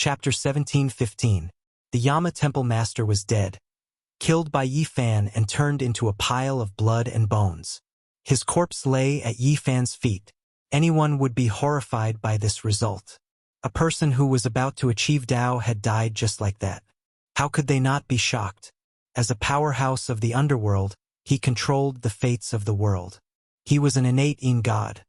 Chapter 17:15. The Yama Temple Master was dead, killed by Yi Fan and turned into a pile of blood and bones. His corpse lay at Yi Fan's feet. Anyone would be horrified by this result. A person who was about to achieve Dao had died just like that. How could they not be shocked? As a powerhouse of the underworld, he controlled the fates of the world. He was an innate god,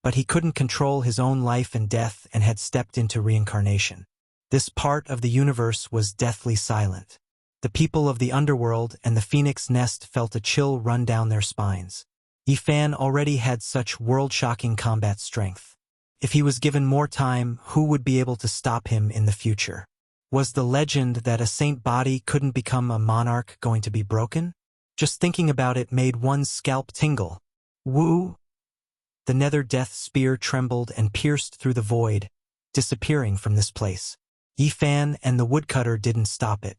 but he couldn't control his own life and death and had stepped into reincarnation. This part of the universe was deathly silent. The people of the underworld and the phoenix nest felt a chill run down their spines. Yi Fan already had such world-shocking combat strength. If he was given more time, who would be able to stop him in the future? Was the legend that a saint body couldn't become a monarch going to be broken? Just thinking about it made one's scalp tingle. Woo! The nether death spear trembled and pierced through the void, disappearing from this place. Yi Fan and the woodcutter didn't stop it.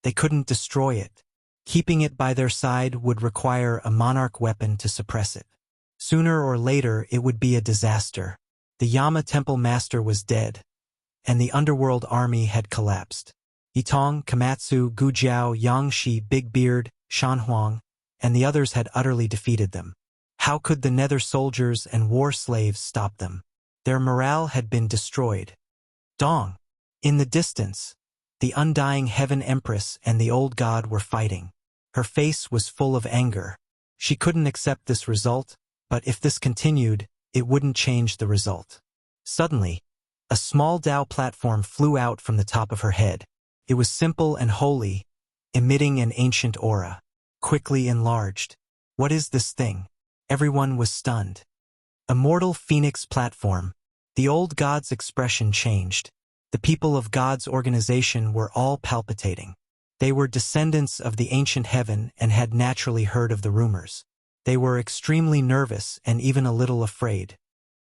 They couldn't destroy it. Keeping it by their side would require a monarch weapon to suppress it. Sooner or later, it would be a disaster. The Yama Temple Master was dead, and the underworld army had collapsed. Yitong, Komatsu, Gujiao, Yangshi, Big Beard, Shanhuang, and the others had utterly defeated them. How could the nether soldiers and war slaves stop them? Their morale had been destroyed. Dong! In the distance, the undying Heaven Empress and the old god were fighting. Her face was full of anger. She couldn't accept this result, but if this continued, it wouldn't change the result. Suddenly, a small Dao platform flew out from the top of her head. It was simple and holy, emitting an ancient aura. Quickly enlarged. What is this thing? Everyone was stunned. Immortal Phoenix platform. The old god's expression changed. The people of God's organization were all palpitating. They were descendants of the ancient heaven and had naturally heard of the rumors. They were extremely nervous and even a little afraid.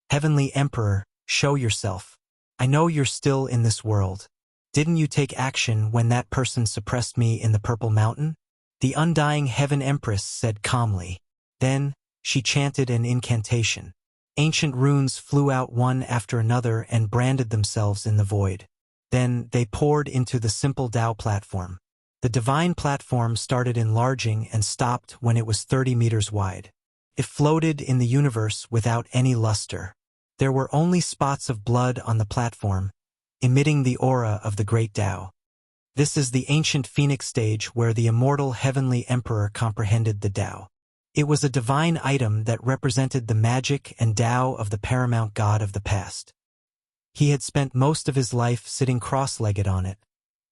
Heavenly Emperor, show yourself. I know you're still in this world. Didn't you take action when that person suppressed me in the Purple Mountain? The undying Heaven Empress said calmly. Then, she chanted an incantation. Ancient runes flew out one after another and branded themselves in the void. Then, they poured into the simple Dao platform. The divine platform started enlarging and stopped when it was 30 meters wide. It floated in the universe without any luster. There were only spots of blood on the platform, emitting the aura of the great Dao. This is the ancient Phoenix stage where the immortal Heavenly Emperor comprehended the Dao. It was a divine item that represented the magic and Dao of the paramount god of the past. He had spent most of his life sitting cross-legged on it,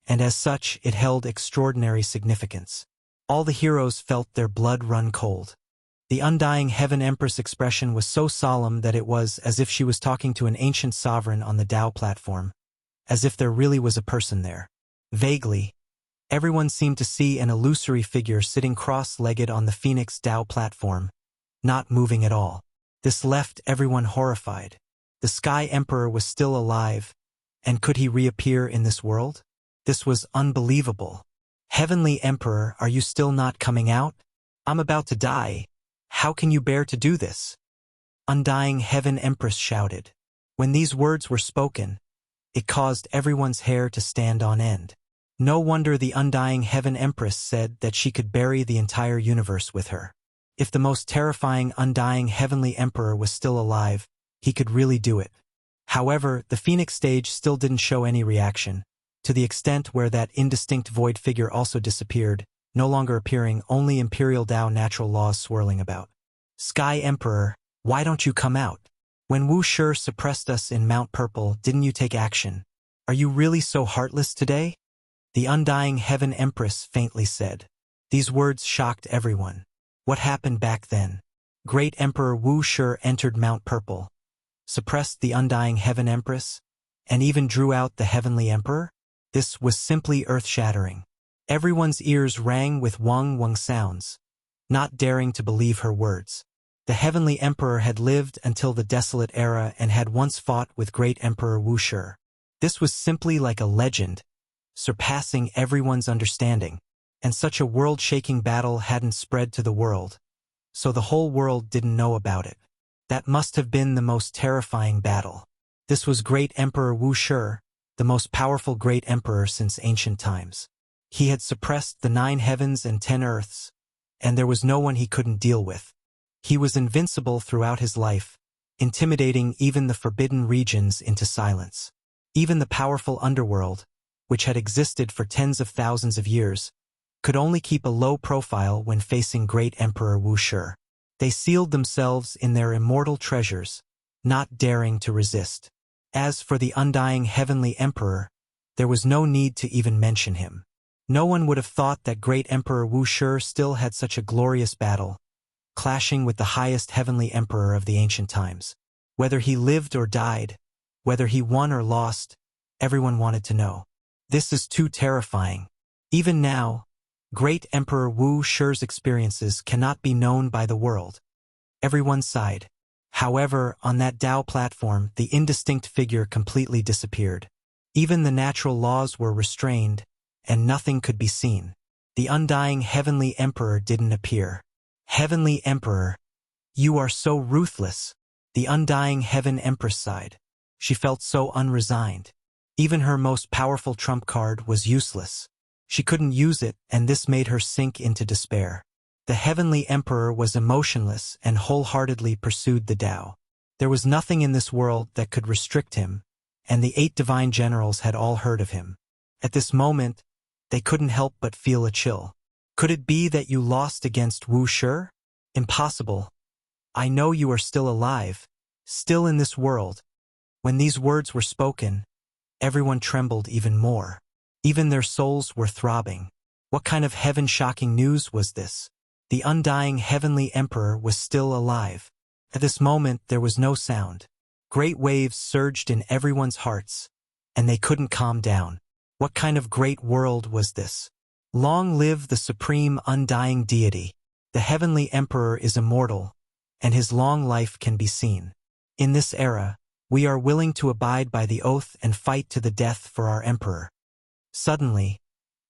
and as such it held extraordinary significance. All the heroes felt their blood run cold. The undying Heaven Empress expression was so solemn that it was as if she was talking to an ancient sovereign on the Dao platform, as if there really was a person there. Vaguely, everyone seemed to see an illusory figure sitting cross-legged on the Phoenix Dao platform, not moving at all. This left everyone horrified. The Sky Emperor was still alive, and could he reappear in this world? This was unbelievable. Heavenly Emperor, are you still not coming out? I'm about to die. How can you bear to do this? Undying Heaven Empress shouted. When these words were spoken, it caused everyone's hair to stand on end. No wonder the undying Heaven Empress said that she could bury the entire universe with her. If the most terrifying undying Heavenly Emperor was still alive, he could really do it. However, the Phoenix stage still didn't show any reaction, to the extent where that indistinct void figure also disappeared, no longer appearing, only Imperial Dao natural laws swirling about. Sky Emperor, why don't you come out? When Wuxia suppressed us in Mount Purple, didn't you take action? Are you really so heartless today? The undying Heaven Empress faintly said. These words shocked everyone. What happened back then? Great Emperor Wuxia entered Mount Purple, suppressed the undying Heaven Empress, and even drew out the Heavenly Emperor? This was simply earth-shattering. Everyone's ears rang with wang sounds, not daring to believe her words. The Heavenly Emperor had lived until the Desolate Era and had once fought with Great Emperor Wuxia. This was simply like a legend, surpassing everyone's understanding, and such a world-shaking battle hadn't spread to the world, so the whole world didn't know about it. That must have been the most terrifying battle. This was Great Emperor Wuxia, the most powerful great emperor since ancient times. He had suppressed the 9 heavens and 10 earths, and there was no one he couldn't deal with. He was invincible throughout his life, intimidating even the forbidden regions into silence. Even the powerful underworld, which had existed for tens of thousands of years, could only keep a low profile when facing great Emperor Wuxia. They sealed themselves in their immortal treasures, not daring to resist. As for the undying heavenly emperor, there was no need to even mention him. No one would have thought that great Emperor Wuxia still had such a glorious battle, clashing with the highest heavenly emperor of the ancient times. Whether he lived or died, whether he won or lost, everyone wanted to know. This is too terrifying. Even now, great Emperor Wuxia's experiences cannot be known by the world. Everyone sighed. However, on that Tao platform, the indistinct figure completely disappeared. Even the natural laws were restrained, and nothing could be seen. The undying heavenly emperor didn't appear. Heavenly Emperor, you are so ruthless. The undying heaven empress sighed. She felt so unresigned. Even her most powerful trump card was useless. She couldn't use it, and this made her sink into despair. The heavenly emperor was emotionless and wholeheartedly pursued the Tao. There was nothing in this world that could restrict him, and the 8 divine generals had all heard of him. At this moment, they couldn't help but feel a chill. Could it be that you lost against Wuxia? Impossible. I know you are still alive, still in this world. When these words were spoken, everyone trembled even more. Even their souls were throbbing. What kind of heaven-shocking news was this? The undying heavenly emperor was still alive. At this moment, there was no sound. Great waves surged in everyone's hearts, and they couldn't calm down. What kind of great world was this? Long live the supreme undying deity. The heavenly emperor is immortal, and his long life can be seen. In this era, we are willing to abide by the oath and fight to the death for our emperor. Suddenly,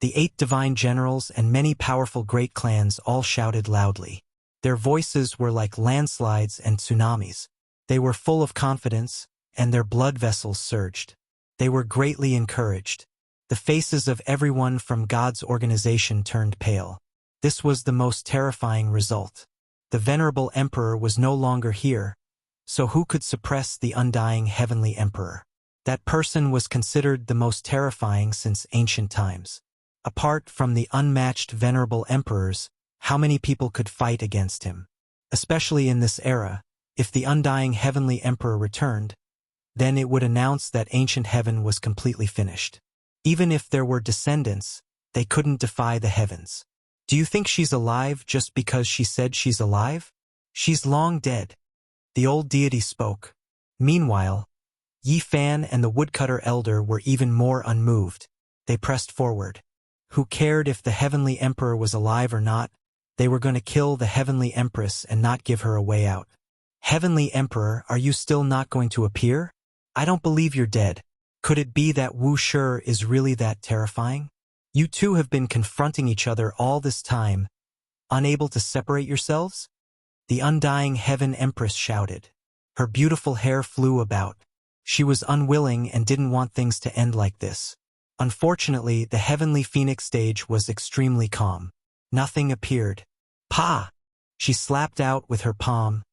the 8 divine generals and many powerful great clans all shouted loudly. Their voices were like landslides and tsunamis. They were full of confidence, and their blood vessels surged. They were greatly encouraged. The faces of everyone from God's organization turned pale. This was the most terrifying result. The venerable emperor was no longer here, so who could suppress the undying heavenly emperor? That person was considered the most terrifying since ancient times. Apart from the unmatched venerable emperors, how many people could fight against him? Especially in this era, if the undying heavenly emperor returned, then it would announce that ancient heaven was completely finished. Even if there were descendants, they couldn't defy the heavens. Do you think she's alive just because she said she's alive? She's long dead. The old deity spoke. Meanwhile, Yi Fan and the woodcutter elder were even more unmoved. They pressed forward. Who cared if the heavenly emperor was alive or not? They were going to kill the heavenly empress and not give her a way out. Heavenly emperor, are you still not going to appear? I don't believe you're dead. Could it be that Wuxia is really that terrifying? You two have been confronting each other all this time, unable to separate yourselves? The undying heaven empress shouted. Her beautiful hair flew about. She was unwilling and didn't want things to end like this. Unfortunately, the heavenly phoenix stage was extremely calm. Nothing appeared. Pa! She slapped out with her palm,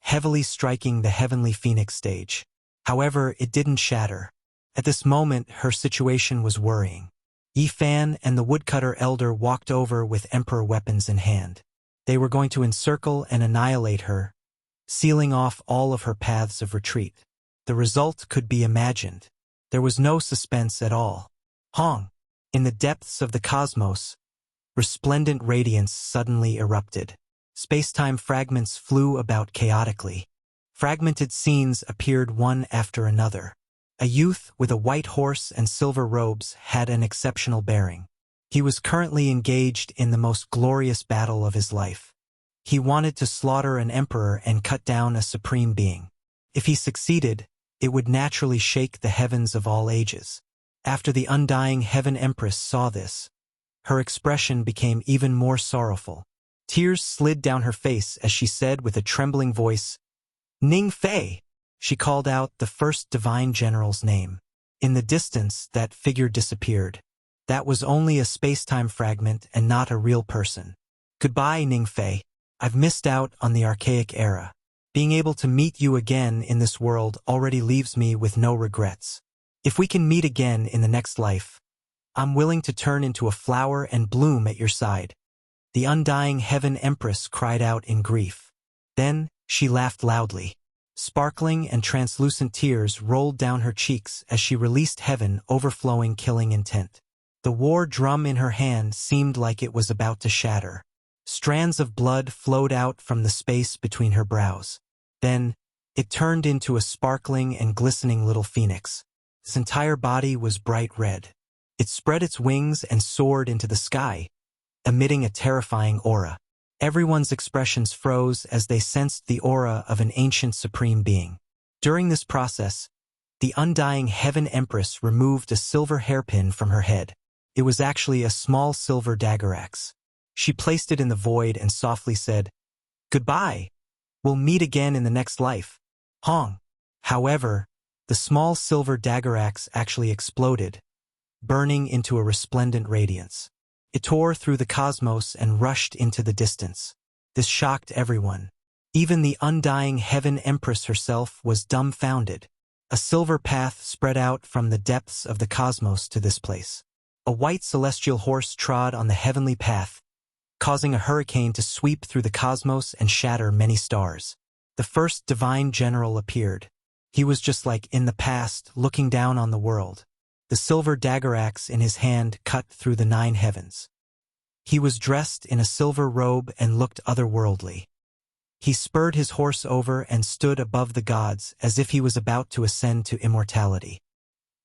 heavily striking the heavenly phoenix stage. However, it didn't shatter. At this moment, her situation was worrying. Yi Fan and the woodcutter elder walked over with emperor weapons in hand. They were going to encircle and annihilate her, sealing off all of her paths of retreat. The result could be imagined. There was no suspense at all. Hong! In the depths of the cosmos, resplendent radiance suddenly erupted. Space-time fragments flew about chaotically. Fragmented scenes appeared one after another. A youth with a white horse and silver robes had an exceptional bearing. He was currently engaged in the most glorious battle of his life. He wanted to slaughter an emperor and cut down a supreme being. If he succeeded, it would naturally shake the heavens of all ages. After the undying heaven empress saw this, her expression became even more sorrowful. Tears slid down her face as she said with a trembling voice, "Ning Fei!" She called out the first divine general's name. In the distance, that figure disappeared. That was only a space-time fragment and not a real person. Goodbye, Ningfei. I've missed out on the archaic era. Being able to meet you again in this world already leaves me with no regrets. If we can meet again in the next life, I'm willing to turn into a flower and bloom at your side. The undying Heaven Empress cried out in grief. Then, she laughed loudly. Sparkling and translucent tears rolled down her cheeks as she released heaven overflowing killing intent. The war drum in her hand seemed like it was about to shatter. Strands of blood flowed out from the space between her brows. Then, it turned into a sparkling and glistening little phoenix. Its entire body was bright red. It spread its wings and soared into the sky, emitting a terrifying aura. Everyone's expressions froze as they sensed the aura of an ancient supreme being. During this process, the undying Heaven Empress removed a silver hairpin from her head. It was actually a small silver dagger axe. She placed it in the void and softly said, "Goodbye. We'll meet again in the next life. Hong." However, the small silver dagger axe actually exploded, burning into a resplendent radiance. It tore through the cosmos and rushed into the distance. This shocked everyone. Even the undying Heaven Empress herself was dumbfounded. A silver path spread out from the depths of the cosmos to this place. A white celestial horse trod on the heavenly path, causing a hurricane to sweep through the cosmos and shatter many stars. The first divine general appeared. He was just like in the past, looking down on the world. The silver dagger axe in his hand cut through the 9 heavens. He was dressed in a silver robe and looked otherworldly. He spurred his horse over and stood above the gods as if he was about to ascend to immortality.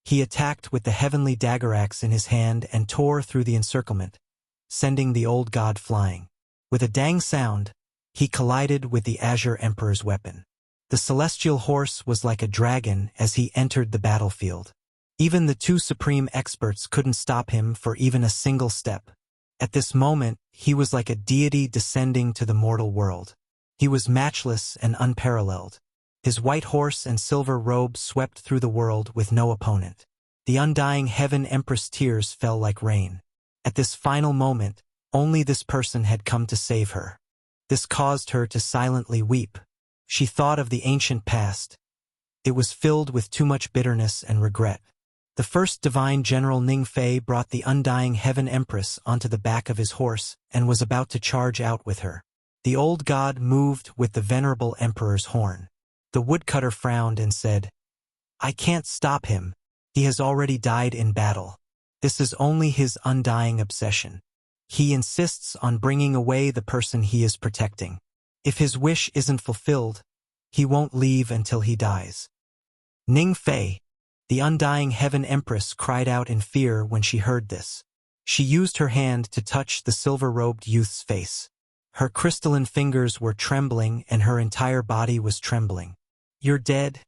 He attacked with the heavenly dagger axe in his hand and tore through the encirclement, sending the old god flying. With a dang sound, he collided with the Azure Emperor's weapon. The celestial horse was like a dragon as he entered the battlefield. Even the 2 supreme experts couldn't stop him for even a single step. At this moment, he was like a deity descending to the mortal world. He was matchless and unparalleled. His white horse and silver robe swept through the world with no opponent. The undying Heaven Empress tears fell like rain. At this final moment, only this person had come to save her. This caused her to silently weep. She thought of the ancient past. It was filled with too much bitterness and regret. The first divine general Ningfei brought the undying Heaven Empress onto the back of his horse and was about to charge out with her. The old god moved with the venerable emperor's horn. The woodcutter frowned and said, "I can't stop him. He has already died in battle. This is only his undying obsession. He insists on bringing away the person he is protecting. If his wish isn't fulfilled, he won't leave until he dies." Ningfei, the undying Heaven Empress, cried out in fear when she heard this. She used her hand to touch the silver-robed youth's face. Her crystalline fingers were trembling and her entire body was trembling. "You're dead,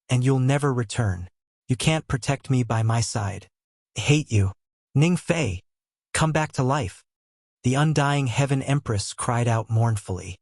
and you'll never return. You can't protect me by my side. I hate you. Ningfei, come back to life." The undying Heaven Empress cried out mournfully.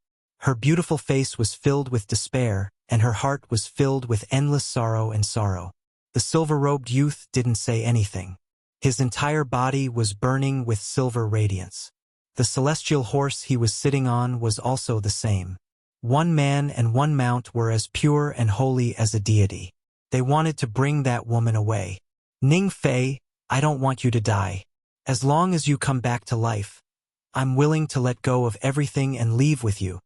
Her beautiful face was filled with despair, and her heart was filled with endless sorrow and sorrow. The silver-robed youth didn't say anything. His entire body was burning with silver radiance. The celestial horse he was sitting on was also the same. One man and one mount were as pure and holy as a deity. They wanted to bring that woman away. "Ningfei, I don't want you to die. As long as you come back to life, I'm willing to let go of everything and leave with you."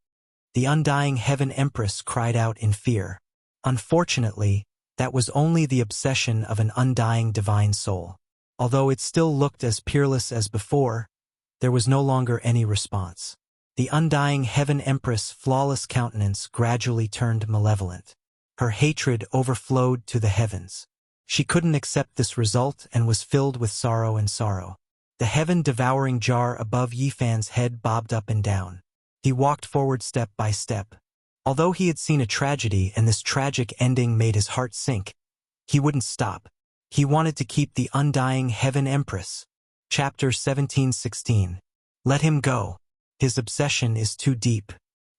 The undying Heaven Empress cried out in fear. Unfortunately, that was only the obsession of an undying divine soul. Although it still looked as peerless as before, there was no longer any response. The undying Heaven Empress' flawless countenance gradually turned malevolent. Her hatred overflowed to the heavens. She couldn't accept this result and was filled with sorrow and sorrow. The heaven-devouring jar above Yifan's head bobbed up and down. He walked forward step by step. Although he had seen a tragedy and this tragic ending made his heart sink, he wouldn't stop. He wanted to keep the undying Heaven Empress. Chapter 17:16. Let him go. His obsession is too deep.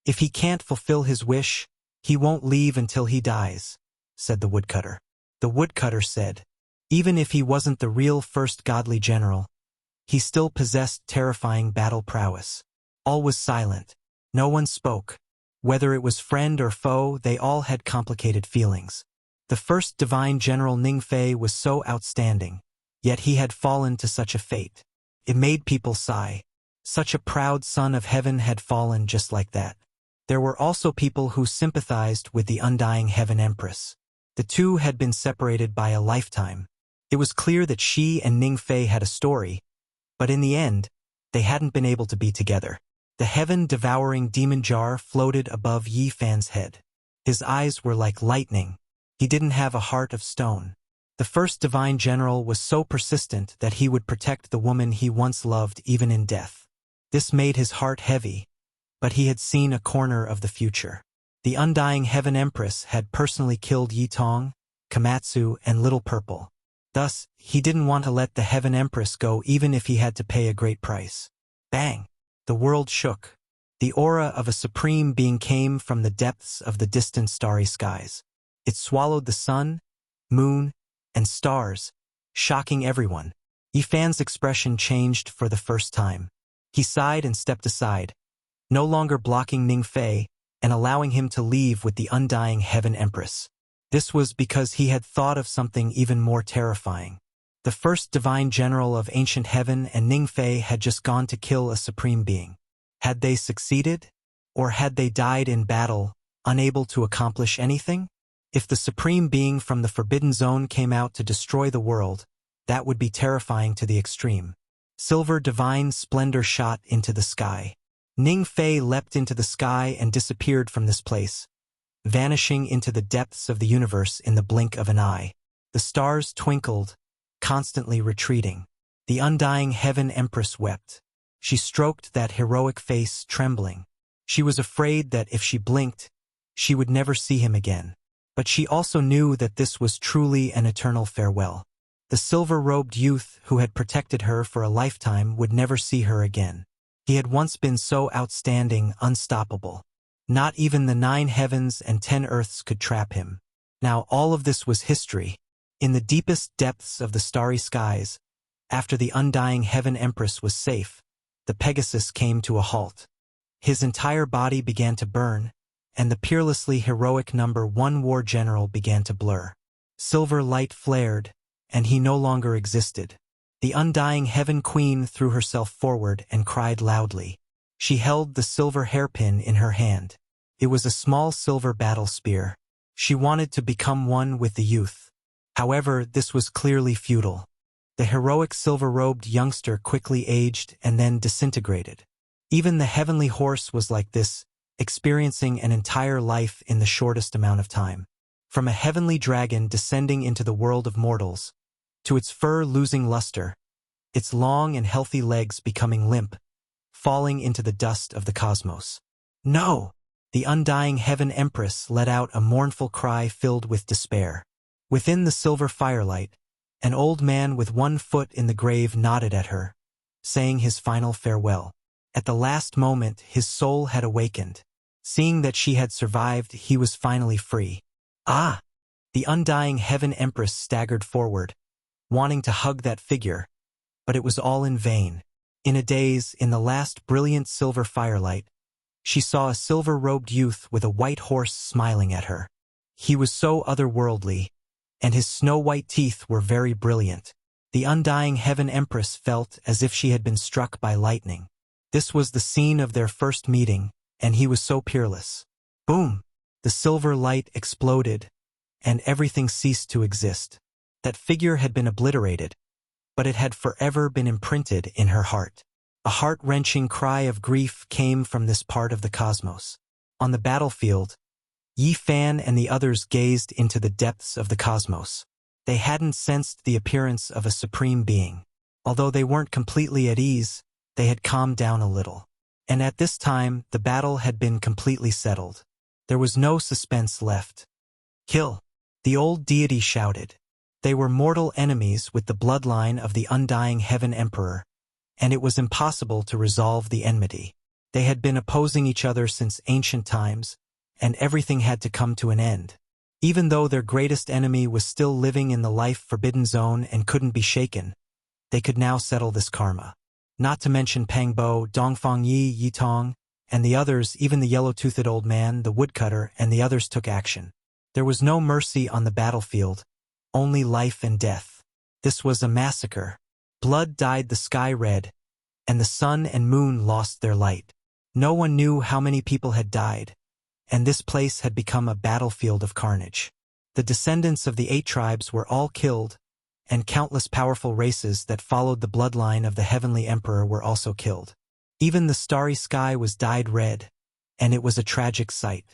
If he can't fulfill his wish, he won't leave until he dies, said the woodcutter. The woodcutter said, Even if he wasn't the real first godly general, he still possessed terrifying battle prowess. All was silent. No one spoke. Whether it was friend or foe, they all had complicated feelings. The first divine general Ningfei was so outstanding, yet he had fallen to such a fate. It made people sigh. Such a proud son of heaven had fallen just like that. There were also people who sympathized with the undying Heaven Empress. The two had been separated by a lifetime. It was clear that she and Ningfei had a story, but in the end, they hadn't been able to be together. The heaven-devouring demon jar floated above Yi Fan's head. His eyes were like lightning. He didn't have a heart of stone. The first divine general was so persistent that he would protect the woman he once loved even in death. This made his heart heavy, but he had seen a corner of the future. The undying Heaven Empress had personally killed Yi Tong, Komatsu, and Little Purple. Thus, he didn't want to let the Heaven Empress go even if he had to pay a great price. Bang! The world shook. The aura of a supreme being came from the depths of the distant starry skies. It swallowed the sun, moon, and stars, shocking everyone. Yi Fan's expression changed for the first time. He sighed and stepped aside, no longer blocking Ningfei and allowing him to leave with the undying Heaven Empress. This was because he had thought of something even more terrifying. The first divine general of ancient heaven and Ningfei had just gone to kill a supreme being. Had they succeeded? Or had they died in battle, unable to accomplish anything? If the supreme being from the Forbidden Zone came out to destroy the world, that would be terrifying to the extreme. Silver divine splendor shot into the sky. Ningfei leapt into the sky and disappeared from this place, vanishing into the depths of the universe in the blink of an eye. The stars twinkled, constantly retreating. The undying Heaven Empress wept. She stroked that heroic face, trembling. She was afraid that if she blinked, she would never see him again. But she also knew that this was truly an eternal farewell. The silver-robed youth who had protected her for a lifetime would never see her again. He had once been so outstanding, unstoppable. Not even the 9 heavens and 10 earths could trap him. Now all of this was history. In the deepest depths of the starry skies, after the undying Heaven Empress was safe, the Pegasus came to a halt. His entire body began to burn, and the peerlessly heroic number 1 war general began to blur. Silver light flared, and he no longer existed. The undying Heaven Queen threw herself forward and cried loudly. She held the silver hairpin in her hand. It was a small silver battle spear. She wanted to become one with the youth. However, this was clearly futile. The heroic silver-robed youngster quickly aged and then disintegrated. Even the heavenly horse was like this, experiencing an entire life in the shortest amount of time. From a heavenly dragon descending into the world of mortals, to its fur losing luster, its long and healthy legs becoming limp, falling into the dust of the cosmos. No! The undying Heaven Empress let out a mournful cry filled with despair. Within the silver firelight, an old man with 1 foot in the grave nodded at her, saying his final farewell. At the last moment, his soul had awakened. Seeing that she had survived, he was finally free. Ah! The undying Heaven Empress staggered forward, wanting to hug that figure, but it was all in vain. In a daze, in the last brilliant silver firelight, she saw a silver-robed youth with a white horse smiling at her. He was so otherworldly, and his snow-white teeth were very brilliant. The undying Heaven Empress felt as if she had been struck by lightning. This was the scene of their first meeting, and he was so peerless. Boom! The silver light exploded, and everything ceased to exist. That figure had been obliterated, but it had forever been imprinted in her heart. A heart-wrenching cry of grief came from this part of the cosmos. On the battlefield, Yi Fan and the others gazed into the depths of the cosmos. They hadn't sensed the appearance of a supreme being. Although they weren't completely at ease, they had calmed down a little. And at this time, the battle had been completely settled. There was no suspense left. Kill! The old deity shouted. They were mortal enemies with the bloodline of the undying Heaven Emperor, and it was impossible to resolve the enmity. They had been opposing each other since ancient times, and everything had to come to an end. Even though their greatest enemy was still living in the life-forbidden zone and couldn't be shaken, they could now settle this karma. Not to mention Pang Bo, Dongfang Yi, Yitong, and the others, even the yellow-toothed old man, the woodcutter, and the others took action. There was no mercy on the battlefield, only life and death. This was a massacre. Blood dyed the sky red, and the sun and moon lost their light. No one knew how many people had died, and this place had become a battlefield of carnage. The descendants of the 8 tribes were all killed, and countless powerful races that followed the bloodline of the heavenly emperor were also killed. Even the starry sky was dyed red, and it was a tragic sight.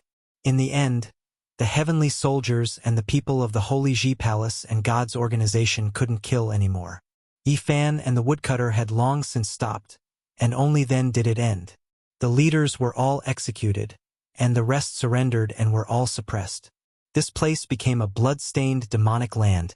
In the end, the heavenly soldiers and the people of the Holy Ji Palace and God's organization couldn't kill anymore. Yi Fan and the woodcutter had long since stopped, and only then did it end. The leaders were all executed, and the rest surrendered and were all suppressed. This place became a blood-stained demonic land,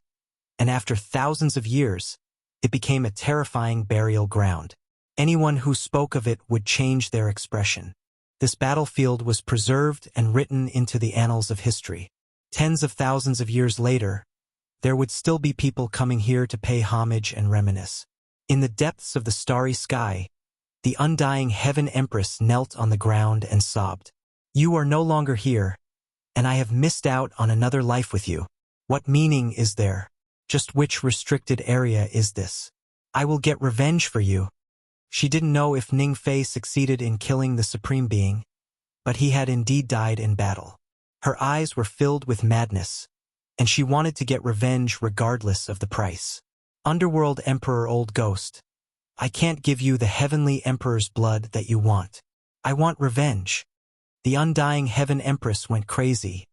and after thousands of years, it became a terrifying burial ground. Anyone who spoke of it would change their expression. This battlefield was preserved and written into the annals of history. Tens of thousands of years later, there would still be people coming here to pay homage and reminisce. In the depths of the starry sky, the undying Heaven Empress knelt on the ground and sobbed. "You are no longer here, and I have missed out on another life with you. What meaning is there? Just which restricted area is this? I will get revenge for you." She didn't know if Ning Fei succeeded in killing the Supreme Being, but he had indeed died in battle. Her eyes were filled with madness, and she wanted to get revenge regardless of the price. "Underworld Emperor Old Ghost, I can't give you the Heavenly Emperor's blood that you want. I want revenge." The undying Heaven Empress went crazy,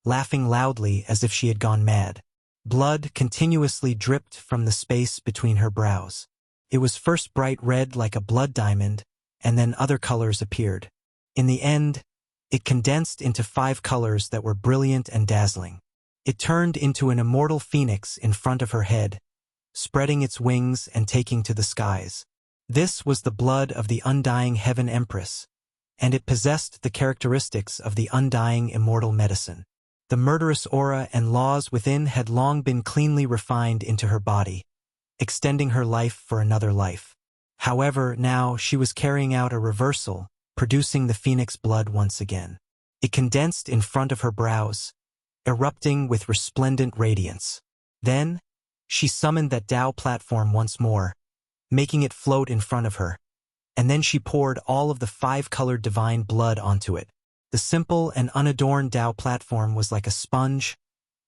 laughing loudly as if she had gone mad. Blood continuously dripped from the space between her brows. It was first bright red like a blood diamond, and then other colors appeared. In the end, it condensed into 5 colors that were brilliant and dazzling. It turned into an immortal phoenix in front of her head, spreading its wings and taking to the skies. This was the blood of the undying Heaven Empress, and it possessed the characteristics of the undying immortal medicine. The murderous aura and laws within had long been cleanly refined into her body, extending her life for another life. However, now she was carrying out a reversal, producing the phoenix blood once again. It condensed in front of her brows, erupting with resplendent radiance. Then, she summoned that Tao platform once more, making it float in front of her, and then she poured all of the 5-colored divine blood onto it. The simple and unadorned Tao platform was like a sponge,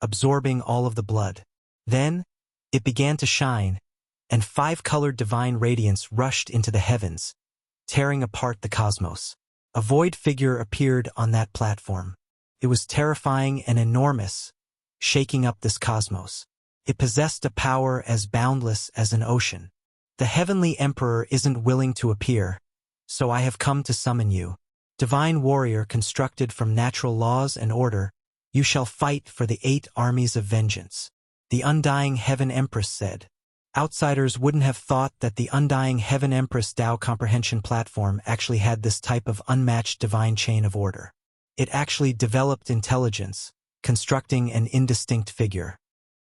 absorbing all of the blood. Then, it began to shine, and 5-colored divine radiance rushed into the heavens, tearing apart the cosmos. A void figure appeared on that platform. It was terrifying and enormous, shaking up this cosmos. It possessed a power as boundless as an ocean. "The Heavenly Emperor isn't willing to appear, so I have come to summon you. Divine warrior constructed from natural laws and order, you shall fight for the 8 armies of vengeance," the undying Heaven Empress said. Outsiders wouldn't have thought that the undying Heaven Empress Tao comprehension platform actually had this type of unmatched divine chain of order. It actually developed intelligence, constructing an indistinct figure.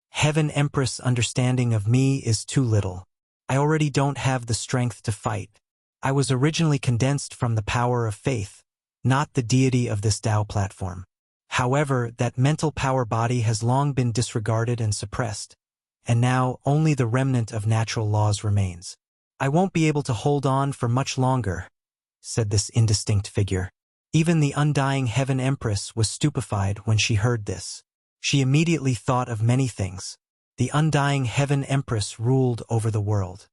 "Heaven Empress' understanding of me is too little. I already don't have the strength to fight. I was originally condensed from the power of faith, not the deity of this Tao platform. However, that mental power body has long been disregarded and suppressed, and now only the remnant of natural laws remains. I won't be able to hold on for much longer," said this indistinct figure. Even the undying Heaven Empress was stupefied when she heard this. She immediately thought of many things. The undying Heaven Empress ruled over the world.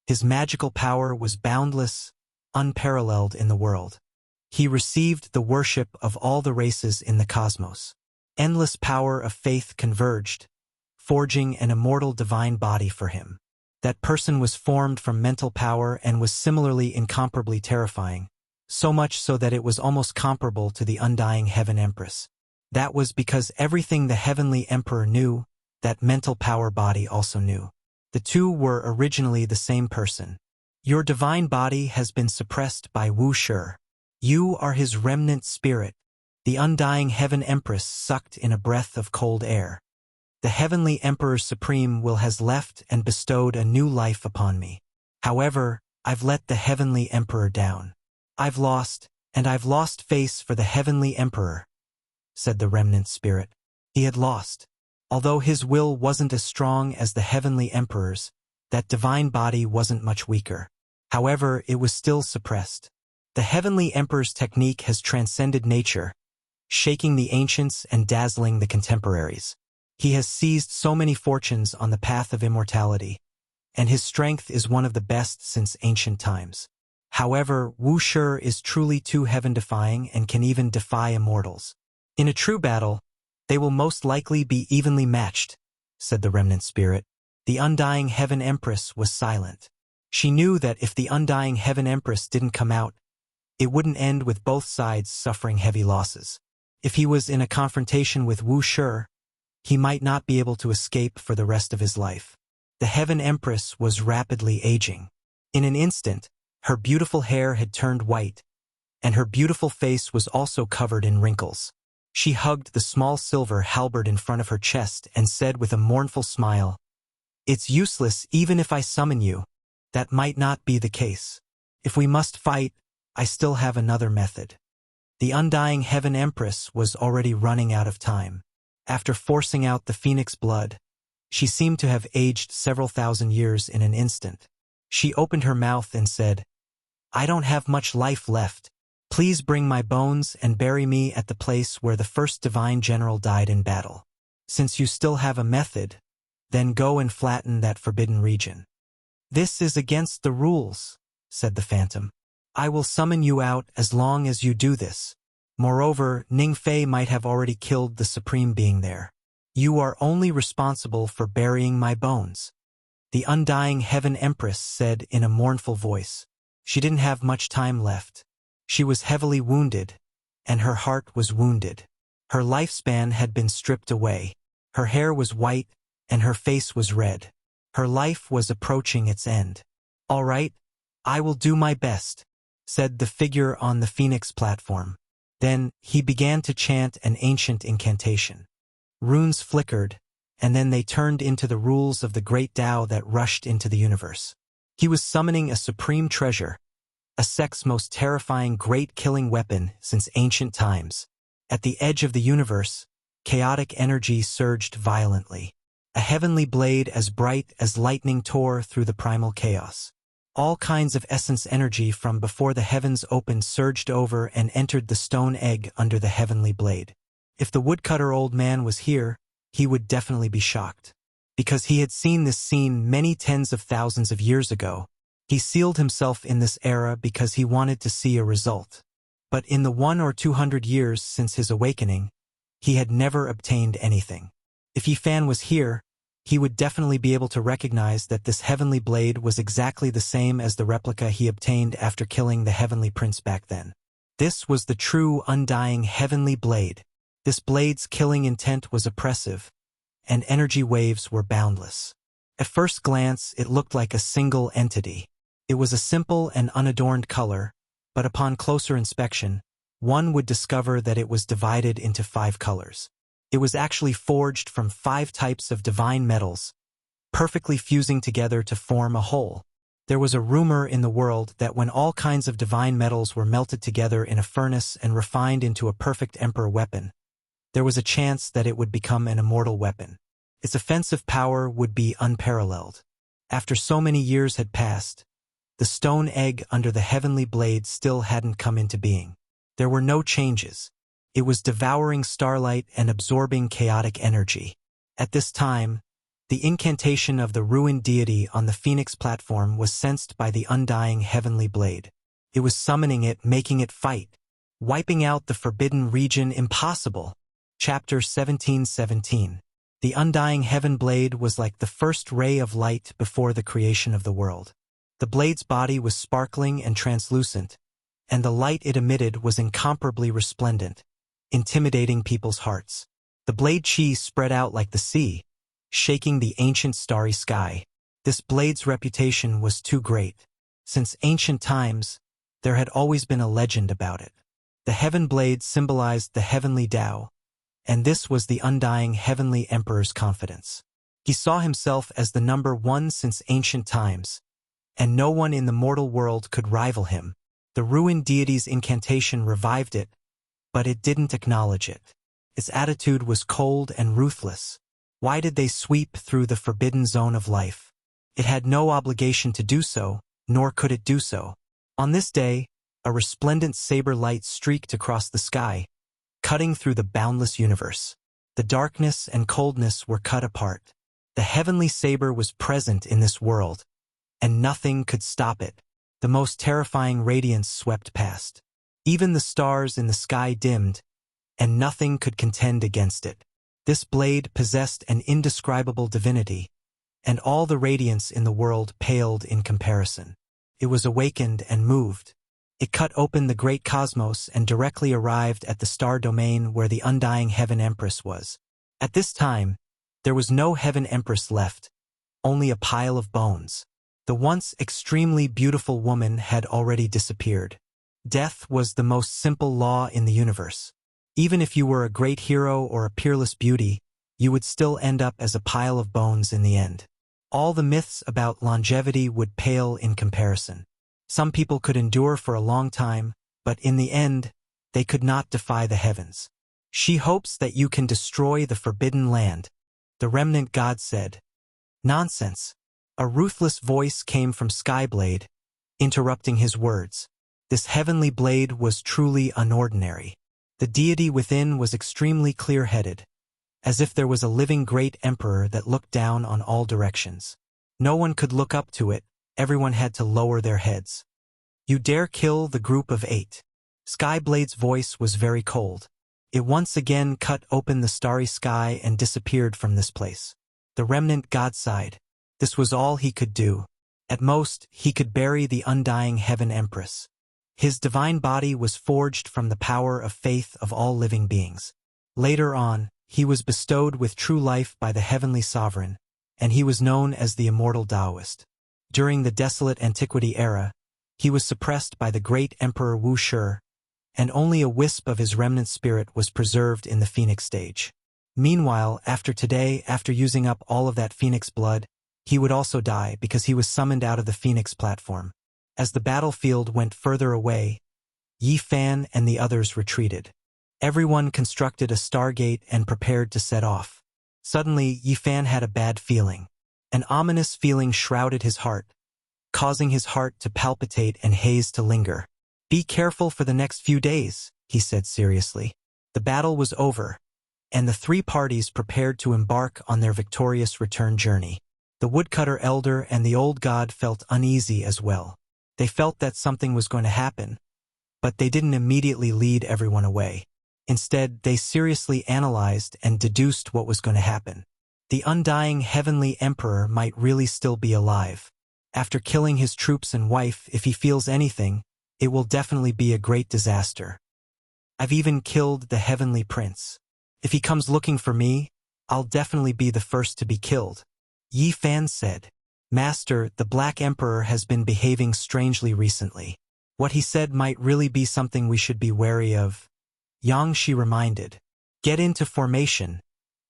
His magical power was boundless, unparalleled in the world. He received the worship of all the races in the cosmos. Endless power of faith converged, forging an immortal divine body for him. That person was formed from mental power and was similarly incomparably terrifying, so much so that it was almost comparable to the undying Heaven Empress. That was because everything the Heavenly Emperor knew, that mental power body also knew. The two were originally the same person. "Your divine body has been suppressed by Wuxia. You are his remnant spirit, The undying Heaven Empress sucked in a breath of cold air. The Heavenly Emperor Supreme will has left and bestowed a new life upon me. However, I've let the Heavenly Emperor down. I've lost face for the Heavenly Emperor, said the remnant spirit. He had lost. Although his will wasn't as strong as the Heavenly Emperor's, that divine body wasn't much weaker. However, it was still suppressed. The Heavenly Emperor's technique has transcended nature, shaking the ancients and dazzling the contemporaries. He has seized so many fortunes on the path of immortality, and his strength is one of the best since ancient times. However, Wuxia is truly too heaven-defying and can even defy immortals. In a true battle, they will most likely be evenly matched, said the remnant spirit. The undying Heaven Empress was silent. She knew that if the undying Heaven Empress didn't come out, it wouldn't end with both sides suffering heavy losses. If he was in a confrontation with Wuxia, he might not be able to escape for the rest of his life. The Heaven Empress was rapidly aging. In an instant, her beautiful hair had turned white, and her beautiful face was also covered in wrinkles. She hugged the small silver halberd in front of her chest and said with a mournful smile, "It's useless even if I summon you. That might not be the case. If we must fight, I still have another method." The undying Heaven Empress was already running out of time. After forcing out the phoenix blood, she seemed to have aged several thousand years in an instant. She opened her mouth and said, "I don't have much life left. Please bring my bones and bury me at the place where the first divine general died in battle. Since you still have a method, then go and flatten that forbidden region." "This is against the rules," said the phantom. "I will summon you out as long as you do this. Moreover, Ningfei might have already killed the Supreme Being there. You are only responsible for burying my bones," the undying Heaven Empress said in a mournful voice. She didn't have much time left. She was heavily wounded, and her heart was wounded. Her lifespan had been stripped away. Her hair was white, and her face was red. Her life was approaching its end. "All right, I will do my best," said the figure on the Phoenix platform. Then he began to chant an ancient incantation. Runes flickered, and then they turned into the rules of the great Tao that rushed into the universe. He was summoning a supreme treasure, a sect's most terrifying great killing weapon since ancient times. At the edge of the universe, chaotic energy surged violently. A heavenly blade as bright as lightning tore through the primal chaos. All kinds of essence energy from before the heavens opened surged over and entered the stone egg under the heavenly blade. If the woodcutter old man was here, he would definitely be shocked. Because he had seen this scene many tens of thousands of years ago, he sealed himself in this era because he wanted to see a result. But in the 100 or 200 years since his awakening, he had never obtained anything. If Yifan was here, he would definitely be able to recognize that this heavenly blade was exactly the same as the replica he obtained after killing the heavenly prince back then. This was the true undying heavenly blade. This blade's killing intent was oppressive, and energy waves were boundless. At first glance, it looked like a single entity. It was a simple and unadorned color, but upon closer inspection, one would discover that it was divided into 5 colors. It was actually forged from 5 types of divine metals, perfectly fusing together to form a whole. There was a rumor in the world that when all kinds of divine metals were melted together in a furnace and refined into a perfect emperor weapon, there was a chance that it would become an immortal weapon. Its offensive power would be unparalleled. After so many years had passed, the stone egg under the heavenly blade still hadn't come into being. There were no changes. It was devouring starlight and absorbing chaotic energy. At this time, the incantation of the ruined deity on the Phoenix platform was sensed by the undying heavenly blade. It was summoning it, making it fight, wiping out the forbidden region impossible. Chapter 17:17. The undying heaven blade was like the first ray of light before the creation of the world. The blade's body was sparkling and translucent, and the light it emitted was incomparably resplendent, intimidating people's hearts. The blade chi spread out like the sea, shaking the ancient starry sky. This blade's reputation was too great. Since ancient times, there had always been a legend about it. The heaven blade symbolized the heavenly Tao, and this was the undying heavenly emperor's confidence. He saw himself as the number one since ancient times, and no one in the mortal world could rival him. The ruined deity's incantation revived it, but it didn't acknowledge it. Its attitude was cold and ruthless. Why did they sweep through the forbidden zone of life? It had no obligation to do so, nor could it do so. On this day, a resplendent saber light streaked across the sky, cutting through the boundless universe. The darkness and coldness were cut apart. The heavenly saber was present in this world, and nothing could stop it. The most terrifying radiance swept past. Even the stars in the sky dimmed, and nothing could contend against it. This blade possessed an indescribable divinity, and all the radiance in the world paled in comparison. It was awakened and moved. It cut open the great cosmos and directly arrived at the star domain where the undying Heaven Empress was. At this time, there was no Heaven Empress left, only a pile of bones. The once extremely beautiful woman had already disappeared. Death was the most simple law in the universe. Even if you were a great hero or a peerless beauty, you would still end up as a pile of bones in the end. All the myths about longevity would pale in comparison. Some people could endure for a long time, but in the end, they could not defy the heavens. She hopes that you can destroy the forbidden land, the remnant god said. Nonsense. A ruthless voice came from Skyblade, interrupting his words. This heavenly blade was truly unordinary. The deity within was extremely clear-headed, as if there was a living great emperor that looked down on all directions. No one could look up to it, everyone had to lower their heads. You dare kill the group of 8. Skyblade's voice was very cold. It once again cut open the starry sky and disappeared from this place. The remnant god sighed. This was all he could do. At most, he could bury the undying Heaven Empress. His divine body was forged from the power of faith of all living beings. Later on, he was bestowed with true life by the heavenly sovereign, and he was known as the immortal Taoist. During the desolate antiquity era, he was suppressed by the great Emperor Wuxia, and only a wisp of his remnant spirit was preserved in the phoenix stage. Meanwhile, after using up all of that phoenix blood, he would also die because he was summoned out of the phoenix platform. As the battlefield went further away, Yi Fan and the others retreated. Everyone constructed a stargate and prepared to set off. Suddenly, Yi Fan had a bad feeling. An ominous feeling shrouded his heart, causing his heart to palpitate and haze to linger. Be careful for the next few days, he said seriously. The battle was over, and the 3 parties prepared to embark on their victorious return journey. The woodcutter elder and the old god felt uneasy as well. They felt that something was going to happen, but they didn't immediately lead everyone away. Instead, they seriously analyzed and deduced what was going to happen. The undying heavenly emperor might really still be alive. After killing his troops and wife, if he feels anything, it will definitely be a great disaster. I've even killed the heavenly prince. If he comes looking for me, I'll definitely be the first to be killed. Yi Fan said. Master, the Black Emperor has been behaving strangely recently. What he said might really be something we should be wary of. Yang Shi reminded. Get into formation.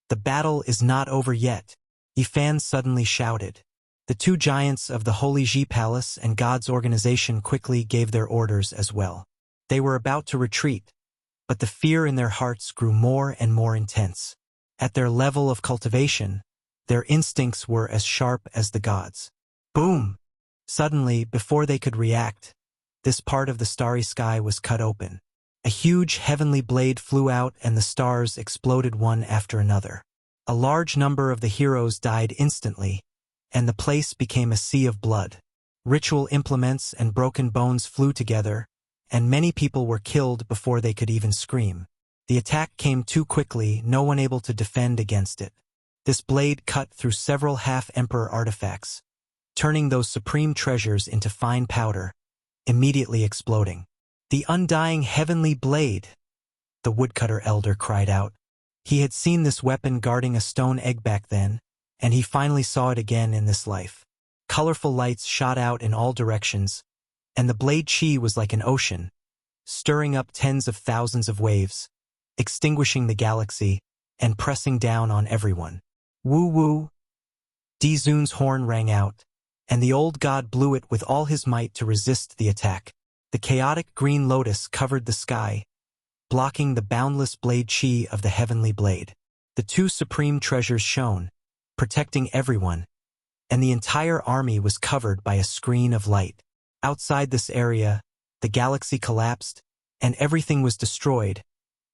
The battle is not over yet. Yi Fan suddenly shouted. The 2 giants of the Holy Ji Palace and God's organization quickly gave their orders as well. They were about to retreat, but the fear in their hearts grew more and more intense. At their level of cultivation, their instincts were as sharp as the gods. Boom! Suddenly, before they could react, this part of the starry sky was cut open. A huge heavenly blade flew out and the stars exploded one after another. A large number of the heroes died instantly, and the place became a sea of blood. Ritual implements and broken bones flew together, and many people were killed before they could even scream. The attack came too quickly, no one able to defend against it. This blade cut through several half-emperor artifacts, turning those supreme treasures into fine powder, immediately exploding. The undying heavenly blade! The woodcutter elder cried out. He had seen this weapon guarding a stone egg back then, and he finally saw it again in this life. Colorful lights shot out in all directions, and the blade chi was like an ocean, stirring up tens of thousands of waves, extinguishing the galaxy, and pressing down on everyone. Woo woo! Dizun's horn rang out, and the old god blew it with all his might to resist the attack. The chaotic green lotus covered the sky, blocking the boundless blade chi of the heavenly blade. The two supreme treasures shone, protecting everyone, and the entire army was covered by a screen of light. Outside this area, the galaxy collapsed, and everything was destroyed,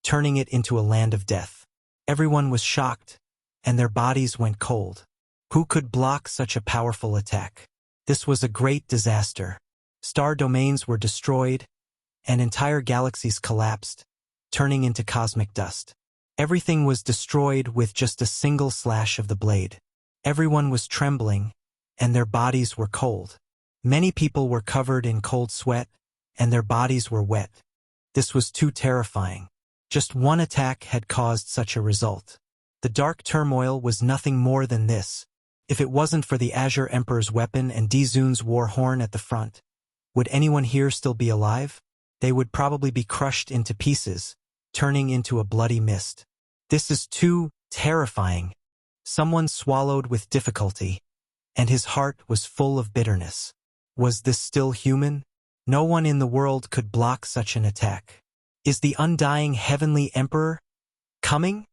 turning it into a land of death. Everyone was shocked, and their bodies went cold. Who could block such a powerful attack? This was a great disaster. Star domains were destroyed, and entire galaxies collapsed, turning into cosmic dust. Everything was destroyed with just a single slash of the blade. Everyone was trembling, and their bodies were cold. Many people were covered in cold sweat, and their bodies were wet. This was too terrifying. Just one attack had caused such a result. The dark turmoil was nothing more than this. If it wasn't for the Azure Emperor's weapon and Dizun's war horn at the front, would anyone here still be alive? They would probably be crushed into pieces, turning into a bloody mist. This is too terrifying. Someone swallowed with difficulty, and his heart was full of bitterness. Was this still human? No one in the world could block such an attack. Is the undying heavenly emperor coming?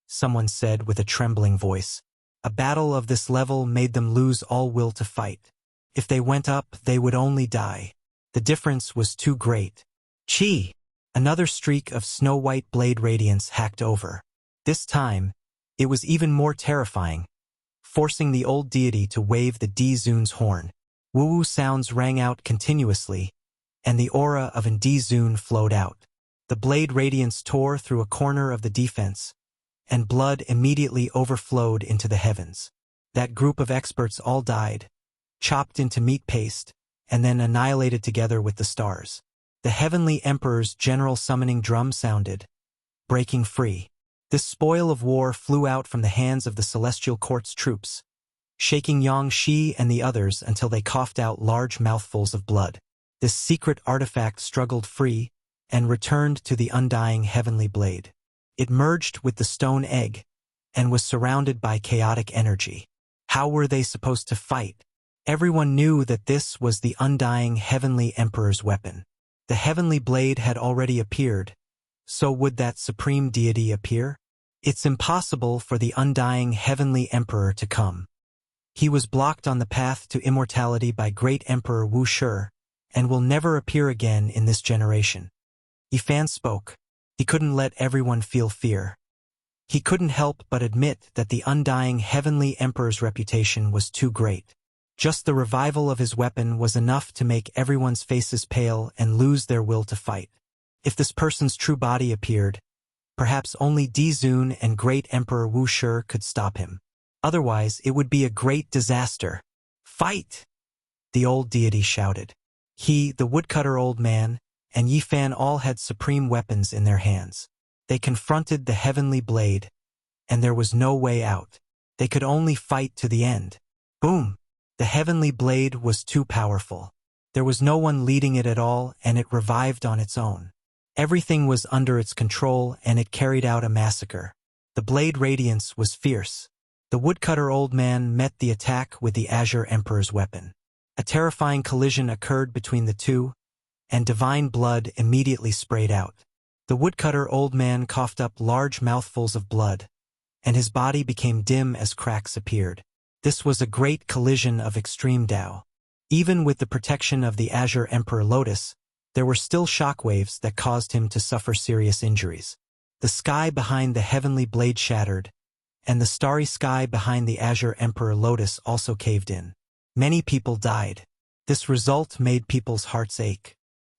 Someone said with a trembling voice. A battle of this level made them lose all will to fight. If they went up, they would only die. The difference was too great. Chi! Another streak of snow-white blade radiance hacked over. This time, it was even more terrifying, forcing the old deity to wave the Dizun's horn. Woo-woo sounds rang out continuously, and the aura of an Dizun flowed out. The blade radiance tore through a corner of the defense, and blood immediately overflowed into the heavens. That group of experts all died, chopped into meat paste, and then annihilated together with the stars. The heavenly emperor's general summoning drum sounded, breaking free. This spoil of war flew out from the hands of the celestial court's troops, shaking Yang Shi and the others until they coughed out large mouthfuls of blood. This secret artifact struggled free and returned to the undying heavenly blade. It merged with the stone egg and was surrounded by chaotic energy. How were they supposed to fight? Everyone knew that this was the undying heavenly emperor's weapon. The heavenly blade had already appeared, so would that supreme deity appear? It's impossible for the undying heavenly emperor to come. He was blocked on the path to immortality by great Emperor Wuxia, and will never appear again in this generation. Yifan spoke. He couldn't let everyone feel fear. He couldn't help but admit that the undying heavenly emperor's reputation was too great. Just the revival of his weapon was enough to make everyone's faces pale and lose their will to fight. If this person's true body appeared, perhaps only Dizun and great Emperor Wuxia could stop him. Otherwise, it would be a great disaster. Fight! The old deity shouted. He, the woodcutter old man, and Yifan all had supreme weapons in their hands. They confronted the heavenly blade, and there was no way out. They could only fight to the end. Boom! The heavenly blade was too powerful. There was no one leading it at all, and it revived on its own. Everything was under its control, and it carried out a massacre. The blade radiance was fierce. The woodcutter old man met the attack with the Azure Emperor's weapon. A terrifying collision occurred between the two, and divine blood immediately sprayed out. The woodcutter old man coughed up large mouthfuls of blood, and his body became dim as cracks appeared. This was a great collision of extreme Tao. Even with the protection of the Azure Emperor Lotus, there were still shockwaves that caused him to suffer serious injuries. The sky behind the heavenly blade shattered, and the starry sky behind the Azure Emperor Lotus also caved in. Many people died. This result made people's hearts ache.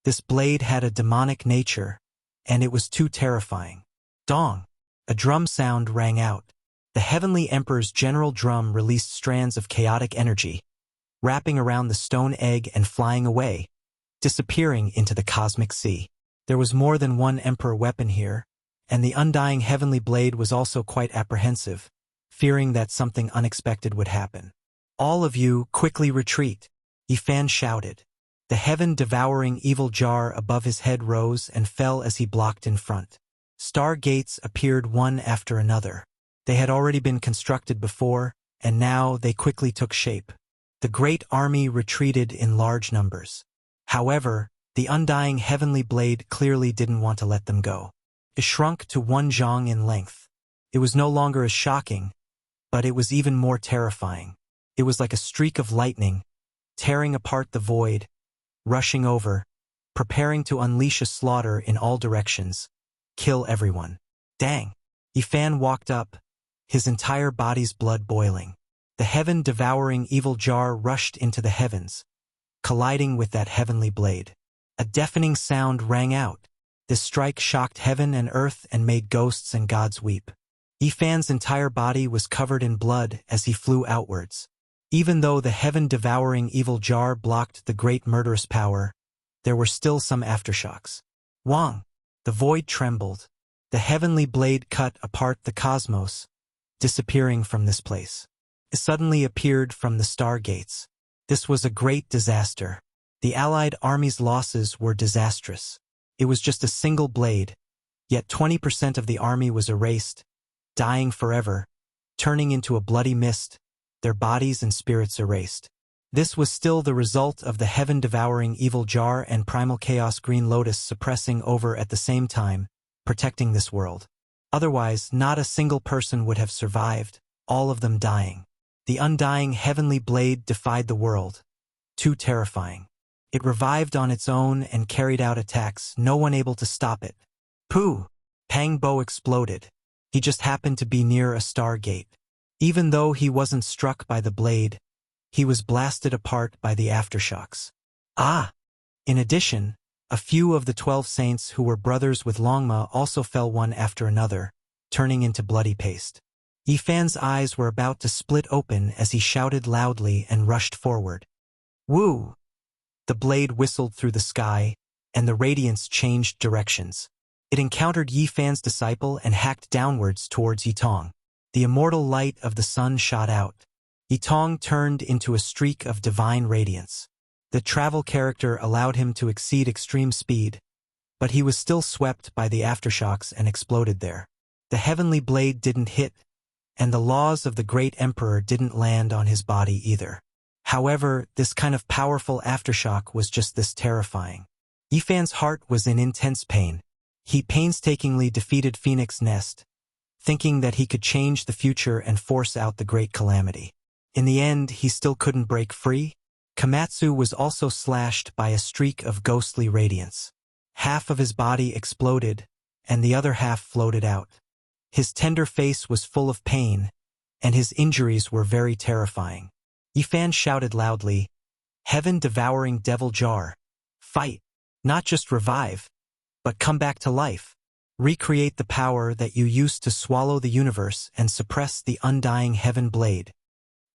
This blade had a demonic nature, and it was too terrifying. Dong! A drum sound rang out. The heavenly emperor's general drum released strands of chaotic energy, wrapping around the stone egg and flying away, disappearing into the cosmic sea. There was more than one emperor weapon here, and the undying heavenly blade was also quite apprehensive, fearing that something unexpected would happen. All of you, quickly retreat, Yifan shouted. The heaven-devouring evil jar above his head rose and fell as he blocked in front. Stargates appeared one after another. They had already been constructed before, and now they quickly took shape. The great army retreated in large numbers. However, the undying heavenly blade clearly didn't want to let them go. It shrunk to 1 zhang in length. It was no longer as shocking, but it was even more terrifying. It was like a streak of lightning, tearing apart the void, rushing over, preparing to unleash a slaughter in all directions. Kill everyone. Dang! Yifan walked up, his entire body's blood boiling. The heaven-devouring evil jar rushed into the heavens, colliding with that heavenly blade. A deafening sound rang out. This strike shocked heaven and earth and made ghosts and gods weep. Yifan's entire body was covered in blood as he flew outwards. Even though the heaven-devouring evil jar blocked the great murderous power, there were still some aftershocks. Wang! The void trembled. The heavenly blade cut apart the cosmos, disappearing from this place. It suddenly appeared from the stargates. This was a great disaster. The Allied army's losses were disastrous. It was just a single blade, yet 20% of the army was erased, dying forever, turning into a bloody mist, their bodies and spirits erased. This was still the result of the heaven-devouring evil jar and primal chaos green lotus suppressing over at the same time, protecting this world. Otherwise, not a single person would have survived, all of them dying. The undying heavenly blade defied the world. Too terrifying. It revived on its own and carried out attacks, no one able to stop it. Pooh! Pang Bo exploded. He just happened to be near a stargate. Even though he wasn't struck by the blade, he was blasted apart by the aftershocks. Ah! In addition, a few of the 12 saints who were brothers with Longma also fell one after another, turning into bloody paste. Yifan's eyes were about to split open as he shouted loudly and rushed forward. Woo! The blade whistled through the sky, and the radiance changed directions. It encountered Yifan's disciple and hacked downwards towards Yitong. The immortal light of the sun shot out. Yitong turned into a streak of divine radiance. The travel character allowed him to exceed extreme speed, but he was still swept by the aftershocks and exploded there. The heavenly blade didn't hit, and the laws of the great emperor didn't land on his body either. However, this kind of powerful aftershock was just this terrifying. Yifan's heart was in intense pain. He painstakingly defeated Phoenix Nest, thinking that he could change the future and force out the great calamity. In the end, he still couldn't break free. Komatsu was also slashed by a streak of ghostly radiance. Half of his body exploded, and the other half floated out. His tender face was full of pain, and his injuries were very terrifying. Yifan shouted loudly, "Heaven-devouring devil jar! Fight! Not just revive, but come back to life. Recreate the power that you used to swallow the universe and suppress the undying heaven blade."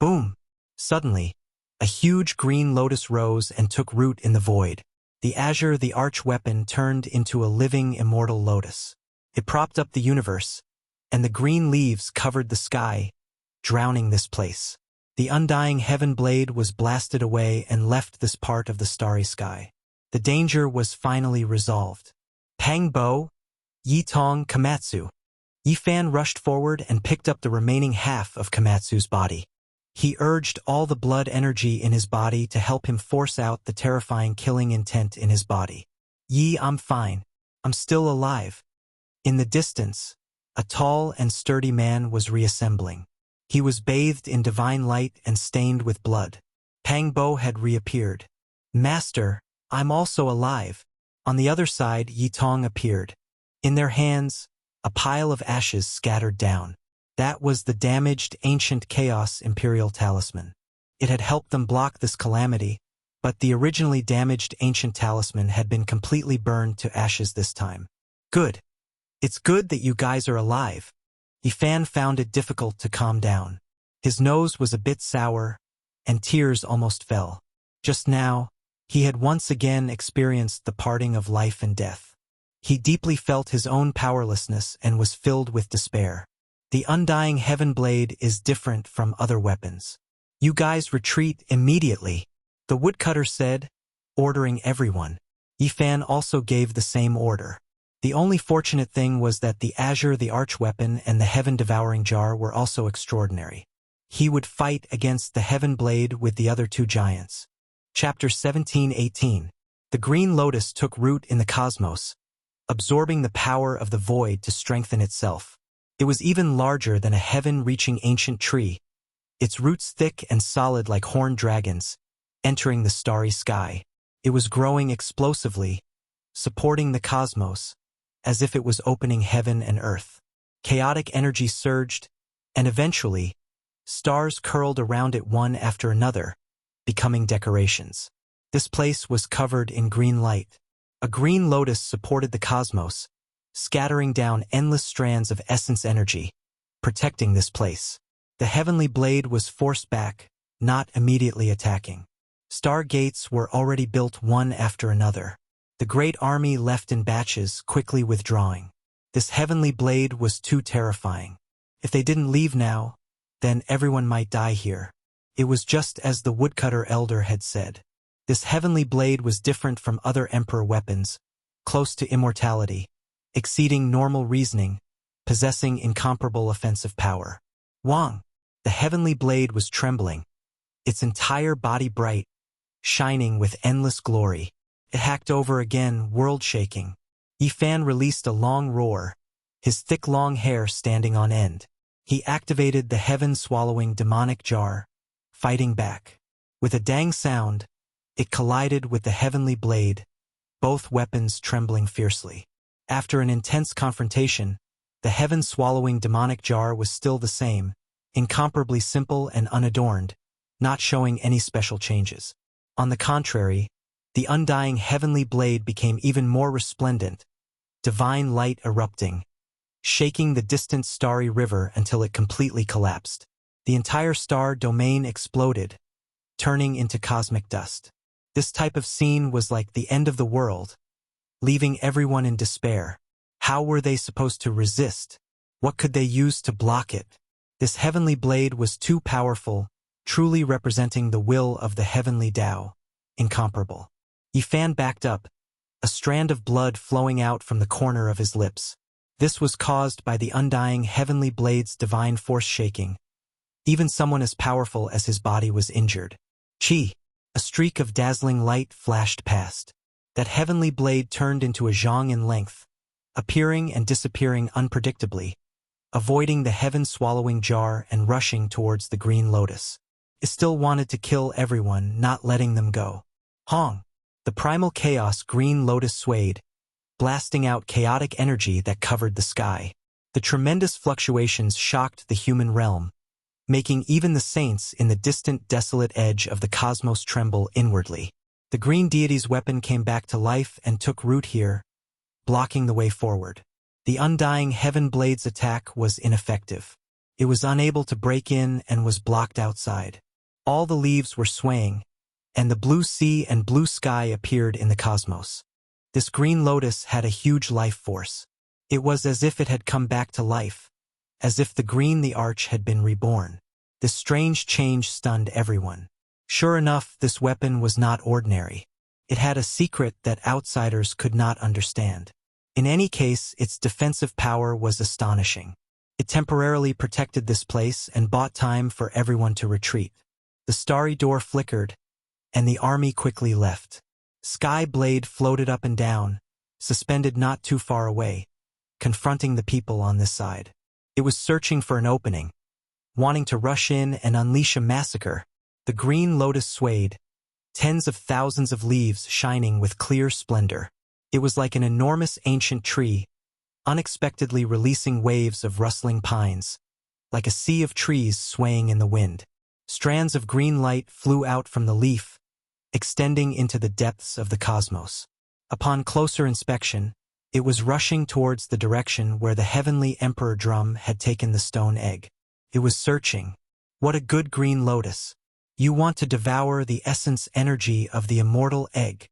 Boom! Suddenly, a huge green lotus rose and took root in the void. The azure, the arch weapon, turned into a living immortal lotus. It propped up the universe, and the green leaves covered the sky, drowning this place. The undying heaven blade was blasted away and left this part of the starry sky. The danger was finally resolved. Pang Bo, Yitong, Komatsu. Yifan rushed forward and picked up the remaining half of Komatsu's body. He urged all the blood energy in his body to help him force out the terrifying killing intent in his body. I'm fine. I'm still alive." In the distance, a tall and sturdy man was reassembling. He was bathed in divine light and stained with blood. Pang Bo had reappeared. "Master, I'm also alive." On the other side, Yitong appeared. In their hands, a pile of ashes scattered down. That was the damaged ancient Chaos Imperial Talisman. It had helped them block this calamity, but the originally damaged ancient talisman had been completely burned to ashes this time. "Good. It's good that you guys are alive." Yifan found it difficult to calm down. His nose was a bit sour, and tears almost fell. Just now, he had once again experienced the parting of life and death. He deeply felt his own powerlessness and was filled with despair. The undying heaven blade is different from other weapons. "You guys retreat immediately," the woodcutter said, ordering everyone. Yifan also gave the same order. The only fortunate thing was that the Azure the Archweapon and the Heaven-Devouring Jar were also extraordinary. He would fight against the Heaven Blade with the other two giants. Chapter 17-18. The Green Lotus took root in the cosmos, absorbing the power of the void to strengthen itself. It was even larger than a heaven-reaching ancient tree, its roots thick and solid like horned dragons, entering the starry sky. It was growing explosively, supporting the cosmos, as if it was opening heaven and earth. Chaotic energy surged, and eventually, stars curled around it one after another, becoming decorations. This place was covered in green light. A green lotus supported the cosmos, scattering down endless strands of essence energy, protecting this place. The heavenly blade was forced back, not immediately attacking. Stargates were already built one after another. The great army left in batches, quickly withdrawing. This heavenly blade was too terrifying. If they didn't leave now, then everyone might die here. It was just as the woodcutter elder had said. This heavenly blade was different from other emperor weapons, close to immortality, exceeding normal reasoning, possessing incomparable offensive power. Wang, the heavenly blade was trembling, its entire body bright, shining with endless glory. It hacked over again, world-shaking. Yifan released a long roar, his thick long hair standing on end. He activated the heaven-swallowing demonic jar, fighting back. With a dang sound, it collided with the heavenly blade, both weapons trembling fiercely. After an intense confrontation, the heaven-swallowing demonic jar was still the same, incomparably simple and unadorned, not showing any special changes. On the contrary, the undying heavenly blade became even more resplendent, divine light erupting, shaking the distant starry river until it completely collapsed. The entire star domain exploded, turning into cosmic dust. This type of scene was like the end of the world, leaving everyone in despair. How were they supposed to resist? What could they use to block it? This heavenly blade was too powerful, truly representing the will of the heavenly Tao, incomparable. Yifan backed up, a strand of blood flowing out from the corner of his lips. This was caused by the undying heavenly blade's divine force shaking. Even someone as powerful as his body was injured. Chi! A streak of dazzling light flashed past. That heavenly blade turned into a zhang in length, appearing and disappearing unpredictably, avoiding the heaven-swallowing jar and rushing towards the green lotus. It still wanted to kill everyone, not letting them go. Hong! The primal chaos green lotus swayed, blasting out chaotic energy that covered the sky. The tremendous fluctuations shocked the human realm, making even the saints in the distant desolate edge of the cosmos tremble inwardly. The green deity's weapon came back to life and took root here, blocking the way forward. The undying heaven blade's attack was ineffective. It was unable to break in and was blocked outside. All the leaves were swaying, and the blue sea and blue sky appeared in the cosmos. This green lotus had a huge life force. It was as if it had come back to life, as if the arch had been reborn. This strange change stunned everyone. Sure enough, this weapon was not ordinary. It had a secret that outsiders could not understand. In any case, its defensive power was astonishing. It temporarily protected this place and bought time for everyone to retreat. The starry door flickered, and the army quickly left. Sky Blade floated up and down, suspended not too far away, confronting the people on this side. It was searching for an opening, wanting to rush in and unleash a massacre. The green lotus swayed, tens of thousands of leaves shining with clear splendor. It was like an enormous ancient tree, unexpectedly releasing waves of rustling pines, like a sea of trees swaying in the wind. Strands of green light flew out from the leaf, extending into the depths of the cosmos. Upon closer inspection, it was rushing towards the direction where the heavenly emperor drum had taken the stone egg. It was searching. What a good green lotus! You want to devour the essence energy of the immortal egg.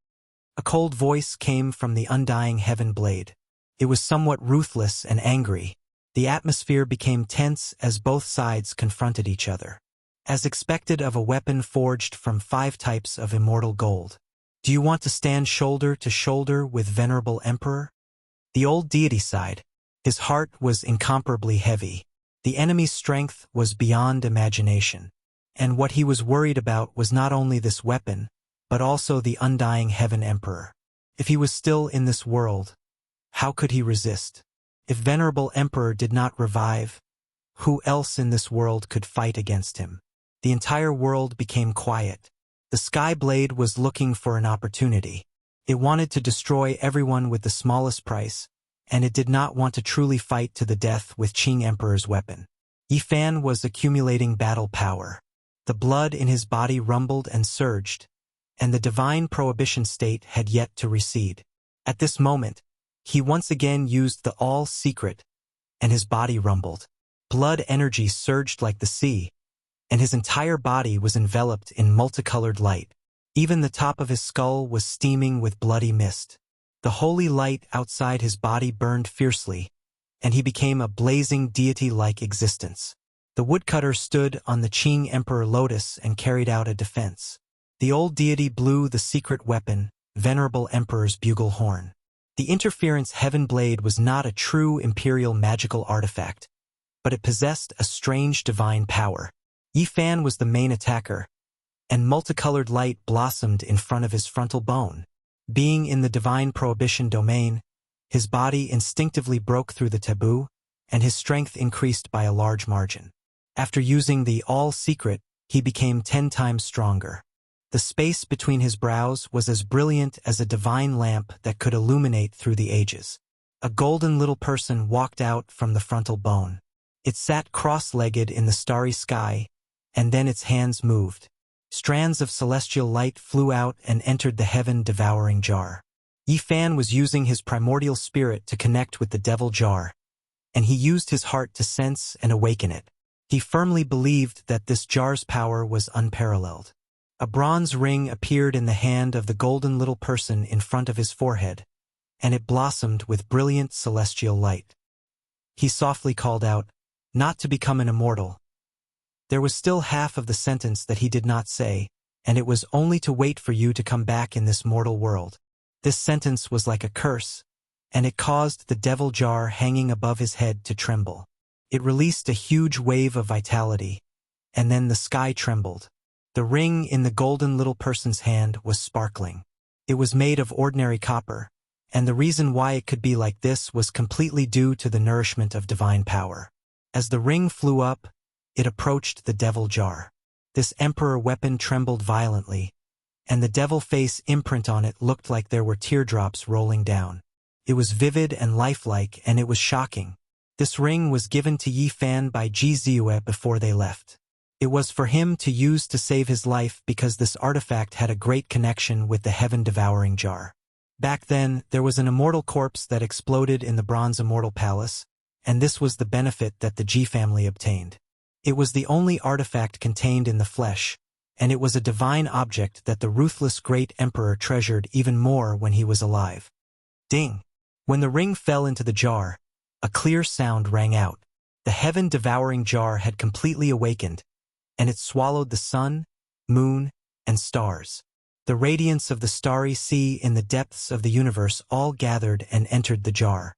A cold voice came from the undying heaven blade. It was somewhat ruthless and angry. The atmosphere became tense as both sides confronted each other. As expected of a weapon forged from 5 types of immortal gold. Do you want to stand shoulder to shoulder with venerable emperor? The old deity sighed. His heart was incomparably heavy. The enemy's strength was beyond imagination. And what he was worried about was not only this weapon, but also the undying heaven emperor. If he was still in this world, how could he resist? If venerable emperor did not revive, who else in this world could fight against him? The entire world became quiet. The Sky Blade was looking for an opportunity. It wanted to destroy everyone with the smallest price, and it did not want to truly fight to the death with Qing Emperor's weapon. Yifan was accumulating battle power. The blood in his body rumbled and surged, and the divine prohibition state had yet to recede. At this moment, he once again used the all-secret, and his body rumbled. Blood energy surged like the sea, and his entire body was enveloped in multicolored light. Even the top of his skull was steaming with bloody mist. The holy light outside his body burned fiercely, and he became a blazing deity-like existence. The woodcutter stood on the Qing Emperor Lotus and carried out a defense. The old deity blew the secret weapon, venerable emperor's bugle horn. The interference heaven blade was not a true imperial magical artifact, but it possessed a strange divine power. Yifan was the main attacker, and multicolored light blossomed in front of his frontal bone. Being in the divine prohibition domain, his body instinctively broke through the taboo, and his strength increased by a large margin. After using the all-secret, he became 10 times stronger. The space between his brows was as brilliant as a divine lamp that could illuminate through the ages. A golden little person walked out from the frontal bone. It sat cross-legged in the starry sky, and then its hands moved. Strands of celestial light flew out and entered the heaven-devouring jar. Yifan was using his primordial spirit to connect with the devil jar, and he used his heart to sense and awaken it. He firmly believed that this jar's power was unparalleled. A bronze ring appeared in the hand of the golden little person in front of his forehead, and it blossomed with brilliant celestial light. He softly called out, "Not to become an immortal." There was still half of the sentence that he did not say, and it was only to wait for you to come back in this mortal world. This sentence was like a curse, and it caused the devil jar hanging above his head to tremble. It released a huge wave of vitality, and then the sky trembled. The ring in the golden little person's hand was sparkling. It was made of ordinary copper, and the reason why it could be like this was completely due to the nourishment of divine power. As the ring flew up, it approached the devil jar. This emperor weapon trembled violently, and the devil face imprint on it looked like there were teardrops rolling down. It was vivid and lifelike, and it was shocking. This ring was given to Yifan by Ji Ziyue before they left. It was for him to use to save his life because this artifact had a great connection with the heaven-devouring jar. Back then, there was an immortal corpse that exploded in the Bronze Immortal Palace, and this was the benefit that the Ji family obtained. It was the only artifact contained in the flesh, and it was a divine object that the ruthless great emperor treasured even more when he was alive. Ding! When the ring fell into the jar, a clear sound rang out. The heaven-devouring jar had completely awakened, and it swallowed the sun, moon, and stars. The radiance of the starry sea in the depths of the universe all gathered and entered the jar.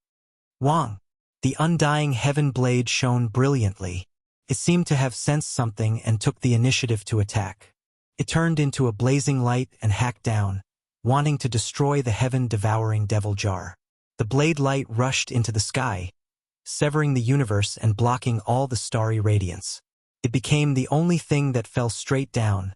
Wang! The undying heaven blade shone brilliantly. It seemed to have sensed something and took the initiative to attack. It turned into a blazing light and hacked down, wanting to destroy the heaven-devouring devil jar. The blade light rushed into the sky, severing the universe and blocking all the starry radiance. It became the only thing that fell straight down,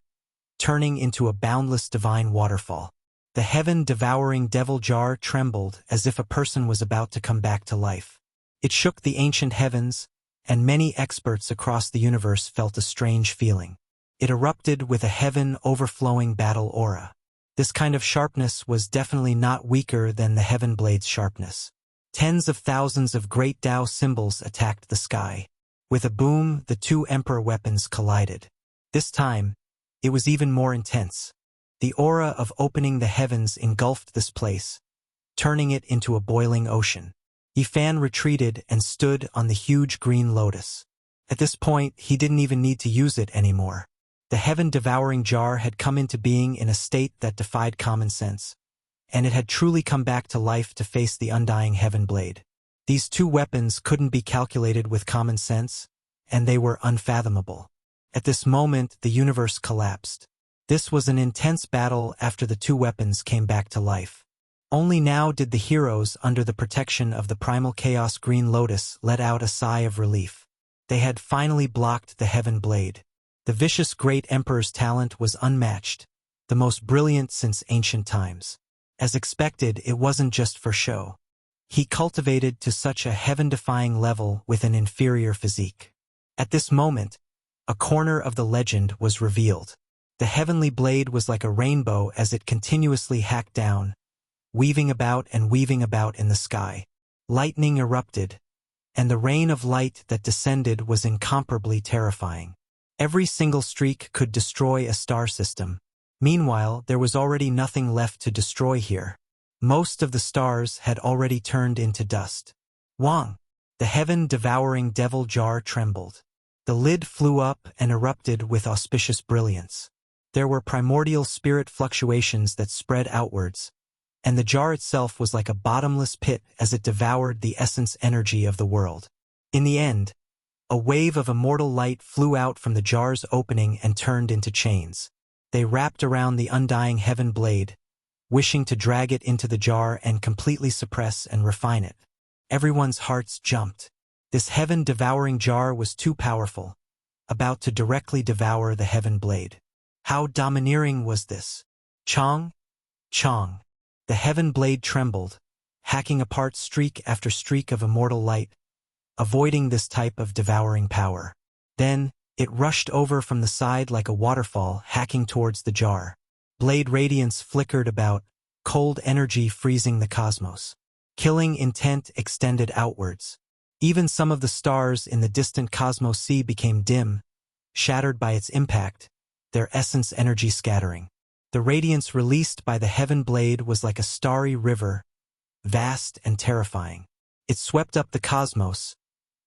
turning into a boundless divine waterfall. The heaven-devouring devil jar trembled as if a person was about to come back to life. It shook the ancient heavens, and many experts across the universe felt a strange feeling. It erupted with a heaven-overflowing battle aura. This kind of sharpness was definitely not weaker than the heaven blade's sharpness. Tens of thousands of great Tao symbols attacked the sky. With a boom, the two emperor weapons collided. This time, it was even more intense. The aura of opening the heavens engulfed this place, turning it into a boiling ocean. Yifan retreated and stood on the huge green lotus. At this point, he didn't even need to use it anymore. The heaven-devouring jar had come into being in a state that defied common sense, and it had truly come back to life to face the undying heaven blade. These two weapons couldn't be calculated with common sense, and they were unfathomable. At this moment, the universe collapsed. This was an intense battle after the two weapons came back to life. Only now did the heroes, under the protection of the primal chaos Green Lotus, let out a sigh of relief. They had finally blocked the heaven blade. The vicious great emperor's talent was unmatched, the most brilliant since ancient times. As expected, it wasn't just for show. He cultivated to such a heaven-defying level with an inferior physique. At this moment, a corner of the legend was revealed. The heavenly blade was like a rainbow as it continuously hacked down, weaving about and weaving about in the sky. Lightning erupted, and the rain of light that descended was incomparably terrifying. Every single streak could destroy a star system. Meanwhile, there was already nothing left to destroy here. Most of the stars had already turned into dust. Wang! The heaven-devouring devil jar trembled. The lid flew up and erupted with auspicious brilliance. There were primordial spirit fluctuations that spread outwards, and the jar itself was like a bottomless pit as it devoured the essence energy of the world. In the end, a wave of immortal light flew out from the jar's opening and turned into chains. They wrapped around the undying heaven blade, wishing to drag it into the jar and completely suppress and refine it. Everyone's hearts jumped. This heaven-devouring jar was too powerful, about to directly devour the heaven blade. How domineering was this? Chong! Chong! The heaven blade trembled, hacking apart streak after streak of immortal light, avoiding this type of devouring power. Then, it rushed over from the side like a waterfall, hacking towards the jar. Blade radiance flickered about, cold energy freezing the cosmos. Killing intent extended outwards. Even some of the stars in the distant cosmos sea became dim, shattered by its impact, their essence energy scattering. The radiance released by the heaven blade was like a starry river, vast and terrifying. It swept up the cosmos,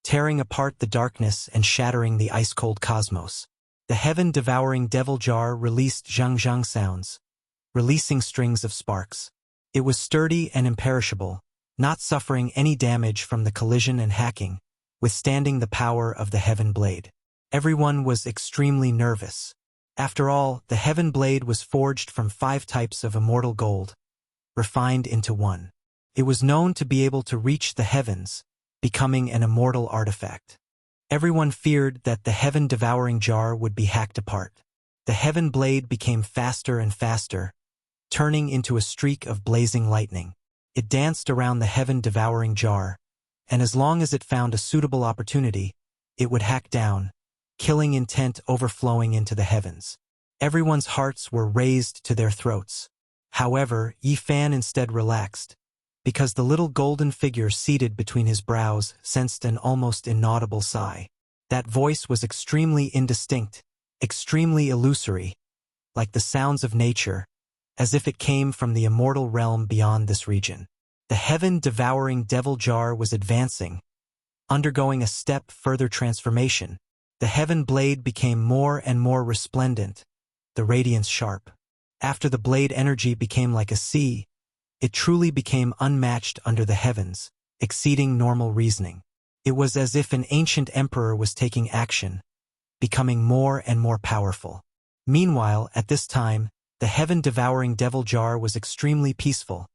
tearing apart the darkness and shattering the ice-cold cosmos. The heaven-devouring devil jar released zhang-zhang sounds, releasing strings of sparks. It was sturdy and imperishable, not suffering any damage from the collision and hacking, withstanding the power of the heaven blade. Everyone was extremely nervous. After all, the heaven blade was forged from 5 types of immortal gold, refined into one. It was known to be able to reach the heavens, becoming an immortal artifact. Everyone feared that the heaven-devouring jar would be hacked apart. The heaven blade became faster and faster, turning into a streak of blazing lightning. It danced around the heaven-devouring jar, and as long as it found a suitable opportunity, it would hack down, killing intent overflowing into the heavens. Everyone's hearts were raised to their throats. However, Yi Fan instead relaxed, because the little golden figure seated between his brows sensed an almost inaudible sigh. That voice was extremely indistinct, extremely illusory, like the sounds of nature, as if it came from the immortal realm beyond this region. The heaven-devouring devil jar was advancing, undergoing a step further transformation. The heaven blade became more and more resplendent, the radiance sharp. After the blade energy became like a sea, it truly became unmatched under the heavens, exceeding normal reasoning. It was as if an ancient emperor was taking action, becoming more and more powerful. Meanwhile, at this time, the heaven-devouring devil jar was extremely peaceful,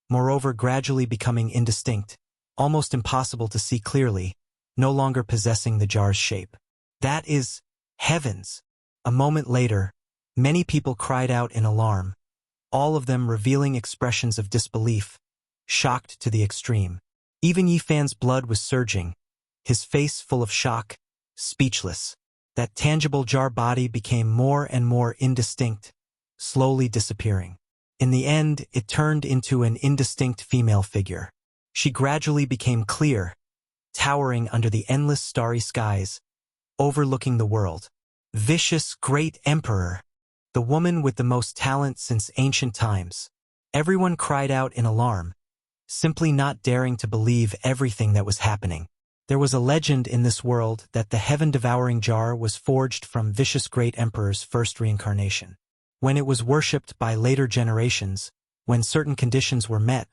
moreover gradually becoming indistinct, almost impossible to see clearly, no longer possessing the jar's shape. That is, heavens! A moment later, many people cried out in alarm, all of them revealing expressions of disbelief, shocked to the extreme. Even Yi Fan's blood was surging, his face full of shock, speechless. That tangible jar body became more and more indistinct, slowly disappearing. In the end, it turned into an indistinct female figure. She gradually became clear, towering under the endless starry skies, overlooking the world. Vicious great emperor! The woman with the most talent since ancient times. Everyone cried out in alarm, simply not daring to believe everything that was happening. There was a legend in this world that the heaven-devouring jar was forged from vicious great emperor's first reincarnation. When it was worshipped by later generations, when certain conditions were met,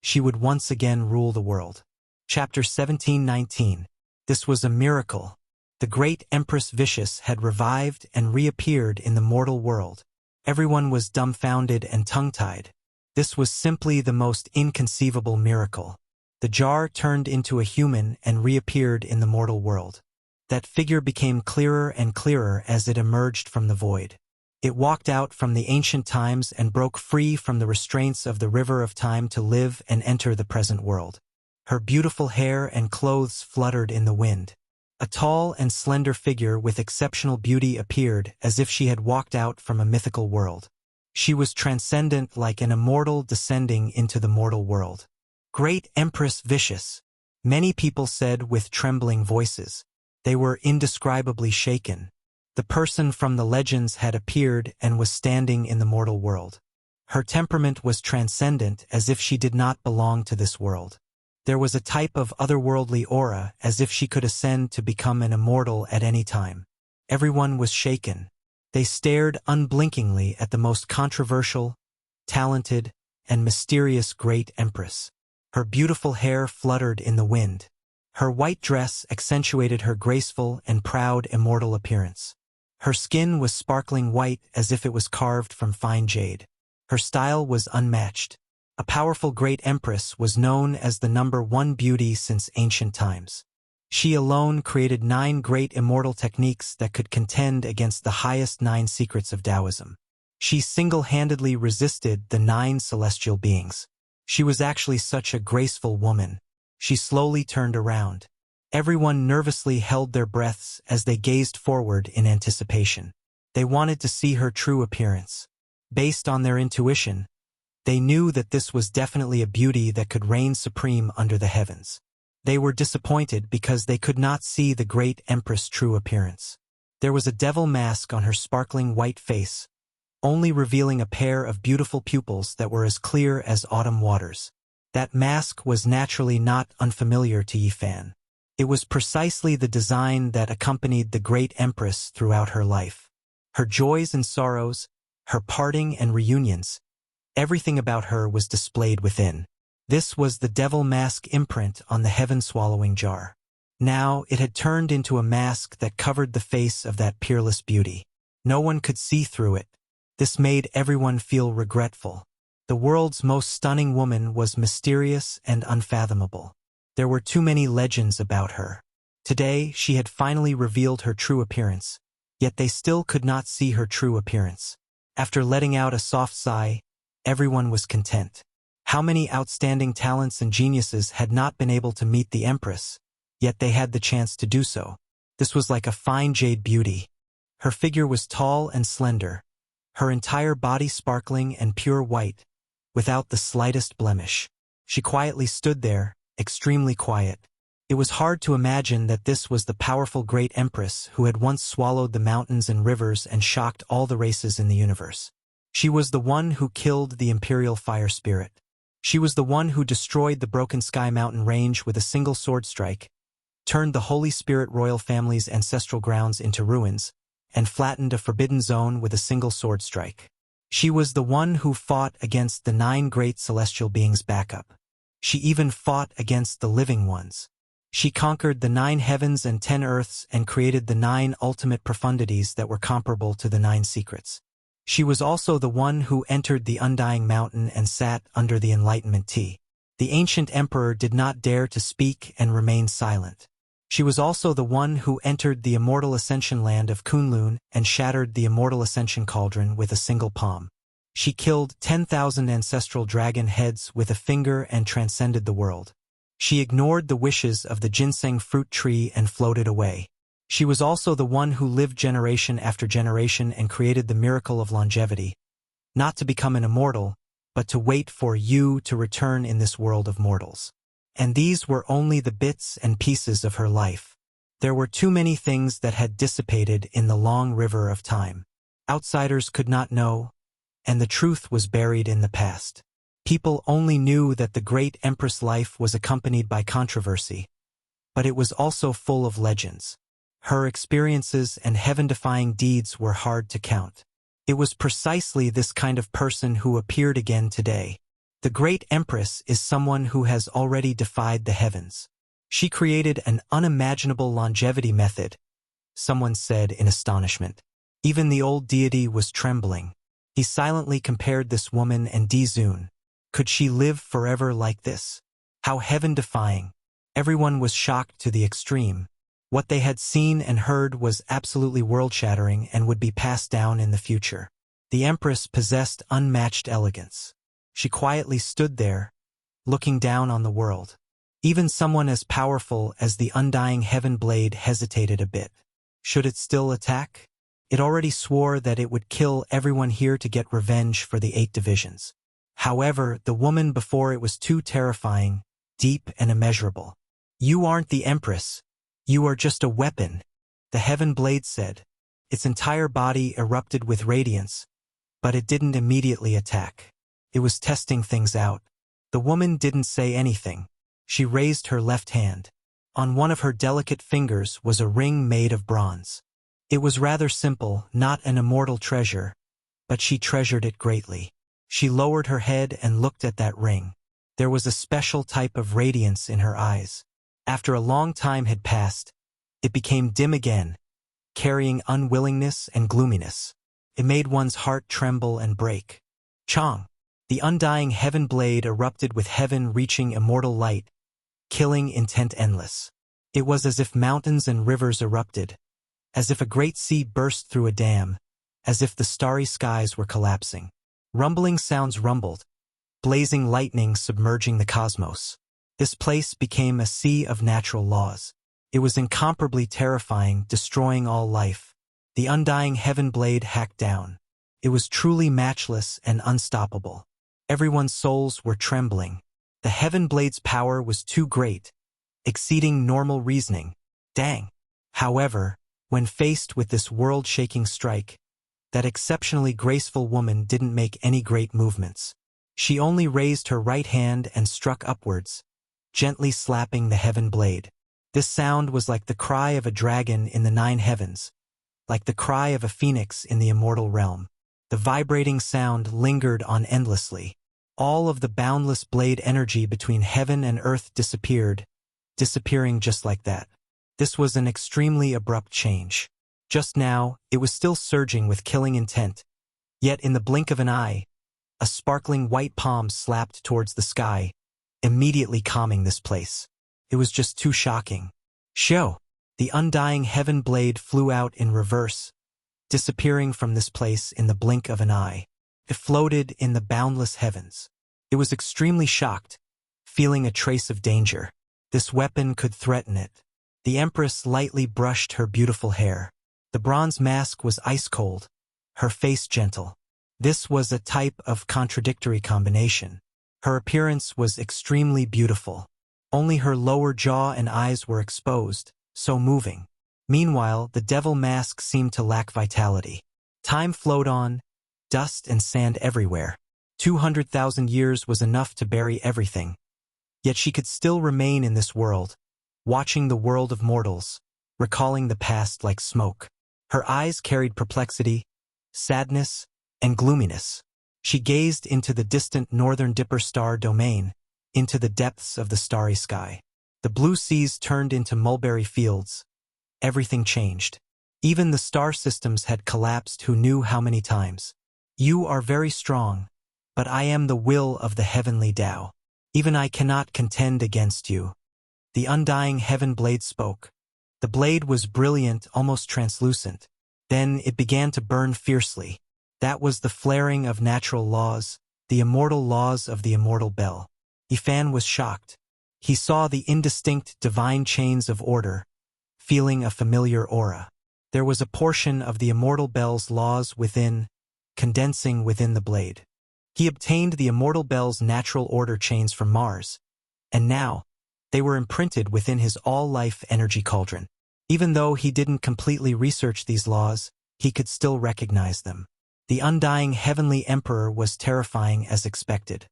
she would once again rule the world. Chapter 17:19. This was a miracle. The great Empress Vicious had revived and reappeared in the mortal world. Everyone was dumbfounded and tongue-tied. This was simply the most inconceivable miracle. The jar turned into a human and reappeared in the mortal world. That figure became clearer and clearer as it emerged from the void. It walked out from the ancient times and broke free from the restraints of the river of time to live and enter the present world. Her beautiful hair and clothes fluttered in the wind. A tall and slender figure with exceptional beauty appeared as if she had walked out from a mythical world. She was transcendent like an immortal descending into the mortal world. Great Empress Vicious, many people said with trembling voices. They were indescribably shaken. The person from the legends had appeared and was standing in the mortal world. Her temperament was transcendent as if she did not belong to this world. There was a type of otherworldly aura as if she could ascend to become an immortal at any time. Everyone was shaken. They stared unblinkingly at the most controversial, talented, and mysterious great empress. Her beautiful hair fluttered in the wind. Her white dress accentuated her graceful and proud immortal appearance. Her skin was sparkling white as if it was carved from fine jade. Her style was unmatched. A powerful great empress was known as the #1 beauty since ancient times. She alone created 9 great immortal techniques that could contend against the highest 9 secrets of Taoism. She single-handedly resisted the 9 celestial beings. She was actually such a graceful woman. She slowly turned around. Everyone nervously held their breaths as they gazed forward in anticipation. They wanted to see her true appearance. Based on their intuition, they knew that this was definitely a beauty that could reign supreme under the heavens. They were disappointed because they could not see the great empress' true appearance. There was a devil mask on her sparkling white face, only revealing a pair of beautiful pupils that were as clear as autumn waters. That mask was naturally not unfamiliar to Yi Fan. It was precisely the design that accompanied the great empress throughout her life. Her joys and sorrows, her parting and reunions, everything about her was displayed within. This was the devil mask imprint on the heaven-swallowing jar. Now it had turned into a mask that covered the face of that peerless beauty. No one could see through it. This made everyone feel regretful. The world's most stunning woman was mysterious and unfathomable. There were too many legends about her. Today, she had finally revealed her true appearance, yet they still could not see her true appearance. After letting out a soft sigh, everyone was content. How many outstanding talents and geniuses had not been able to meet the Empress, yet they had the chance to do so. This was like a fine jade beauty. Her figure was tall and slender, her entire body sparkling and pure white, without the slightest blemish. She quietly stood there, extremely quiet. It was hard to imagine that this was the powerful great Empress who had once swallowed the mountains and rivers and shocked all the races in the universe. She was the one who killed the Imperial Fire Spirit. She was the one who destroyed the Broken Sky Mountain Range with a single sword strike, turned the Holy Spirit royal family's ancestral grounds into ruins, and flattened a forbidden zone with a single sword strike. She was the one who fought against the 9 great celestial beings' backup. She even fought against the living ones. She conquered the 9 heavens and 10 earths and created the 9 ultimate profundities that were comparable to the 9 secrets. She was also the one who entered the Undying Mountain and sat under the Enlightenment Tea. The ancient emperor did not dare to speak and remained silent. She was also the one who entered the immortal ascension land of Kunlun and shattered the immortal ascension cauldron with a single palm. She killed 10,000 ancestral dragon heads with a finger and transcended the world. She ignored the wishes of the ginseng fruit tree and floated away. She was also the one who lived generation after generation and created the miracle of longevity, not to become an immortal, but to wait for you to return in this world of mortals. And these were only the bits and pieces of her life. There were too many things that had dissipated in the long river of time. Outsiders could not know, and the truth was buried in the past. People only knew that the great Empress' life was accompanied by controversy, but it was also full of legends. Her experiences and heaven-defying deeds were hard to count. It was precisely this kind of person who appeared again today. The Great Empress is someone who has already defied the heavens. She created an unimaginable longevity method, someone said in astonishment. Even the old deity was trembling. He silently compared this woman and Dizun. Could she live forever like this? How heaven-defying. Everyone was shocked to the extreme. What they had seen and heard was absolutely world-shattering and would be passed down in the future. The Empress possessed unmatched elegance. She quietly stood there, looking down on the world. Even someone as powerful as the undying Heaven Blade hesitated a bit. Should it still attack? It already swore that it would kill everyone here to get revenge for the 8 divisions. However, the woman before it was too terrifying, deep and immeasurable. You aren't the Empress. You are just a weapon, the Heaven Blade said. Its entire body erupted with radiance, but it didn't immediately attack. It was testing things out. The woman didn't say anything. She raised her left hand. On one of her delicate fingers was a ring made of bronze. It was rather simple, not an immortal treasure, but she treasured it greatly. She lowered her head and looked at that ring. There was a special type of radiance in her eyes. After a long time had passed, it became dim again, carrying unwillingness and gloominess. It made one's heart tremble and break. Chong! The undying Heaven Blade erupted with heaven reaching immortal light, killing intent endless. It was as if mountains and rivers erupted, as if a great sea burst through a dam, as if the starry skies were collapsing. Rumbling sounds rumbled, blazing lightning submerging the cosmos. This place became a sea of natural laws. It was incomparably terrifying, destroying all life. The undying Heaven Blade hacked down. It was truly matchless and unstoppable. Everyone's souls were trembling. The Heaven Blade's power was too great, exceeding normal reasoning. Dang! However, when faced with this world-shaking strike, that exceptionally graceful woman didn't make any great movements. She only raised her right hand and struck upwards, gently slapping the Heaven Blade. This sound was like the cry of a dragon in the 9 heavens, like the cry of a phoenix in the immortal realm. The vibrating sound lingered on endlessly. All of the boundless blade energy between heaven and earth disappeared, disappearing just like that. This was an extremely abrupt change. Just now, it was still surging with killing intent. Yet in the blink of an eye, a sparkling white palm slapped towards the sky, immediately calming this place. It was just too shocking. Show! The undying Heaven Blade flew out in reverse, disappearing from this place in the blink of an eye. It floated in the boundless heavens. It was extremely shocked, feeling a trace of danger. This weapon could threaten it. The Empress lightly brushed her beautiful hair. The bronze mask was ice-cold, her face gentle. This was a type of contradictory combination. Her appearance was extremely beautiful. Only her lower jaw and eyes were exposed, so moving. Meanwhile, the devil mask seemed to lack vitality. Time flowed on, dust and sand everywhere. 200,000 years was enough to bury everything. Yet she could still remain in this world, watching the world of mortals, recalling the past like smoke. Her eyes carried perplexity, sadness, and gloominess. She gazed into the distant northern Dipper star domain, into the depths of the starry sky. The blue seas turned into mulberry fields. Everything changed. Even the star systems had collapsed, who knew how many times. You are very strong, but I am the will of the heavenly Tao. Even I cannot contend against you. The undying Heaven Blade spoke. The blade was brilliant, almost translucent. Then it began to burn fiercely. That was the flaring of natural laws, the immortal laws of the immortal bell. Yifan was shocked. He saw the indistinct divine chains of order, feeling a familiar aura. There was a portion of the immortal bell's laws within, condensing within the blade. He obtained the immortal bell's natural order chains from Mars, and now, they were imprinted within his all-life energy cauldron. Even though he didn't completely research these laws, he could still recognize them. The undying heavenly emperor was terrifying as expected.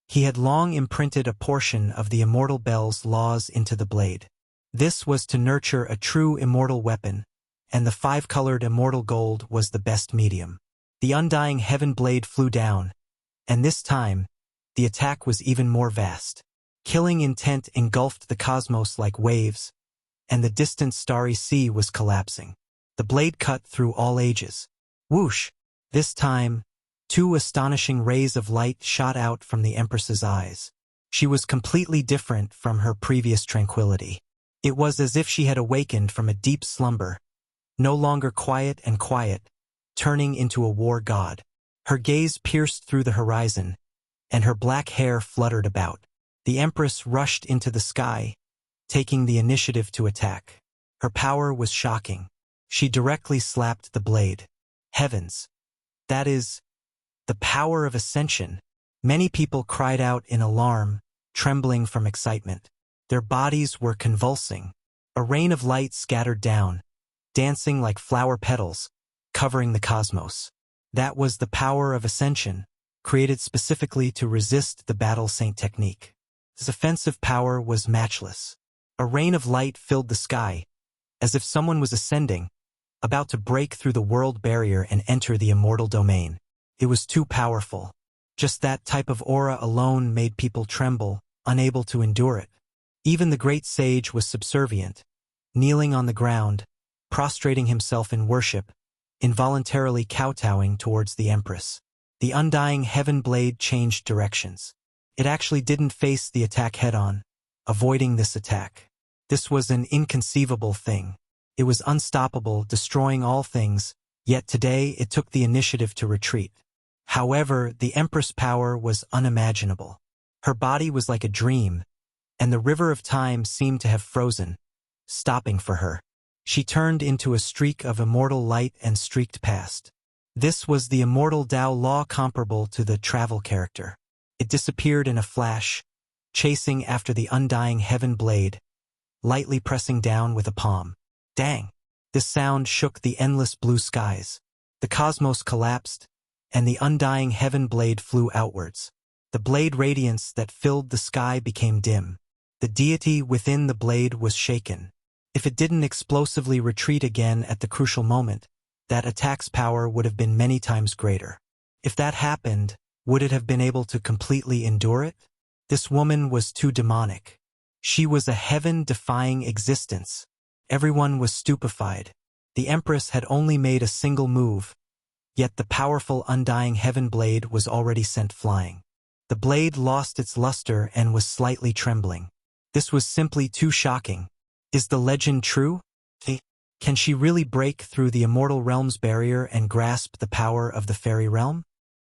He had long imprinted a portion of the immortal bell's laws into the blade. This was to nurture a true immortal weapon, and the 5-colored immortal gold was the best medium. The undying heaven blade flew down, and this time, the attack was even more vast. Killing intent engulfed the cosmos like waves, and the distant starry sea was collapsing. The blade cut through all ages. Whoosh! This time, 2 astonishing rays of light shot out from the Empress's eyes. She was completely different from her previous tranquility. It was as if she had awakened from a deep slumber, no longer quiet, turning into a war god. Her gaze pierced through the horizon, and her black hair fluttered about. The Empress rushed into the sky, taking the initiative to attack. Her power was shocking. She directly slapped the blade. Heavens! That is the power of ascension. Many people cried out in alarm, trembling from excitement. Their bodies were convulsing. A rain of light scattered down, dancing like flower petals, covering the cosmos. That was the power of ascension, created specifically to resist the battle saint technique. His offensive power was matchless. A rain of light filled the sky, as if someone was ascending, about to break through the world barrier and enter the immortal domain. It was too powerful. Just that type of aura alone made people tremble, unable to endure it. Even the great sage was subservient, kneeling on the ground, prostrating himself in worship, involuntarily kowtowing towards the Empress. The undying heaven blade changed directions. It actually didn't face the attack head-on, avoiding this attack. This was an inconceivable thing. It was unstoppable, destroying all things, yet today it took the initiative to retreat. However, the Empress' power was unimaginable. Her body was like a dream, and the river of time seemed to have frozen, stopping for her. She turned into a streak of immortal light and streaked past. This was the immortal Tao law comparable to the travel character. It disappeared in a flash, chasing after the undying heaven blade, lightly pressing down with a palm. Dang! This sound shook the endless blue skies. The cosmos collapsed, and the undying heaven blade flew outwards. The blade radiance that filled the sky became dim. The deity within the blade was shaken. If it didn't explosively retreat again at the crucial moment, that attack's power would have been many times greater. If that happened, would it have been able to completely endure it? This woman was too demonic. She was a heaven-defying existence. Everyone was stupefied. The Empress had only made a single move, yet the powerful undying heaven blade was already sent flying. The blade lost its luster and was slightly trembling. This was simply too shocking. Is the legend true? Can she really break through the immortal realm's barrier and grasp the power of the fairy realm?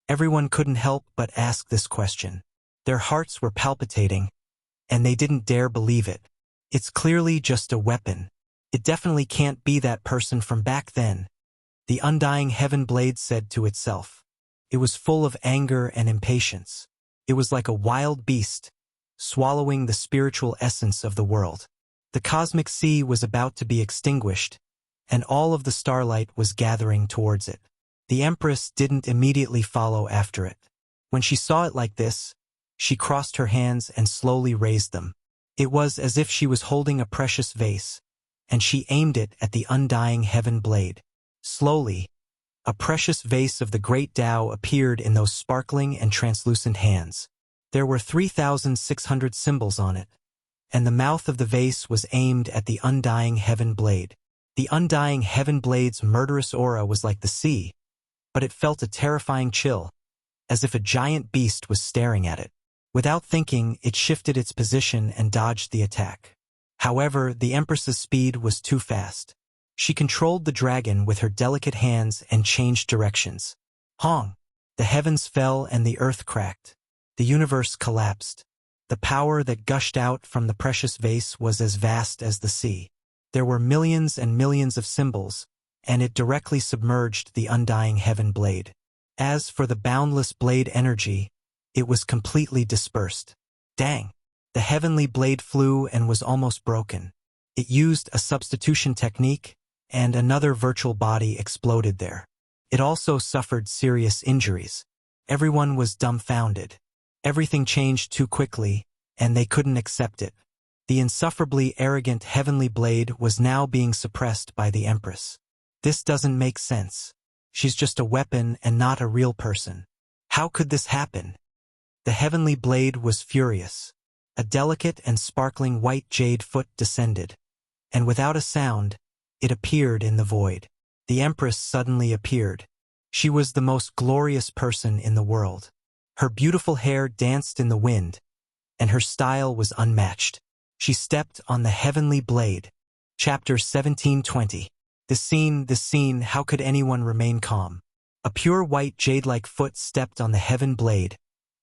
Everyone couldn't help but ask this question. Their hearts were palpitating, and they didn't dare believe it. It's clearly just a weapon. It definitely can't be that person from back then, the undying heaven blade said to itself. It was full of anger and impatience. It was like a wild beast, swallowing the spiritual essence of the world. The cosmic sea was about to be extinguished, and all of the starlight was gathering towards it. The Empress didn't immediately follow after it. When she saw it like this, she crossed her hands and slowly raised them. It was as if she was holding a precious vase, and she aimed it at the undying heaven blade. Slowly, a precious vase of the great Tao appeared in those sparkling and translucent hands. There were 3,600 symbols on it, and the mouth of the vase was aimed at the undying heaven blade. The undying heaven blade's murderous aura was like the sea, but it felt a terrifying chill, as if a giant beast was staring at it. Without thinking, it shifted its position and dodged the attack. However, the Empress's speed was too fast. She controlled the dragon with her delicate hands and changed directions. Hong! The heavens fell and the earth cracked. The universe collapsed. The power that gushed out from the precious vase was as vast as the sea. There were millions and millions of symbols, and it directly submerged the undying heaven blade. As for the boundless blade energy, it was completely dispersed. Dang! The heavenly blade flew and was almost broken. It used a substitution technique, and another virtual body exploded there. It also suffered serious injuries. Everyone was dumbfounded. Everything changed too quickly, and they couldn't accept it. The insufferably arrogant heavenly blade was now being suppressed by the Empress. This doesn't make sense. She's just a weapon and not a real person. How could this happen? The heavenly blade was furious. A delicate and sparkling white jade foot descended, and without a sound, it appeared in the void. The Empress suddenly appeared. She was the most glorious person in the world. Her beautiful hair danced in the wind, and her style was unmatched. She stepped on the heavenly blade. Chapter 1720. The scene, how could anyone remain calm? A pure white jade-like foot stepped on the heaven blade,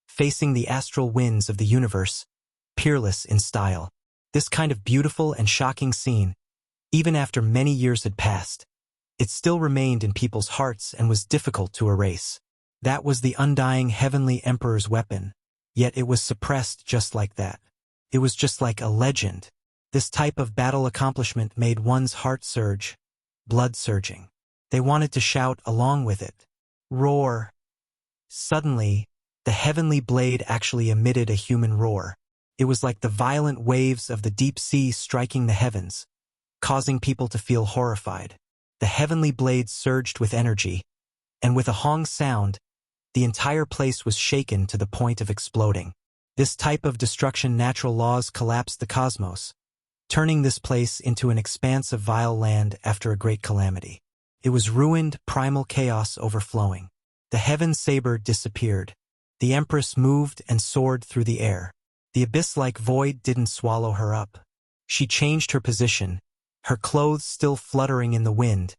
facing the astral winds of the universe, peerless in style. This kind of beautiful and shocking scene, even after many years had passed, it still remained in people's hearts and was difficult to erase. That was the undying heavenly emperor's weapon, yet it was suppressed just like that. It was just like a legend. This type of battle accomplishment made one's heart surge, blood surging. They wanted to shout along with it. Roar! Suddenly, the heavenly blade actually emitted a human roar. It was like the violent waves of the deep sea striking the heavens, causing people to feel horrified. The heavenly blade surged with energy, and with a hong sound, the entire place was shaken to the point of exploding. This type of destruction natural laws collapsed the cosmos, turning this place into an expanse of vile land after a great calamity. It was ruined, primal chaos overflowing. The heaven saber disappeared. The Empress moved and soared through the air. The abyss-like void didn't swallow her up. She changed her position, her clothes still fluttering in the wind,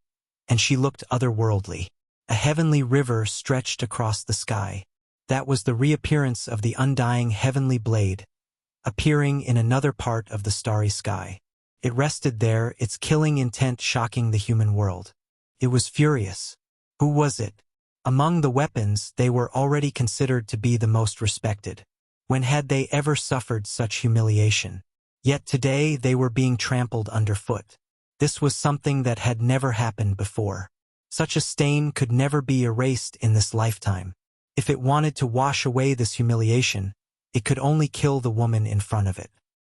and she looked otherworldly. A heavenly river stretched across the sky. That was the reappearance of the undying heavenly blade, appearing in another part of the starry sky. It rested there, its killing intent shocking the human world. It was furious. Who was it? Among the weapons, they were already considered to be the most respected. When had they ever suffered such humiliation? Yet today they were being trampled underfoot. This was something that had never happened before. Such a stain could never be erased in this lifetime. If it wanted to wash away this humiliation, it could only kill the woman in front of it.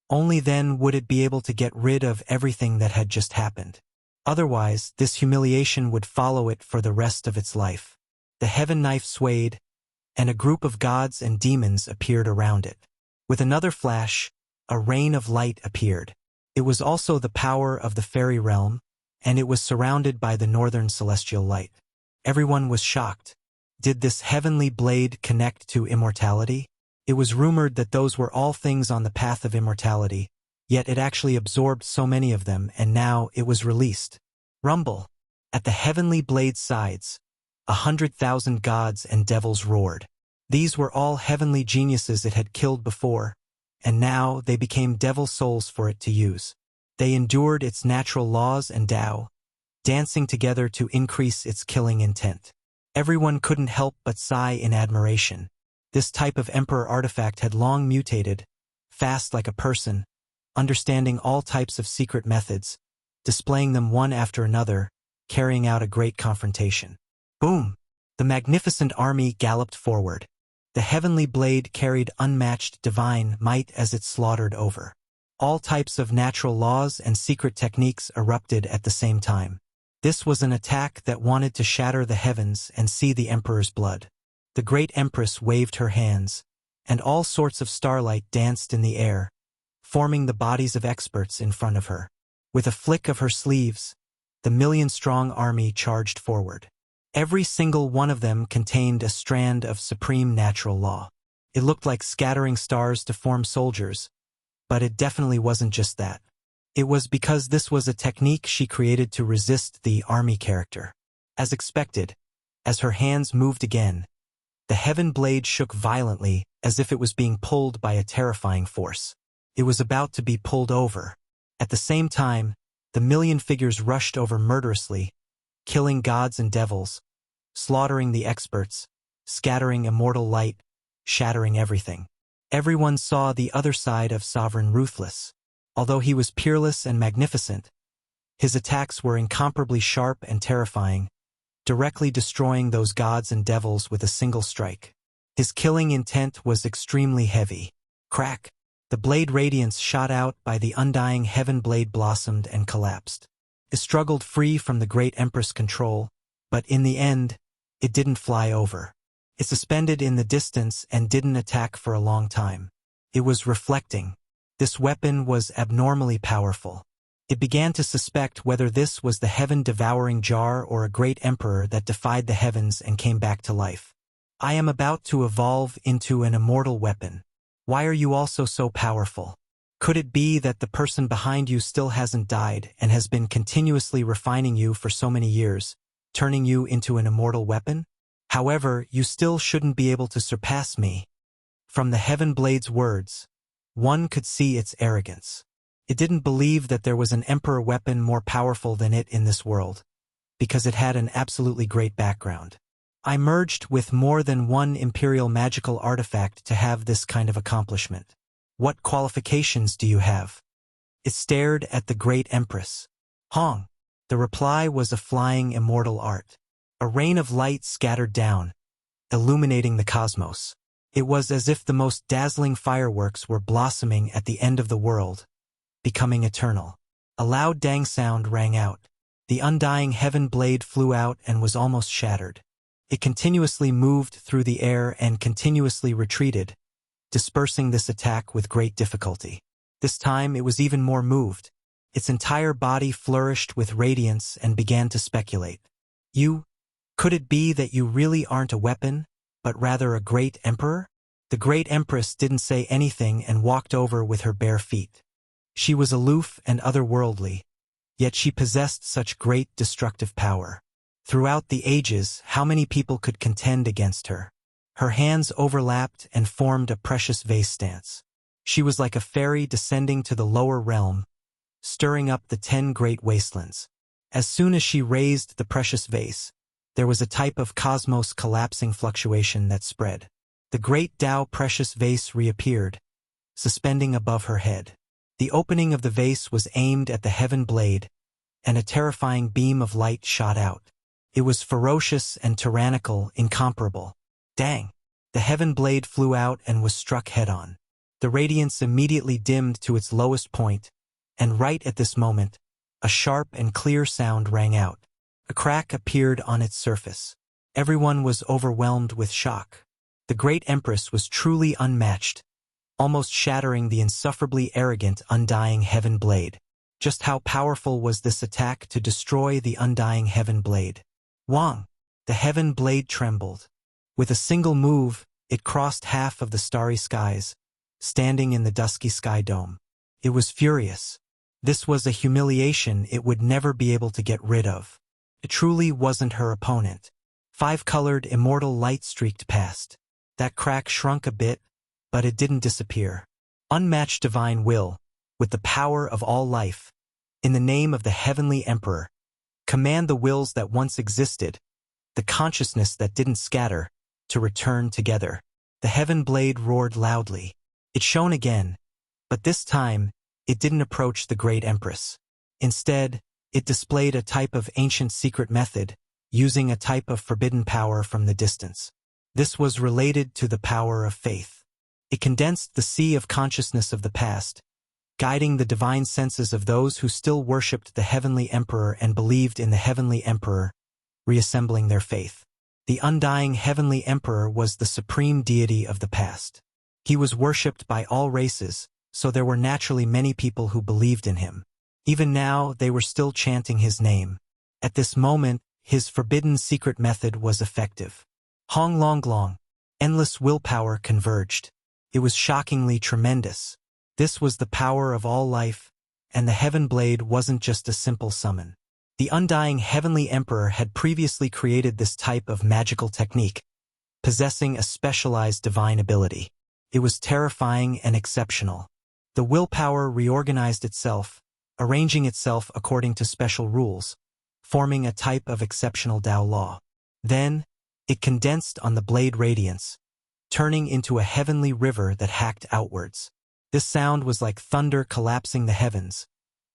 Only then would it be able to get rid of everything that had just happened. Otherwise, this humiliation would follow it for the rest of its life. The heaven knife swayed, and a group of gods and demons appeared around it. With another flash, a rain of light appeared. It was also the power of the fairy realm, and it was surrounded by the northern celestial light. Everyone was shocked. Did this heavenly blade connect to immortality? It was rumored that those were all things on the path of immortality, yet it actually absorbed so many of them, and now it was released. Rumble! At the heavenly blade's sides, 100,000 gods and devils roared. These were all heavenly geniuses it had killed before, and now they became devil souls for it to use. They endured its natural laws and Tao, dancing together to increase its killing intent. Everyone couldn't help but sigh in admiration. This type of emperor artifact had long mutated, fast like a person, understanding all types of secret methods, displaying them one after another, carrying out a great confrontation. Boom! The magnificent army galloped forward. The heavenly blade carried unmatched divine might as it slaughtered over. All types of natural laws and secret techniques erupted at the same time. This was an attack that wanted to shatter the heavens and see the emperor's blood. The great empress waved her hands, and all sorts of starlight danced in the air, forming the bodies of experts in front of her. With a flick of her sleeves, the million-strong army charged forward. Every single one of them contained a strand of supreme natural law. It looked like scattering stars to form soldiers, but it definitely wasn't just that. It was because this was a technique she created to resist the army character. As expected, as her hands moved again, the heaven blade shook violently as if it was being pulled by a terrifying force. It was about to be pulled over. At the same time, the million figures rushed over murderously, killing gods and devils, slaughtering the experts, scattering immortal light, shattering everything. Everyone saw the other side of Sovereign Ruthless. Although he was peerless and magnificent, his attacks were incomparably sharp and terrifying, directly destroying those gods and devils with a single strike. His killing intent was extremely heavy. Crack! The blade radiance shot out by the undying heaven blade blossomed and collapsed. It struggled free from the great Empress' control, but in the end, it didn't fly over. It suspended in the distance and didn't attack for a long time. It was reflecting. This weapon was abnormally powerful. It began to suspect whether this was the heaven-devouring jar or a great emperor that defied the heavens and came back to life. I am about to evolve into an immortal weapon. Why are you also so powerful? Could it be that the person behind you still hasn't died and has been continuously refining you for so many years, turning you into an immortal weapon? However, you still shouldn't be able to surpass me. From the Heaven Blade's words, one could see its arrogance. It didn't believe that there was an emperor weapon more powerful than it in this world, because it had an absolutely great background. I merged with more than one imperial magical artifact to have this kind of accomplishment. What qualifications do you have? It stared at the great Empress. Hong. The reply was a flying immortal art. A rain of light scattered down, illuminating the cosmos. It was as if the most dazzling fireworks were blossoming at the end of the world, becoming eternal. A loud dang sound rang out. The undying heaven blade flew out and was almost shattered. It continuously moved through the air and continuously retreated, dispersing this attack with great difficulty. This time it was even more moved. Its entire body flourished with radiance and began to speculate. Could it be that you really aren't a weapon, but rather a great emperor? The great Empress didn't say anything and walked over with her bare feet. She was aloof and otherworldly, yet she possessed such great destructive power. Throughout the ages, how many people could contend against her? Her hands overlapped and formed a precious vase stance. She was like a fairy descending to the lower realm, stirring up the 10 great wastelands. As soon as she raised the precious vase, there was a type of cosmos collapsing fluctuation that spread. The great Tao precious vase reappeared, suspending above her head. The opening of the vase was aimed at the heaven blade, and a terrifying beam of light shot out. It was ferocious and tyrannical, incomparable. Dang! The heaven blade flew out and was struck head-on. The radiance immediately dimmed to its lowest point, and right at this moment, a sharp and clear sound rang out. A crack appeared on its surface. Everyone was overwhelmed with shock. The great Empress was truly unmatched, almost shattering the insufferably arrogant undying heaven blade. Just how powerful was this attack to destroy the undying heaven blade? Wang! The heaven blade trembled. With a single move, it crossed half of the starry skies, standing in the dusky sky dome. It was furious. This was a humiliation it would never be able to get rid of. It truly wasn't her opponent. 5-colored immortal light streaked past. That crack shrunk a bit, but it didn't disappear. Unmatched divine will, with the power of all life, in the name of the heavenly emperor, command the wills that once existed, the consciousness that didn't scatter, to return together. The heaven blade roared loudly. It shone again, but this time, it didn't approach the great Empress. Instead, it displayed a type of ancient secret method, using a type of forbidden power from the distance. This was related to the power of faith. It condensed the sea of consciousness of the past, guiding the divine senses of those who still worshipped the heavenly emperor and believed in the heavenly emperor, reassembling their faith. The undying heavenly emperor was the supreme deity of the past. He was worshipped by all races, so there were naturally many people who believed in him. Even now, they were still chanting his name. At this moment, his forbidden secret method was effective. Hong Long Long, endless willpower converged. It was shockingly tremendous. This was the power of all life, and the heaven blade wasn't just a simple summon. The undying heavenly emperor had previously created this type of magical technique, possessing a specialized divine ability. It was terrifying and exceptional. The willpower reorganized itself, arranging itself according to special rules, forming a type of exceptional Tao law. Then, it condensed on the blade radiance, turning into a heavenly river that hacked outwards. This sound was like thunder collapsing the heavens,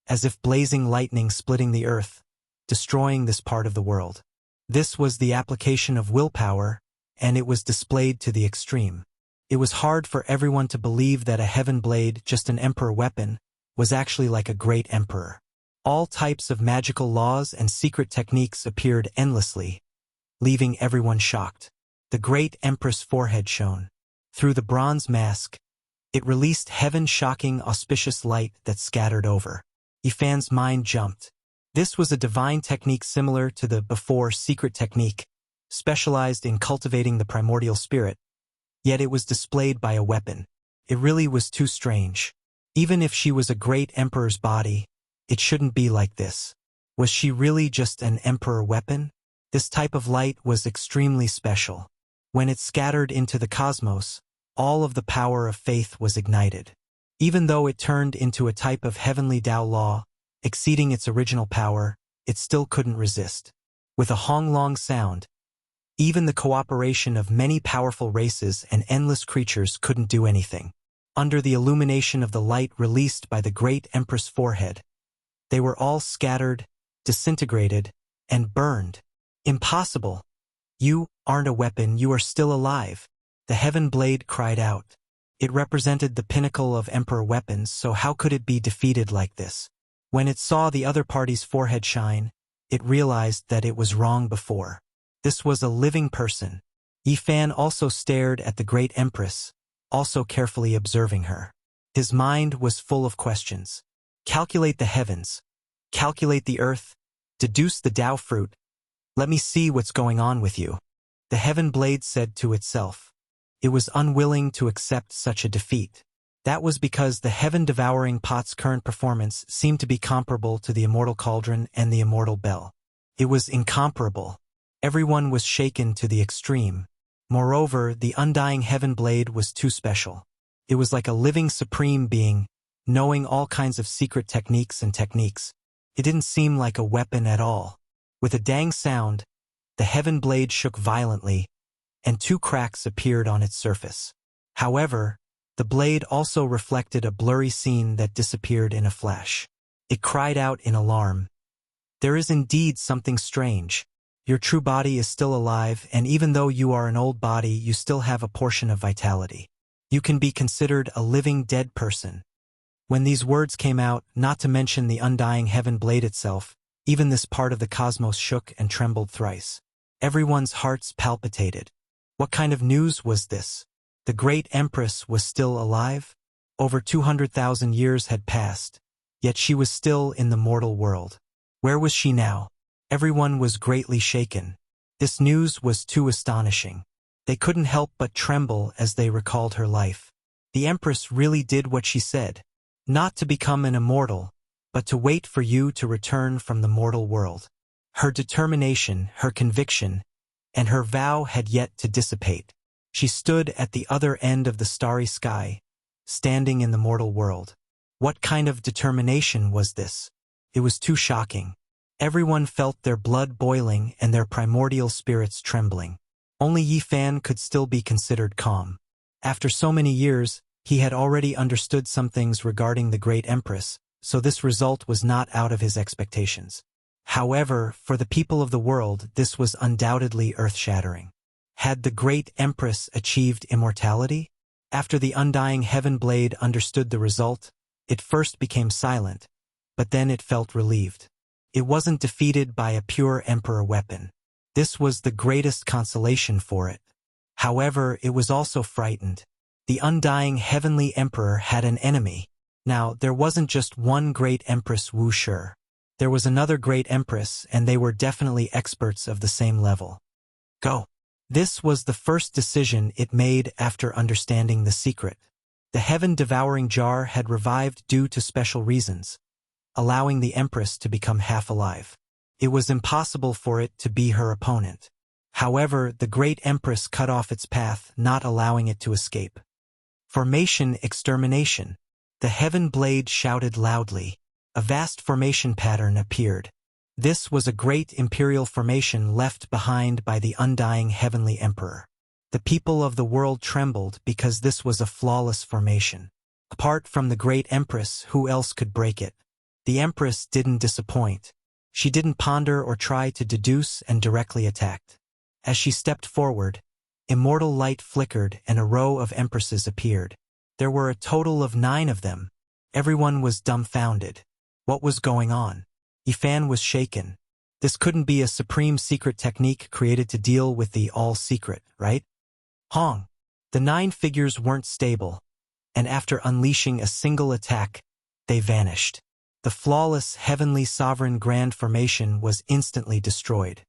as if blazing lightning splitting the earth, destroying this part of the world. This was the application of willpower, and it was displayed to the extreme. It was hard for everyone to believe that a heaven blade, just an emperor weapon, was actually like a great emperor. All types of magical laws and secret techniques appeared endlessly, leaving everyone shocked. The great empress' forehead shone. Through the bronze mask, it released heaven-shocking auspicious light that scattered over. Yifan's mind jumped. This was a divine technique similar to the before secret technique, specialized in cultivating the primordial spirit, yet it was displayed by a weapon. It really was too strange. Even if she was a great emperor's body, it shouldn't be like this. Was she really just an emperor weapon? This type of light was extremely special. When it scattered into the cosmos, all of the power of faith was ignited. Even though it turned into a type of heavenly Tao law, exceeding its original power, it still couldn't resist. With a honglong sound, even the cooperation of many powerful races and endless creatures couldn't do anything. Under the illumination of the light released by the great empress' forehead, they were all scattered, disintegrated, and burned. Impossible! You aren't a weapon, you are still alive. The heaven blade cried out. It represented the pinnacle of emperor weapons, so how could it be defeated like this? When it saw the other party's forehead shine, it realized that it was wrong before. This was a living person. Yifan also stared at the great empress, also carefully observing her. His mind was full of questions. Calculate the heavens. Calculate the earth. Deduce the Tao fruit. Let me see what's going on with you. The heaven blade said to itself. It was unwilling to accept such a defeat. That was because the heaven-devouring pot's current performance seemed to be comparable to the immortal cauldron and the immortal bell. It was incomparable. Everyone was shaken to the extreme. Moreover, the undying heaven blade was too special. It was like a living supreme being, knowing all kinds of secret techniques and techniques. It didn't seem like a weapon at all. With a dang sound, the heaven blade shook violently, and 2 cracks appeared on its surface. However, the blade also reflected a blurry scene that disappeared in a flash. It cried out in alarm. There is indeed something strange. Your true body is still alive, and even though you are an old body, you still have a portion of vitality. You can be considered a living dead person. When these words came out, not to mention the undying heaven blade itself, even this part of the cosmos shook and trembled thrice. Everyone's hearts palpitated. What kind of news was this? The great empress was still alive? Over 200,000 years had passed, yet she was still in the mortal world. Where was she now? Everyone was greatly shaken. This news was too astonishing. They couldn't help but tremble as they recalled her life. The empress really did what she said. Not to become an immortal, but to wait for you to return from the mortal world. Her determination, her conviction, and her vow had yet to dissipate. She stood at the other end of the starry sky, standing in the mortal world. What kind of determination was this? It was too shocking. Everyone felt their blood boiling and their primordial spirits trembling. Only Yifan could still be considered calm. After so many years, he had already understood some things regarding the great empress, so this result was not out of his expectations. However, for the people of the world, this was undoubtedly earth-shattering. Had the great empress achieved immortality? After the undying heaven blade understood the result, it first became silent, but then it felt relieved. It wasn't defeated by a pure emperor weapon. This was the greatest consolation for it. However, it was also frightened. The undying heavenly emperor had an enemy. Now, there wasn't just one great empress Wuxia. There was another great empress, and they were definitely experts of the same level. Go. This was the first decision it made after understanding the secret. The heaven-devouring jar had revived due to special reasons, allowing the empress to become half alive. It was impossible for it to be her opponent. However, the great empress cut off its path, not allowing it to escape. Formation extermination. The heaven blade shouted loudly. A vast formation pattern appeared. This was a great imperial formation left behind by the undying heavenly emperor. The people of the world trembled because this was a flawless formation. Apart from the great empress, who else could break it? The empress didn't disappoint. She didn't ponder or try to deduce and directly attacked. As she stepped forward, Immortal light flickered and a row of empresses appeared. There were a total of 9 of them. Everyone was dumbfounded. What was going on? Yifan was shaken. This couldn't be a supreme secret technique created to deal with the all-secret, right? Hong. The 9 figures weren't stable, and after unleashing a single attack, they vanished. The flawless heavenly sovereign grand formation was instantly destroyed.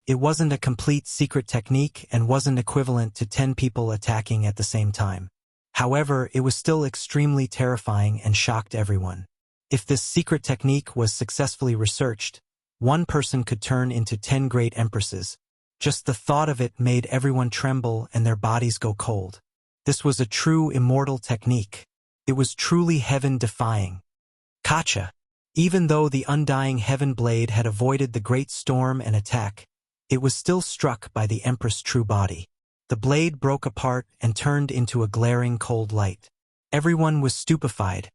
It wasn't a complete secret technique and wasn't equivalent to 10 people attacking at the same time. However, it was still extremely terrifying and shocked everyone. If this secret technique was successfully researched, one person could turn into 10 great empresses. Just the thought of it made everyone tremble and their bodies go cold. This was a true immortal technique. It was truly heaven-defying. Kacha. Even though the undying heaven blade had avoided the great storm and attack, it was still struck by the Empress' true body. The blade broke apart and turned into a glaring cold light. Everyone was stupefied.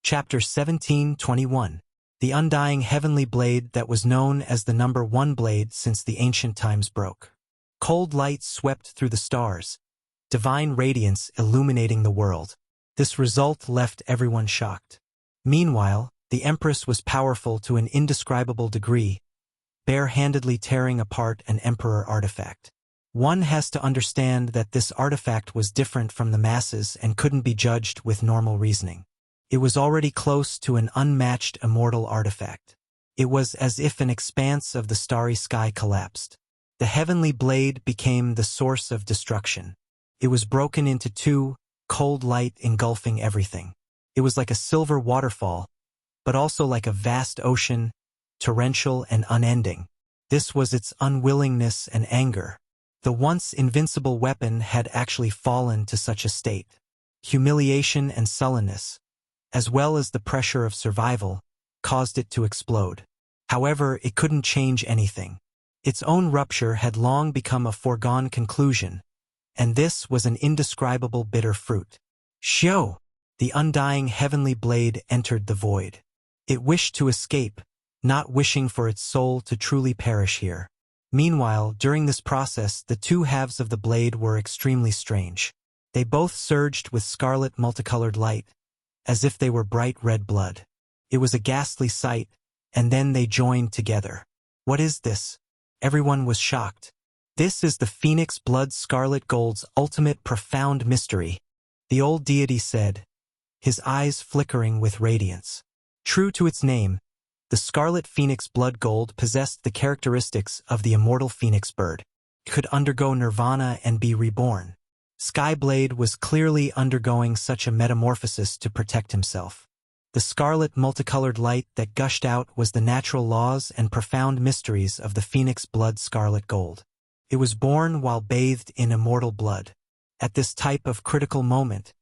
Chapter 17:21. The undying heavenly blade that was known as the number 1 blade since the ancient times broke. Cold light swept through the stars, divine radiance illuminating the world. This result left everyone shocked. Meanwhile, the Empress was powerful to an indescribable degree, bare-handedly tearing apart an Emperor artifact. One has to understand that this artifact was different from the masses and couldn't be judged with normal reasoning. It was already close to an unmatched immortal artifact. It was as if an expanse of the starry sky collapsed. The heavenly blade became the source of destruction. It was broken into 2, cold light engulfing everything. It was like a silver waterfall, but also like a vast ocean, torrential and unending. This was its unwillingness and anger. The once invincible weapon had actually fallen to such a state. Humiliation and sullenness, as well as the pressure of survival, caused it to explode. However, it couldn't change anything. Its own rupture had long become a foregone conclusion, and this was an indescribable bitter fruit. Xiao! The undying heavenly blade entered the void. It wished to escape, not wishing for its soul to truly perish here. Meanwhile, during this process, the 2 halves of the blade were extremely strange. They both surged with scarlet multicolored light, as if they were bright red blood. It was a ghastly sight, and then they joined together. What is this? Everyone was shocked. This is the Phoenix Blood Scarlet Gold's ultimate profound mystery, the old deity said, his eyes flickering with radiance. True to its name, the Scarlet Phoenix Blood Gold possessed the characteristics of the immortal phoenix bird. It could undergo nirvana and be reborn. Skyblade was clearly undergoing such a metamorphosis to protect himself. The scarlet multicolored light that gushed out was the natural laws and profound mysteries of the Phoenix Blood Scarlet Gold. It was born while bathed in immortal blood. At this type of critical moment,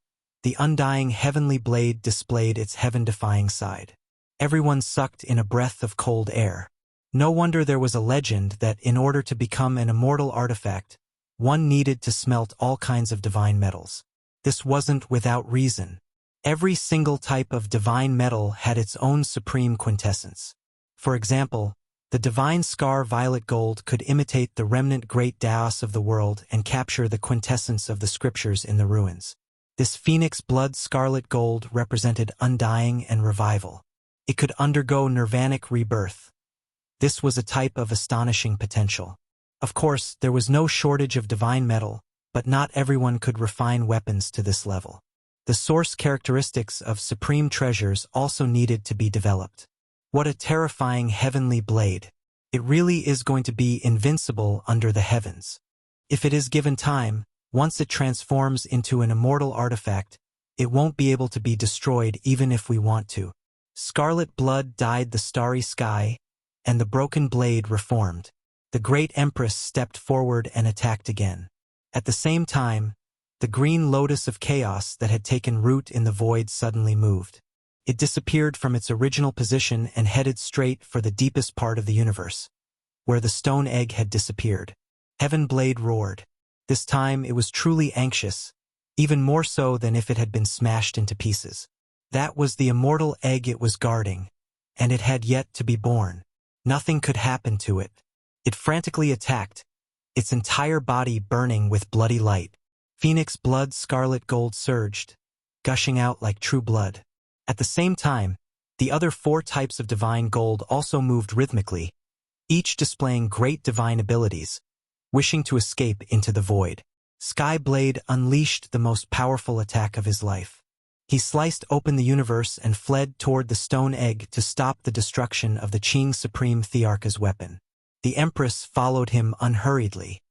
the undying heavenly blade displayed its heaven-defying side. Everyone sucked in a breath of cold air. No wonder there was a legend that in order to become an immortal artifact, one needed to smelt all kinds of divine metals. This wasn't without reason. Every single type of divine metal had its own supreme quintessence. For example, the divine scar violet gold could imitate the remnant great Daos of the world and capture the quintessence of the scriptures in the ruins. This Phoenix Blood Scarlet Gold represented undying and revival. It could undergo nirvanic rebirth. This was a type of astonishing potential. Of course, there was no shortage of divine metal, but not everyone could refine weapons to this level. The source characteristics of supreme treasures also needed to be developed. What a terrifying heavenly blade! It really is going to be invincible under the heavens. If it is given time, once it transforms into an immortal artifact, it won't be able to be destroyed even if we want to. Scarlet blood dyed the starry sky, and the broken blade reformed. The great Empress stepped forward and attacked again. At the same time, the green lotus of chaos that had taken root in the void suddenly moved. It disappeared from its original position and headed straight for the deepest part of the universe, where the stone egg had disappeared. Heaven Blade roared. This time it was truly anxious, even more so than if it had been smashed into pieces. That was the immortal egg it was guarding, and it had yet to be born. Nothing could happen to it. It frantically attacked, its entire body burning with bloody light. Phoenix blood scarlet gold surged, gushing out like true blood. At the same time, the other 4 types of divine gold also moved rhythmically, each displaying great divine abilities, wishing to escape into the void. Skyblade unleashed the most powerful attack of his life. He sliced open the universe and fled toward the stone egg to stop the destruction of the Qing Supreme Thearcha's weapon. The Empress followed him unhurriedly.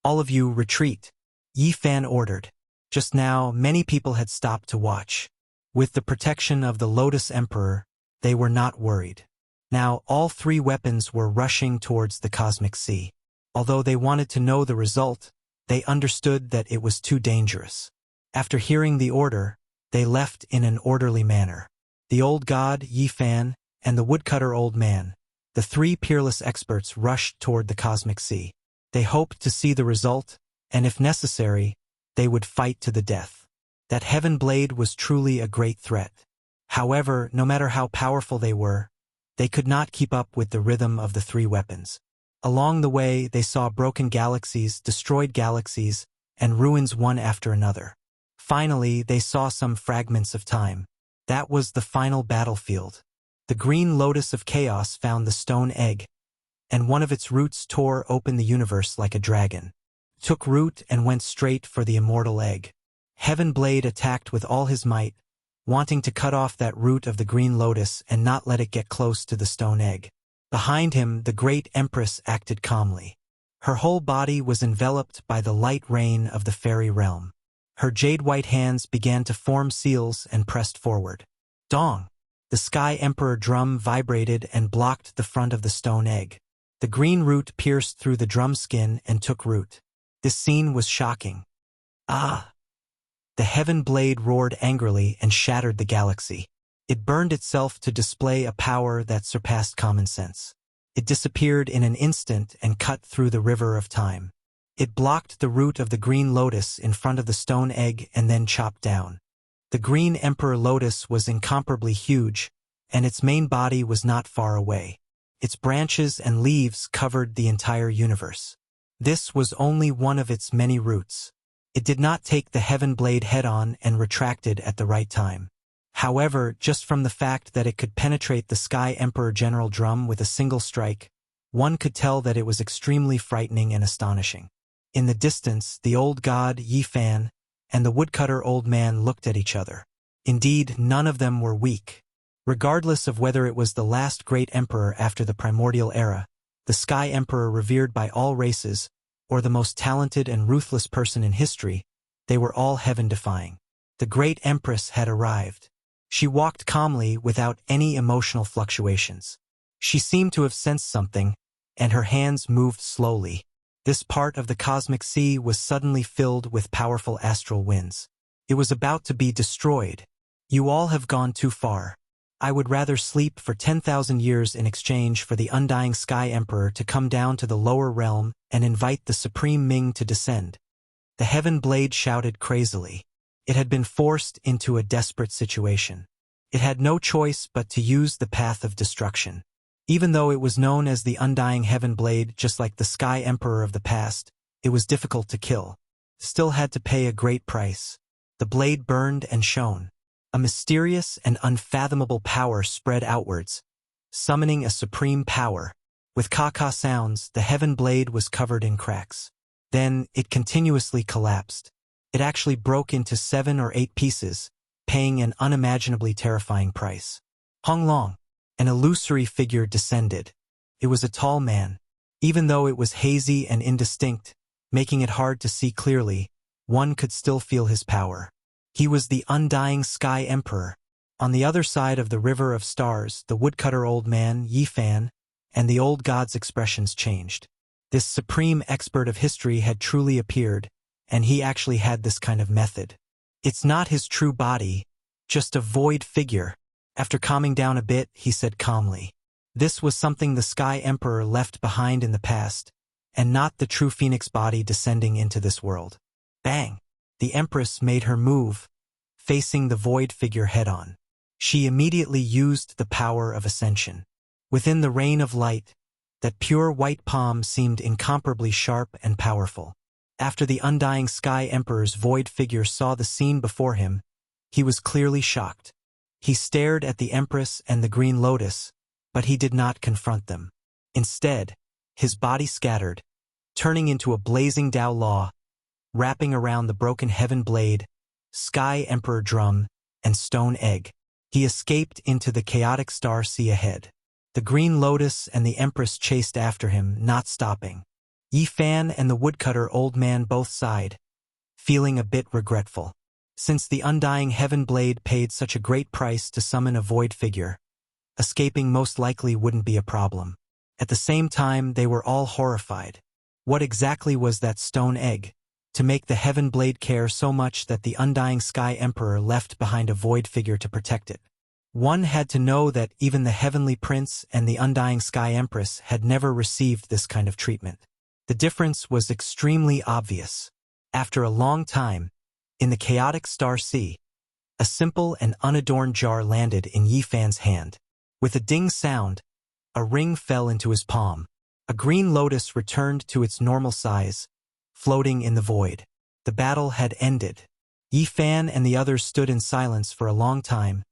"All of you retreat," Yi Fan ordered. Just now, many people had stopped to watch. With the protection of the Lotus Emperor, they were not worried. Now, all 3 weapons were rushing towards the cosmic sea. Although they wanted to know the result, they understood that it was too dangerous. After hearing the order, they left in an orderly manner. The old god, Yi Fan, and the woodcutter old man, the 3 peerless experts, rushed toward the cosmic sea. They hoped to see the result, and if necessary, they would fight to the death. That heaven blade was truly a great threat. However, no matter how powerful they were, they could not keep up with the rhythm of the 3 weapons. Along the way, they saw broken galaxies, destroyed galaxies, and ruins one after another. Finally, they saw some fragments of time. That was the final battlefield. The green lotus of chaos found the stone egg, and one of its roots tore open the universe like a dragon. Took root and went straight for the immortal egg. Heaven Blade attacked with all his might, wanting to cut off that root of the green lotus and not let it get close to the stone egg. Behind him, the great Empress acted calmly. Her whole body was enveloped by the light rain of the fairy realm. Her jade-white hands began to form seals and pressed forward. Dong! The Sky Emperor drum vibrated and blocked the front of the stone egg. The green root pierced through the drum skin and took root. This scene was shocking. Ah! The heaven blade roared angrily and shattered the galaxy. It burned itself to display a power that surpassed common sense. It disappeared in an instant and cut through the river of time. It blocked the root of the green lotus in front of the stone egg and then chopped down. The green emperor lotus was incomparably huge, and its main body was not far away. Its branches and leaves covered the entire universe. This was only one of its many roots. It did not take the heaven blade head-on and retracted at the right time. However, just from the fact that it could penetrate the Sky Emperor General Drum with a single strike, one could tell that it was extremely frightening and astonishing. In the distance, the old god, Yi Fan, and the woodcutter old man looked at each other. Indeed, none of them were weak. Regardless of whether it was the last great emperor after the primordial era, the Sky Emperor revered by all races, or the most talented and ruthless person in history, they were all heaven-defying. The great Empress had arrived. She walked calmly without any emotional fluctuations. She seemed to have sensed something, and her hands moved slowly. This part of the cosmic sea was suddenly filled with powerful astral winds. It was about to be destroyed. You all have gone too far. I would rather sleep for 10,000 years in exchange for the undying Sky Emperor to come down to the lower realm and invite the Supreme Ming to descend. The Heaven Blade shouted crazily. It had been forced into a desperate situation. It had no choice but to use the path of destruction. Even though it was known as the Undying Heaven Blade, just like the Sky Emperor of the past, it was difficult to kill. Still had to pay a great price. The blade burned and shone. A mysterious and unfathomable power spread outwards, summoning a supreme power. With caca sounds, the Heaven Blade was covered in cracks. Then, it continuously collapsed. It actually broke into 7 or 8 pieces, paying an unimaginably terrifying price. Hong Long, an illusory figure, descended. It was a tall man. Even though it was hazy and indistinct, making it hard to see clearly, one could still feel his power. He was the undying Sky Emperor. On the other side of the River of Stars, the woodcutter old man, Yi Fan, and the old god's expressions changed. This supreme expert of history had truly appeared, and he actually had this kind of method. It's not his true body, just a void figure. After calming down a bit, he said calmly, "This was something the Sky Emperor left behind in the past, and not the true phoenix body descending into this world." Bang! The Empress made her move, facing the void figure head-on. She immediately used the power of ascension. Within the rain of light, That pure white palm seemed incomparably sharp and powerful. After the undying Sky Emperor's void figure saw the scene before him, he was clearly shocked. He stared at the Empress and the Green Lotus, but he did not confront them. Instead, his body scattered, turning into a blazing Dao Law, wrapping around the broken Heaven Blade, Sky Emperor Drum, and Stone Egg. He escaped into the chaotic star sea ahead. The Green Lotus and the Empress chased after him, not stopping. Yi Fan and the woodcutter old man both sighed, feeling a bit regretful. Since the undying Heaven Blade paid such a great price to summon a void figure, escaping most likely wouldn't be a problem. At the same time, they were all horrified. What exactly was that stone egg, to make the Heaven Blade care so much that the undying Sky Emperor left behind a void figure to protect it? One had to know that even the Heavenly Prince and the undying Sky Empress had never received this kind of treatment. The difference was extremely obvious. After a long time, in the chaotic star sea, a simple and unadorned jar landed in Yi Fan's hand. With a ding sound, a ring fell into his palm. A green lotus returned to its normal size, floating in the void. The battle had ended. Yi Fan and the others stood in silence for a long time,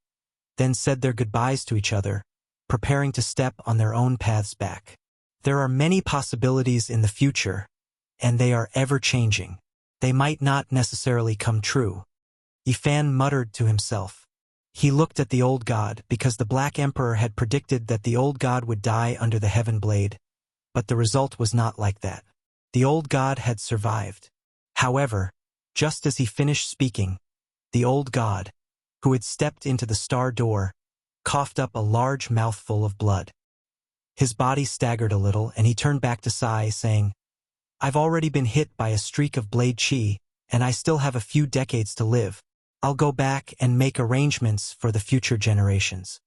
then said their goodbyes to each other, preparing to step on their own paths back. There are many possibilities in the future, and they are ever-changing. They might not necessarily come true. Yi Fan muttered to himself. He looked at the old god because the Black Emperor had predicted that the old god would die under the Heaven Blade, but the result was not like that. The old god had survived. However, just as he finished speaking, the old god, who had stepped into the star door, coughed up a large mouthful of blood. His body staggered a little and he turned back to Sai, saying, "I've already been hit by a streak of blade chi, and I still have a few decades to live. I'll go back and make arrangements for the future generations."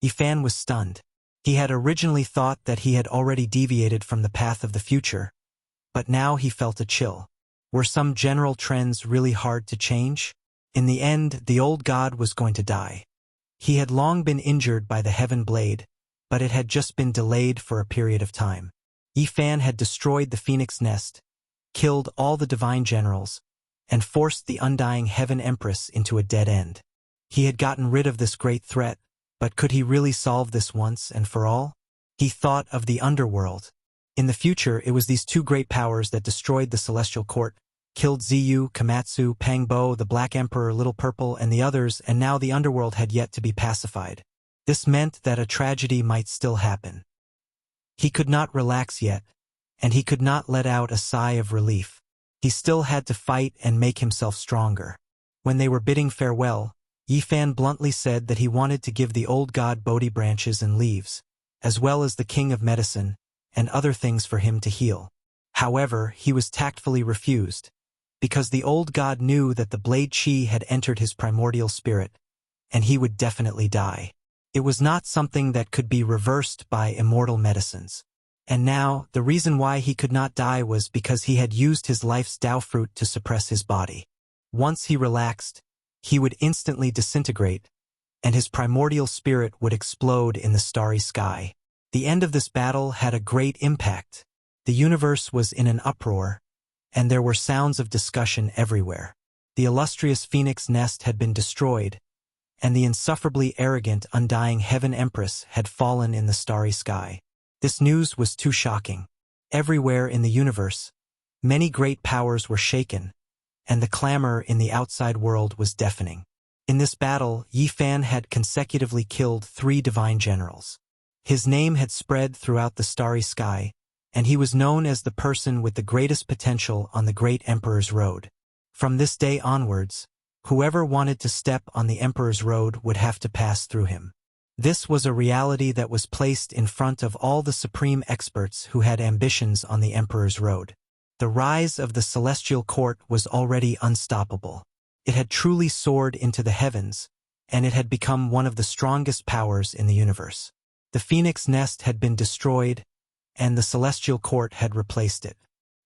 Yi Fan was stunned. He had originally thought that he had already deviated from the path of the future, but now he felt a chill. Were some general trends really hard to change? In the end, the old god was going to die. He had long been injured by the Heaven Blade, but it had just been delayed for a period of time. Yi Fan had destroyed the Phoenix Nest, killed all the divine generals, and forced the undying Heaven Empress into a dead end. He had gotten rid of this great threat, but could he really solve this once and for all? He thought of the underworld. In the future, it was these two great powers that destroyed the Celestial Court, killed Ziyu, Komatsu, Pangbo, the Black Emperor, Little Purple, and the others, and now the underworld had yet to be pacified. This meant that a tragedy might still happen. He could not relax yet, and he could not let out a sigh of relief. He still had to fight and make himself stronger. When they were bidding farewell, Yi Fan bluntly said that he wanted to give the old god Bodhi branches and leaves, as well as the king of medicine, and other things for him to heal. However, he was tactfully refused, because the old god knew that the blade chi had entered his primordial spirit, and he would definitely die. It was not something that could be reversed by immortal medicines. And now, the reason why he could not die was because he had used his life's Tao fruit to suppress his body. Once he relaxed, he would instantly disintegrate, and his primordial spirit would explode in the starry sky. The end of this battle had a great impact. The universe was in an uproar, and there were sounds of discussion everywhere. The illustrious Phoenix Nest had been destroyed, and the insufferably arrogant undying Heaven Empress had fallen in the starry sky. This news was too shocking. Everywhere in the universe, many great powers were shaken, and the clamor in the outside world was deafening. In this battle, Yi Fan had consecutively killed 3 divine generals. His name had spread throughout the starry sky, and he was known as the person with the greatest potential on the great Emperor's road. From this day onwards, whoever wanted to step on the Emperor's road would have to pass through him. This was a reality that was placed in front of all the supreme experts who had ambitions on the Emperor's road. The rise of the Celestial Court was already unstoppable. It had truly soared into the heavens, and it had become one of the strongest powers in the universe. The Phoenix Nest had been destroyed, and the Celestial Court had replaced it.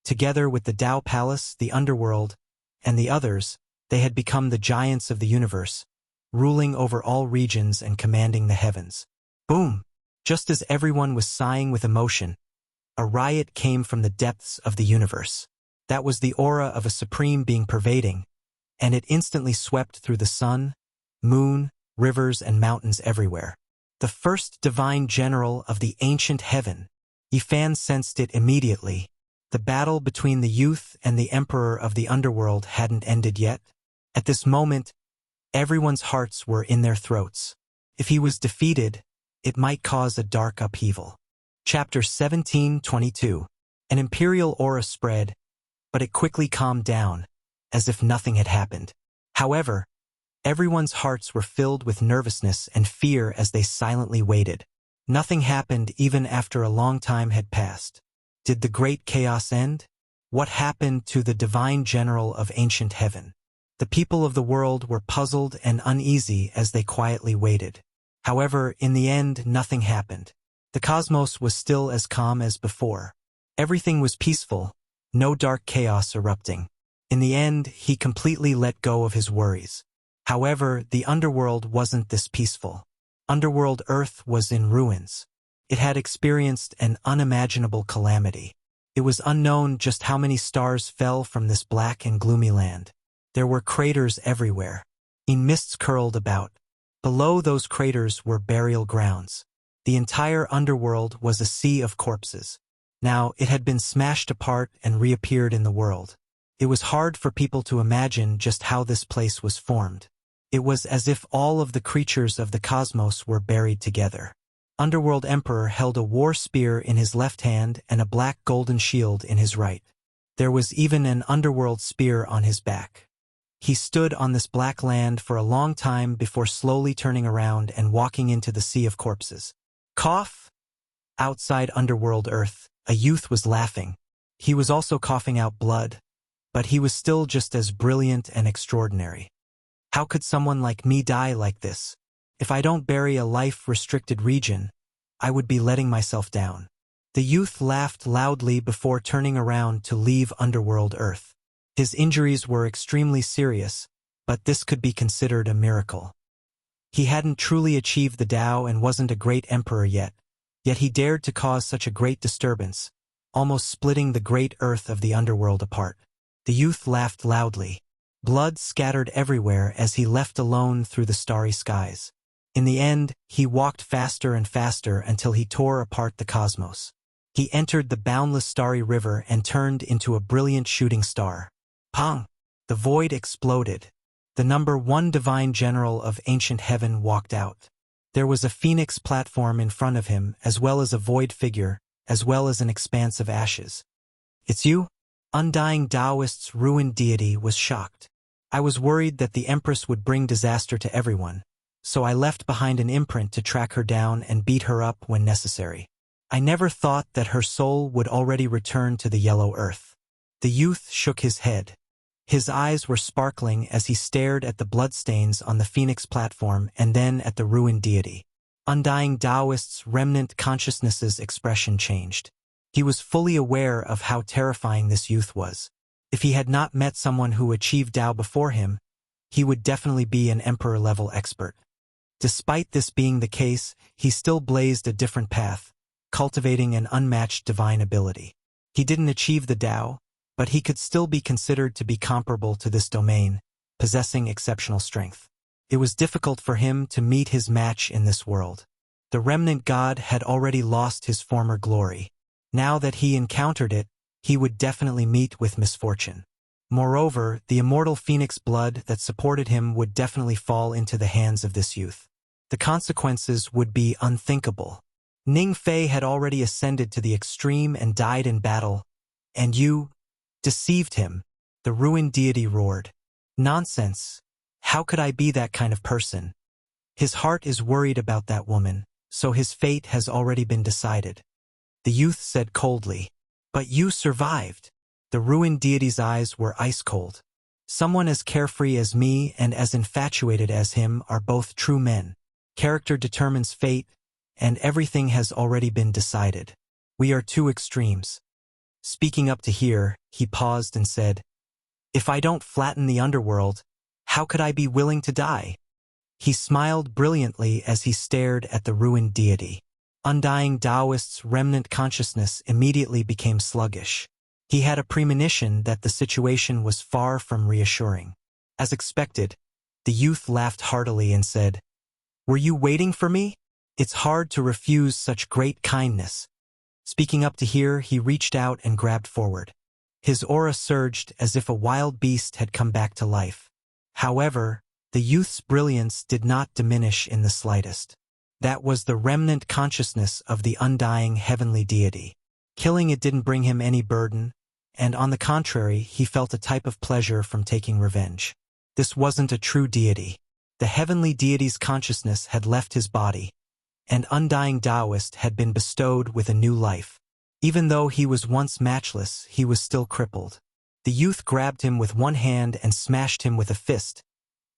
Together with the Tao Palace, the Underworld, and the others, they had become the giants of the universe, ruling over all regions and commanding the heavens. Boom! Just as everyone was sighing with emotion, A riot came from the depths of the universe. That was the aura of a supreme being pervading, and it instantly swept through the sun, moon, rivers, and mountains everywhere. The first divine general of the ancient heaven. Yifan sensed it immediately. The battle between the youth and the emperor of the underworld hadn't ended yet. At this moment, everyone's hearts were in their throats. If he was defeated, it might cause a dark upheaval. Chapter 17:22. An imperial aura spread, but it quickly calmed down, as if nothing had happened. However, everyone's hearts were filled with nervousness and fear as they silently waited. Nothing happened even after a long time had passed. Did the great chaos end? What happened to the divine general of ancient heaven? The people of the world were puzzled and uneasy as they quietly waited. However, in the end, nothing happened. The cosmos was still as calm as before. Everything was peaceful, no dark chaos erupting. In the end, he completely let go of his worries. However, the underworld wasn't this peaceful. Underworld Earth was in ruins. It had experienced an unimaginable calamity. It was unknown just how many stars fell from this black and gloomy land. There were craters everywhere. Mists curled about. Below those craters were burial grounds. The entire underworld was a sea of corpses. Now, it had been smashed apart and reappeared in the world. It was hard for people to imagine just how this place was formed. It was as if all of the creatures of the cosmos were buried together. Underworld Emperor held a war spear in his left hand and a black golden shield in his right. There was even an underworld spear on his back. He stood on this black land for a long time before slowly turning around and walking into the sea of corpses. Cough! Outside Underworld Earth, a youth was laughing. He was also coughing out blood, but he was still just as brilliant and extraordinary. How could someone like me die like this? If I don't bury a life-restricted region, I would be letting myself down. The youth laughed loudly before turning around to leave Underworld Earth. His injuries were extremely serious, but this could be considered a miracle. He hadn't truly achieved the Tao and wasn't a great emperor yet he dared to cause such a great disturbance, almost splitting the great earth of the underworld apart. The youth laughed loudly. Blood scattered everywhere as he left alone through the starry skies. In the end, he walked faster and faster until he tore apart the cosmos. He entered the boundless starry river and turned into a brilliant shooting star. Pong! The void exploded. The number 1 divine general of ancient heaven walked out. There was a phoenix platform in front of him, as well as a void figure, as well as an expanse of ashes. It's you? Undying Taoist's ruined deity was shocked. I was worried that the Empress would bring disaster to everyone, so I left behind an imprint to track her down and beat her up when necessary. I never thought that her soul would already return to the yellow earth. The youth shook his head. His eyes were sparkling as he stared at the bloodstains on the phoenix platform and then at the ruined deity. Undying Taoist's remnant consciousness's expression changed. He was fully aware of how terrifying this youth was. If he had not met someone who achieved Tao before him, he would definitely be an emperor-level expert. Despite this being the case, he still blazed a different path, cultivating an unmatched divine ability. He didn't achieve the Tao, but he could still be considered to be comparable to this domain, possessing exceptional strength. It was difficult for him to meet his match in this world. The remnant god had already lost his former glory. Now that he encountered it, he would definitely meet with misfortune. Moreover, the immortal phoenix blood that supported him would definitely fall into the hands of this youth. The consequences would be unthinkable. Ning Fei had already ascended to the extreme and died in battle, and you deceived him, the ruined deity roared. Nonsense. How could I be that kind of person? His heart is worried about that woman, so his fate has already been decided. The youth said coldly. But you survived. The ruined deity's eyes were ice cold. Someone as carefree as me and as infatuated as him are both true men. Character determines fate, and everything has already been decided. We are two extremes. Speaking up to hear, he paused and said, If I don't flatten the underworld, how could I be willing to die? He smiled brilliantly as he stared at the ruined deity. Undying Taoist's remnant consciousness immediately became sluggish. He had a premonition that the situation was far from reassuring. As expected, the youth laughed heartily and said, "Were you waiting for me? It's hard to refuse such great kindness." Speaking up to hear, he reached out and grabbed forward. His aura surged as if a wild beast had come back to life. However, the youth's brilliance did not diminish in the slightest. That was the remnant consciousness of the undying heavenly deity. Killing it didn't bring him any burden, and on the contrary, he felt a type of pleasure from taking revenge. This wasn't a true deity. The heavenly deity's consciousness had left his body, and undying Taoist had been bestowed with a new life. Even though he was once matchless, he was still crippled. The youth grabbed him with one hand and smashed him with a fist,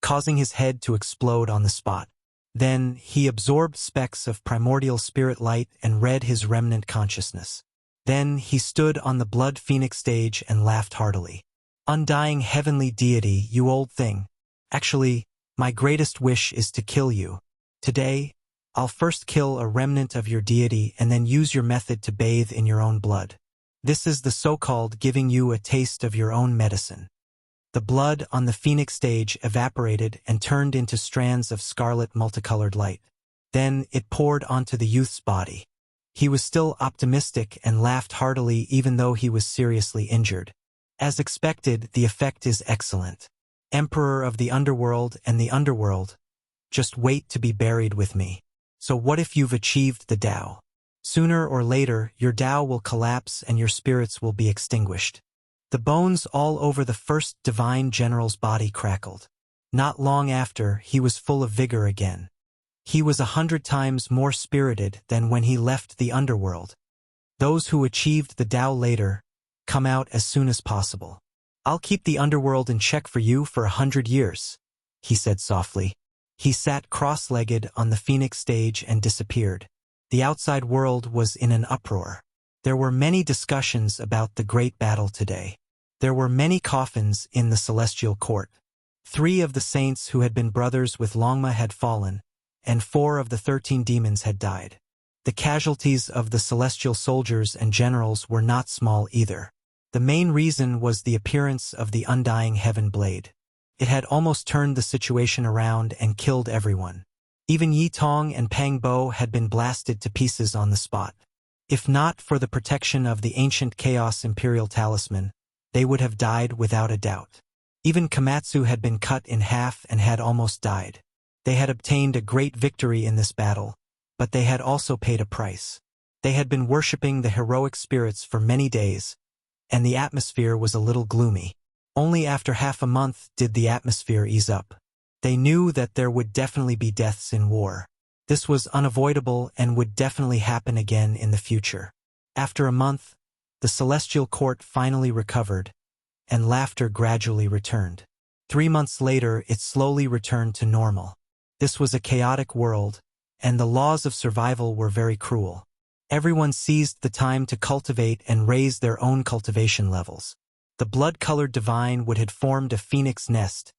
causing his head to explode on the spot. Then, he absorbed specks of primordial spirit light and read his remnant consciousness. Then, he stood on the Blood Phoenix stage and laughed heartily. "Undying heavenly deity, you old thing. Actually, my greatest wish is to kill you. Today, I'll first kill a remnant of your deity and then use your method to bathe in your own blood. This is the so-called giving you a taste of your own medicine." The blood on the Phoenix stage evaporated and turned into strands of scarlet multicolored light. Then it poured onto the youth's body. He was still optimistic and laughed heartily even though he was seriously injured. As expected, the effect is excellent. Emperor of the underworld and the underworld, just wait to be buried with me. So what if you've achieved the Tao? Sooner or later, your Tao will collapse and your spirits will be extinguished. The bones all over the first divine general's body crackled. Not long after, he was full of vigor again. He was 100 times more spirited than when he left the underworld. Those who achieved the Tao later come out as soon as possible. "I'll keep the underworld in check for you for 100 years, he said softly. He sat cross-legged on the Phoenix stage and disappeared. The outside world was in an uproar. There were many discussions about the great battle today. There were many coffins in the celestial court. 3 of the saints who had been brothers with Longma had fallen, and 4 of the 13 demons had died. The casualties of the celestial soldiers and generals were not small either. The main reason was the appearance of the undying heaven blade. It had almost turned the situation around and killed everyone. Even Yi Tong and Pang Bo had been blasted to pieces on the spot. If not for the protection of the ancient Chaos Imperial Talisman, they would have died without a doubt. Even Komatsu had been cut in half and had almost died. They had obtained a great victory in this battle, but they had also paid a price. They had been worshipping the heroic spirits for many days, and the atmosphere was a little gloomy. Only after half a month did the atmosphere ease up. They knew that there would definitely be deaths in war. This was unavoidable and would definitely happen again in the future. After a month, the celestial court finally recovered, and laughter gradually returned. 3 months later, it slowly returned to normal. This was a chaotic world, and the laws of survival were very cruel. Everyone seized the time to cultivate and raise their own cultivation levels. The blood-colored divine would have formed a phoenix nest,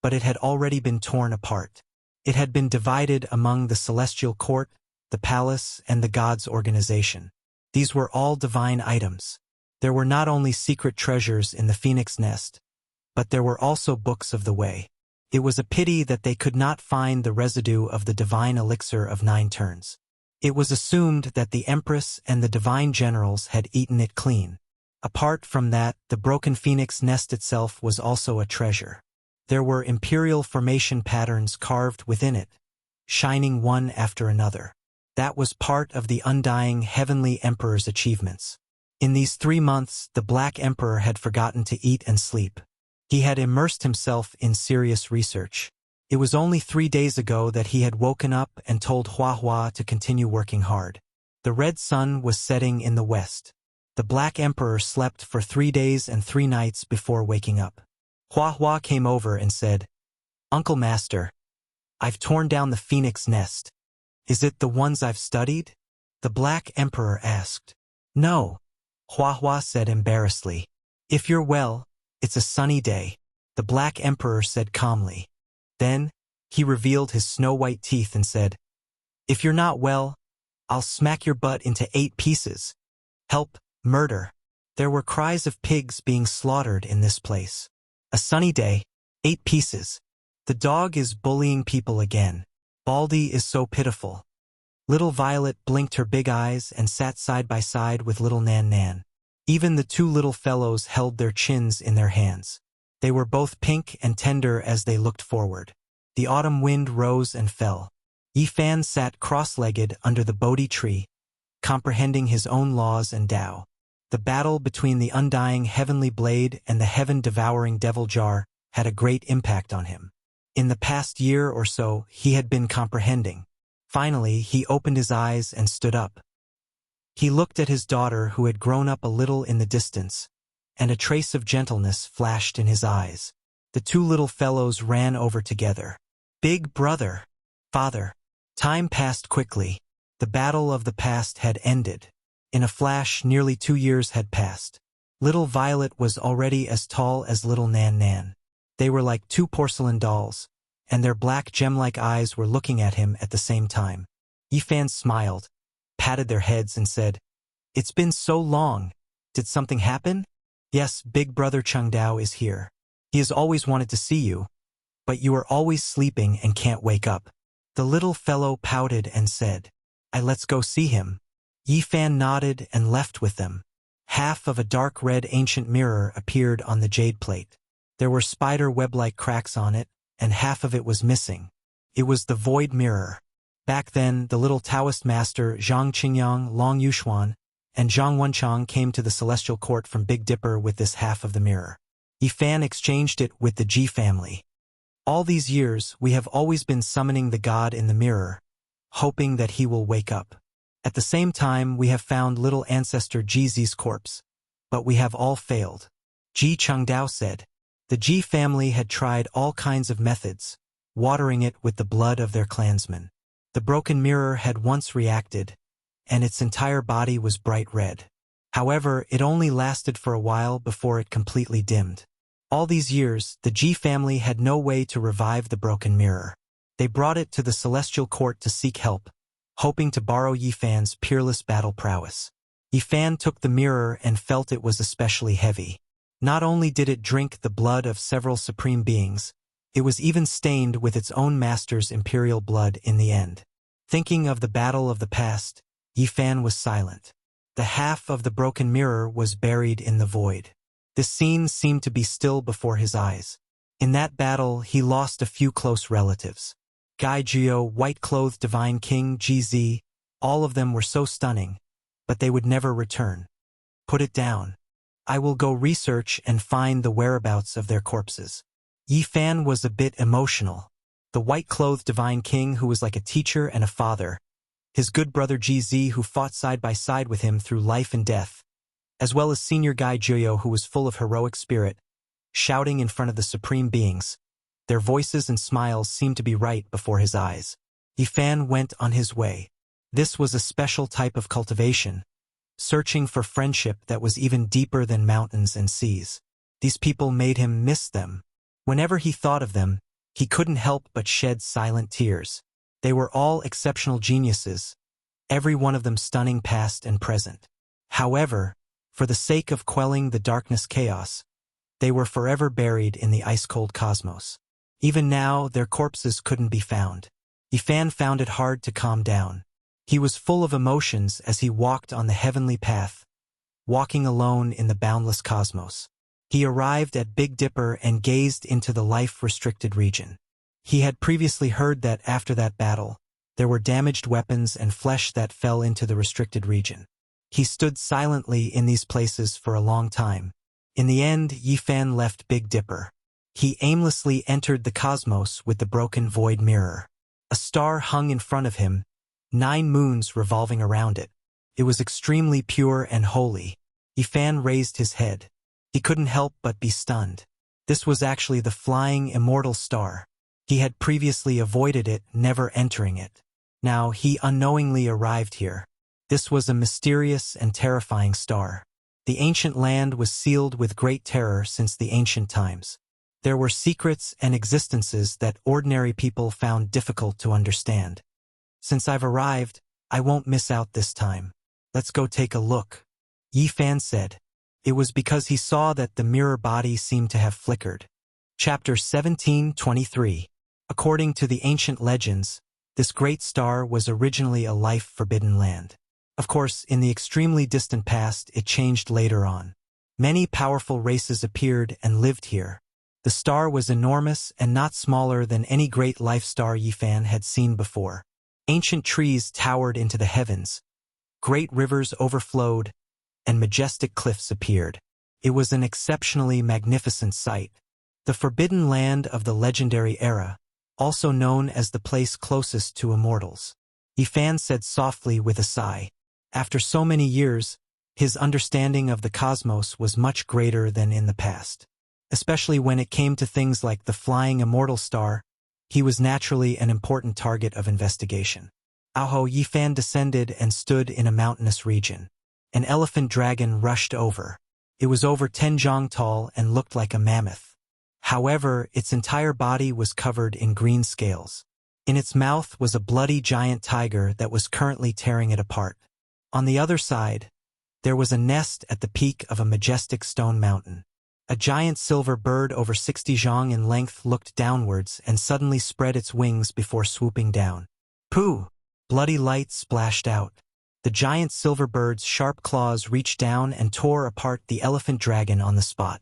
but it had already been torn apart. It had been divided among the celestial court, the palace, and the gods' organization. These were all divine items. There were not only secret treasures in the phoenix nest, but there were also books of the way. It was a pity that they could not find the residue of the divine elixir of 9 turns. It was assumed that the Empress and the divine generals had eaten it clean. Apart from that, the broken phoenix nest itself was also a treasure. There were imperial formation patterns carved within it, shining one after another. That was part of the undying heavenly emperor's achievements. In these 3 months, the Black Emperor had forgotten to eat and sleep. He had immersed himself in serious research. It was only 3 days ago that he had woken up and told Hua Hua to continue working hard. The red sun was setting in the west. The Black Emperor slept for 3 days and 3 nights before waking up. Hua Hua came over and said, "Uncle Master, I've torn down the phoenix nest. Is it the ones I've studied?" The Black Emperor asked. "No," Hua Hua said embarrassedly. "If you're well, it's a sunny day," the Black Emperor said calmly. Then, he revealed his snow-white teeth and said, "If you're not well, I'll smack your butt into 8 pieces. Help, murder. There were cries of pigs being slaughtered in this place. A sunny day, 8 pieces. The dog is bullying people again. Baldy is so pitiful. Little Violet blinked her big eyes and sat side by side with little Nan Nan. Even the 2 little fellows held their chins in their hands. They were both pink and tender as they looked forward. The autumn wind rose and fell. Yifan sat cross-legged under the Bodhi tree, comprehending his own laws and Tao. The battle between the undying heavenly blade and the heaven-devouring devil jar had a great impact on him. In the past year or so, he had been comprehending. Finally, he opened his eyes and stood up. He looked at his daughter who had grown up a little in the distance, and a trace of gentleness flashed in his eyes. The 2 little fellows ran over together. Big brother, father. Time passed quickly. The battle of the past had ended. In a flash, nearly 2 years had passed. Little Violet was already as tall as little Nan Nan. They were like 2 porcelain dolls, and their black gem-like eyes were looking at him at the same time. Yifan smiled, patted their heads and said, "It's been so long. Did something happen?" "Yes, big brother Chengdao is here. He has always wanted to see you, but you are always sleeping and can't wake up." The little fellow pouted and said, "Let's go see him." Yifan nodded and left with them. Half of a dark red ancient mirror appeared on the jade plate. There were spider web-like cracks on it, and half of it was missing. It was the void mirror. Back then, the little Taoist master Zhang Qingyang, Long Yuxuan, and Zhang Wenchang came to the celestial court from Big Dipper with this half of the mirror. Yifan exchanged it with the Ji family. All these years, we have always been summoning the god in the mirror, hoping that he will wake up. At the same time, we have found little ancestor Jizi's corpse, but we have all failed. Ji Chengdao said. The Ji family had tried all kinds of methods, watering it with the blood of their clansmen. The broken mirror had once reacted, and its entire body was bright red. However, it only lasted for a while before it completely dimmed. All these years, the Ji family had no way to revive the broken mirror. They brought it to the celestial court to seek help, hoping to borrow Yifan's peerless battle prowess. Yifan took the mirror and felt it was especially heavy. Not only did it drink the blood of several supreme beings, it was even stained with its own master's imperial blood in the end. Thinking of the battle of the past, Yifan was silent. The half of the broken mirror was buried in the void. The scene seemed to be still before his eyes. In that battle, he lost a few close relatives. Gai Jio, white-clothed divine king Ji, all of them were so stunning, but they would never return. Put it down. I will go research and find the whereabouts of their corpses. Yifan was a bit emotional. The white-clothed divine king who was like a teacher and a father, his good brother Ji who fought side by side with him through life and death, as well as senior Gai Juyo who was full of heroic spirit, shouting in front of the supreme beings. Their voices and smiles seemed to be right before his eyes. Yifan went on his way. This was a special type of cultivation, searching for friendship that was even deeper than mountains and seas. These people made him miss them. Whenever he thought of them, he couldn't help but shed silent tears. They were all exceptional geniuses, every one of them stunning past and present. However, for the sake of quelling the darkness chaos, they were forever buried in the ice-cold cosmos. Even now, their corpses couldn't be found. Yifan found it hard to calm down. He was full of emotions as he walked on the heavenly path, walking alone in the boundless cosmos. He arrived at Big Dipper and gazed into the life-restricted region. He had previously heard that after that battle, there were damaged weapons and flesh that fell into the restricted region. He stood silently in these places for a long time. In the end, Yifan left Big Dipper. He aimlessly entered the cosmos with the broken void mirror. A star hung in front of him, 9 moons revolving around it. It was extremely pure and holy. Yifan raised his head. He couldn't help but be stunned. This was actually the flying immortal star. He had previously avoided it, never entering it. Now he unknowingly arrived here. This was a mysterious and terrifying star. The ancient land was sealed with great terror since the ancient times. There were secrets and existences that ordinary people found difficult to understand. Since I've arrived, I won't miss out this time. Let's go take a look. Yi Fan said. It was because he saw that the mirror body seemed to have flickered. Chapter 1723. According to the ancient legends, this great star was originally a life-forbidden land. Of course, in the extremely distant past, it changed later on. Many powerful races appeared and lived here. The star was enormous and not smaller than any great life star Yi Fan had seen before. Ancient trees towered into the heavens. Great rivers overflowed, and majestic cliffs appeared. It was an exceptionally magnificent sight. The forbidden land of the legendary era, also known as the place closest to immortals. Yi Fan said softly with a sigh. After so many years, his understanding of the cosmos was much greater than in the past. Especially when it came to things like the flying immortal star, he was naturally an important target of investigation. Aho Yi Fan descended and stood in a mountainous region. An elephant dragon rushed over. It was over 10 zhang tall and looked like a mammoth. However, its entire body was covered in green scales. In its mouth was a bloody giant tiger that was currently tearing it apart. On the other side, there was a nest at the peak of a majestic stone mountain. A giant silver bird over 60 zhang in length looked downwards and suddenly spread its wings before swooping down. Pooh! Bloody light splashed out. The giant silver bird's sharp claws reached down and tore apart the elephant dragon on the spot.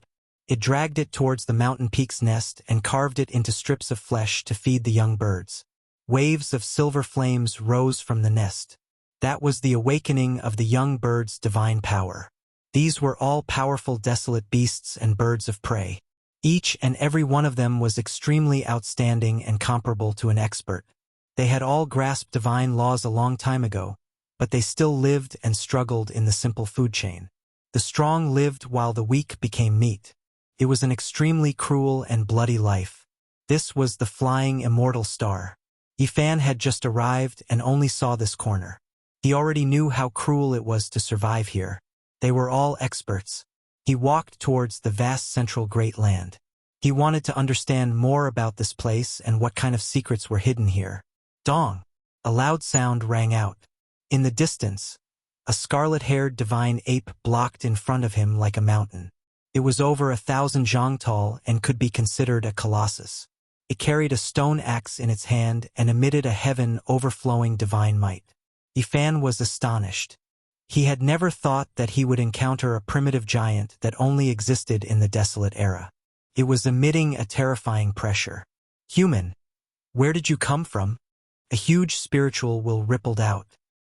It dragged it towards the mountain peak's nest and carved it into strips of flesh to feed the young birds. Waves of silver flames rose from the nest. That was the awakening of the young birds' divine power. These were all powerful desolate beasts and birds of prey. Each and every one of them was extremely outstanding and comparable to an expert. They had all grasped divine laws a long time ago, but they still lived and struggled in the simple food chain. The strong lived while the weak became meat. It was an extremely cruel and bloody life. This was the flying immortal star. Yi Fan had just arrived and only saw this corner. He already knew how cruel it was to survive here. They were all experts. He walked towards the vast central great land. He wanted to understand more about this place and what kind of secrets were hidden here. Dong! A loud sound rang out. In the distance, a scarlet-haired divine ape blocked in front of him like a mountain. It was over 1,000 zhang tall and could be considered a colossus. It carried a stone axe in its hand and emitted a heaven overflowing divine might. Yi Fan was astonished. He had never thought that he would encounter a primitive giant that only existed in the desolate era. It was emitting a terrifying pressure. Human, where did you come from? A huge spiritual will rippled out.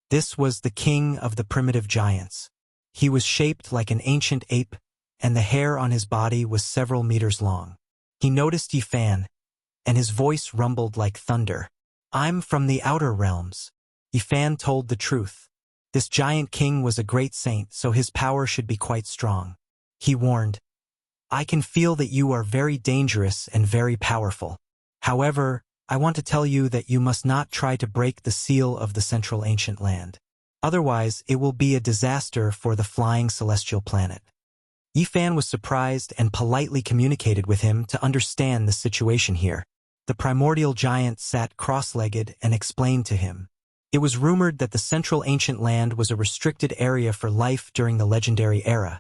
This was the king of the primitive giants. He was shaped like an ancient ape, and the hair on his body was several meters long. He noticed Yi Fan, and his voice rumbled like thunder. I'm from the outer realms. Yi Fan told the truth. This giant king was a great saint, so his power should be quite strong. He warned, I can feel that you are very dangerous and very powerful. However, I want to tell you that you must not try to break the seal of the central ancient land. Otherwise, it will be a disaster for the flying celestial planet. Yi Fan was surprised and politely communicated with him to understand the situation here. The primordial giant sat cross-legged and explained to him. It was rumored that the central ancient land was a restricted area for life during the legendary era,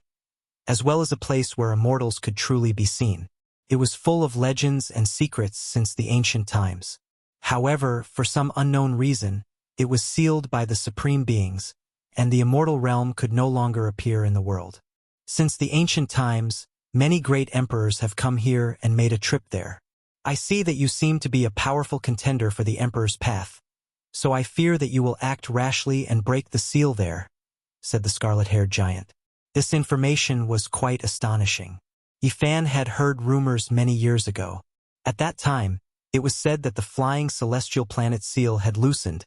as well as a place where immortals could truly be seen. It was full of legends and secrets since the ancient times. However, for some unknown reason, it was sealed by the supreme beings, and the immortal realm could no longer appear in the world. Since the ancient times, many great emperors have come here and made a trip there. I see that you seem to be a powerful contender for the emperor's path, so I fear that you will act rashly and break the seal there, said the scarlet-haired giant. This information was quite astonishing. Yi Fan had heard rumors many years ago. At that time, it was said that the flying celestial planet seal had loosened,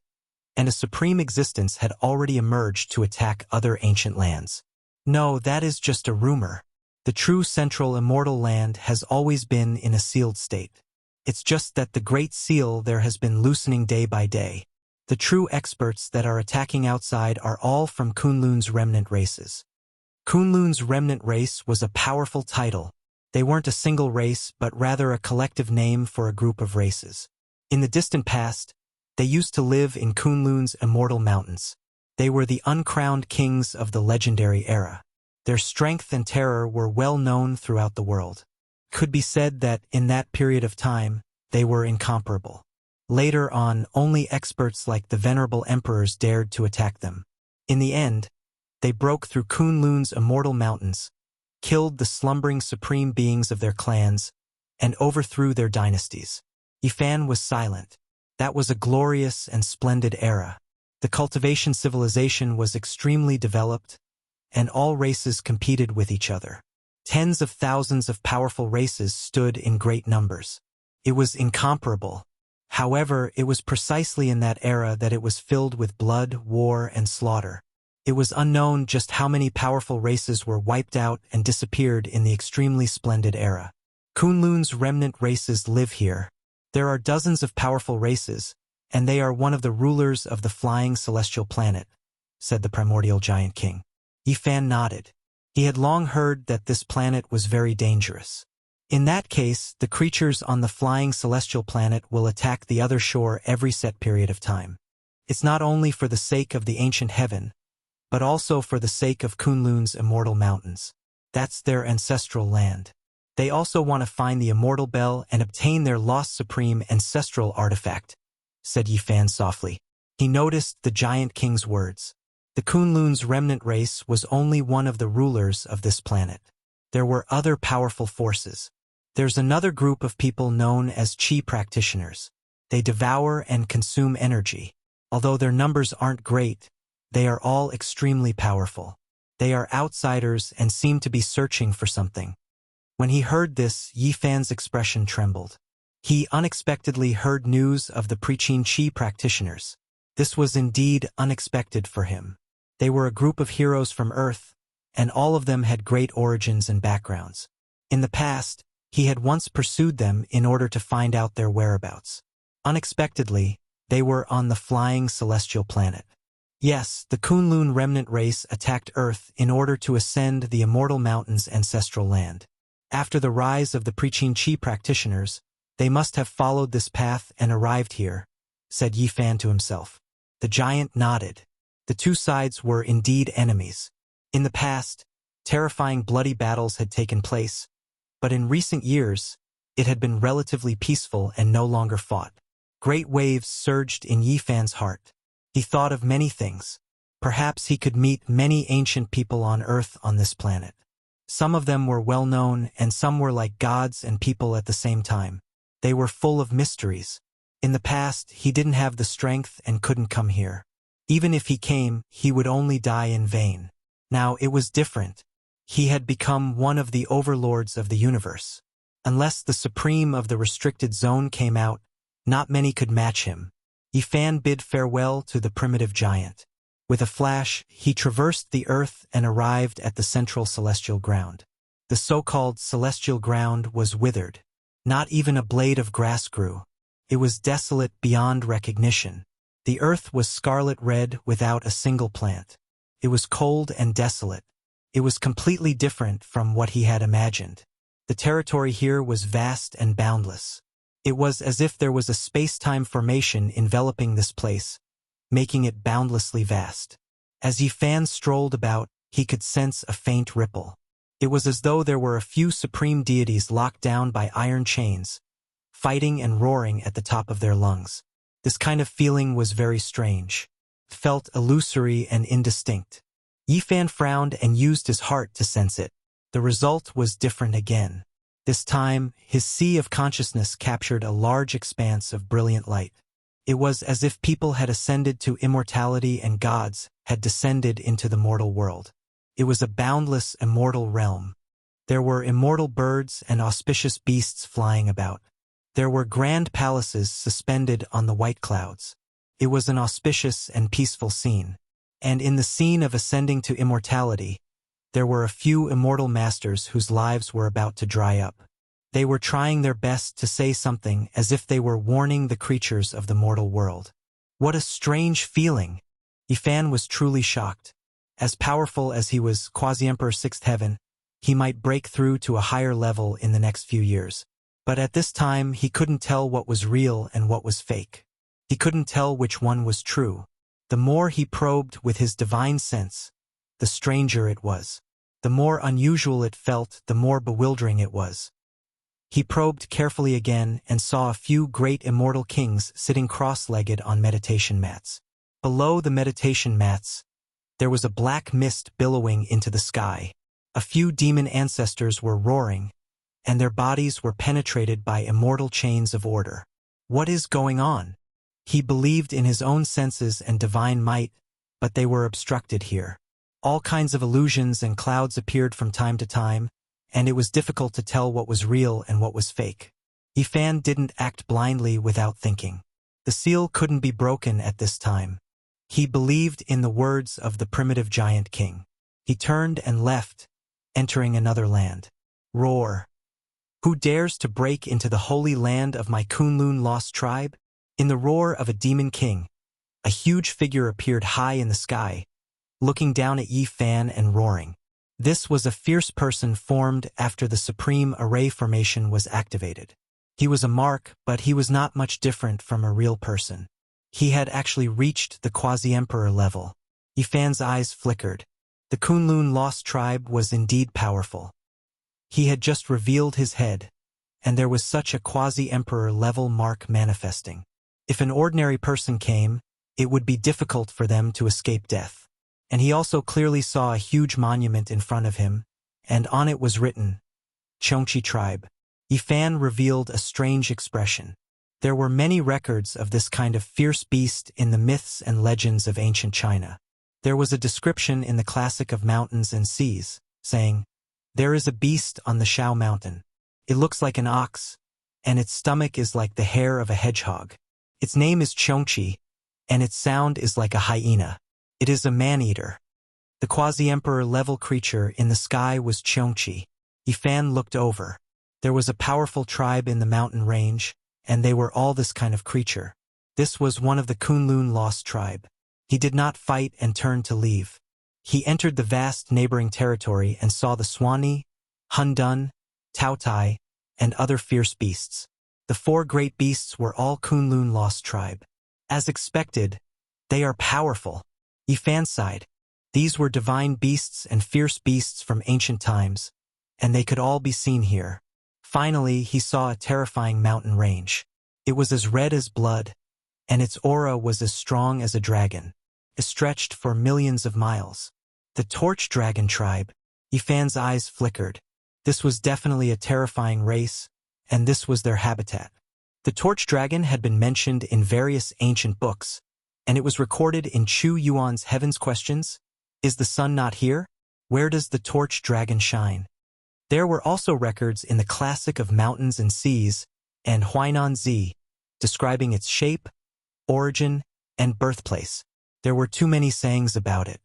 and a supreme existence had already emerged to attack other ancient lands. No, that is just a rumor. The true central immortal land has always been in a sealed state. It's just that the Great Seal there has been loosening day by day. The true experts that are attacking outside are all from Kunlun's remnant races. Kunlun's remnant race was a powerful title. They weren't a single race, but rather a collective name for a group of races. In the distant past, They used to live in Kunlun's immortal mountains. They were the uncrowned kings of the legendary era. Their strength and terror were well known throughout the world. It could be said that, in that period of time, they were incomparable. Later on, only experts like the venerable emperors dared to attack them. In the end, they broke through Kunlun's immortal mountains, killed the slumbering supreme beings of their clans, and overthrew their dynasties. Yifan was silent. That was a glorious and splendid era. The cultivation civilization was extremely developed, and all races competed with each other. Tens of thousands of powerful races stood in great numbers. It was incomparable. However, it was precisely in that era that it was filled with blood, war, and slaughter. It was unknown just how many powerful races were wiped out and disappeared in the extremely splendid era. Kunlun's remnant races live here. There are dozens of powerful races, and they are one of the rulers of the flying celestial planet, said the primordial giant king. Yifan nodded. He had long heard that this planet was very dangerous. In that case, the creatures on the flying celestial planet will attack the other shore every set period of time. It's not only for the sake of the ancient heaven, but also for the sake of Kunlun's immortal mountains. That's their ancestral land. They also want to find the immortal bell and obtain their lost supreme ancestral artifact, said Yifan softly. He noticed the giant king's words. The Kunlun's remnant race was only one of the rulers of this planet. There were other powerful forces. There's another group of people known as Qi practitioners. They devour and consume energy. Although their numbers aren't great, they are all extremely powerful. They are outsiders and seem to be searching for something. When he heard this, Yifan's expression trembled. He unexpectedly heard news of the preaching Qi practitioners. This was indeed unexpected for him. They were a group of heroes from Earth, and all of them had great origins and backgrounds. In the past, he had once pursued them in order to find out their whereabouts. Unexpectedly, they were on the flying celestial planet. Yes, the Kunlun remnant race attacked Earth in order to ascend the immortal mountain's ancestral land. After the rise of the preaching Qi practitioners, they must have followed this path and arrived here, said Yifan to himself. The giant nodded. The two sides were indeed enemies. In the past, terrifying bloody battles had taken place, but in recent years, it had been relatively peaceful and no longer fought. Great waves surged in Yifan's heart. He thought of many things. Perhaps he could meet many ancient people on Earth on this planet. Some of them were well known and some were like gods and people at the same time. They were full of mysteries. In the past, he didn't have the strength and couldn't come here. Even if he came, he would only die in vain. Now it was different. He had become one of the overlords of the universe. Unless the supreme of the restricted zone came out, not many could match him. Yifan bid farewell to the primitive giant. With a flash, he traversed the earth and arrived at the central celestial ground. The so-called celestial ground was withered. Not even a blade of grass grew. It was desolate beyond recognition. The earth was scarlet red without a single plant. It was cold and desolate. It was completely different from what he had imagined. The territory here was vast and boundless. It was as if there was a space-time formation enveloping this place, making it boundlessly vast. As Yifan strolled about, he could sense a faint ripple. It was as though there were a few supreme deities locked down by iron chains, fighting and roaring at the top of their lungs. This kind of feeling was very strange. Felt illusory and indistinct. Yifan frowned and used his heart to sense it. The result was different again. This time, his sea of consciousness captured a large expanse of brilliant light. It was as if people had ascended to immortality and gods had descended into the mortal world. It was a boundless, immortal realm. There were immortal birds and auspicious beasts flying about. There were grand palaces suspended on the white clouds. It was an auspicious and peaceful scene. And in the scene of ascending to immortality, there were a few immortal masters whose lives were about to dry up. They were trying their best to say something as if they were warning the creatures of the mortal world. What a strange feeling! Yifan was truly shocked. As powerful as he was, Quasi-Emperor Sixth Heaven, he might break through to a higher level in the next few years. But at this time, he couldn't tell what was real and what was fake. He couldn't tell which one was true. The more he probed with his divine sense, the stranger it was. The more unusual it felt, the more bewildering it was. He probed carefully again and saw a few great immortal kings sitting cross-legged on meditation mats. Below the meditation mats, there was a black mist billowing into the sky. A few demon ancestors were roaring, and their bodies were penetrated by immortal chains of order. What is going on? He believed in his own senses and divine might, but they were obstructed here. All kinds of illusions and clouds appeared from time to time, and it was difficult to tell what was real and what was fake. Yifan didn't act blindly without thinking. The seal couldn't be broken at this time. He believed in the words of the primitive giant king. He turned and left, entering another land. Roar! Who dares to break into the holy land of my Kunlun lost tribe? In the roar of a demon king, a huge figure appeared high in the sky, looking down at Yifan and roaring. This was a fierce person formed after the Supreme Array formation was activated. He was a mark, but he was not much different from a real person. He had actually reached the quasi-emperor level. Yifan's eyes flickered. The Kunlun lost tribe was indeed powerful. He had just revealed his head, and there was such a quasi-emperor level mark manifesting. If an ordinary person came, it would be difficult for them to escape death. And he also clearly saw a huge monument in front of him, and on it was written, Chongqi tribe. Yifan revealed a strange expression. There were many records of this kind of fierce beast in the myths and legends of ancient China. There was a description in the classic of mountains and seas, saying, there is a beast on the Shao mountain. It looks like an ox, and its stomach is like the hair of a hedgehog. Its name is Chongqi, and its sound is like a hyena. It is a man-eater. The quasi-emperor level creature in the sky was Chongqi. Yifan looked over. There was a powerful tribe in the mountain range, and they were all this kind of creature. This was one of the Kunlun lost tribe. He did not fight and turned to leave. He entered the vast neighboring territory and saw the Swanee, Hundun, Taotai, and other fierce beasts. The 4 great beasts were all Kunlun lost tribe. As expected, they are powerful. Yifan sighed. These were divine beasts and fierce beasts from ancient times, and they could all be seen here. Finally, he saw a terrifying mountain range. It was as red as blood, and its aura was as strong as a dragon. It stretched for millions of miles. The Torch Dragon tribe. Yifan's eyes flickered. This was definitely a terrifying race, and this was their habitat. The Torch Dragon had been mentioned in various ancient books, and it was recorded in Chu Yuan's Heaven's Questions. Is the sun not here? Where does the Torch Dragon shine? There were also records in the Classic of Mountains and Seas and Huainan Zi, describing its shape, origin, and birthplace. There were too many sayings about it.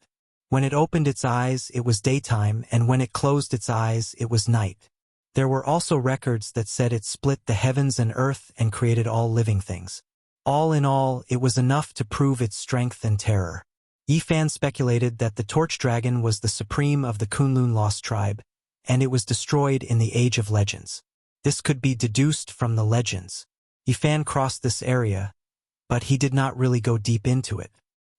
When it opened its eyes, it was daytime, and when it closed its eyes, it was night. There were also records that said it split the heavens and earth and created all living things. All in all, it was enough to prove its strength and terror. Yifan speculated that the Torch Dragon was the supreme of the Kunlun lost tribe, and it was destroyed in the Age of Legends. This could be deduced from the legends. Yifan crossed this area, but he did not really go deep into it.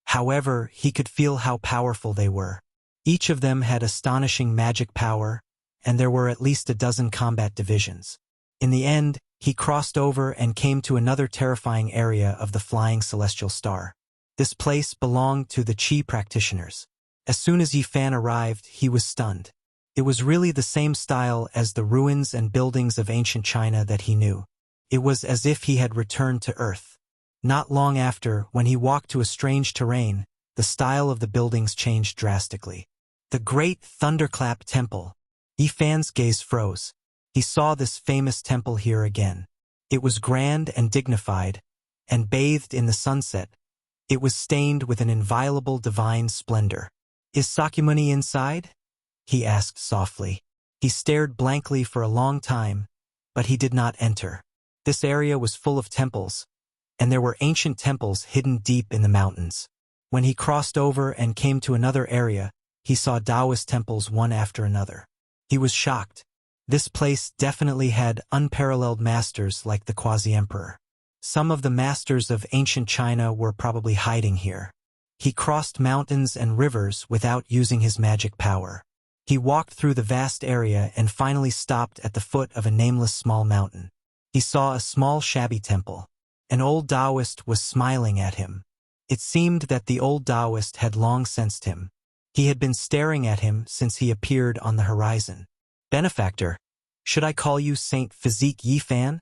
However, he could feel how powerful they were. Each of them had astonishing magic power, and there were at least a dozen combat divisions. In the end, he crossed over and came to another terrifying area of the flying celestial star. This place belonged to the Qi practitioners. As soon as Yifan arrived, he was stunned. It was really the same style as the ruins and buildings of ancient China that he knew. It was as if he had returned to Earth. Not long after, when he walked to a strange terrain, the style of the buildings changed drastically. The Great Thunderclap Temple. Yifan's gaze froze. He saw this famous temple here again. It was grand and dignified, and bathed in the sunset. It was stained with an inviolable divine splendor. Is Sakyamuni inside? He asked softly. He stared blankly for a long time, but he did not enter. This area was full of temples, and there were ancient temples hidden deep in the mountains. When he crossed over and came to another area, he saw Taoist temples one after another. He was shocked. This place definitely had unparalleled masters like the quasi-emperor. Some of the masters of ancient China were probably hiding here. He crossed mountains and rivers without using his magic power. He walked through the vast area and finally stopped at the foot of a nameless small mountain. He saw a small shabby temple. An old Taoist was smiling at him. It seemed that the old Taoist had long sensed him. He had been staring at him since he appeared on the horizon. Benefactor, should I call you Saint Physique Yi Fan?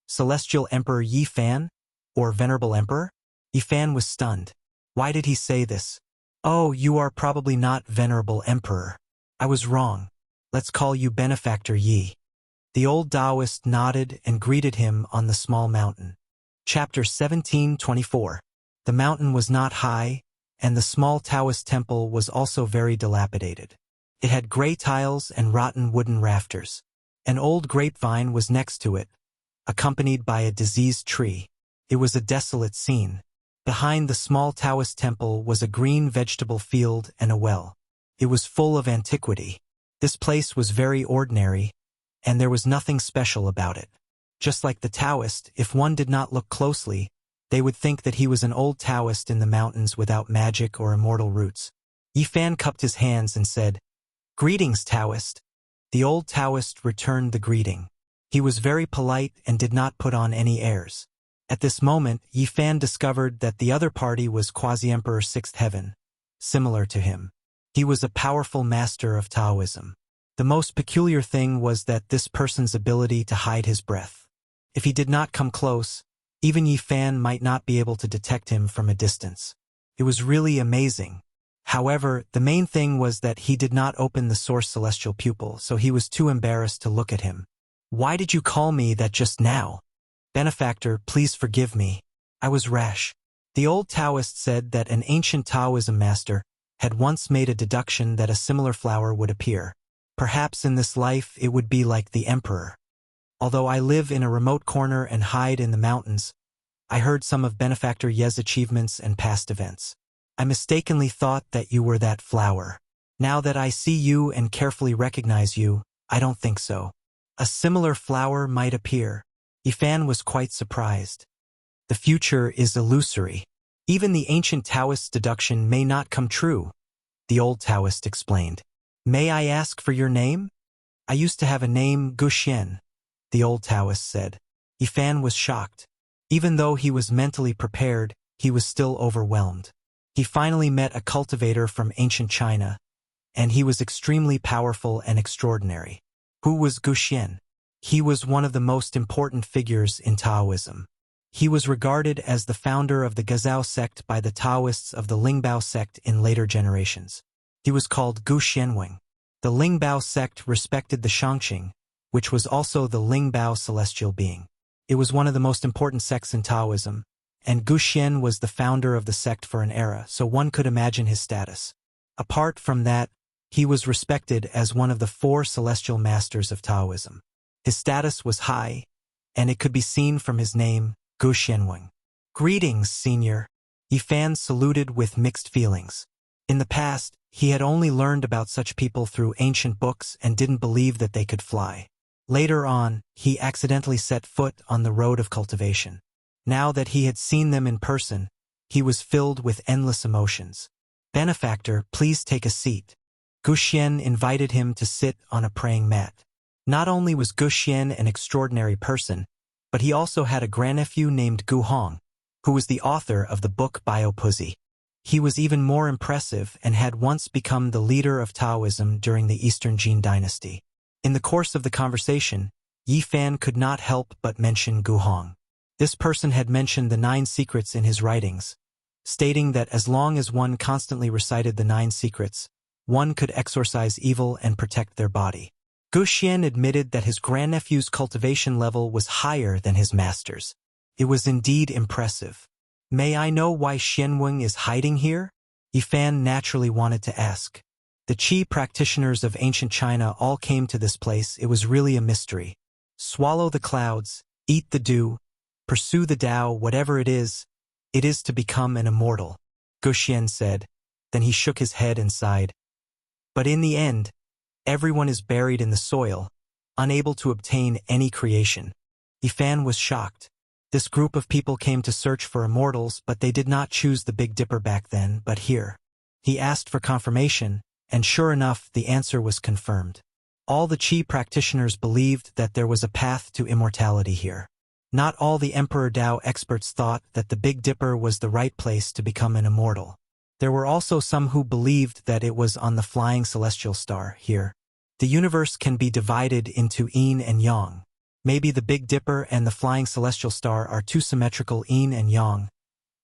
Celestial Emperor Yi Fan? Or Venerable Emperor? Yi Fan was stunned. Why did he say this? Oh, you are probably not Venerable Emperor. I was wrong. Let's call you Benefactor Yi. The old Taoist nodded and greeted him on the small mountain. Chapter 17:24. The mountain was not high, and the small Taoist temple was also very dilapidated. It had gray tiles and rotten wooden rafters. An old grapevine was next to it, accompanied by a diseased tree. It was a desolate scene. Behind the small Taoist temple was a green vegetable field and a well. It was full of antiquity. This place was very ordinary, and there was nothing special about it. Just like the Taoist, if one did not look closely, they would think that he was an old Taoist in the mountains without magic or immortal roots. Yi Fan cupped his hands and said, "Greetings, Taoist." The old Taoist returned the greeting. He was very polite and did not put on any airs. At this moment, Yi Fan discovered that the other party was Quasi-Emperor Sixth Heaven, similar to him. He was a powerful master of Taoism. The most peculiar thing was that this person's ability to hide his breath. If he did not come close, even Yi Fan might not be able to detect him from a distance. It was really amazing. However, the main thing was that he did not open the source celestial pupil, so he was too embarrassed to look at him. Why did you call me that just now? Benefactor, please forgive me. I was rash. The old Taoist said that an ancient Taoism master had once made a deduction that a similar flower would appear. Perhaps in this life it would be like the emperor. Although I live in a remote corner and hide in the mountains, I heard some of Benefactor Ye's achievements and past events. I mistakenly thought that you were that flower. Now that I see you and carefully recognize you, I don't think so. A similar flower might appear. Yi Fan was quite surprised. The future is illusory. Even the ancient Taoist deduction may not come true, the old Taoist explained. May I ask for your name? I used to have a name, Guxian, the old Taoist said. Yi Fan was shocked. Even though he was mentally prepared, he was still overwhelmed. He finally met a cultivator from ancient China, and he was extremely powerful and extraordinary. Who was Guxian? He was one of the most important figures in Taoism. He was regarded as the founder of the Gazao sect by the Taoists of the Lingbao sect in later generations. He was called Gu Xianweng. The Lingbao sect respected the Shangqing, which was also the Lingbao celestial being. It was one of the most important sects in Taoism, and Gu Xian was the founder of the sect for an era, so one could imagine his status. Apart from that, he was respected as one of the 4 celestial masters of Taoism. His status was high, and it could be seen from his name, Gu Xianweng. Greetings, Senior. Yi Fan saluted with mixed feelings. In the past, he had only learned about such people through ancient books and didn't believe that they could fly. Later on, he accidentally set foot on the road of cultivation. Now that he had seen them in person, he was filled with endless emotions. Benefactor, please take a seat. Gu Xian invited him to sit on a praying mat. Not only was Gu Xian an extraordinary person, but he also had a grandnephew named Gu Hong, who was the author of the book Bio Puzi. He was even more impressive and had once become the leader of Taoism during the Eastern Jin dynasty. In the course of the conversation, Yi Fan could not help but mention Gu Hong. This person had mentioned the 9 secrets in his writings, stating that as long as one constantly recited the 9 secrets, one could exorcise evil and protect their body. Gu Xian admitted that his grandnephew's cultivation level was higher than his master's. It was indeed impressive. May I know why Xianweng is hiding here? Yi Fan naturally wanted to ask. The Qi practitioners of ancient China all came to this place. It was really a mystery. Swallow the clouds, eat the dew, pursue the Tao, whatever it is to become an immortal, Gu Xian said. Then he shook his head and sighed. But in the end, everyone is buried in the soil, unable to obtain any creation. Yi Fan was shocked. This group of people came to search for immortals, but they did not choose the Big Dipper back then, but here. He asked for confirmation, and sure enough, the answer was confirmed. All the Qi practitioners believed that there was a path to immortality here. Not all the Emperor Dao experts thought that the Big Dipper was the right place to become an immortal. There were also some who believed that it was on the flying celestial star here. The universe can be divided into yin and yang. Maybe the Big Dipper and the flying celestial star are two symmetrical yin and yang,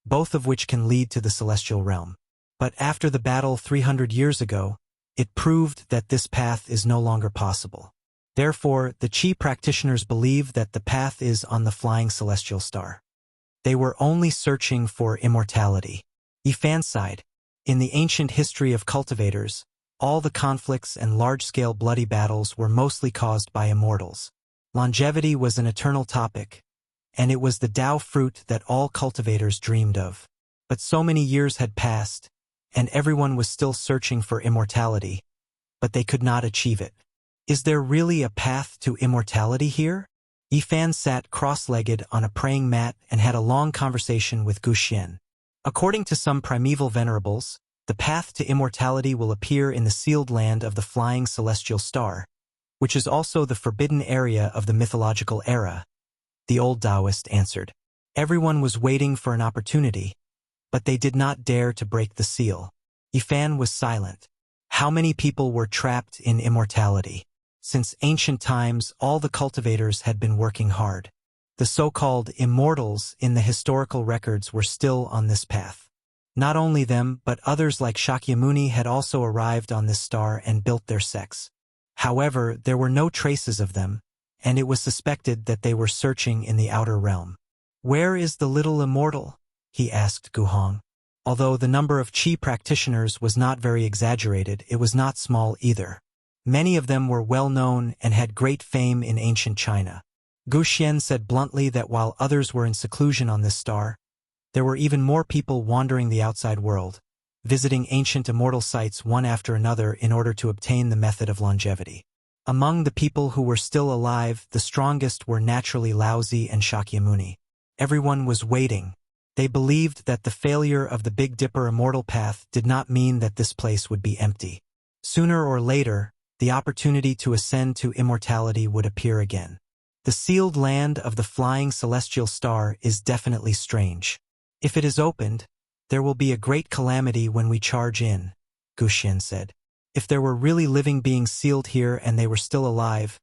both of which can lead to the celestial realm. But after the battle 300 years ago, it proved that this path is no longer possible. Therefore, the Qi practitioners believe that the path is on the flying celestial star. They were only searching for immortality. Yifan sighed. In the ancient history of cultivators, all the conflicts and large-scale bloody battles were mostly caused by immortals. Longevity was an eternal topic, and it was the Tao fruit that all cultivators dreamed of. But so many years had passed, and everyone was still searching for immortality, but they could not achieve it. Is there really a path to immortality here? Yifan sat cross-legged on a praying mat and had a long conversation with Guxian. According to some primeval venerables, the path to immortality will appear in the sealed land of the flying celestial star, which is also the forbidden area of the mythological era. The old Taoist answered. Everyone was waiting for an opportunity, but they did not dare to break the seal. Yifan was silent. How many people were trapped in immortality? Since ancient times, all the cultivators had been working hard. The so-called immortals in the historical records were still on this path. Not only them, but others like Shakyamuni had also arrived on this star and built their sects. However, there were no traces of them, and it was suspected that they were searching in the outer realm. Where is the little immortal? He asked Guhong. Although the number of Qi practitioners was not very exaggerated, it was not small either. Many of them were well known and had great fame in ancient China. Guxian said bluntly that while others were in seclusion on this star, there were even more people wandering the outside world, visiting ancient immortal sites one after another in order to obtain the method of longevity. Among the people who were still alive, the strongest were naturally Laozi and Shakyamuni. Everyone was waiting. They believed that the failure of the Big Dipper immortal path did not mean that this place would be empty. Sooner or later, the opportunity to ascend to immortality would appear again. The sealed land of the flying celestial star is definitely strange. If it is opened, there will be a great calamity when we charge in, Guxian said. If there were really living beings sealed here and they were still alive,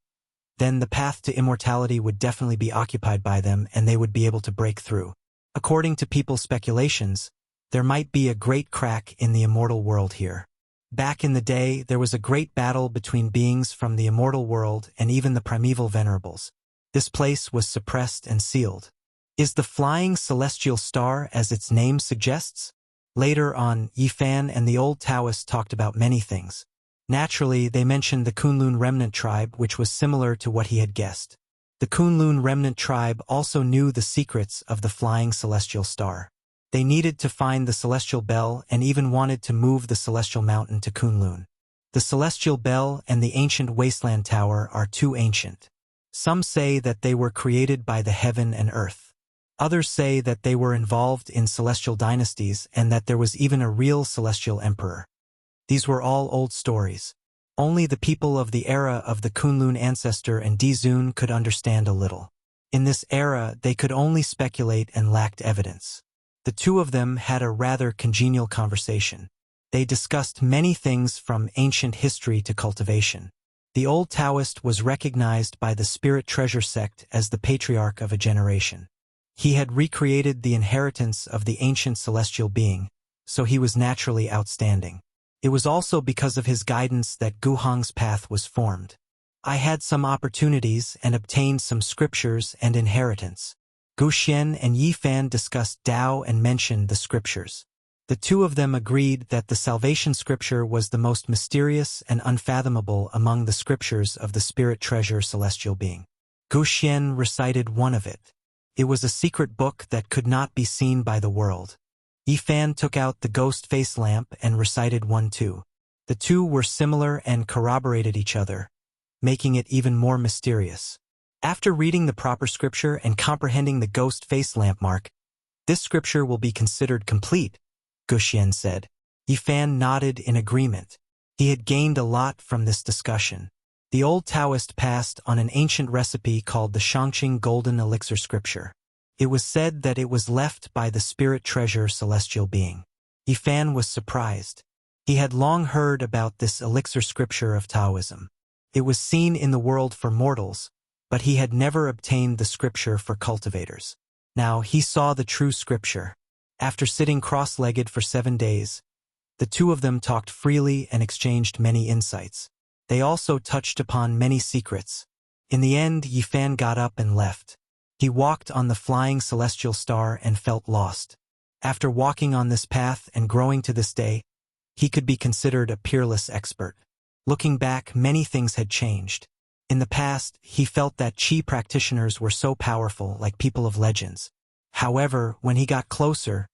then the path to immortality would definitely be occupied by them and they would be able to break through. According to people's speculations, there might be a great crack in the immortal world here. Back in the day, there was a great battle between beings from the immortal world and even the primeval venerables. This place was suppressed and sealed. Is the flying celestial star as its name suggests? Later on, Yifan and the old Taoists talked about many things. Naturally, they mentioned the Kunlun remnant tribe, which was similar to what he had guessed. The Kunlun remnant tribe also knew the secrets of the flying celestial star. They needed to find the celestial bell and even wanted to move the celestial mountain to Kunlun. The celestial bell and the ancient wasteland tower are too ancient. Some say that they were created by the heaven and earth. Others say that they were involved in celestial dynasties and that there was even a real celestial emperor. These were all old stories. Only the people of the era of the Kunlun ancestor and Dizun could understand a little. In this era, they could only speculate and lacked evidence. The two of them had a rather congenial conversation. They discussed many things from ancient history to cultivation. The old Taoist was recognized by the Spirit Treasure sect as the patriarch of a generation. He had recreated the inheritance of the ancient celestial being, so he was naturally outstanding. It was also because of his guidance that Guhong's path was formed. I had some opportunities and obtained some scriptures and inheritance. Guxian and Yifan discussed Tao and mentioned the scriptures. The two of them agreed that the salvation scripture was the most mysterious and unfathomable among the scriptures of the Spirit Treasure celestial being. Guxian recited one of it. It was a secret book that could not be seen by the world. Yifan took out the ghost face lamp and recited one too. The two were similar and corroborated each other, making it even more mysterious. After reading the proper scripture and comprehending the ghost face landmark, this scripture will be considered complete, Guxian said. Yifan nodded in agreement. He had gained a lot from this discussion. The old Taoist passed on an ancient recipe called the Shangqing Golden Elixir Scripture. It was said that it was left by the spirit treasure celestial being. Yifan was surprised. He had long heard about this elixir scripture of Taoism. It was seen in the world for mortals, but he had never obtained the scripture for cultivators. Now he saw the true scripture. After sitting cross-legged for 7 days, the two of them talked freely and exchanged many insights. They also touched upon many secrets. In the end, Yifan got up and left. He walked on the flying celestial star and felt lost. After walking on this path and growing to this day, he could be considered a peerless expert. Looking back, many things had changed. In the past, he felt that Qi practitioners were so powerful, like people of legends. However, when he got closer,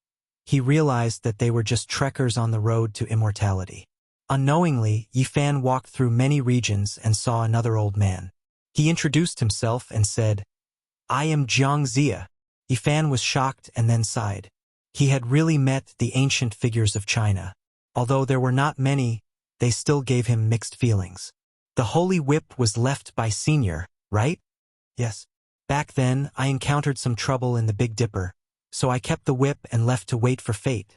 he realized that they were just trekkers on the road to immortality. Unknowingly, Yifan walked through many regions and saw another old man. He introduced himself and said, "I am Jiang Zia." Yifan was shocked and then sighed. He had really met the ancient figures of China. Although there were not many, they still gave him mixed feelings. The holy whip was left by Senior, right? Yes. Back then, I encountered some trouble in the Big Dipper, so I kept the whip and left to wait for fate,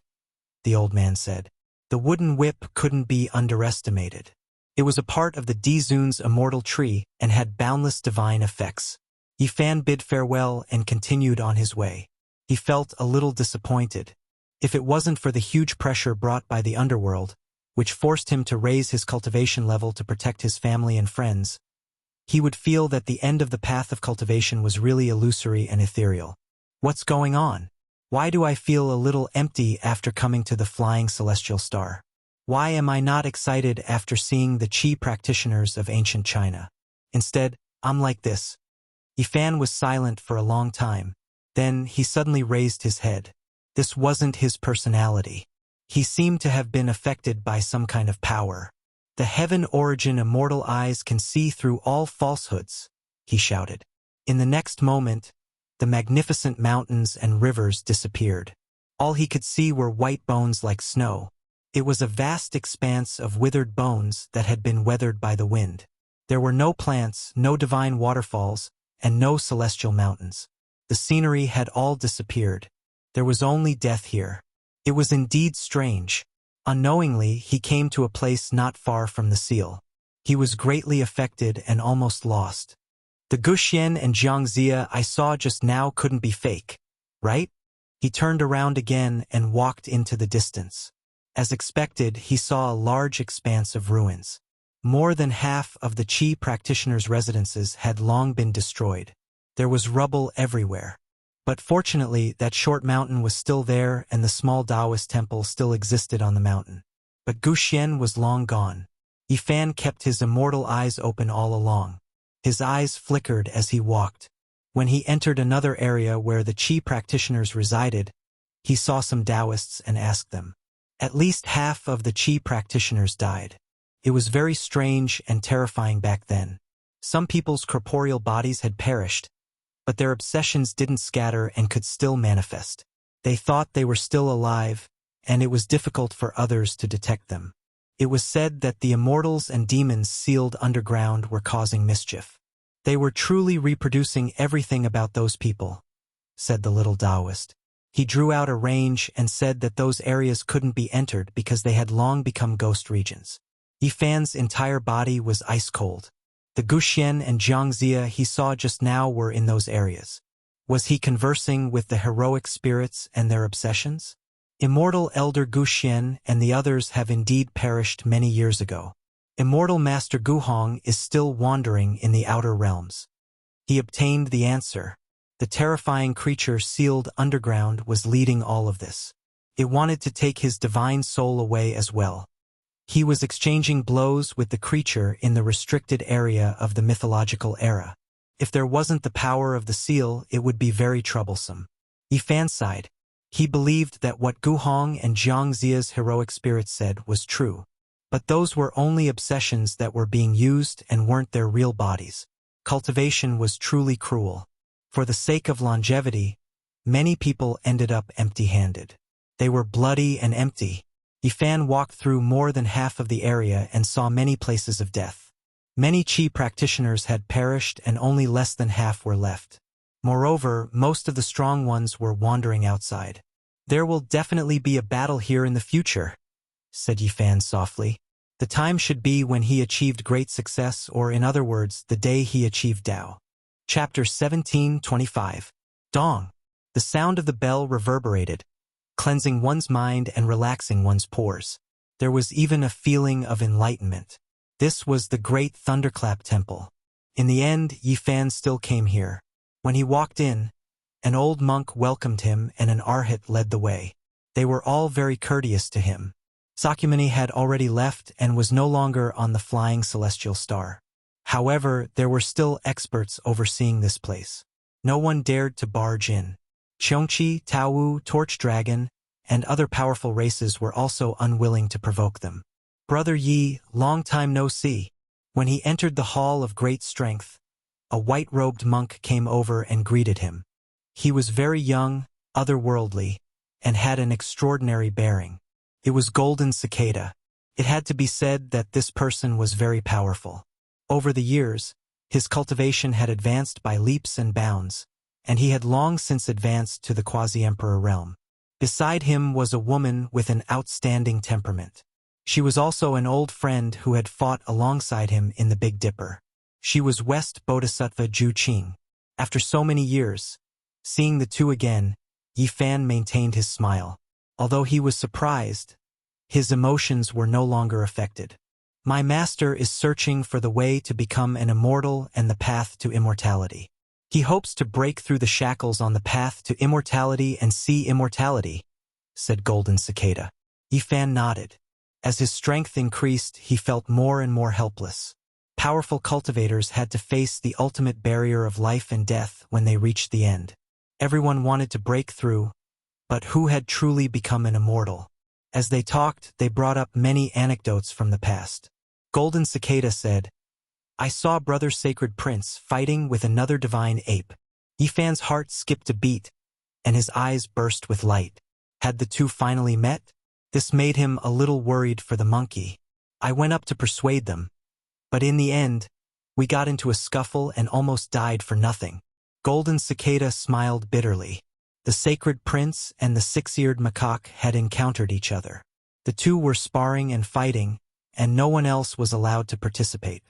the old man said. The wooden whip couldn't be underestimated. It was a part of the Dizun's immortal tree and had boundless divine effects. Yifan bid farewell and continued on his way. He felt a little disappointed. If it wasn't for the huge pressure brought by the underworld, which forced him to raise his cultivation level to protect his family and friends, he would feel that the end of the path of cultivation was really illusory and ethereal. What's going on? Why do I feel a little empty after coming to the flying celestial star? Why am I not excited after seeing the Qi practitioners of ancient China? Instead, I'm like this. Yifan was silent for a long time. Then he suddenly raised his head. This wasn't his personality. He seemed to have been affected by some kind of power. The heaven-origin immortal eyes can see through all falsehoods, he shouted. In the next moment, the magnificent mountains and rivers disappeared. All he could see were white bones like snow. It was a vast expanse of withered bones that had been weathered by the wind. There were no plants, no divine waterfalls, and no celestial mountains. The scenery had all disappeared. There was only death here. It was indeed strange. Unknowingly, he came to a place not far from the seal. He was greatly affected and almost lost. The Guxian and Jiang Zia I saw just now couldn't be fake, right? He turned around again and walked into the distance. As expected, he saw a large expanse of ruins. More than half of the Qi practitioners' residences had long been destroyed. There was rubble everywhere. But fortunately, that short mountain was still there and the small Taoist temple still existed on the mountain. But Guxian was long gone. Yifan kept his immortal eyes open all along. His eyes flickered as he walked. When he entered another area where the Qi practitioners resided, he saw some Taoists and asked them. At least half of the Qi practitioners died. It was very strange and terrifying back then. Some people's corporeal bodies had perished, but their obsessions didn't scatter and could still manifest. They thought they were still alive, and it was difficult for others to detect them. It was said that the immortals and demons sealed underground were causing mischief. They were truly reproducing everything about those people, said the little Taoist. He drew out a range and said that those areas couldn't be entered because they had long become ghost regions. Yifan's entire body was ice cold. The Guxian and Jiang Zia he saw just now were in those areas. Was he conversing with the heroic spirits and their obsessions? Immortal Elder Guxian and the others have indeed perished many years ago. Immortal Master Guhong is still wandering in the outer realms. He obtained the answer. The terrifying creature sealed underground was leading all of this. It wanted to take his divine soul away as well. He was exchanging blows with the creature in the restricted area of the mythological era. If there wasn't the power of the seal, it would be very troublesome. Yifan sighed. He believed that what Guhong and Jiang Zia's heroic spirits said was true. But those were only obsessions that were being used and weren't their real bodies. Cultivation was truly cruel. For the sake of longevity, many people ended up empty-handed. They were bloody and empty. Yifan walked through more than half of the area and saw many places of death. Many Qi practitioners had perished and only less than half were left. Moreover, most of the strong ones were wandering outside. "There will definitely be a battle here in the future," said Yifan softly. "The time should be when he achieved great success, or in other words, the day he achieved Tao." Chapter 17:25. Dong. The sound of the bell reverberated, cleansing one's mind and relaxing one's pores. There was even a feeling of enlightenment. This was the great Thunderclap Temple. In the end, Yifan still came here. When he walked in, an old monk welcomed him and an arhat led the way. They were all very courteous to him. Sakyamuni had already left and was no longer on the flying celestial star. However, there were still experts overseeing this place. No one dared to barge in. Qiongqi, Taowu, Torch Dragon, and other powerful races were also unwilling to provoke them. "Brother Yi, long time no see." When he entered the Hall of Great Strength, a white-robed monk came over and greeted him. He was very young, otherworldly, and had an extraordinary bearing. It was Golden Cicada. It had to be said that this person was very powerful. Over the years, his cultivation had advanced by leaps and bounds, and he had long since advanced to the quasi-emperor realm. Beside him was a woman with an outstanding temperament. She was also an old friend who had fought alongside him in the Big Dipper. She was West Bodhisattva Ju Qing. After so many years, seeing the two again, Yifan maintained his smile. Although he was surprised, his emotions were no longer affected. "My master is searching for the way to become an immortal and the path to immortality. He hopes to break through the shackles on the path to immortality and see immortality," said Golden Cicada. Yifan nodded. As his strength increased, he felt more and more helpless. Powerful cultivators had to face the ultimate barrier of life and death when they reached the end. Everyone wanted to break through, but who had truly become an immortal? As they talked, they brought up many anecdotes from the past. Golden Cicada said, "I saw Brother Sacred Prince fighting with another divine ape." Yifan's heart skipped a beat, and his eyes burst with light. Had the two finally met? This made him a little worried for the monkey. "I went up to persuade them, but in the end, we got into a scuffle and almost died for nothing." Golden Cicada smiled bitterly. The Sacred Prince and the six-eared macaque had encountered each other. The two were sparring and fighting, and no one else was allowed to participate.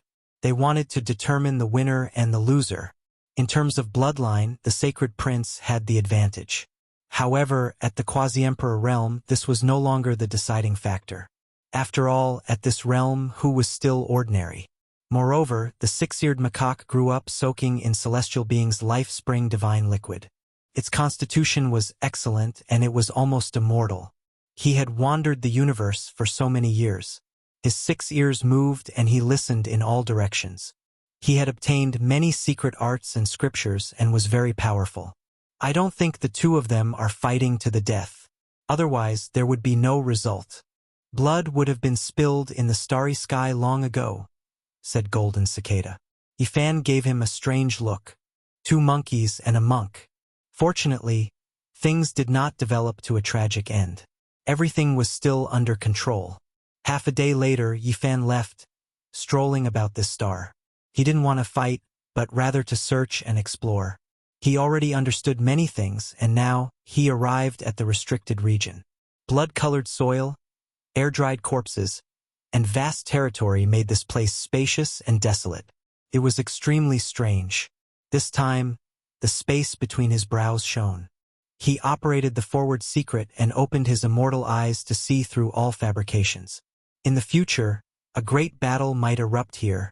They wanted to determine the winner and the loser. In terms of bloodline, the Sacred Prince had the advantage. However, at the quasi-emperor realm, this was no longer the deciding factor. After all, at this realm, who was still ordinary? Moreover, the six-eared macaque grew up soaking in celestial beings' life-spring divine liquid. Its constitution was excellent, and it was almost immortal. He had wandered the universe for so many years. His 6 ears moved, and he listened in all directions. He had obtained many secret arts and scriptures and was very powerful. "I don't think the two of them are fighting to the death. Otherwise, there would be no result. Blood would have been spilled in the starry sky long ago," said Golden Cicada. Yifan gave him a strange look. 2 monkeys and a monk. Fortunately, things did not develop to a tragic end. Everything was still under control. Half a day later, Yifan left, strolling about this star. He didn't want to fight, but rather to search and explore. He already understood many things, and now he arrived at the restricted region. Blood-colored soil, air-dried corpses, and vast territory made this place spacious and desolate. It was extremely strange. This time, the space between his brows shone. He operated the forward secret and opened his immortal eyes to see through all fabrications. In the future, a great battle might erupt here,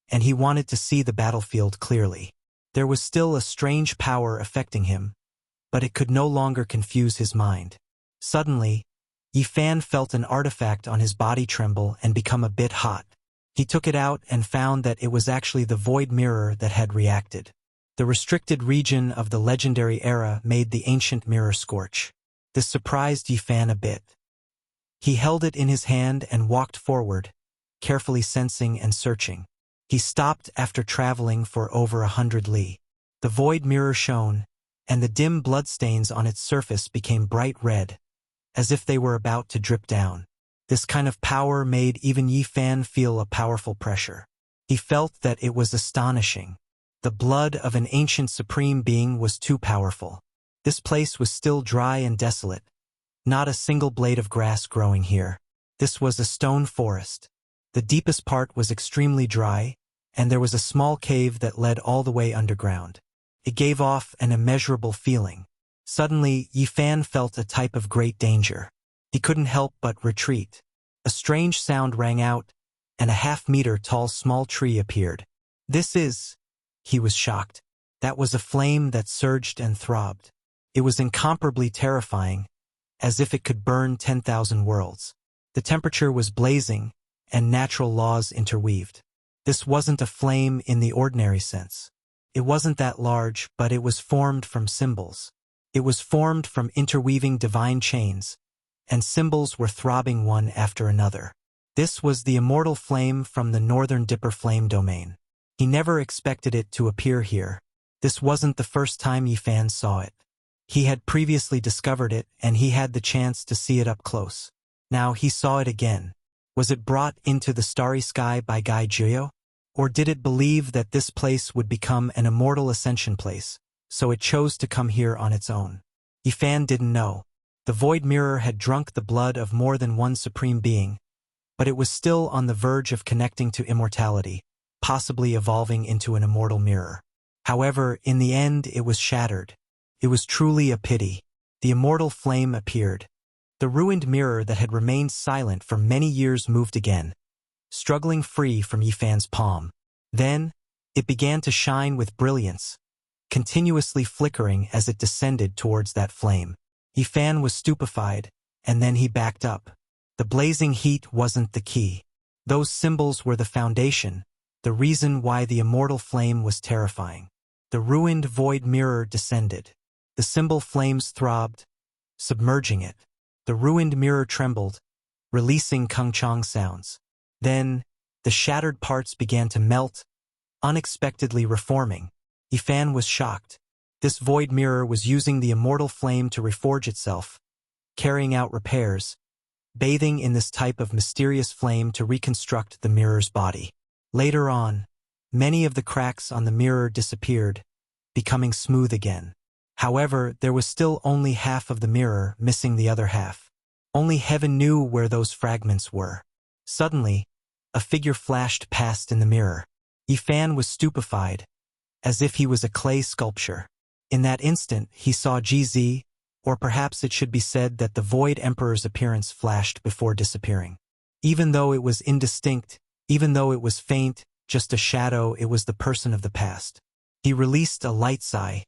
and he wanted to see the battlefield clearly. There was still a strange power affecting him, but it could no longer confuse his mind. Suddenly, Yifan felt an artifact on his body tremble and become a bit hot. He took it out and found that it was actually the void mirror that had reacted. The restricted region of the legendary era made the ancient mirror scorch. This surprised Yifan a bit. He held it in his hand and walked forward, carefully sensing and searching. He stopped after traveling for over 100 li. The void mirror shone, and the dim bloodstains on its surface became bright red, as if they were about to drip down. This kind of power made even Yi Fan feel a powerful pressure. He felt that it was astonishing. The blood of an ancient supreme being was too powerful. This place was still dry and desolate. Not a single blade of grass growing here. This was a stone forest. The deepest part was extremely dry, and there was a small cave that led all the way underground. It gave off an immeasurable feeling. Suddenly, Yi Fan felt a type of great danger. He couldn't help but retreat. A strange sound rang out, and a half-meter-tall small tree appeared. "This is—" He was shocked. That was a flame that surged and throbbed. It was incomparably terrifying, as if it could burn 10,000 worlds. The temperature was blazing, and natural laws interweaved. This wasn't a flame in the ordinary sense. It wasn't that large, but it was formed from symbols. It was formed from interweaving divine chains, and symbols were throbbing one after another. This was the immortal flame from the Northern Dipper Flame domain. He never expected it to appear here. This wasn't the first time Yi Fan saw it. He had previously discovered it, and he had the chance to see it up close. Now he saw it again. Was it brought into the starry sky by Gai Jiao? Or did it believe that this place would become an immortal ascension place, so it chose to come here on its own? Yi Fan didn't know. The void mirror had drunk the blood of more than one supreme being, but it was still on the verge of connecting to immortality, possibly evolving into an immortal mirror. However, in the end it was shattered. It was truly a pity. The immortal flame appeared. The ruined mirror that had remained silent for many years moved again, struggling free from Yi Fan's palm. Then, it began to shine with brilliance, continuously flickering as it descended towards that flame. Yi Fan was stupefied, and then he backed up. The blazing heat wasn't the key. Those symbols were the foundation, the reason why the immortal flame was terrifying. The ruined void mirror descended. The symbol flames throbbed, submerging it. The ruined mirror trembled, releasing kung-chong sounds. Then, the shattered parts began to melt, unexpectedly reforming. Yi Fan was shocked. This void mirror was using the immortal flame to reforge itself, carrying out repairs, bathing in this type of mysterious flame to reconstruct the mirror's body. Later on, many of the cracks on the mirror disappeared, becoming smooth again. However, there was still only half of the mirror, missing the other half. Only heaven knew where those fragments were. Suddenly, a figure flashed past in the mirror. Yi Fan was stupefied, as if he was a clay sculpture. In that instant, he saw GZ, or perhaps it should be said that the Void Emperor's appearance flashed before disappearing. Even though it was indistinct, even though it was faint, just a shadow, it was the person of the past. He released a light sigh.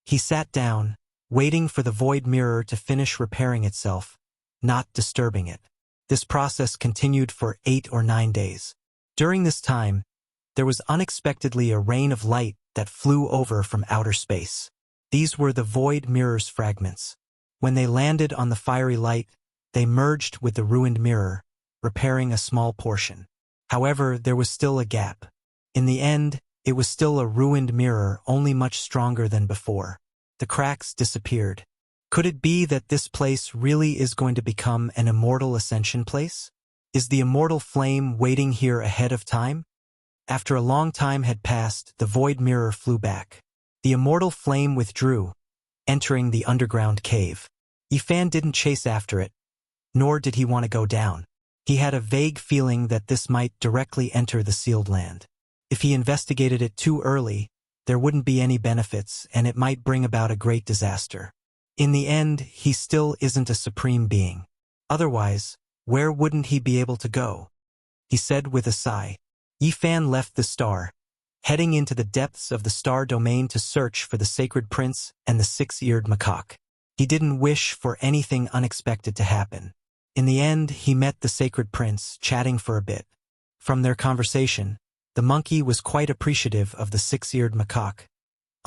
He sat down, waiting for the void mirror to finish repairing itself, not disturbing it. This process continued for 8 or 9 days. During this time, there was unexpectedly a rain of light that flew over from outer space. These were the void mirror's fragments. When they landed on the fiery light, they merged with the ruined mirror, repairing a small portion. However, there was still a gap. In the end, it was still a ruined mirror, only much stronger than before. The cracks disappeared. Could it be that this place really is going to become an immortal ascension place? Is the immortal flame waiting here ahead of time? After a long time had passed, the void mirror flew back. The immortal flame withdrew, entering the underground cave. Yi Fan didn't chase after it, nor did he want to go down. He had a vague feeling that this might directly enter the sealed land. If he investigated it too early, there wouldn't be any benefits, and it might bring about a great disaster. In the end, he still isn't a supreme being. Otherwise, where wouldn't he be able to go? He said with a sigh. Yi Fan left the star, heading into the depths of the star domain to search for the sacred prince and the six-eared macaque. He didn't wish for anything unexpected to happen. In the end, he met the sacred prince, chatting for a bit. From their conversation, the monkey was quite appreciative of the six-eared macaque,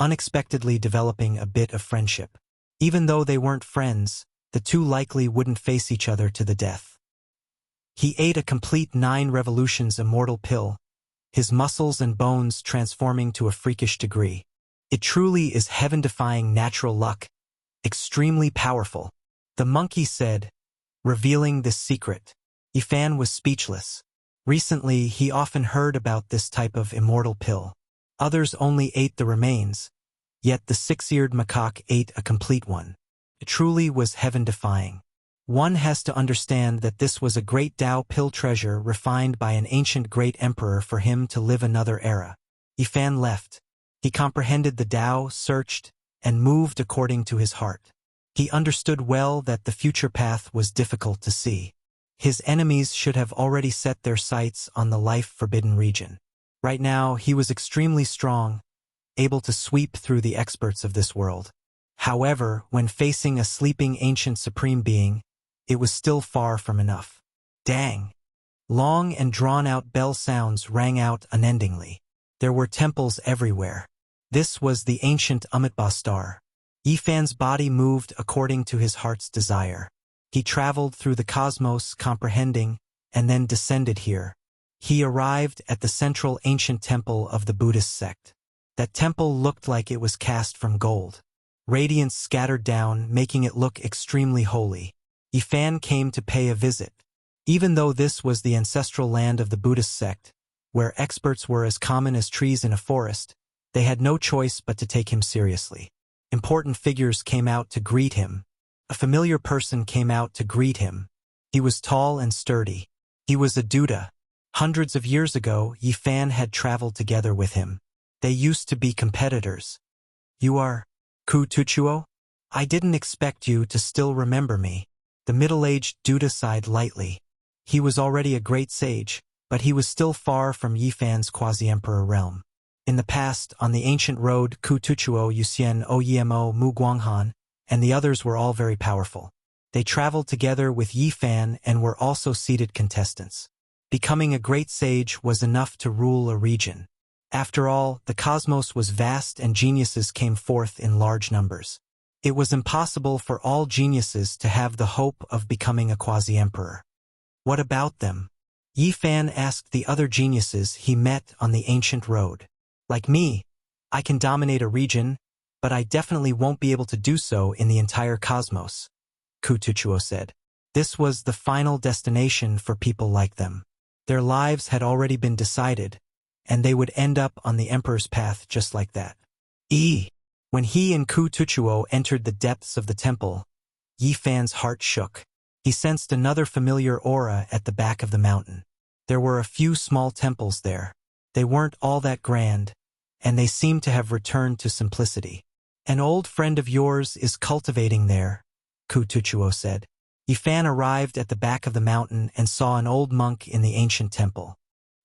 unexpectedly developing a bit of friendship. Even though they weren't friends, the two likely wouldn't face each other to the death. He ate a complete 9 revolutions immortal pill, his muscles and bones transforming to a freakish degree. It truly is heaven-defying natural luck, extremely powerful, the monkey said, revealing this secret. Yifan was speechless. Recently, he often heard about this type of immortal pill. Others only ate the remains, yet the six-eared macaque ate a complete one. It truly was heaven-defying. One has to understand that this was a great Tao pill treasure refined by an ancient great emperor for him to live another era. Yifan left. He comprehended the Tao, searched, and moved according to his heart. He understood well that the future path was difficult to see. His enemies should have already set their sights on the life-forbidden region. Right now, he was extremely strong, able to sweep through the experts of this world. However, when facing a sleeping ancient supreme being, it was still far from enough. Dang! Long and drawn-out bell sounds rang out unendingly. There were temples everywhere. This was the ancient Amitabha. Yifan's body moved according to his heart's desire. He traveled through the cosmos, comprehending, and then descended here. He arrived at the central ancient temple of the Buddhist sect. That temple looked like it was cast from gold. Radiance scattered down, making it look extremely holy. Yifan came to pay a visit. Even though this was the ancestral land of the Buddhist sect, where experts were as common as trees in a forest, they had no choice but to take him seriously. Important figures came out to greet him. A familiar person came out to greet him. He was tall and sturdy. He was a Buddha. Hundreds of years ago, Yifan had traveled together with him. They used to be competitors. You are Ku Tuchuo? I didn't expect you to still remember me. The middle-aged Buddha sighed lightly. He was already a great sage, but he was still far from Yifan's quasi-emperor realm. In the past, on the ancient road, Ku Tuchuo, Yuxian, Oyemo, Mu Guanghan, and the others were all very powerful. They traveled together with Yifan and were also seated contestants. Becoming a great sage was enough to rule a region. After all, the cosmos was vast and geniuses came forth in large numbers. It was impossible for all geniuses to have the hope of becoming a quasi-emperor. What about them? Yifan asked the other geniuses he met on the ancient road. Like me, I can dominate a region, but I definitely won't be able to do so in the entire cosmos, Ku Tuchuo said. This was the final destination for people like them. Their lives had already been decided, and they would end up on the emperor's path just like that. When he and Ku Tuchuo entered the depths of the temple, Yifan's heart shook. He sensed another familiar aura at the back of the mountain. There were a few small temples there. They weren't all that grand, and they seemed to have returned to simplicity. An old friend of yours is cultivating there, Ku Tuchuo said. Yifan arrived at the back of the mountain and saw an old monk in the ancient temple.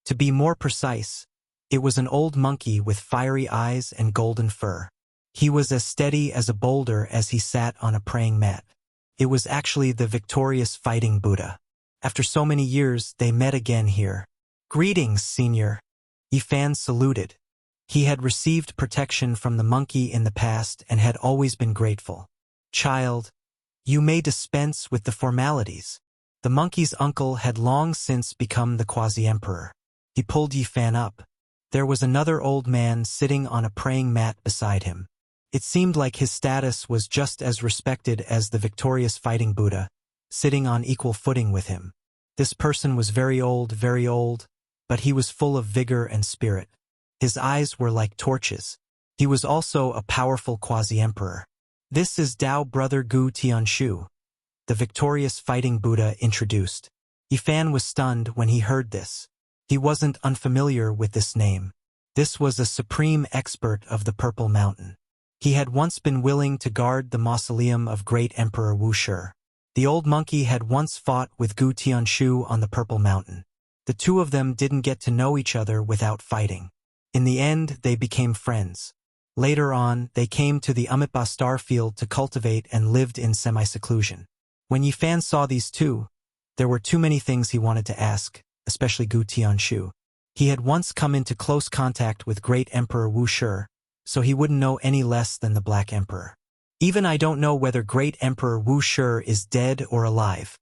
To be more precise, it was an old monkey with fiery eyes and golden fur. He was as steady as a boulder as he sat on a praying mat. It was actually the victorious fighting Buddha. After so many years, they met again here. Greetings, senior. Yifan saluted. He had received protection from the monkey in the past and had always been grateful. Child, you may dispense with the formalities. The monkey's uncle had long since become the quasi-emperor. He pulled Yifan up. There was another old man sitting on a praying mat beside him. It seemed like his status was just as respected as the victorious fighting Buddha, sitting on equal footing with him. This person was very old, but he was full of vigor and spirit. His eyes were like torches. He was also a powerful quasi-emperor. This is Tao Brother Gu Tianshu, the victorious fighting Buddha introduced. Yifan was stunned when he heard this. He wasn't unfamiliar with this name. This was a supreme expert of the Purple Mountain. He had once been willing to guard the mausoleum of great Emperor Wuxia. The old monkey had once fought with Gu Tianshu on the Purple Mountain. The two of them didn't get to know each other without fighting. In the end, they became friends. Later on, they came to the Amitabha star field to cultivate and lived in semi-seclusion. When Yifan saw these two, there were too many things he wanted to ask, especially Gu Tianshu. He had once come into close contact with great Emperor Wuxia, so he wouldn't know any less than the Black Emperor. Even I don't know whether great Emperor Wuxia is dead or alive.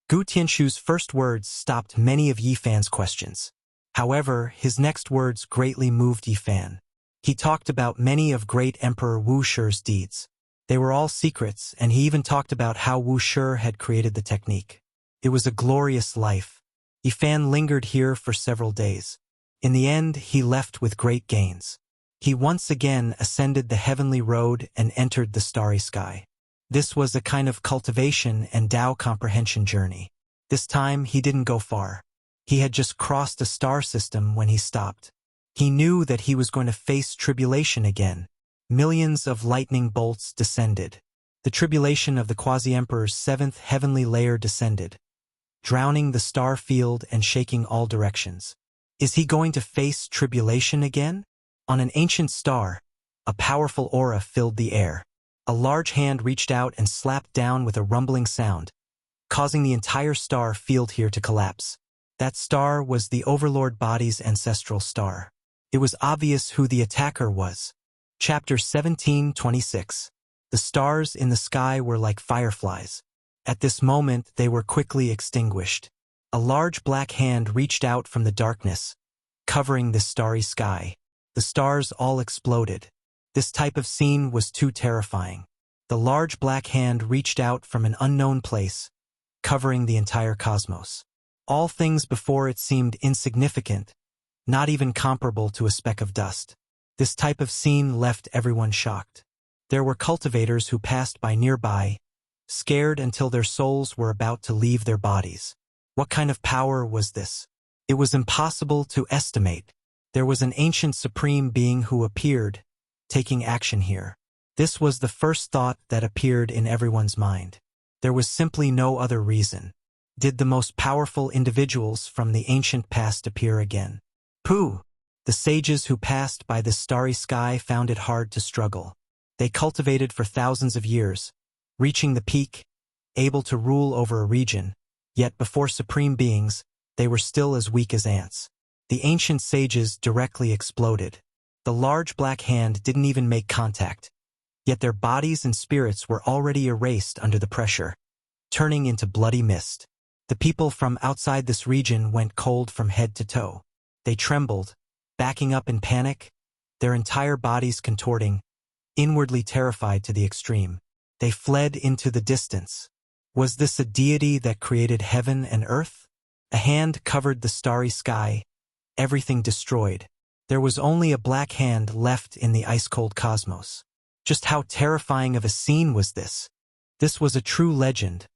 Gu Tianshu's first words stopped many of Yifan's questions. However, his next words greatly moved Yi Fan. He talked about many of great Emperor Wuxia's deeds. They were all secrets, and he even talked about how Wuxia had created the technique. It was a glorious life. Yi Fan lingered here for several days. In the end, he left with great gains. He once again ascended the heavenly road and entered the starry sky. This was a kind of cultivation and Tao comprehension journey. This time, he didn't go far. He had just crossed a star system when he stopped. He knew that he was going to face tribulation again. Millions of lightning bolts descended. The tribulation of the Quasi-Emperor's seventh heavenly layer descended, drowning the star field and shaking all directions. Is he going to face tribulation again? On an ancient star, a powerful aura filled the air. A large hand reached out and slapped down with a rumbling sound, causing the entire star field here to collapse. That star was the Overlord Body's ancestral star. It was obvious who the attacker was. Chapter 17:26. The stars in the sky were like fireflies. At this moment, they were quickly extinguished. A large black hand reached out from the darkness, covering the starry sky. The stars all exploded. This type of scene was too terrifying. The large black hand reached out from an unknown place, covering the entire cosmos. All things before it seemed insignificant, not even comparable to a speck of dust. This type of scene left everyone shocked. There were cultivators who passed by nearby, scared until their souls were about to leave their bodies. What kind of power was this? It was impossible to estimate. There was an ancient supreme being who appeared, taking action here. This was the first thought that appeared in everyone's mind. There was simply no other reason. Did the most powerful individuals from the ancient past appear again? Pooh! The sages who passed by this starry sky found it hard to struggle. They cultivated for thousands of years, reaching the peak, able to rule over a region, yet before supreme beings, they were still as weak as ants. The ancient sages directly exploded. The large black hand didn't even make contact, yet their bodies and spirits were already erased under the pressure, turning into bloody mist. The people from outside this region went cold from head to toe. They trembled, backing up in panic, their entire bodies contorting, inwardly terrified to the extreme. They fled into the distance. Was this a deity that created heaven and earth? A hand covered the starry sky, everything destroyed. There was only a black hand left in the ice-cold cosmos. Just how terrifying of a scene was this? This was a true legend,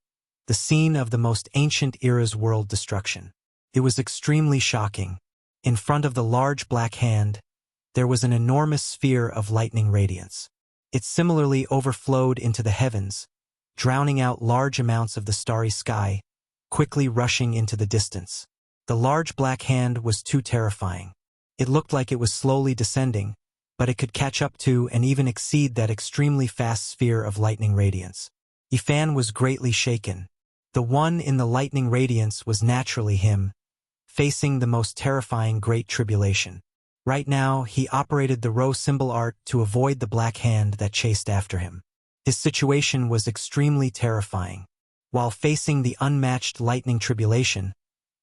the scene of the most ancient era's world destruction. It was extremely shocking. In front of the large black hand, there was an enormous sphere of lightning radiance. It similarly overflowed into the heavens, drowning out large amounts of the starry sky, quickly rushing into the distance. The large black hand was too terrifying. It looked like it was slowly descending, but it could catch up to and even exceed that extremely fast sphere of lightning radiance. Yi Fan was greatly shaken. The one in the lightning radiance was naturally him, facing the most terrifying great tribulation. Right now, he operated the row symbol art to avoid the black hand that chased after him. His situation was extremely terrifying. While facing the unmatched lightning tribulation,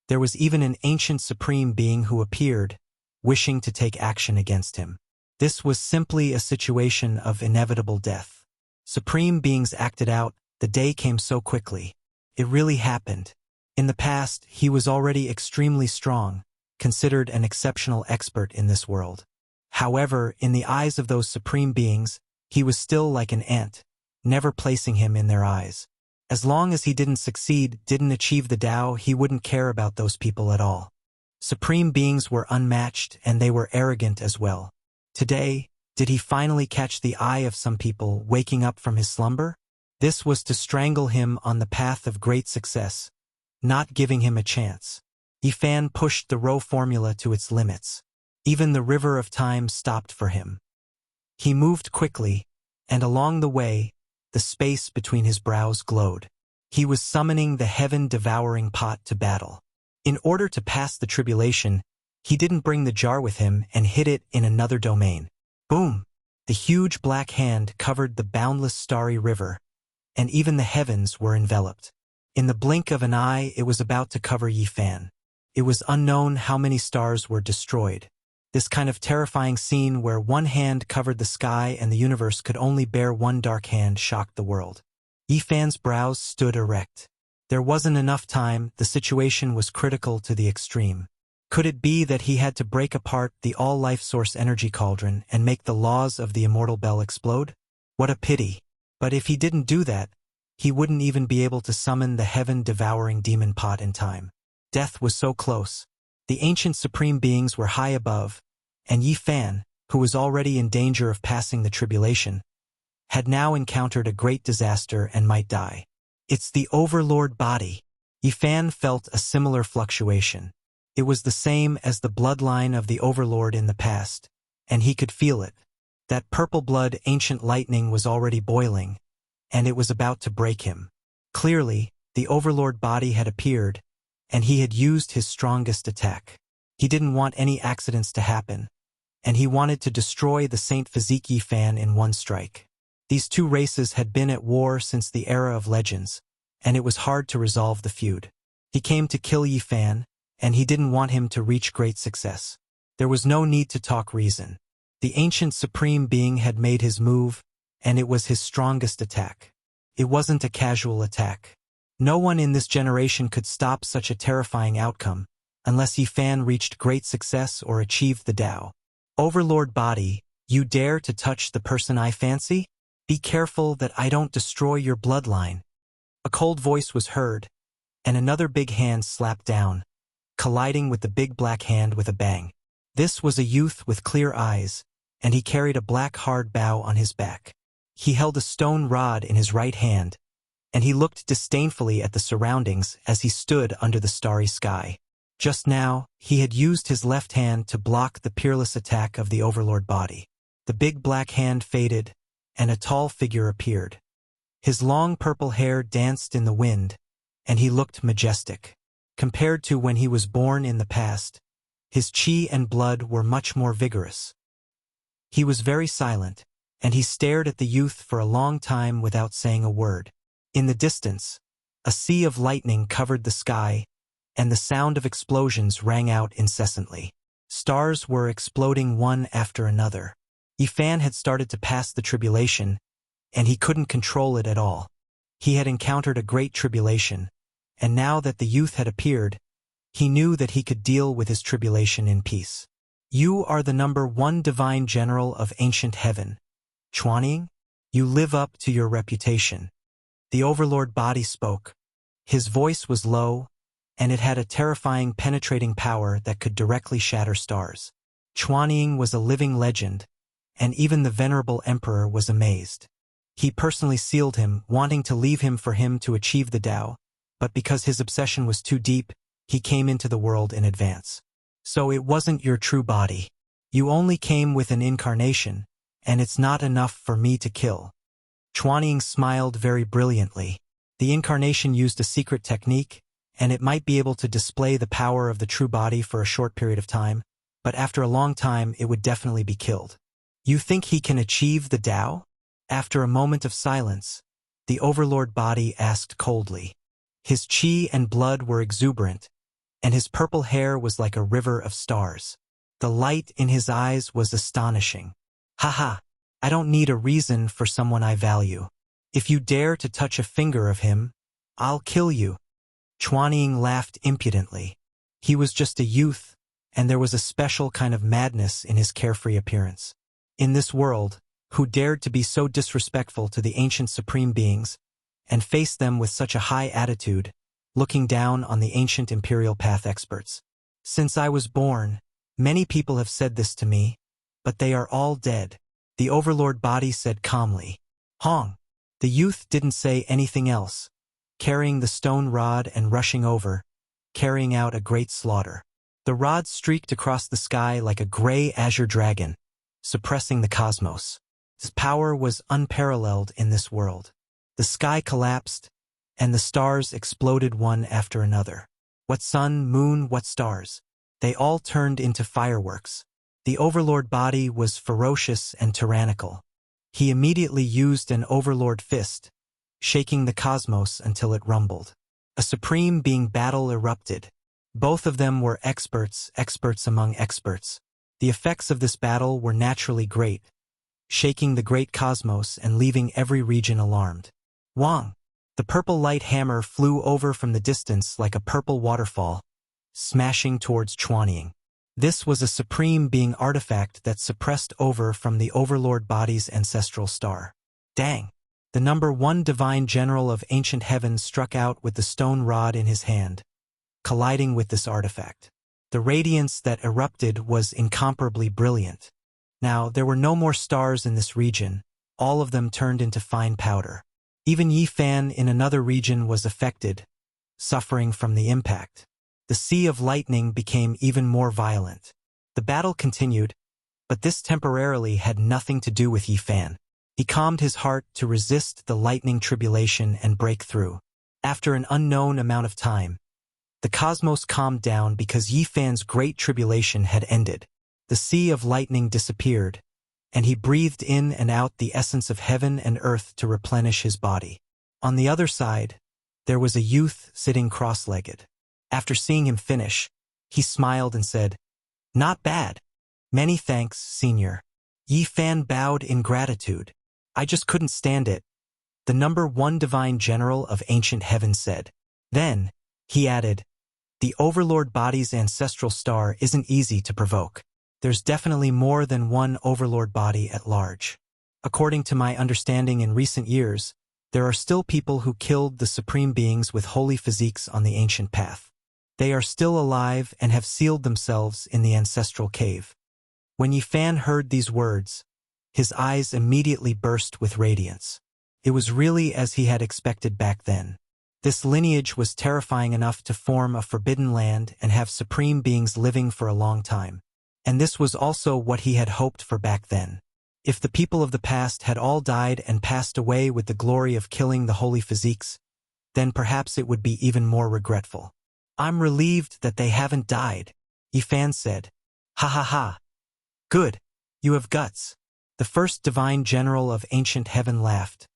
there was even an ancient supreme being who appeared, wishing to take action against him. This was simply a situation of inevitable death. Supreme beings acted out, the day came so quickly. It really happened. In the past, he was already extremely strong, considered an exceptional expert in this world. However, in the eyes of those supreme beings, he was still like an ant, never placing him in their eyes. As long as he didn't succeed, didn't achieve the Tao, he wouldn't care about those people at all. Supreme beings were unmatched and they were arrogant as well. Today, did he finally catch the eye of some people waking up from his slumber? This was to strangle him on the path of great success, not giving him a chance. Yi Fan pushed the row formula to its limits. Even the river of time stopped for him. He moved quickly, and along the way, the space between his brows glowed. He was summoning the heaven-devouring pot to battle. In order to pass the tribulation, he didn't bring the jar with him and hid it in another domain. Boom! The huge black hand covered the boundless starry river, and even the heavens were enveloped. In the blink of an eye, it was about to cover Yi Fan. It was unknown how many stars were destroyed. This kind of terrifying scene where one hand covered the sky and the universe could only bear one dark hand shocked the world. Yifan's brows stood erect. There wasn't enough time, the situation was critical to the extreme. Could it be that he had to break apart the all-life source energy cauldron and make the laws of the immortal bell explode? What a pity. But if he didn't do that, he wouldn't even be able to summon the heaven-devouring demon pot in time. Death was so close. The ancient supreme beings were high above, and Yifan, who was already in danger of passing the tribulation, had now encountered a great disaster and might die. It's the overlord body. Yifan felt a similar fluctuation. It was the same as the bloodline of the overlord in the past, and he could feel it. That purple blood ancient lightning was already boiling, and it was about to break him. Clearly, the overlord body had appeared, and he had used his strongest attack. He didn't want any accidents to happen, and he wanted to destroy the Saint Physique Yifan in one strike. These two races had been at war since the era of legends, and it was hard to resolve the feud. He came to kill Yifan, and he didn't want him to reach great success. There was no need to talk reason. The ancient supreme being had made his move, and it was his strongest attack. It wasn't a casual attack. No one in this generation could stop such a terrifying outcome, unless Yifan reached great success or achieved the Tao. Overlord body, you dare to touch the person I fancy? Be careful that I don't destroy your bloodline. A cold voice was heard, and another big hand slapped down, colliding with the big black hand with a bang. This was a youth with clear eyes, and he carried a black hard bow on his back. He held a stone rod in his right hand, and he looked disdainfully at the surroundings as he stood under the starry sky. Just now, he had used his left hand to block the peerless attack of the overlord body. The big black hand faded, and a tall figure appeared. His long purple hair danced in the wind, and he looked majestic. Compared to when he was born in the past, his chi and blood were much more vigorous. He was very silent, and he stared at the youth for a long time without saying a word. In the distance, a sea of lightning covered the sky, and the sound of explosions rang out incessantly. Stars were exploding one after another. Yifan had started to pass the tribulation, and he couldn't control it at all. He had encountered a great tribulation, and now that the youth had appeared, he knew that he could deal with his tribulation in peace. You are the #1 divine general of ancient heaven. Chuanying, you live up to your reputation. The overlord body spoke. His voice was low, and it had a terrifying penetrating power that could directly shatter stars. Chuanying was a living legend, and even the venerable emperor was amazed. He personally sealed him, wanting to leave him for him to achieve the Tao, but because his obsession was too deep, he came into the world in advance. So it wasn't your true body. You only came with an incarnation, and it's not enough for me to kill. Chuanying smiled very brilliantly. The incarnation used a secret technique, and it might be able to display the power of the true body for a short period of time, but after a long time it would definitely be killed. You think he can achieve the Tao? After a moment of silence, the overlord body asked coldly. His chi and blood were exuberant, and his purple hair was like a river of stars. The light in his eyes was astonishing. Haha, I don't need a reason for someone I value. If you dare to touch a finger of him, I'll kill you. Chuanying laughed impudently. He was just a youth, and there was a special kind of madness in his carefree appearance. In this world, who dared to be so disrespectful to the ancient supreme beings, and face them with such a high attitude, looking down on the ancient imperial path experts? Since I was born, many people have said this to me, but they are all dead. The overlord body said calmly. Hong. The youth didn't say anything else, carrying the stone rod and rushing over, carrying out a great slaughter. The rod streaked across the sky like a gray azure dragon, suppressing the cosmos. His power was unparalleled in this world. The sky collapsed, and the stars exploded one after another. What sun, moon, what stars? They all turned into fireworks. The overlord body was ferocious and tyrannical. He immediately used an overlord fist, shaking the cosmos until it rumbled. A supreme being battle erupted. Both of them were experts among experts. The effects of this battle were naturally great, shaking the great cosmos and leaving every region alarmed. Wang! The purple light hammer flew over from the distance like a purple waterfall, smashing towards Chuanying. This was a supreme being artifact that suppressed over from the overlord body's ancestral star. Dang! The number 1 divine general of ancient heaven struck out with the stone rod in his hand, colliding with this artifact. The radiance that erupted was incomparably brilliant. Now, there were no more stars in this region, all of them turned into fine powder. Even Yi Fan in another region was affected, suffering from the impact. The sea of lightning became even more violent. The battle continued, but this temporarily had nothing to do with Yi Fan. He calmed his heart to resist the lightning tribulation and break through. After an unknown amount of time, the cosmos calmed down because Yi Fan's great tribulation had ended. The sea of lightning disappeared, and he breathed in and out the essence of heaven and earth to replenish his body. On the other side, there was a youth sitting cross-legged. After seeing him finish, he smiled and said, "Not bad. Many thanks, Senior." Yi Fan bowed in gratitude. "I just couldn't stand it," the number 1 divine general of ancient heaven said. Then, he added, "The overlord body's ancestral star isn't easy to provoke. There's definitely more than one overlord body at large. According to my understanding in recent years, there are still people who killed the supreme beings with holy physiques on the ancient path. They are still alive and have sealed themselves in the ancestral cave." When Yi Fan heard these words, his eyes immediately burst with radiance. It was really as he had expected back then. This lineage was terrifying enough to form a forbidden land and have supreme beings living for a long time. And this was also what he had hoped for back then. If the people of the past had all died and passed away with the glory of killing the holy physiques, then perhaps it would be even more regretful. "I'm relieved that they haven't died," Yi Fan said. "Ha ha ha. Good. You have guts." The first divine general of ancient heaven laughed.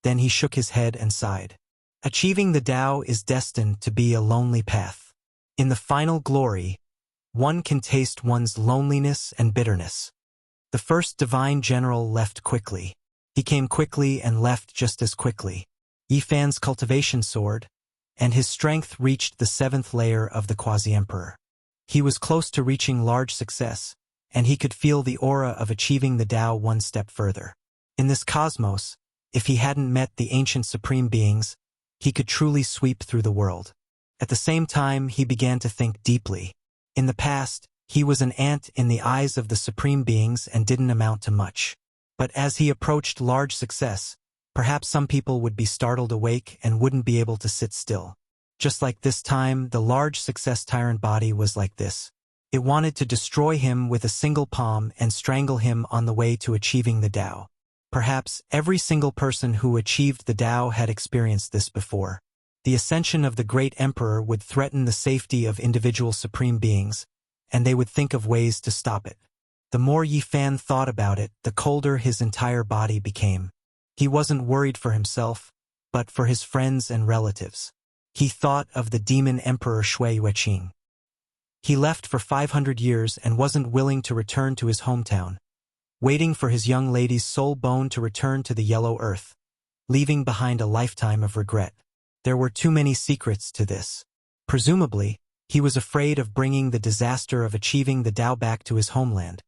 Then he shook his head and sighed. "Achieving the Tao is destined to be a lonely path. In the final glory, one can taste one's loneliness and bitterness." The first divine general left quickly. He came quickly and left just as quickly. Yi Fan's cultivation soared, and his strength reached the 7th layer of the quasi-emperor. He was close to reaching large success, and he could feel the aura of achieving the Tao one step further. In this cosmos, if he hadn't met the ancient supreme beings, he could truly sweep through the world. At the same time, he began to think deeply. In the past, he was an ant in the eyes of the supreme beings and didn't amount to much. But as he approached large success, perhaps some people would be startled awake and wouldn't be able to sit still. Just like this time, the large success tyrant body was like this. It wanted to destroy him with a single palm and strangle him on the way to achieving the Tao. Perhaps every single person who achieved the Tao had experienced this before. The ascension of the great emperor would threaten the safety of individual supreme beings, and they would think of ways to stop it. The more Yi Fan thought about it, the colder his entire body became. He wasn't worried for himself, but for his friends and relatives. He thought of the demon emperor Shui Yueqing. He left for 500 years and wasn't willing to return to his hometown, waiting for his young lady's soul bone to return to the yellow earth, leaving behind a lifetime of regret. There were too many secrets to this. Presumably, he was afraid of bringing the disaster of achieving the Tao back to his homeland,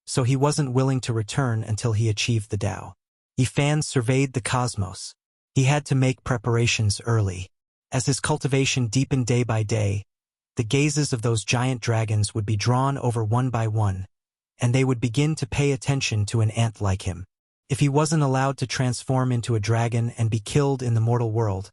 so he wasn't willing to return until he achieved the Tao. Yi Fan surveyed the cosmos. He had to make preparations early. As his cultivation deepened day by day, the gazes of those giant dragons would be drawn over one by one, and they would begin to pay attention to an ant like him. If he wasn't allowed to transform into a dragon and be killed in the mortal world,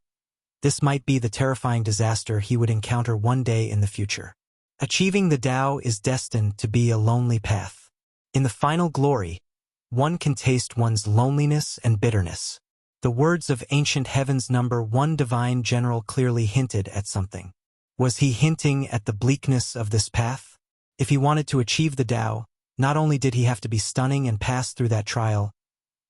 this might be the terrifying disaster he would encounter one day in the future. Achieving the Tao is destined to be a lonely path. In the final glory, one can taste one's loneliness and bitterness. The words of ancient heaven's number 1 divine general clearly hinted at something. Was he hinting at the bleakness of this path? If he wanted to achieve the Tao, not only did he have to be stunning and pass through that trial,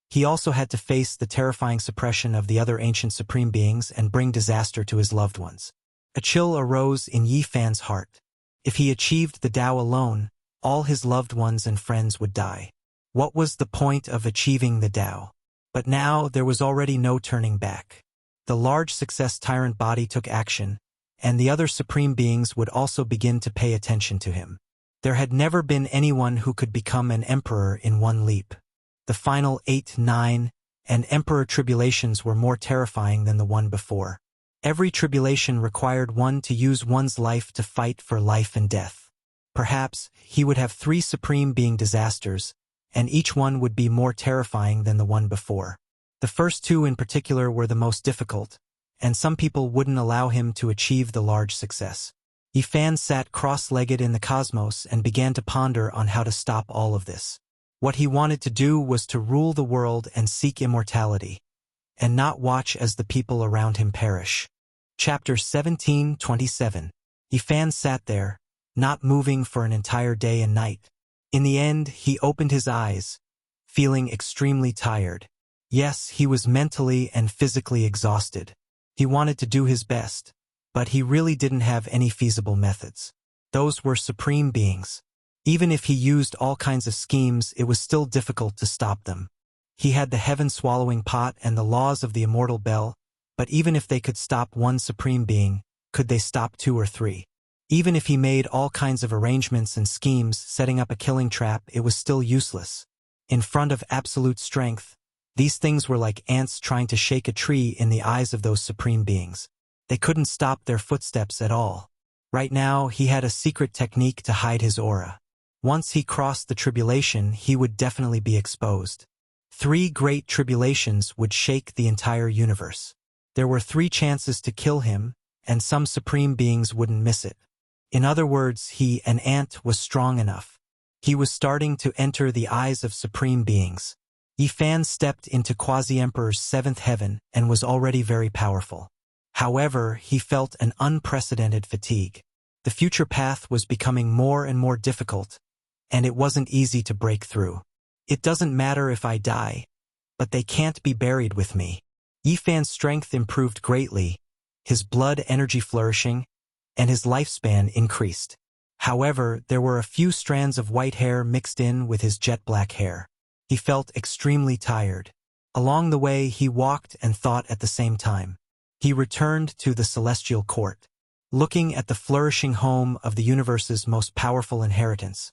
he also had to face the terrifying suppression of the other ancient supreme beings and bring disaster to his loved ones. A chill arose in Yi Fan's heart. If he achieved the Tao alone, all his loved ones and friends would die. What was the point of achieving the Tao? But now there was already no turning back. The large success tyrant body took action, and the other supreme beings would also begin to pay attention to him. There had never been anyone who could become an emperor in one leap. The final 8, 9, and emperor tribulations were more terrifying than the one before. Every tribulation required one to use one's life to fight for life and death. Perhaps he would have 3 supreme being disasters, and each one would be more terrifying than the one before. The first 2 in particular were the most difficult, and some people wouldn't allow him to achieve the large success. Yi Fan sat cross-legged in the cosmos and began to ponder on how to stop all of this. What he wanted to do was to rule the world and seek immortality, and not watch as the people around him perish. Chapter 17:27. Yi Fan sat there, not moving for an entire day and night. In the end, he opened his eyes, feeling extremely tired. Yes, he was mentally and physically exhausted. He wanted to do his best, but he really didn't have any feasible methods. Those were supreme beings. Even if he used all kinds of schemes, it was still difficult to stop them. He had the heaven-swallowing pot and the laws of the immortal bell, but even if they could stop one supreme being, could they stop 2 or 3? Even if he made all kinds of arrangements and schemes, setting up a killing trap, it was still useless. In front of absolute strength, these things were like ants trying to shake a tree in the eyes of those supreme beings. They couldn't stop their footsteps at all. Right now, he had a secret technique to hide his aura. Once he crossed the tribulation, he would definitely be exposed. 3 great tribulations would shake the entire universe. There were 3 chances to kill him, and some supreme beings wouldn't miss it. In other words, an ant was strong enough. He was starting to enter the eyes of supreme beings. Yi Fan stepped into Quasi-Emperor's 7th heaven and was already very powerful. However, he felt an unprecedented fatigue. The future path was becoming more and more difficult, and it wasn't easy to break through. It doesn't matter if I die, but they can't be buried with me. Yi Fan's strength improved greatly, his blood energy flourishing, and his lifespan increased. However, there were a few strands of white hair mixed in with his jet black hair. He felt extremely tired. Along the way, he walked and thought at the same time. He returned to the celestial court, looking at the flourishing home of the universe's most powerful inheritance.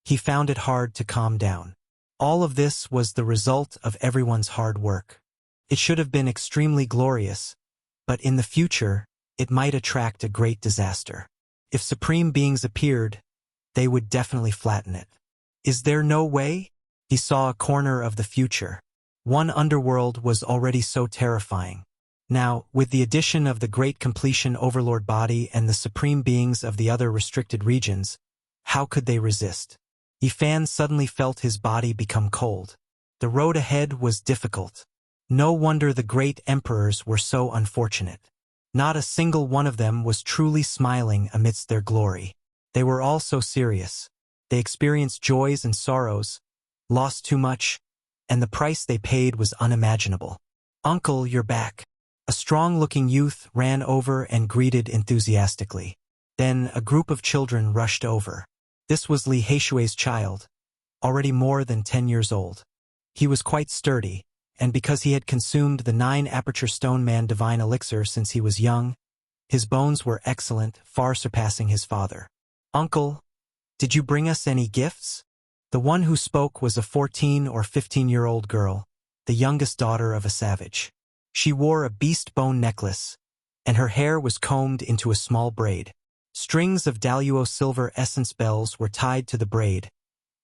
He found it hard to calm down. All of this was the result of everyone's hard work. It should have been extremely glorious, but in the future, it might attract a great disaster. If supreme beings appeared, they would definitely flatten it. Is there no way? He saw a corner of the future. One underworld was already so terrifying. Now, with the addition of the Great Completion Overlord body and the supreme beings of the other restricted regions, how could they resist? Yi Fan suddenly felt his body become cold. The road ahead was difficult. No wonder the great emperors were so unfortunate. Not a single one of them was truly smiling amidst their glory. They were all so serious. They experienced joys and sorrows, lost too much, and the price they paid was unimaginable. "Uncle, you're back." A strong-looking youth ran over and greeted enthusiastically. Then a group of children rushed over. This was Li Heishui's child, already more than 10 years old. He was quite sturdy, and because he had consumed the 9-aperture stone man divine elixir since he was young, his bones were excellent, far surpassing his father. "Uncle, did you bring us any gifts?" The one who spoke was a 14 or 15-year-old girl, the youngest daughter of a savage. She wore a beast bone necklace, and her hair was combed into a small braid. Strings of Daluo silver essence bells were tied to the braid,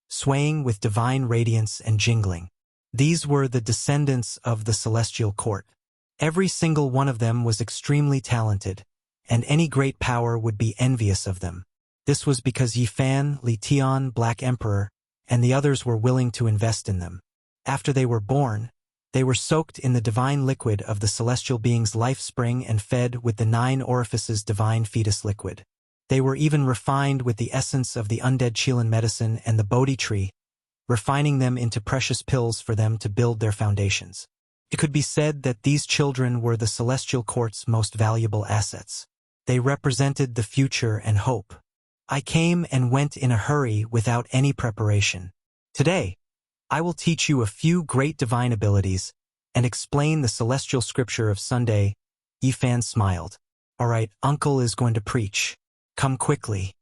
swaying with divine radiance and jingling. These were the descendants of the celestial court. Every single one of them was extremely talented, and any great power would be envious of them. This was because Yi Fan, Li Tian, Black Emperor, and the others were willing to invest in them. After they were born, they were soaked in the divine liquid of the celestial being's life spring and fed with the 9 orifices divine fetus liquid. They were even refined with the essence of the undead Chilan medicine and the Bodhi tree, refining them into precious pills for them to build their foundations. It could be said that these children were the celestial court's most valuable assets. They represented the future and hope. I came and went in a hurry without any preparation. Today, I will teach you a few great divine abilities and explain the celestial scripture of Sunday. Yifan smiled. All right, Uncle is going to preach. Come quickly.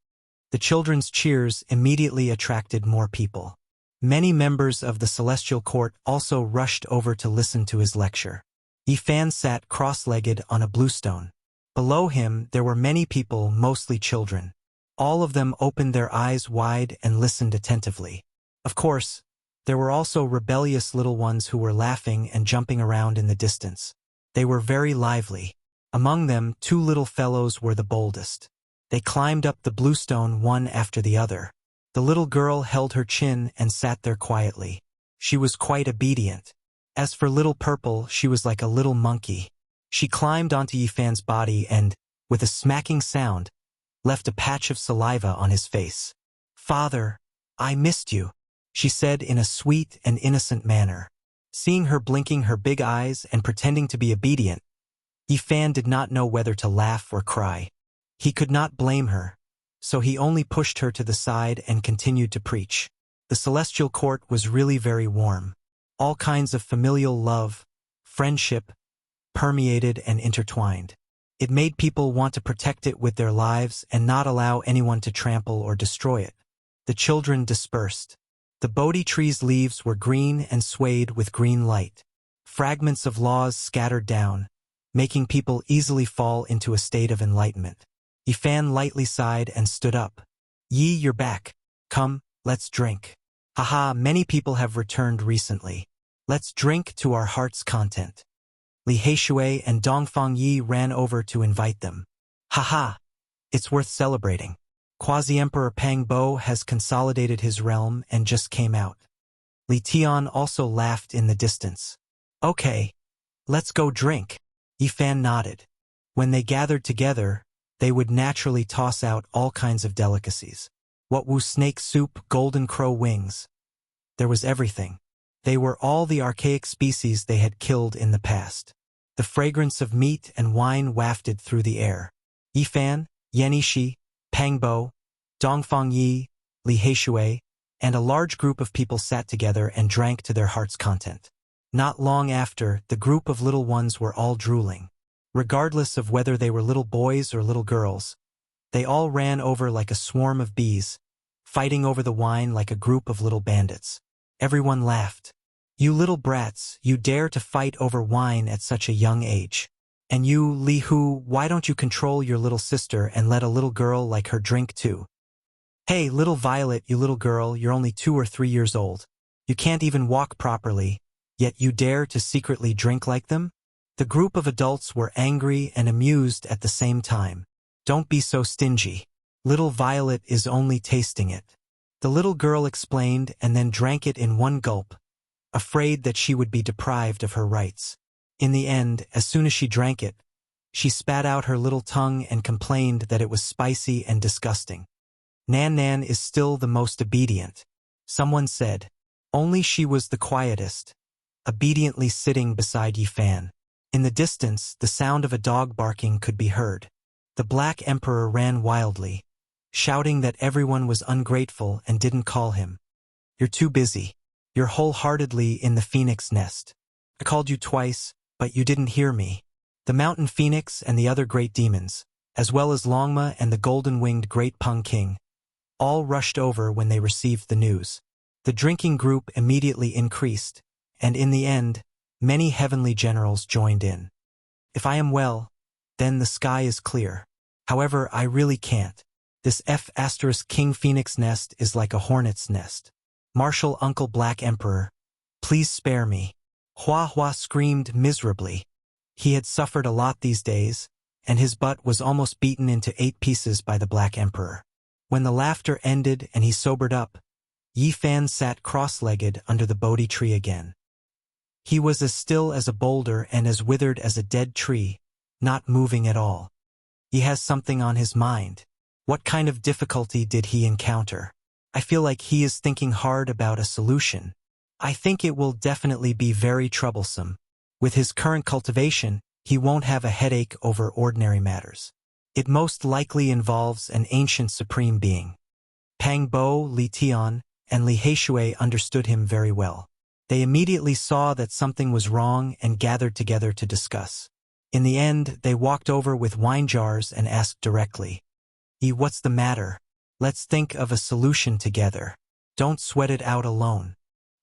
The children's cheers immediately attracted more people. Many members of the celestial court also rushed over to listen to his lecture. Yifan sat cross-legged on a bluestone. Below him, there were many people, mostly children. All of them opened their eyes wide and listened attentively. Of course, there were also rebellious little ones who were laughing and jumping around in the distance. They were very lively. Among them, 2 little fellows were the boldest. They climbed up the bluestone one after the other. The little girl held her chin and sat there quietly. She was quite obedient. As for little Purple, she was like a little monkey. She climbed onto Yifan's body and, with a smacking sound, left a patch of saliva on his face. "Father, I missed you," she said in a sweet and innocent manner. Seeing her blinking her big eyes and pretending to be obedient, Yifan did not know whether to laugh or cry. He could not blame her, so he only pushed her to the side and continued to preach. The celestial court was really very warm. All kinds of familial love, friendship, permeated and intertwined. It made people want to protect it with their lives and not allow anyone to trample or destroy it. The children dispersed. The Bodhi tree's leaves were green and swayed with green light. Fragments of laws scattered down, making people easily fall into a state of enlightenment. Yifan lightly sighed and stood up. "Yi, you're back. Come, let's drink. Haha, many people have returned recently. Let's drink to our heart's content." Li Heishui and Dongfang Yi ran over to invite them. "Haha, it's worth celebrating. Quasi-Emperor Pang Bo has consolidated his realm and just came out." Li Tian also laughed in the distance. "Okay, let's go drink." Yifan nodded. When they gathered together, they would naturally toss out all kinds of delicacies. What Wu snake soup, golden crow wings. There was everything. They were all the archaic species they had killed in the past. The fragrance of meat and wine wafted through the air. Yifan, Yenishi, Pangbo, Dongfang Yi, Li Heishui, and a large group of people sat together and drank to their heart's content. Not long after, the group of little ones were all drooling. Regardless of whether they were little boys or little girls, they all ran over like a swarm of bees, fighting over the wine like a group of little bandits. Everyone laughed. "You little brats, you dare to fight over wine at such a young age. And you, Li Hu, why don't you control your little sister and let a little girl like her drink too? Hey, little Violet, you little girl, you're only 2 or 3 years old. You can't even walk properly, yet you dare to secretly drink like them?" The group of adults were angry and amused at the same time. "Don't be so stingy. Little Violet is only tasting it." The little girl explained and then drank it in one gulp, afraid that she would be deprived of her rights. In the end, as soon as she drank it, she spat out her little tongue and complained that it was spicy and disgusting. "Nan Nan is still the most obedient," someone said. Only she was the quietest, obediently sitting beside Yifan. In the distance, the sound of a dog barking could be heard. The Black Emperor ran wildly, shouting that everyone was ungrateful and didn't call him. "You're too busy. You're wholeheartedly in the phoenix nest. I called you twice, but you didn't hear me." The mountain phoenix and the other great demons, as well as Longma and the golden-winged great Peng King, all rushed over when they received the news. The drinking group immediately increased, and in the end, many heavenly generals joined in. "If I am well, then the sky is clear. However, I really can't. This King Phoenix nest is like a hornet's nest. Martial Uncle Black Emperor, please spare me." Hua Hua screamed miserably. He had suffered a lot these days, and his butt was almost beaten into 8 pieces by the Black Emperor. When the laughter ended and he sobered up, Yifan sat cross-legged under the Bodhi tree again. He was as still as a boulder and as withered as a dead tree, not moving at all. He has something on his mind. What kind of difficulty did he encounter? I feel like he is thinking hard about a solution. I think it will definitely be very troublesome. With his current cultivation, he won't have a headache over ordinary matters. It most likely involves an ancient supreme being. Pang Bo, Li Tian, and Li Heishui understood him very well. They immediately saw that something was wrong and gathered together to discuss. In the end, they walked over with wine jars and asked directly, What's the matter? Let's think of a solution together. Don't sweat it out alone.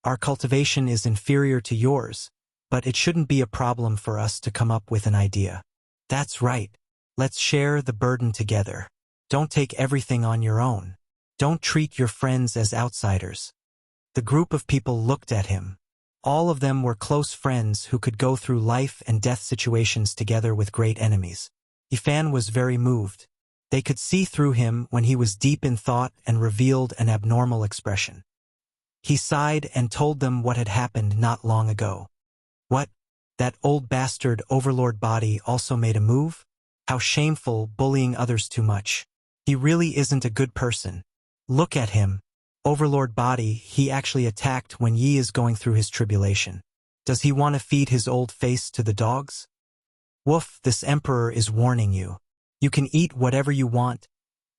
Our cultivation is inferior to yours, but it shouldn't be a problem for us to come up with an idea. That's right. Let's share the burden together. Don't take everything on your own. Don't treat your friends as outsiders. The group of people looked at him. All of them were close friends who could go through life and death situations together with great enemies. Yifan was very moved. They could see through him when he was deep in thought and revealed an abnormal expression. He sighed and told them what had happened not long ago. What? That old bastard Overlord Body also made a move? How shameful, bullying others too much. He really isn't a good person. Look at him. Overlord Body, he actually attacked when Yi is going through his tribulation. Does he want to feed his old face to the dogs? Woof, this emperor is warning you. You can eat whatever you want,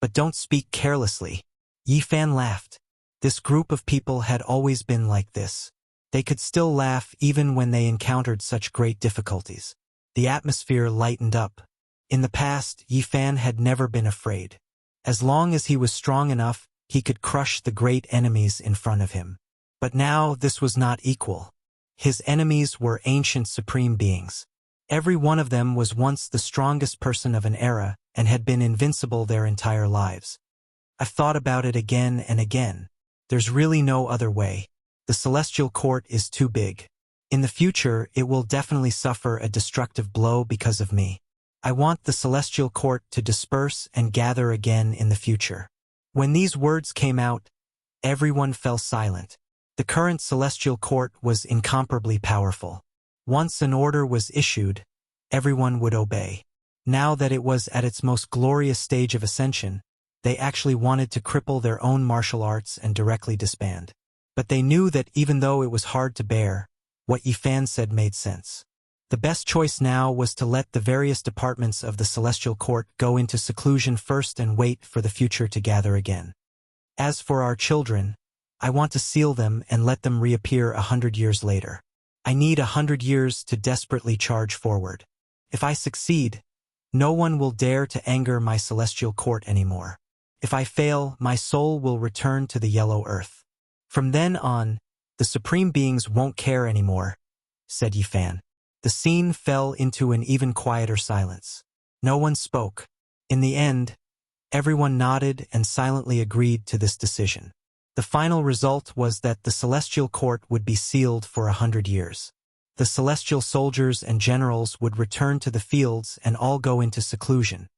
but don't speak carelessly. Yi Fan laughed. This group of people had always been like this. They could still laugh even when they encountered such great difficulties. The atmosphere lightened up. In the past, Yi Fan had never been afraid. As long as he was strong enough, he could crush the great enemies in front of him. But now this was not equal. His enemies were ancient supreme beings. Every one of them was once the strongest person of an era and had been invincible their entire lives. I've thought about it again and again. There's really no other way. The celestial court is too big. In the future, it will definitely suffer a destructive blow because of me. I want the celestial court to disperse and gather again in the future. When these words came out, everyone fell silent. The current celestial court was incomparably powerful. Once an order was issued, everyone would obey. Now that it was at its most glorious stage of ascension, they actually wanted to cripple their own martial arts and directly disband. But they knew that even though it was hard to bear, what Yifan said made sense. The best choice now was to let the various departments of the celestial court go into seclusion first and wait for the future to gather again. As for our children, I want to seal them and let them reappear 100 years later. I need 100 years to desperately charge forward. If I succeed, no one will dare to anger my celestial court anymore. If I fail, my soul will return to the yellow earth. From then on, the supreme beings won't care anymore, said Yifan. The scene fell into an even quieter silence. No one spoke. In the end, everyone nodded and silently agreed to this decision. The final result was that the celestial court would be sealed for 100 years. The celestial soldiers and generals would return to the fields and all go into seclusion.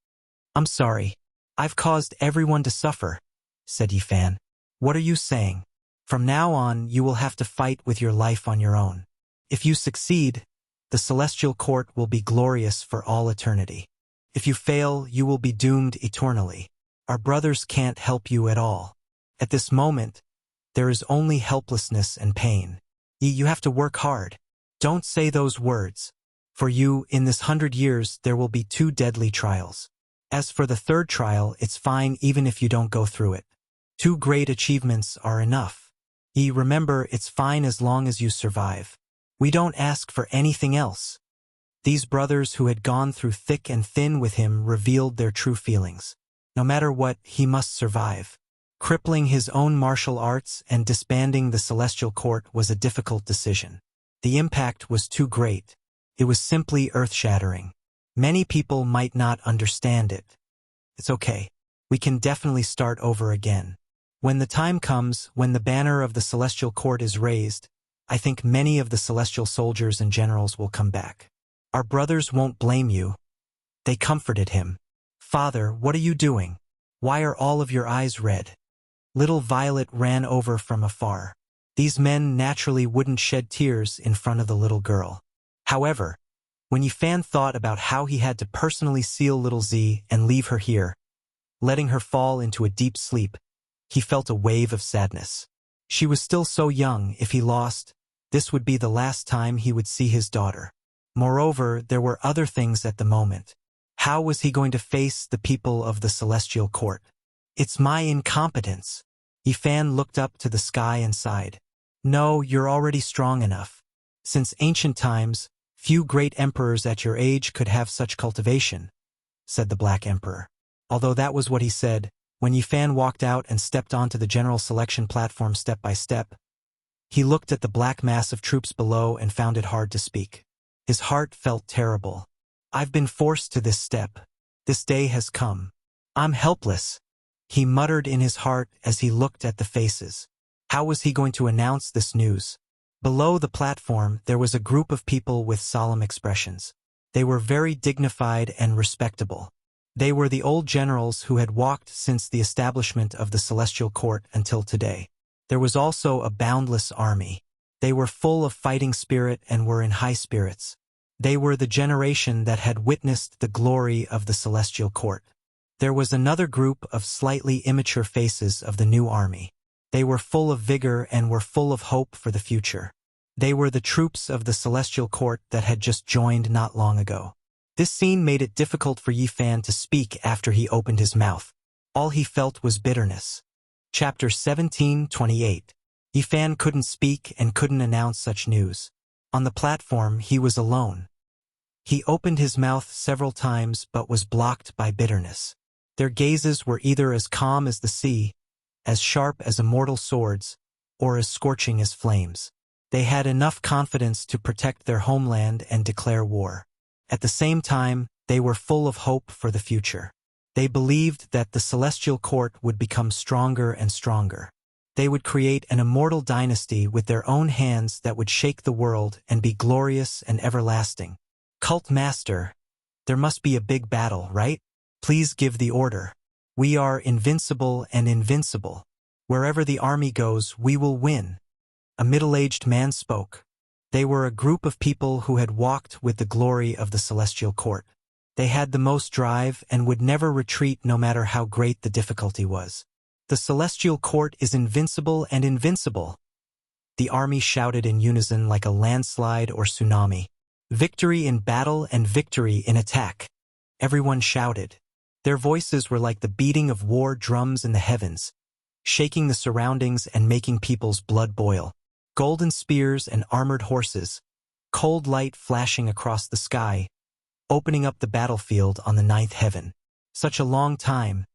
I'm sorry. I've caused everyone to suffer, said Yifan. What are you saying? From now on, you will have to fight with your life on your own. If you succeed, the celestial court will be glorious for all eternity. If you fail, you will be doomed eternally. Our brothers can't help you at all. At this moment, there is only helplessness and pain. You have to work hard. Don't say those words. For you, in this 100 years, there will be 2 deadly trials. As for the 3rd trial, it's fine even if you don't go through it. 2 great achievements are enough. Remember, it's fine as long as you survive. We don't ask for anything else. These brothers who had gone through thick and thin with him revealed their true feelings. No matter what, he must survive. Crippling his own martial arts and disbanding the celestial court was a difficult decision. The impact was too great. It was simply earth-shattering. Many people might not understand it. It's okay. We can definitely start over again. When the time comes, when the banner of the celestial court is raised, I think many of the celestial soldiers and generals will come back. Our brothers won't blame you. They comforted him. Father, what are you doing? Why are all of your eyes red? Little Violet ran over from afar. These men naturally wouldn't shed tears in front of the little girl. However, when Yifan thought about how he had to personally seal little Z and leave her here, letting her fall into a deep sleep, he felt a wave of sadness. She was still so young. If he lost, this would be the last time he would see his daughter. Moreover, there were other things at the moment. How was he going to face the people of the celestial court? It's my incompetence. Yifan looked up to the sky and sighed. No, you're already strong enough. Since ancient times, few great emperors at your age could have such cultivation, said the Black Emperor. Although that was what he said, when Yifan walked out and stepped onto the general selection platform step by step, he looked at the black mass of troops below and found it hard to speak. His heart felt terrible. I've been forced to this step. This day has come. I'm helpless, he muttered in his heart as he looked at the faces. How was he going to announce this news? Below the platform, there was a group of people with solemn expressions. They were very dignified and respectable. They were the old generals who had walked since the establishment of the Celestial Court until today. There was also a boundless army. They were full of fighting spirit and were in high spirits. They were the generation that had witnessed the glory of the Celestial Court. There was another group of slightly immature faces of the new army. They were full of vigor and were full of hope for the future. They were the troops of the Celestial Court that had just joined not long ago. This scene made it difficult for Yifan to speak after he opened his mouth. All he felt was bitterness. Chapter 17:28. Yifan couldn't speak and couldn't announce such news. On the platform, he was alone. He opened his mouth several times but was blocked by bitterness. Their gazes were either as calm as the sea, as sharp as immortal swords, or as scorching as flames. They had enough confidence to protect their homeland and declare war. At the same time, they were full of hope for the future. They believed that the Celestial Court would become stronger and stronger. They would create an immortal dynasty with their own hands that would shake the world and be glorious and everlasting. Cult Master, there must be a big battle, right? Please give the order. We are invincible and invincible. Wherever the army goes, we will win. A middle-aged man spoke. They were a group of people who had walked with the glory of the Celestial Court. They had the most drive and would never retreat no matter how great the difficulty was. The Celestial Court is invincible and invincible. The army shouted in unison like a landslide or tsunami. Victory in battle and victory in attack. Everyone shouted. Their voices were like the beating of war drums in the heavens, shaking the surroundings and making people's blood boil. Golden spears and armored horses, cold light flashing across the sky, opening up the battlefield on the ninth heaven. Such a long time,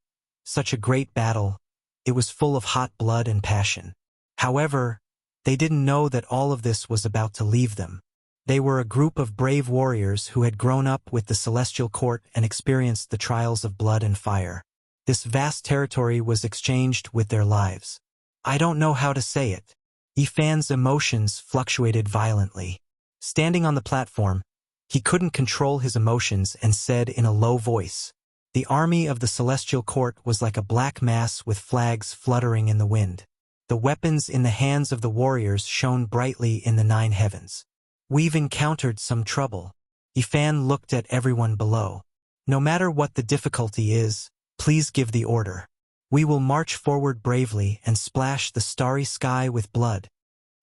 such a great battle, it was full of hot blood and passion. However, they didn't know that all of this was about to leave them. They were a group of brave warriors who had grown up with the Celestial Court and experienced the trials of blood and fire. This vast territory was exchanged with their lives. I don't know how to say it. Yifan's emotions fluctuated violently. Standing on the platform, he couldn't control his emotions and said in a low voice, "The army of the Celestial Court was like a black mass with flags fluttering in the wind. The weapons in the hands of the warriors shone brightly in the nine heavens. We've encountered some trouble." Yifan looked at everyone below. "No matter what the difficulty is, please give the order. We will march forward bravely and splash the starry sky with blood."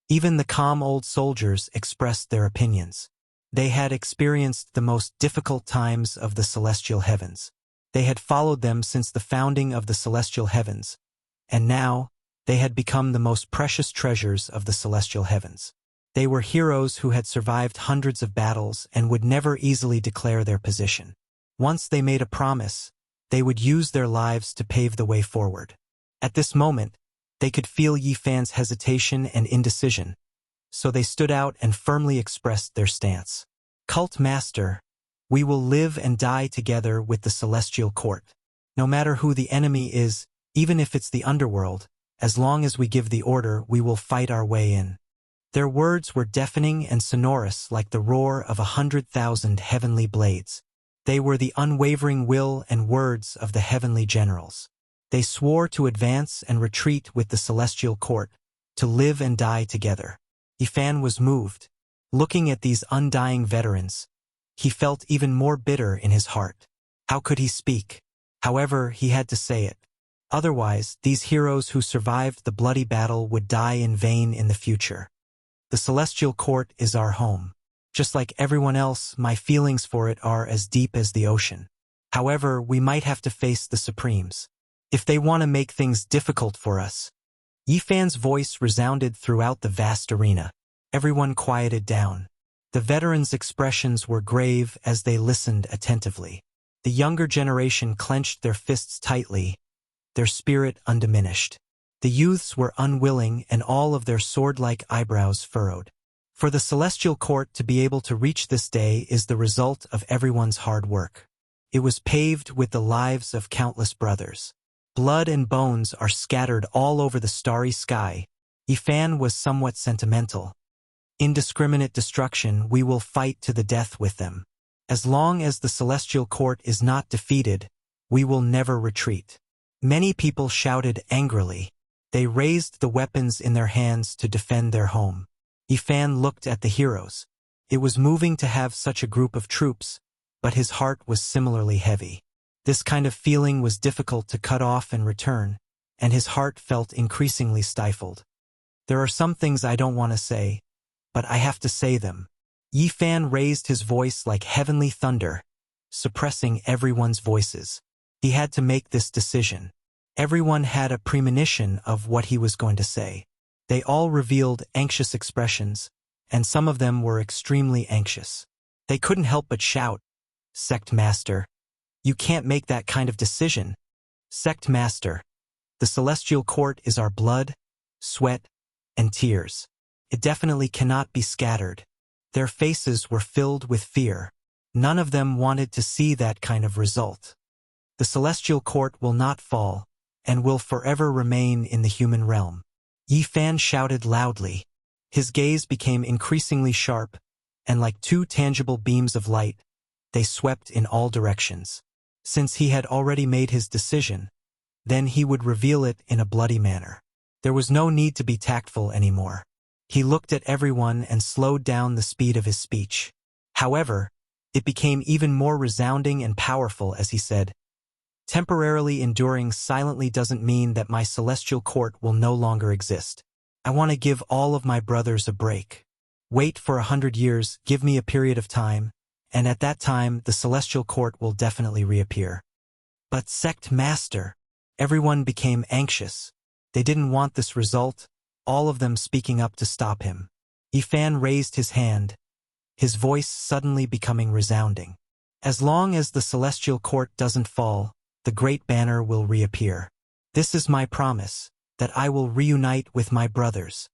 Even the calm old soldiers expressed their opinions. They had experienced the most difficult times of the celestial heavens. They had followed them since the founding of the celestial heavens, and now they had become the most precious treasures of the celestial heavens. They were heroes who had survived hundreds of battles and would never easily declare their position. Once they made a promise, they would use their lives to pave the way forward. At this moment, they could feel Yifan's hesitation and indecision, so they stood out and firmly expressed their stance. "Cult Master, we will live and die together with the Celestial Court. No matter who the enemy is, even if it's the underworld, as long as we give the order, we will fight our way in." Their words were deafening and sonorous like the roar of 100,000 heavenly blades. They were the unwavering will and words of the heavenly generals. They swore to advance and retreat with the Celestial Court, to live and die together. Yifan was moved. Looking at these undying veterans, he felt even more bitter in his heart. How could he speak? However, he had to say it. Otherwise, these heroes who survived the bloody battle would die in vain in the future. The Celestial Court is our home. Just like everyone else, my feelings for it are as deep as the ocean. However, we might have to face the Supremes. If they want to make things difficult for us. Yifan's voice resounded throughout the vast arena. Everyone quieted down. The veterans' expressions were grave as they listened attentively. The younger generation clenched their fists tightly, their spirit undiminished. The youths were unwilling and all of their sword-like eyebrows furrowed. For the Celestial Court to be able to reach this day is the result of everyone's hard work. It was paved with the lives of countless brothers. Blood and bones are scattered all over the starry sky. Yifan was somewhat sentimental. Indiscriminate destruction, we will fight to the death with them. As long as the Celestial Court is not defeated, we will never retreat. Many people shouted angrily. They raised the weapons in their hands to defend their home. Yifan looked at the heroes. It was moving to have such a group of troops, but his heart was similarly heavy. This kind of feeling was difficult to cut off and return, and his heart felt increasingly stifled. There are some things I don't want to say, but I have to say them. Yifan raised his voice like heavenly thunder, suppressing everyone's voices. He had to make this decision. Everyone had a premonition of what he was going to say. They all revealed anxious expressions, and some of them were extremely anxious. They couldn't help but shout, "Sect Master, you can't make that kind of decision. Sect Master, the Celestial Court is our blood, sweat, and tears. It definitely cannot be scattered." Their faces were filled with fear. None of them wanted to see that kind of result. The Celestial Court will not fall, and will forever remain in the human realm. Yifan shouted loudly. His gaze became increasingly sharp, and like two tangible beams of light, they swept in all directions. Since he had already made his decision, then he would reveal it in a bloody manner. There was no need to be tactful anymore. He looked at everyone and slowed down the speed of his speech. However, it became even more resounding and powerful as he said, "Temporarily enduring silently doesn't mean that my Celestial Court will no longer exist. I want to give all of my brothers a break. Wait for 100 years, give me a period of time, and at that time the Celestial Court will definitely reappear." But Sect Master, everyone became anxious. They didn't want this result, all of them speaking up to stop him. Yifan raised his hand, his voice suddenly becoming resounding. "As long as the Celestial Court doesn't fall, the Great Banner will reappear. This is my promise, that I will reunite with my brothers."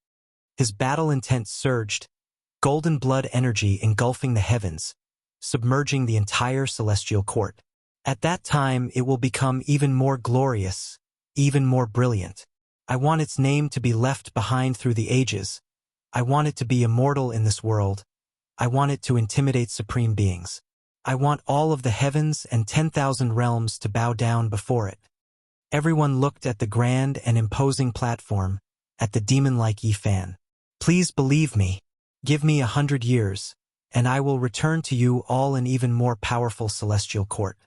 His battle intent surged, golden blood energy engulfing the heavens, submerging the entire Celestial Court. At that time it will become even more glorious, even more brilliant. I want its name to be left behind through the ages. I want it to be immortal in this world. I want it to intimidate supreme beings. I want all of the heavens and 10,000 realms to bow down before it. Everyone looked at the grand and imposing platform, at the demon-like Yifan. "Please believe me. Give me 100 years, and I will return to you all an even more powerful Celestial Court.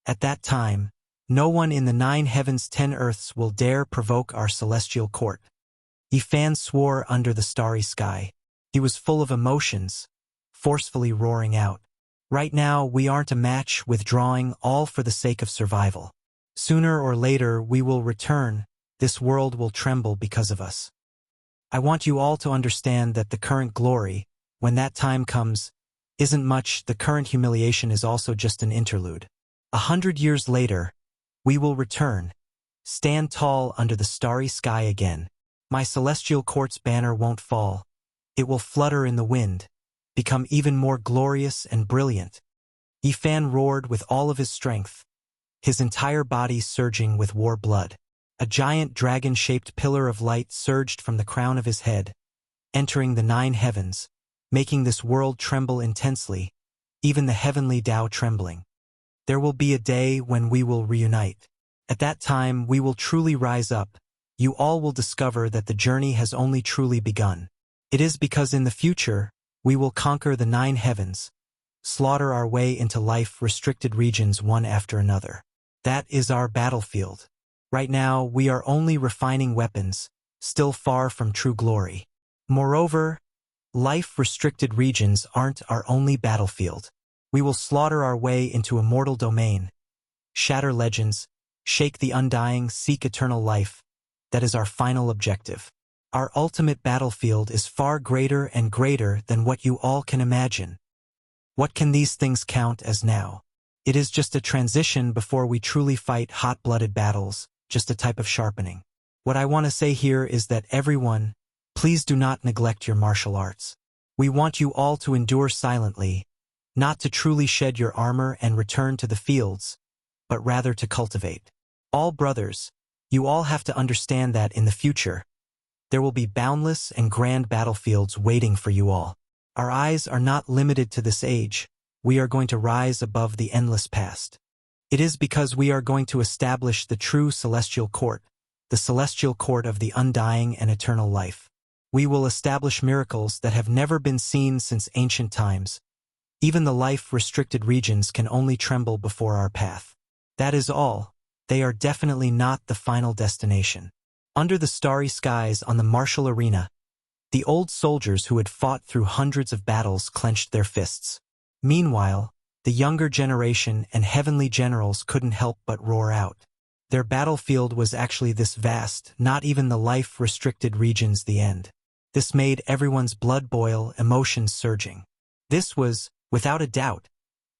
At that time, no one in the 9 heavens 10 earths will dare provoke our Celestial Court." Yifan swore under the starry sky. He was full of emotions, forcefully roaring out, "Right now we aren't a match, withdrawing, all for the sake of survival. Sooner or later we will return, this world will tremble because of us. I want you all to understand that the current glory, when that time comes, isn't much. The current humiliation is also just an interlude. 100 years later, we will return, stand tall under the starry sky again. My Celestial Court's banner won't fall. It will flutter in the wind, become even more glorious and brilliant." Yifan roared with all of his strength, his entire body surging with war blood. A giant dragon-shaped pillar of light surged from the crown of his head, entering the 9 heavens, making this world tremble intensely, even the heavenly Tao trembling. "There will be a day when we will reunite. At that time we will truly rise up. You all will discover that the journey has only truly begun. It is because in the future, we will conquer the 9 heavens, slaughter our way into life-restricted regions one after another. That is our battlefield. Right now, we are only refining weapons, still far from true glory. Moreover, life-restricted regions aren't our only battlefield. We will slaughter our way into immortal domain, shatter legends, shake the undying, seek eternal life. That is our final objective. Our ultimate battlefield is far greater and greater than what you all can imagine. What can these things count as now? It is just a transition before we truly fight hot-blooded battles, just a type of sharpening. What I want to say here is that everyone, please do not neglect your martial arts. We want you all to endure silently, not to truly shed your armor and return to the fields, but rather to cultivate. All brothers, you all have to understand that in the future, there will be boundless and grand battlefields waiting for you all. Our eyes are not limited to this age. We are going to rise above the endless past. It is because we are going to establish the true celestial court, the celestial court of the undying and eternal life. We will establish miracles that have never been seen since ancient times. Even the life-restricted regions can only tremble before our path. That is all. They are definitely not the final destination. Under the starry skies on the martial arena, the old soldiers who had fought through hundreds of battles clenched their fists. Meanwhile, the younger generation and heavenly generals couldn't help but roar out. Their battlefield was actually this vast, not even the life-restricted regions the end. This made everyone's blood boil, emotions surging. This was, without a doubt,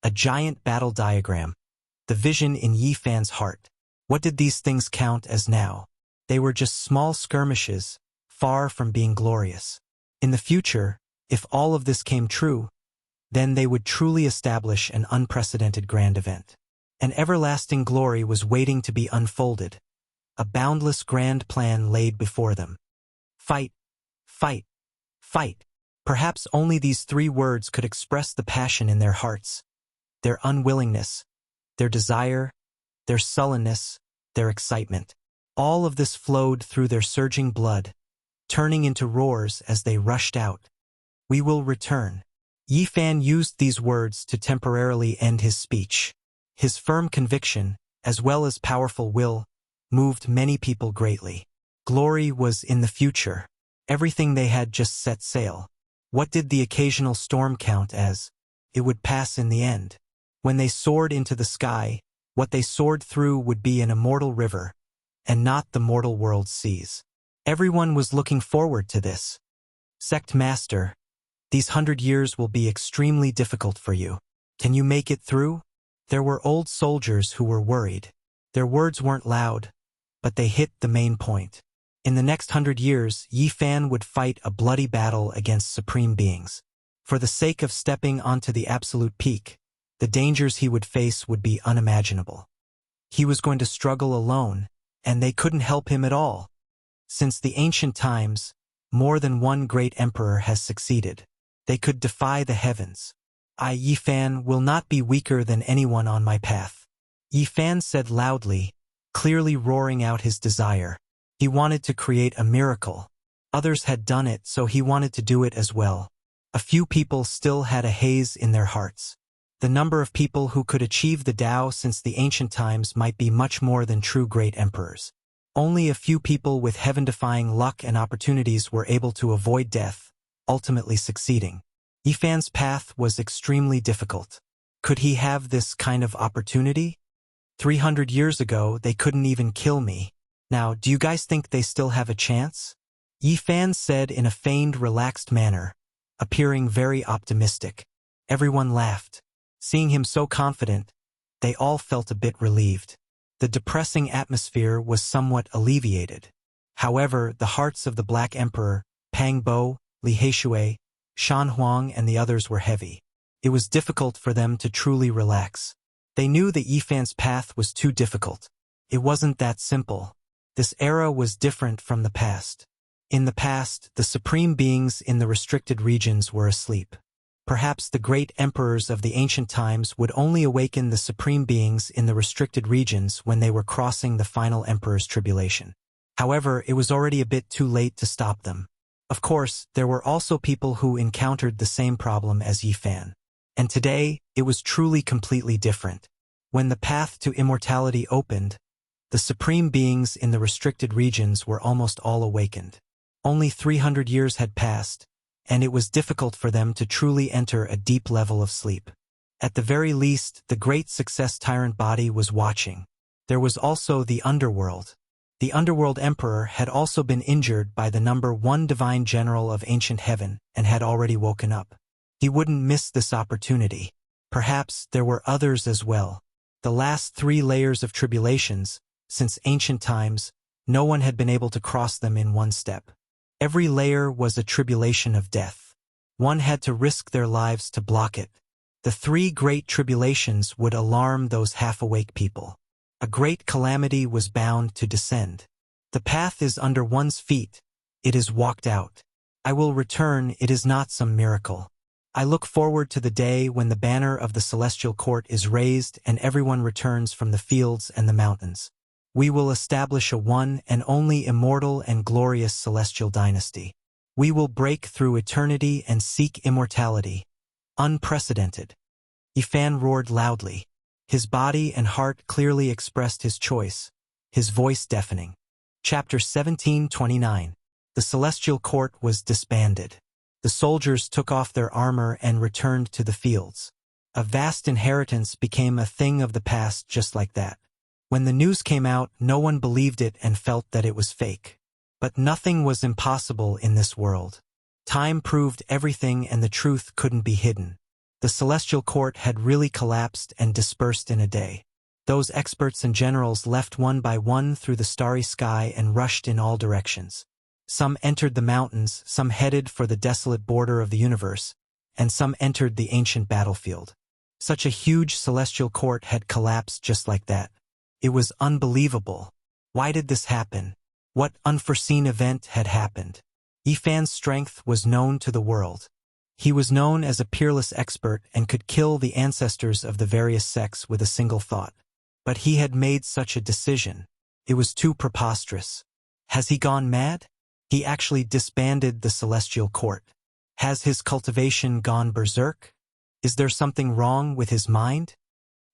a giant battle diagram, the vision in Yi Fan's heart. What did these things count as now? They were just small skirmishes, far from being glorious. In the future, if all of this came true, then they would truly establish an unprecedented grand event. An everlasting glory was waiting to be unfolded, a boundless grand plan laid before them. Fight, fight, fight. Perhaps only these three words could express the passion in their hearts, their unwillingness, their desire, their sullenness, their excitement. All of this flowed through their surging blood, turning into roars as they rushed out. We will return. Yi Fan used these words to temporarily end his speech. His firm conviction, as well as powerful will, moved many people greatly. Glory was in the future. Everything they had just set sail. What did the occasional storm count as? It would pass in the end. When they soared into the sky, what they soared through would be an immortal river, and not the mortal world's seas. Everyone was looking forward to this. Sect Master, these 100 years will be extremely difficult for you. Can you make it through? There were old soldiers who were worried. Their words weren't loud, but they hit the main point. In the next 100 years, Yi Fan would fight a bloody battle against supreme beings. For the sake of stepping onto the absolute peak, the dangers he would face would be unimaginable. He was going to struggle alone, and they couldn't help him at all. Since the ancient times, more than one great emperor has succeeded. They could defy the heavens. I, Yi Fan, will not be weaker than anyone on my path. Yi Fan said loudly, clearly roaring out his desire. He wanted to create a miracle. Others had done it, so he wanted to do it as well. A few people still had a haze in their hearts. The number of people who could achieve the Tao since the ancient times might be much more than true great emperors. Only a few people with heaven-defying luck and opportunities were able to avoid death, ultimately succeeding. Yi Fan's path was extremely difficult. Could he have this kind of opportunity? 300 years ago, they couldn't even kill me. Now, do you guys think they still have a chance? Yi Fan said in a feigned, relaxed manner, appearing very optimistic. Everyone laughed. Seeing him so confident, they all felt a bit relieved. The depressing atmosphere was somewhat alleviated. However, the hearts of the Black Emperor, Pang Bo, Li Heishui, Shan Huang and the others were heavy. It was difficult for them to truly relax. They knew that Yi Fan's path was too difficult. It wasn't that simple. This era was different from the past. In the past, the supreme beings in the restricted regions were asleep. Perhaps the great emperors of the ancient times would only awaken the supreme beings in the restricted regions when they were crossing the final emperor's tribulation. However, it was already a bit too late to stop them. Of course, there were also people who encountered the same problem as Yi Fan. And today, it was truly completely different. When the path to immortality opened, the supreme beings in the restricted regions were almost all awakened. Only 300 years had passed, and it was difficult for them to truly enter a deep level of sleep. At the very least, the great success tyrant body was watching. There was also the underworld. The underworld emperor had also been injured by the number 1 divine general of ancient heaven and had already woken up. He wouldn't miss this opportunity. Perhaps there were others as well. The last 3 layers of tribulations, since ancient times, no one had been able to cross them in one step. Every layer was a tribulation of death. One had to risk their lives to block it. The 3 great tribulations would alarm those half-awake people. A great calamity was bound to descend. The path is under one's feet. It is walked out. I will return. It is not some miracle. I look forward to the day when the banner of the celestial court is raised and everyone returns from the fields and the mountains. We will establish a one and only immortal and glorious celestial dynasty. We will break through eternity and seek immortality. Unprecedented. Yifan roared loudly. His body and heart clearly expressed his choice, his voice deafening. Chapter 17:29. The celestial court was disbanded. The soldiers took off their armor and returned to the fields. A vast inheritance became a thing of the past just like that. When the news came out, no one believed it and felt that it was fake. But nothing was impossible in this world. Time proved everything and the truth couldn't be hidden. The celestial court had really collapsed and dispersed in a day. Those experts and generals left one by one through the starry sky and rushed in all directions. Some entered the mountains, some headed for the desolate border of the universe, and some entered the ancient battlefield. Such a huge celestial court had collapsed just like that. It was unbelievable. Why did this happen? What unforeseen event had happened? Yifan's strength was known to the world. He was known as a peerless expert and could kill the ancestors of the various sects with a single thought. But he had made such a decision. It was too preposterous. Has he gone mad? He actually disbanded the celestial court. Has his cultivation gone berserk? Is there something wrong with his mind?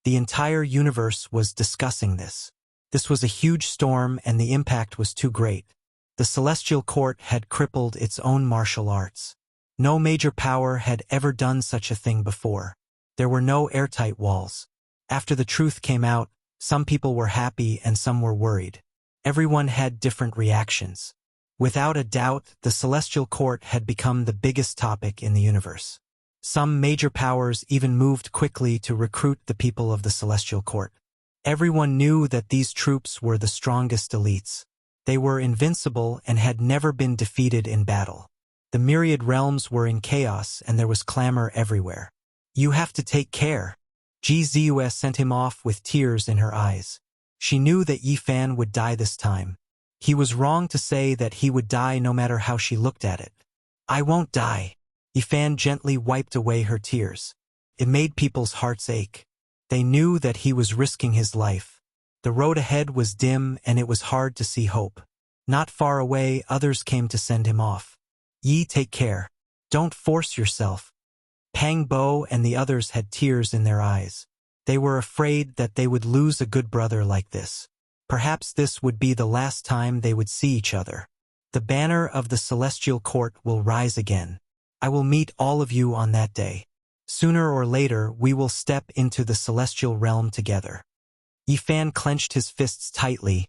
The entire universe was discussing this. This was a huge storm and the impact was too great. The celestial court had crippled its own martial arts. No major power had ever done such a thing before. There were no airtight walls. After the truth came out, some people were happy and some were worried. Everyone had different reactions. Without a doubt, the celestial court had become the biggest topic in the universe. Some major powers even moved quickly to recruit the people of the celestial court. Everyone knew that these troops were the strongest elites. They were invincible and had never been defeated in battle. The myriad realms were in chaos and there was clamor everywhere. You have to take care. Ji Ziyue sent him off with tears in her eyes. She knew that Yifan would die this time. He was wrong to say that he would die no matter how she looked at it. I won't die. Yifan gently wiped away her tears. It made people's hearts ache. They knew that he was risking his life. The road ahead was dim and it was hard to see hope. Not far away, others came to send him off. Yi, take care. Don't force yourself. Pang Bo and the others had tears in their eyes. They were afraid that they would lose a good brother like this. Perhaps this would be the last time they would see each other. The banner of the celestial court will rise again. I will meet all of you on that day. Sooner or later, we will step into the celestial realm together. Yifan clenched his fists tightly,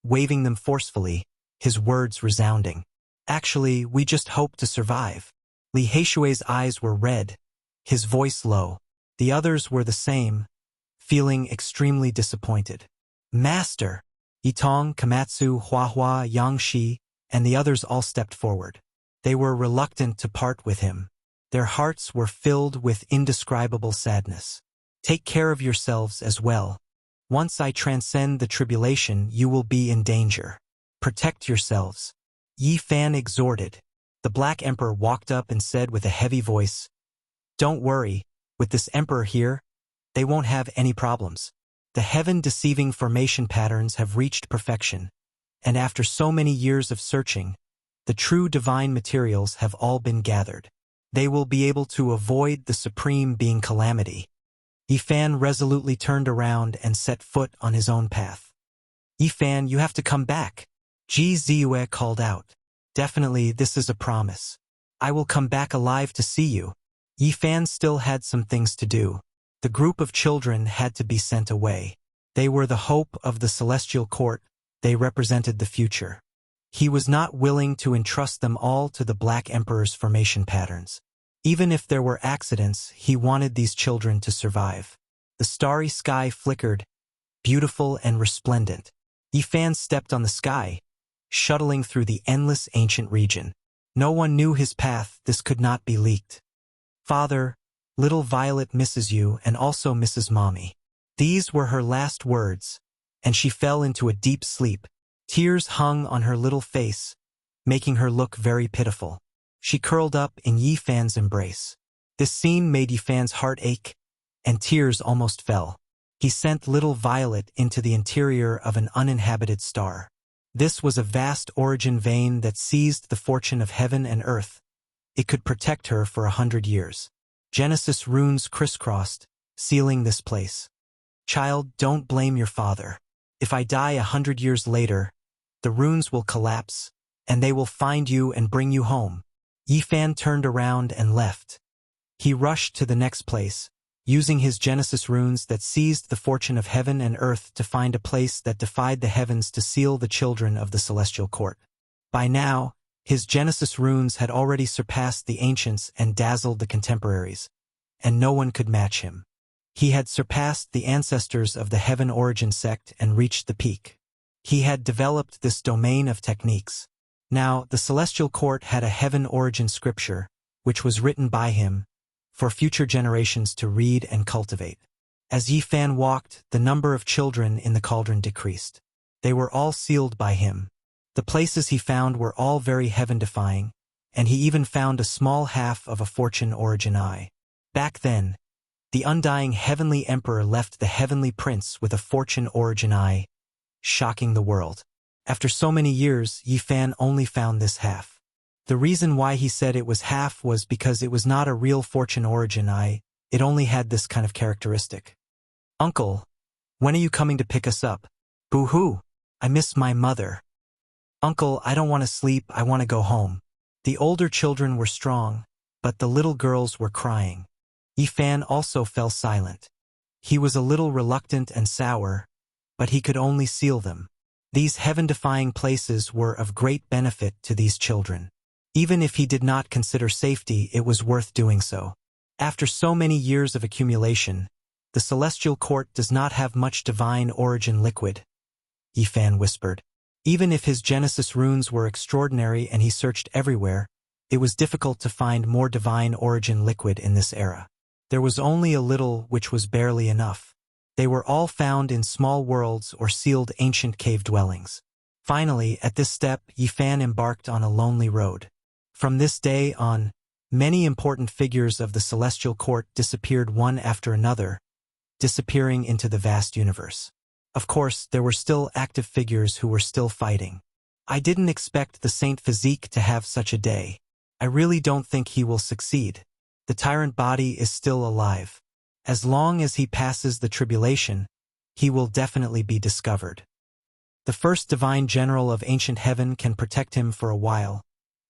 waving them forcefully, his words resounding. Actually, we just hope to survive. Li Heishui's eyes were red, his voice low. The others were the same, feeling extremely disappointed. Master! Yitong, Komatsu, Huahua, Yangshi, and the others all stepped forward. They were reluctant to part with him. Their hearts were filled with indescribable sadness. Take care of yourselves as well. Once I transcend the tribulation, you will be in danger. Protect yourselves. Yifan exhorted. The Black Emperor walked up and said with a heavy voice, Don't worry, with this emperor here, they won't have any problems. The heaven-deceiving formation patterns have reached perfection, and after so many years of searching, the true divine materials have all been gathered. They will be able to avoid the supreme being calamity. Yifan resolutely turned around and set foot on his own path. Yifan, you have to come back. Ji Ziyue called out. Definitely, this is a promise. I will come back alive to see you. Yifan still had some things to do. The The group of children had to be sent away. They were the hope of the celestial court. They represented the future. He was not willing to entrust them all to the Black Emperor's formation patterns. Even if there were accidents, he wanted these children to survive. The starry sky flickered, beautiful and resplendent. Yifan stepped on the sky, shuttling through the endless ancient region. No one knew his path. This could not be leaked. Father, little Violet misses you and also misses Mommy. These were her last words, and she fell into a deep sleep. Tears hung on her little face, making her look very pitiful. She curled up in Yifan's embrace. This scene made Yifan's heart ache, and tears almost fell. He sent little Violet into the interior of an uninhabited star. This was a vast origin vein that seized the fortune of heaven and earth. It could protect her for 100 years. Genesis runes crisscrossed, sealing this place. Child, don't blame your father. If I die 100 years later, the runes will collapse, and they will find you and bring you home. Yifan turned around and left. He rushed to the next place, using his Genesis runes that seized the fortune of heaven and earth to find a place that defied the heavens to seal the children of the celestial court. By now, his Genesis runes had already surpassed the ancients and dazzled the contemporaries, and no one could match him. He had surpassed the ancestors of the Heaven Origin sect and reached the peak. He had developed this domain of techniques. Now, the celestial court had a Heaven Origin scripture, which was written by him, for future generations to read and cultivate. As Yifan walked, the number of children in the cauldron decreased. They were all sealed by him. The places he found were all very heaven-defying, and he even found a small half of a fortune origin eye. Back then, the undying heavenly emperor left the heavenly prince with a fortune origin eye, shocking the world. After so many years, Yifan only found this half. The reason why he said it was half was because it was not a real fortune origin eye, it only had this kind of characteristic. Uncle, when are you coming to pick us up? Boo-hoo, I miss my mother. Uncle, I don't want to sleep, I want to go home. The older children were strong, but the little girls were crying. Yifan also fell silent. He was a little reluctant and sour, but he could only seal them. These heaven-defying places were of great benefit to these children. Even if he did not consider safety, it was worth doing so. After so many years of accumulation, the celestial court does not have much divine origin liquid, Yifan whispered. Even if his Genesis runes were extraordinary and he searched everywhere, it was difficult to find more divine origin liquid in this era. There was only a little, which was barely enough. They were all found in small worlds or sealed ancient cave dwellings. Finally, at this step, Yifan embarked on a lonely road. From this day on, many important figures of the celestial court disappeared one after another, disappearing into the vast universe. Of course, there were still active figures who were still fighting. I didn't expect the Saint Physique to have such a day. I really don't think he will succeed. The tyrant body is still alive. As long as he passes the tribulation, he will definitely be discovered. The first divine general of ancient heaven can protect him for a while,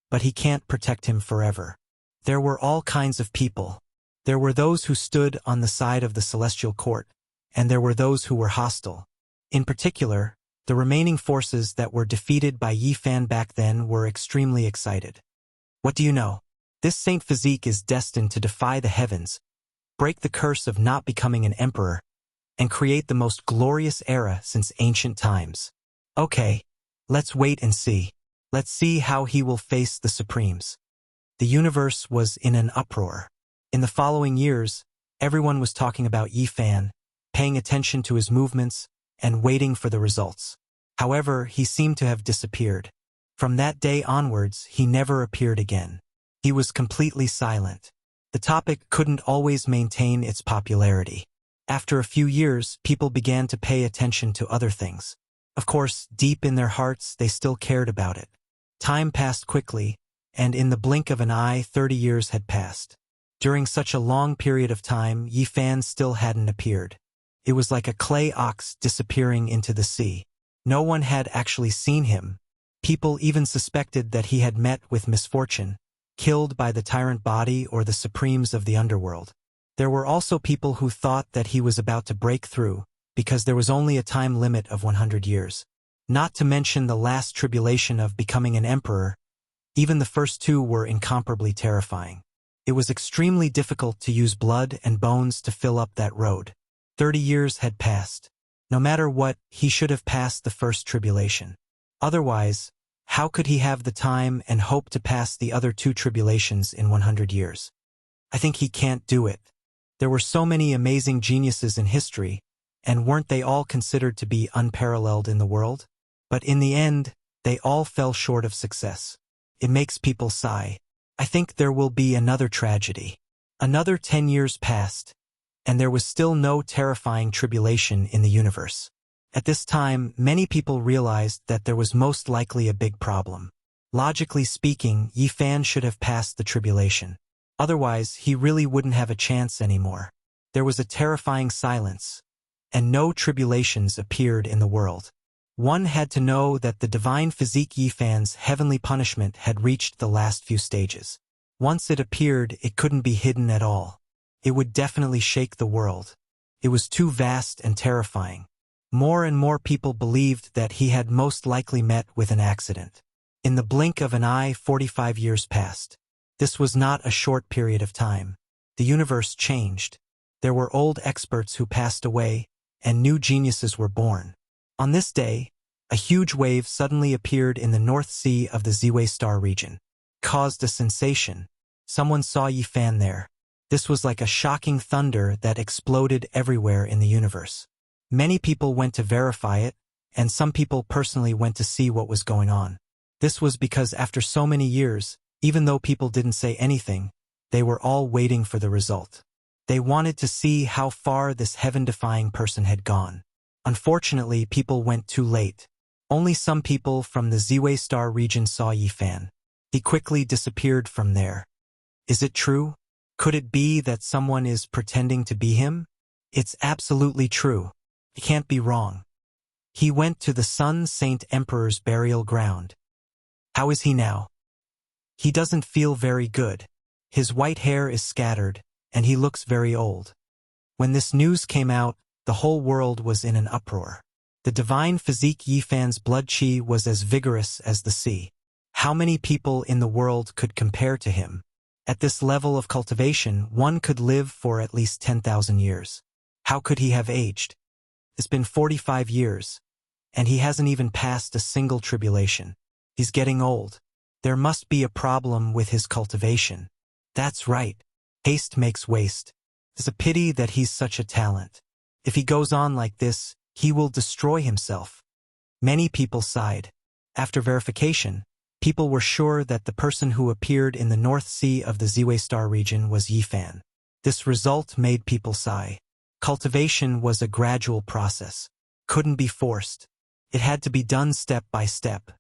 but he can't protect him forever. There were all kinds of people. There were those who stood on the side of the celestial court, and there were those who were hostile. In particular, the remaining forces that were defeated by Yifan back then were extremely excited. What do you know? This Saint Physique is destined to defy the heavens, break the curse of not becoming an emperor, and create the most glorious era since ancient times. Okay, let's wait and see. Let's see how he will face the Supremes. The universe was in an uproar. In the following years, everyone was talking about Yifan, paying attention to his movements, and waiting for the results. However, he seemed to have disappeared. From that day onwards, he never appeared again. He was completely silent. The topic couldn't always maintain its popularity. After a few years, people began to pay attention to other things. Of course, deep in their hearts, they still cared about it. Time passed quickly, and in the blink of an eye, 30 years had passed. During such a long period of time, Yifan still hadn't appeared. It was like a clay ox disappearing into the sea. No one had actually seen him. People even suspected that he had met with misfortune, killed by the tyrant body or the Supremes of the underworld. There were also people who thought that he was about to break through, because there was only a time limit of 100 years. Not to mention the last tribulation of becoming an emperor, even the first two were incomparably terrifying. It was extremely difficult to use blood and bones to fill up that road. 30 years had passed. No matter what, he should have passed the first tribulation. Otherwise, how could he have the time and hope to pass the other two tribulations in 100 years? I think he can't do it. There were so many amazing geniuses in history, and weren't they all considered to be unparalleled in the world? But in the end, they all fell short of success. It makes people sigh. I think there will be another tragedy. Another 10 years passed, and there was still no terrifying tribulation in the universe. At this time, many people realized that there was most likely a big problem. Logically speaking, Yi Fan should have passed the tribulation. Otherwise, he really wouldn't have a chance anymore. There was a terrifying silence, and no tribulations appeared in the world. One had to know that the divine physique Yi Fan's heavenly punishment had reached the last few stages. Once it appeared, it couldn't be hidden at all. It would definitely shake the world. It was too vast and terrifying. More and more people believed that he had most likely met with an accident. In the blink of an eye, 45 years passed. This was not a short period of time. The universe changed. There were old experts who passed away, and new geniuses were born. On this day, a huge wave suddenly appeared in the North Sea of the Ziwei Star region. Caused a sensation. Someone saw Yi Fan there. This was like a shocking thunder that exploded everywhere in the universe. Many people went to verify it, and some people personally went to see what was going on. This was because after so many years, even though people didn't say anything, they were all waiting for the result. They wanted to see how far this heaven-defying person had gone. Unfortunately, people went too late. Only some people from the Ziwei Star region saw Yi Fan. He quickly disappeared from there. Is it true? Could it be that someone is pretending to be him? It's absolutely true. It can't be wrong. He went to the Sun Saint Emperor's burial ground. How is he now? He doesn't feel very good. His white hair is scattered, and he looks very old. When this news came out, the whole world was in an uproar. The divine physique Yi Fan's blood qi was as vigorous as the sea. How many people in the world could compare to him? At this level of cultivation, one could live for at least 10,000 years. How could he have aged? It's been 45 years, and he hasn't even passed a single tribulation. He's getting old. There must be a problem with his cultivation. That's right. Haste makes waste. It's a pity that he's such a talent. If he goes on like this, he will destroy himself. Many people sighed. After verification, people were sure that the person who appeared in the North Sea of the Ziwei Star region was Yi Fan. This result made people sigh. Cultivation was a gradual process. Couldn't be forced. It had to be done step by step.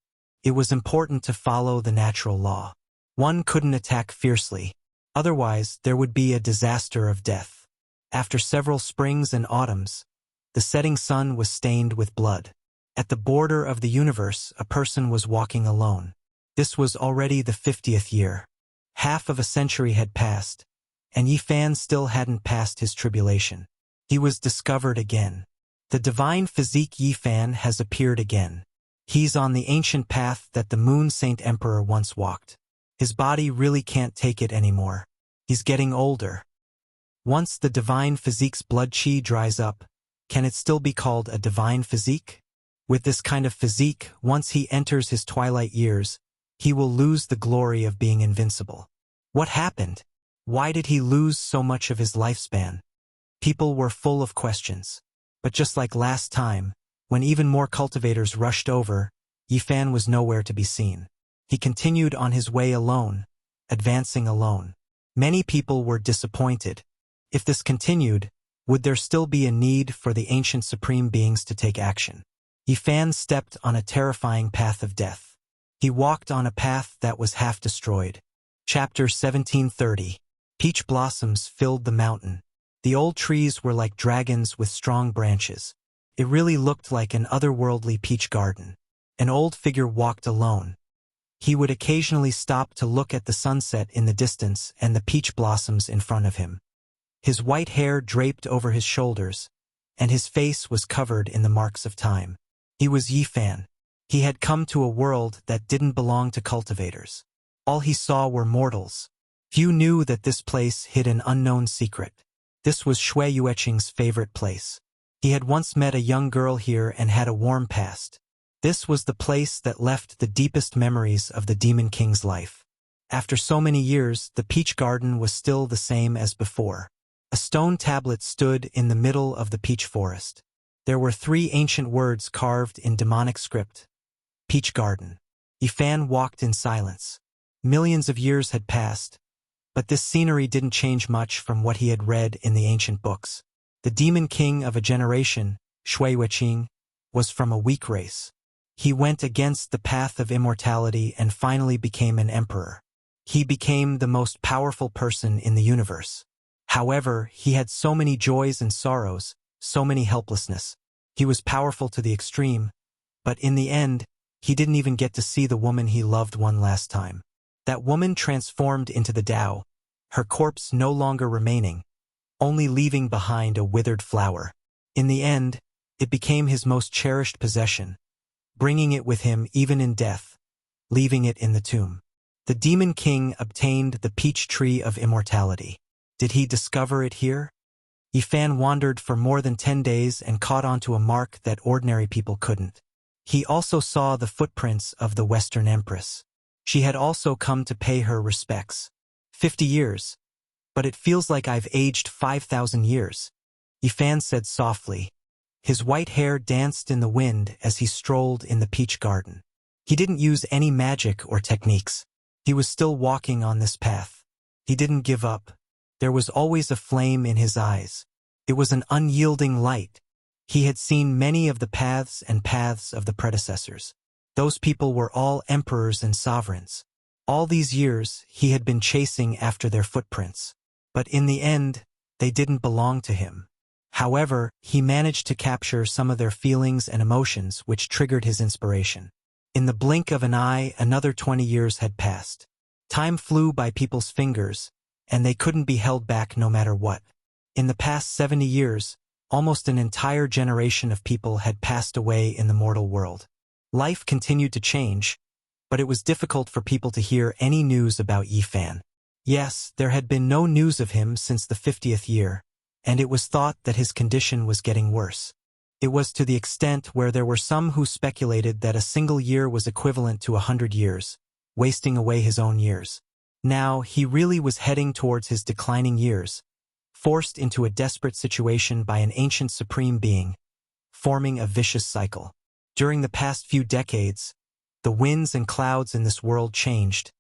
It was important to follow the natural law. One couldn't attack fiercely. Otherwise, there would be a disaster of death. After several springs and autumns, the setting sun was stained with blood. At the border of the universe, a person was walking alone. This was already the 50th year. Half of a century had passed, and Yi Fan still hadn't passed his tribulation. He was discovered again. The divine physique Yi Fan has appeared again. He's on the ancient path that the Moon Saint Emperor once walked. His body really can't take it anymore. He's getting older. Once the divine physique's blood qi dries up, can it still be called a divine physique? With this kind of physique, once he enters his twilight years, he will lose the glory of being invincible. What happened? Why did he lose so much of his lifespan? People were full of questions. But just like last time, when even more cultivators rushed over, Yi Fan was nowhere to be seen. He continued on his way alone, advancing alone. Many people were disappointed. If this continued, would there still be a need for the ancient supreme beings to take action? Yi Fan stepped on a terrifying path of death. He walked on a path that was half destroyed. Chapter 1730. Peach blossoms filled the mountain. The old trees were like dragons with strong branches. It really looked like an otherworldly peach garden. An old figure walked alone. He would occasionally stop to look at the sunset in the distance and the peach blossoms in front of him. His white hair draped over his shoulders, and his face was covered in the marks of time. He was Yifan. He had come to a world that didn't belong to cultivators. All he saw were mortals. Few knew that this place hid an unknown secret. This was Shui Yueqing's favorite place. He had once met a young girl here and had a warm past. This was the place that left the deepest memories of the Demon King's life. After so many years, the peach garden was still the same as before. A stone tablet stood in the middle of the peach forest. There were 3 ancient words carved in demonic script. Peach Garden. Yifan walked in silence. Millions of years had passed, but this scenery didn't change much from what he had read in the ancient books. The Demon King of a generation, Shui Yueqing, was from a weak race. He went against the path of immortality and finally became an emperor. He became the most powerful person in the universe. However, he had so many joys and sorrows, so many helplessness. He was powerful to the extreme, but in the end, he didn't even get to see the woman he loved one last time. That woman transformed into the Tao, her corpse no longer remaining, only leaving behind a withered flower. In the end, it became his most cherished possession, bringing it with him even in death, leaving it in the tomb. The Demon King obtained the peach tree of immortality. Did he discover it here? Yifan wandered for more than 10 days and caught onto a mark that ordinary people couldn't. He also saw the footprints of the Western Empress. She had also come to pay her respects. 50 years. But it feels like I've aged 5,000 years. Yifan said softly. His white hair danced in the wind as he strolled in the peach garden. He didn't use any magic or techniques. He was still walking on this path. He didn't give up. There was always a flame in his eyes. It was an unyielding light. He had seen many of the paths and paths of the predecessors. Those people were all emperors and sovereigns. All these years, he had been chasing after their footprints. But in the end, they didn't belong to him. However, he managed to capture some of their feelings and emotions, which triggered his inspiration. In the blink of an eye, another 20 years had passed. Time flew by people's fingers, and they couldn't be held back no matter what. In the past 70 years, almost an entire generation of people had passed away in the mortal world. Life continued to change, but it was difficult for people to hear any news about Yifan. Yes, there had been no news of him since the 50th year, and it was thought that his condition was getting worse. It was to the extent where there were some who speculated that a single year was equivalent to 100 years, wasting away his own years. Now, he really was heading towards his declining years, forced into a desperate situation by an ancient supreme being, forming a vicious cycle. During the past few decades, the winds and clouds in this world changed,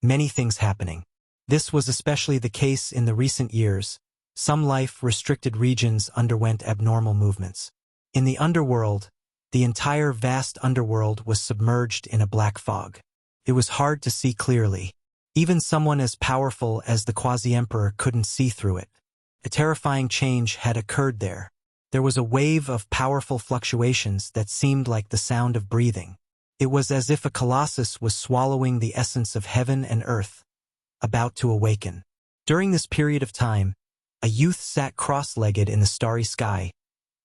many things happening. This was especially the case in the recent years. Some life-restricted regions underwent abnormal movements. In the underworld, the entire vast underworld was submerged in a black fog. It was hard to see clearly. Even someone as powerful as the Quasi-Emperor couldn't see through it. A terrifying change had occurred there. There was a wave of powerful fluctuations that seemed like the sound of breathing. It was as if a colossus was swallowing the essence of heaven and earth, about to awaken. During this period of time, a youth sat cross-legged in the starry sky,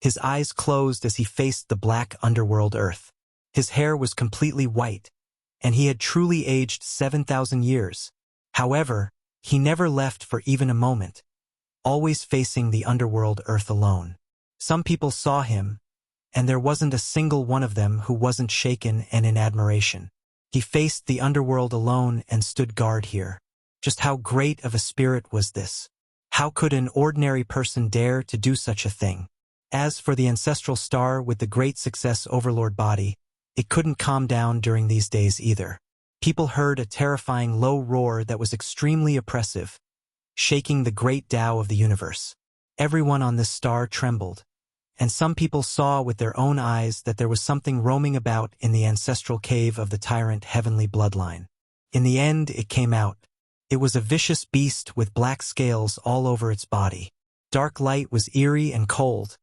his eyes closed as he faced the black underworld earth. His hair was completely white, and he had truly aged 7,000 years. However, he never left for even a moment, always facing the underworld earth alone. Some people saw him, and there wasn't a single one of them who wasn't shaken and in admiration. He faced the underworld alone and stood guard here. Just how great of a spirit was this? How could an ordinary person dare to do such a thing? As for the ancestral star with the great success overlord body, it couldn't calm down during these days either. People heard a terrifying low roar that was extremely oppressive, shaking the great Tao of the universe. Everyone on this star trembled, and some people saw with their own eyes that there was something roaming about in the ancestral cave of the tyrant heavenly bloodline. In the end, it came out. It was a vicious beast with black scales all over its body. Dark light was eerie and cold,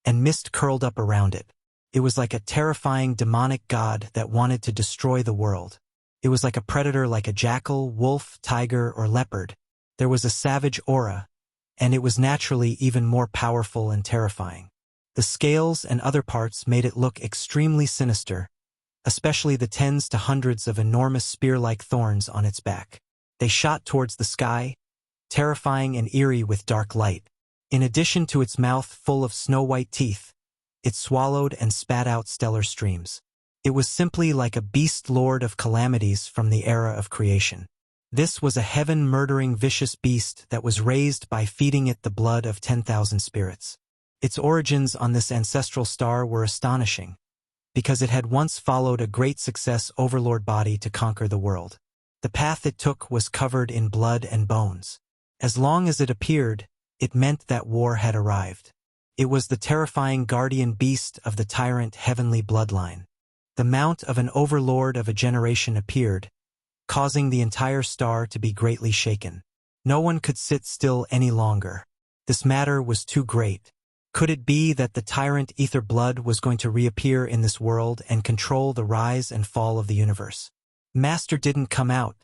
and mist curled up around it. It was like a terrifying demonic god that wanted to destroy the world. It was like a predator, like a jackal, wolf, tiger, or leopard. There was a savage aura, and it was naturally even more powerful and terrifying. The scales and other parts made it look extremely sinister, especially the tens to hundreds of enormous spear-like thorns on its back. They shot towards the sky, terrifying and eerie with dark light. In addition to its mouth full of snow-white teeth, it swallowed and spat out stellar streams. It was simply like a beast lord of calamities from the era of creation. This was a heaven-murdering vicious beast that was raised by feeding it the blood of 10,000 spirits. Its origins on this ancestral star were astonishing, because it had once followed a great success overlord body to conquer the world. The path it took was covered in blood and bones. As long as it appeared, it meant that war had arrived. It was the terrifying guardian beast of the tyrant heavenly bloodline. The mount of an overlord of a generation appeared, causing the entire star to be greatly shaken. No one could sit still any longer. This matter was too great. Could it be that the tyrant ether blood was going to reappear in this world and control the rise and fall of the universe? Master didn't come out,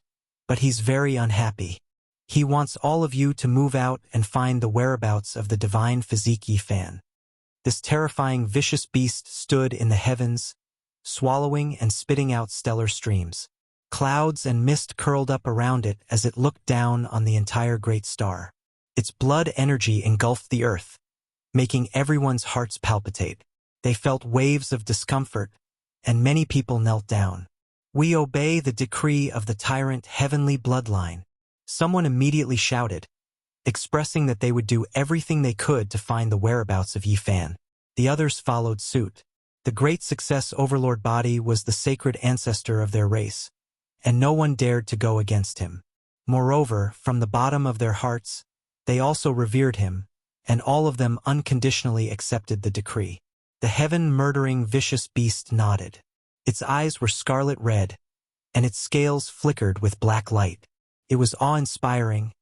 but he's very unhappy. He wants all of you to move out and find the whereabouts of the divine physique Yifan. This terrifying vicious beast stood in the heavens, swallowing and spitting out stellar streams. Clouds and mist curled up around it as it looked down on the entire great star. Its blood energy engulfed the earth, making everyone's hearts palpitate. They felt waves of discomfort, and many people knelt down. "We obey the decree of the tyrant heavenly bloodline," someone immediately shouted, expressing that they would do everything they could to find the whereabouts of Yifan. The others followed suit. The great success overlord body was the sacred ancestor of their race, and no one dared to go against him. Moreover, from the bottom of their hearts, they also revered him, and all of them unconditionally accepted the decree. The heaven-murdering vicious beast nodded. Its eyes were scarlet red, and its scales flickered with black light. It was awe-inspiring,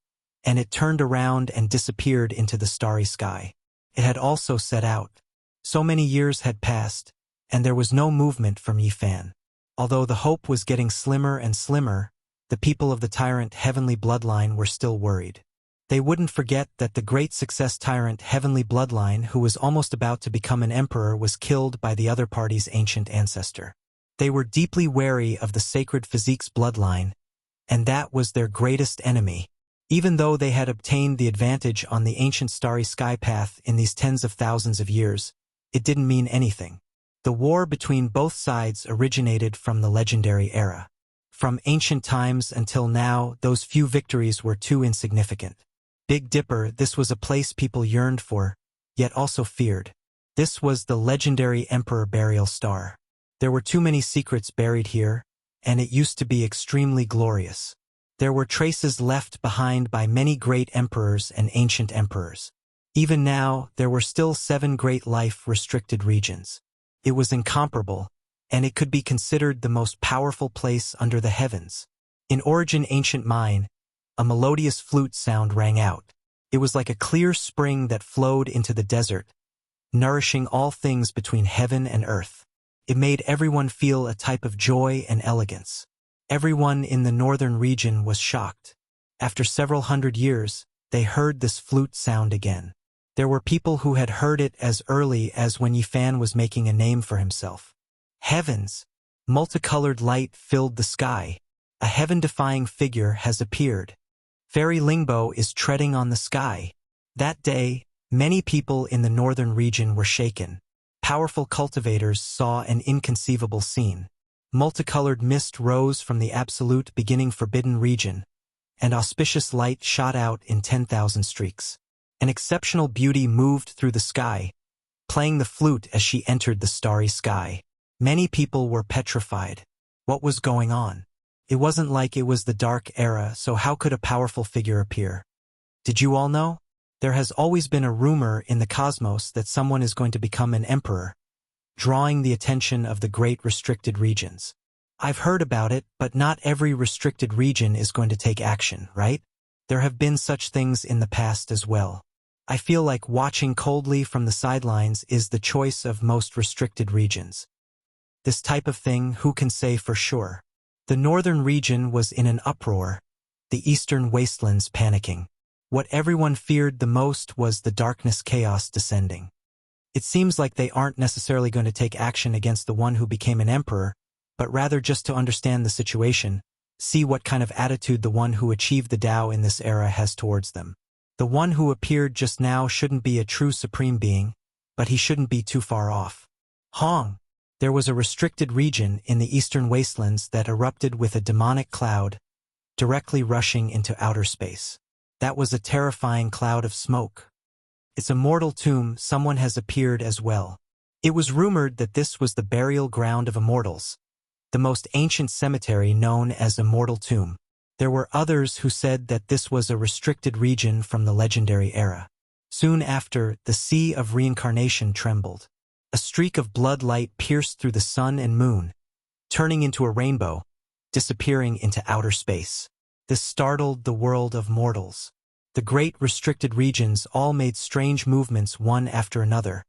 and it turned around and disappeared into the starry sky. It had also set out. So many years had passed, and there was no movement from Yifan. Although the hope was getting slimmer and slimmer, the people of the tyrant heavenly bloodline were still worried. They wouldn't forget that the great success tyrant heavenly bloodline who was almost about to become an emperor was killed by the other party's ancient ancestor. They were deeply wary of the sacred physique's bloodline, and that was their greatest enemy. Even though they had obtained the advantage on the ancient starry sky path in these tens of thousands of years, it didn't mean anything. The war between both sides originated from the legendary era. From ancient times until now, those few victories were too insignificant. Big Dipper, this was a place people yearned for, yet also feared. This was the legendary Emperor Burial Star. There were too many secrets buried here, and it used to be extremely glorious. There were traces left behind by many great emperors and ancient emperors. Even now, there were still 7 great life-restricted regions. It was incomparable, and it could be considered the most powerful place under the heavens. In Origin Ancient Mine, a melodious flute sound rang out. It was like a clear spring that flowed into the desert, nourishing all things between heaven and earth. It made everyone feel a type of joy and elegance. Everyone in the northern region was shocked. After several hundred years, they heard this flute sound again. There were people who had heard it as early as when Yifan was making a name for himself. Heavens! Multicolored light filled the sky. A heaven-defying figure has appeared. Fairy Lingbo is treading on the sky. That day, many people in the northern region were shaken. Powerful cultivators saw an inconceivable scene. Multicolored mist rose from the absolute beginning forbidden region, and auspicious light shot out in 10,000 streaks. An exceptional beauty moved through the sky, playing the flute as she entered the starry sky. Many people were petrified. What was going on? It wasn't like it was the Dark Era, so how could a powerful figure appear? Did you all know? There has always been a rumor in the cosmos that someone is going to become an emperor, drawing the attention of the great restricted regions. I've heard about it, but not every restricted region is going to take action, right? There have been such things in the past as well. I feel like watching coldly from the sidelines is the choice of most restricted regions. This type of thing, who can say for sure? The northern region was in an uproar, the eastern wastelands panicking. What everyone feared the most was the darkness chaos descending. It seems like they aren't necessarily going to take action against the one who became an emperor, but rather just to understand the situation, see what kind of attitude the one who achieved the Tao in this era has towards them. The one who appeared just now shouldn't be a true supreme being, but he shouldn't be too far off. Hong! There was a restricted region in the eastern wastelands that erupted with a demonic cloud, directly rushing into outer space. That was a terrifying cloud of smoke. It's a mortal tomb. Someone has appeared as well. It was rumored that this was the burial ground of immortals, the most ancient cemetery known as Immortal Tomb. There were others who said that this was a restricted region from the legendary era. Soon after, the sea of reincarnation trembled. A streak of blood light pierced through the sun and moon, turning into a rainbow, disappearing into outer space. This startled the world of mortals. The great restricted regions all made strange movements one after another,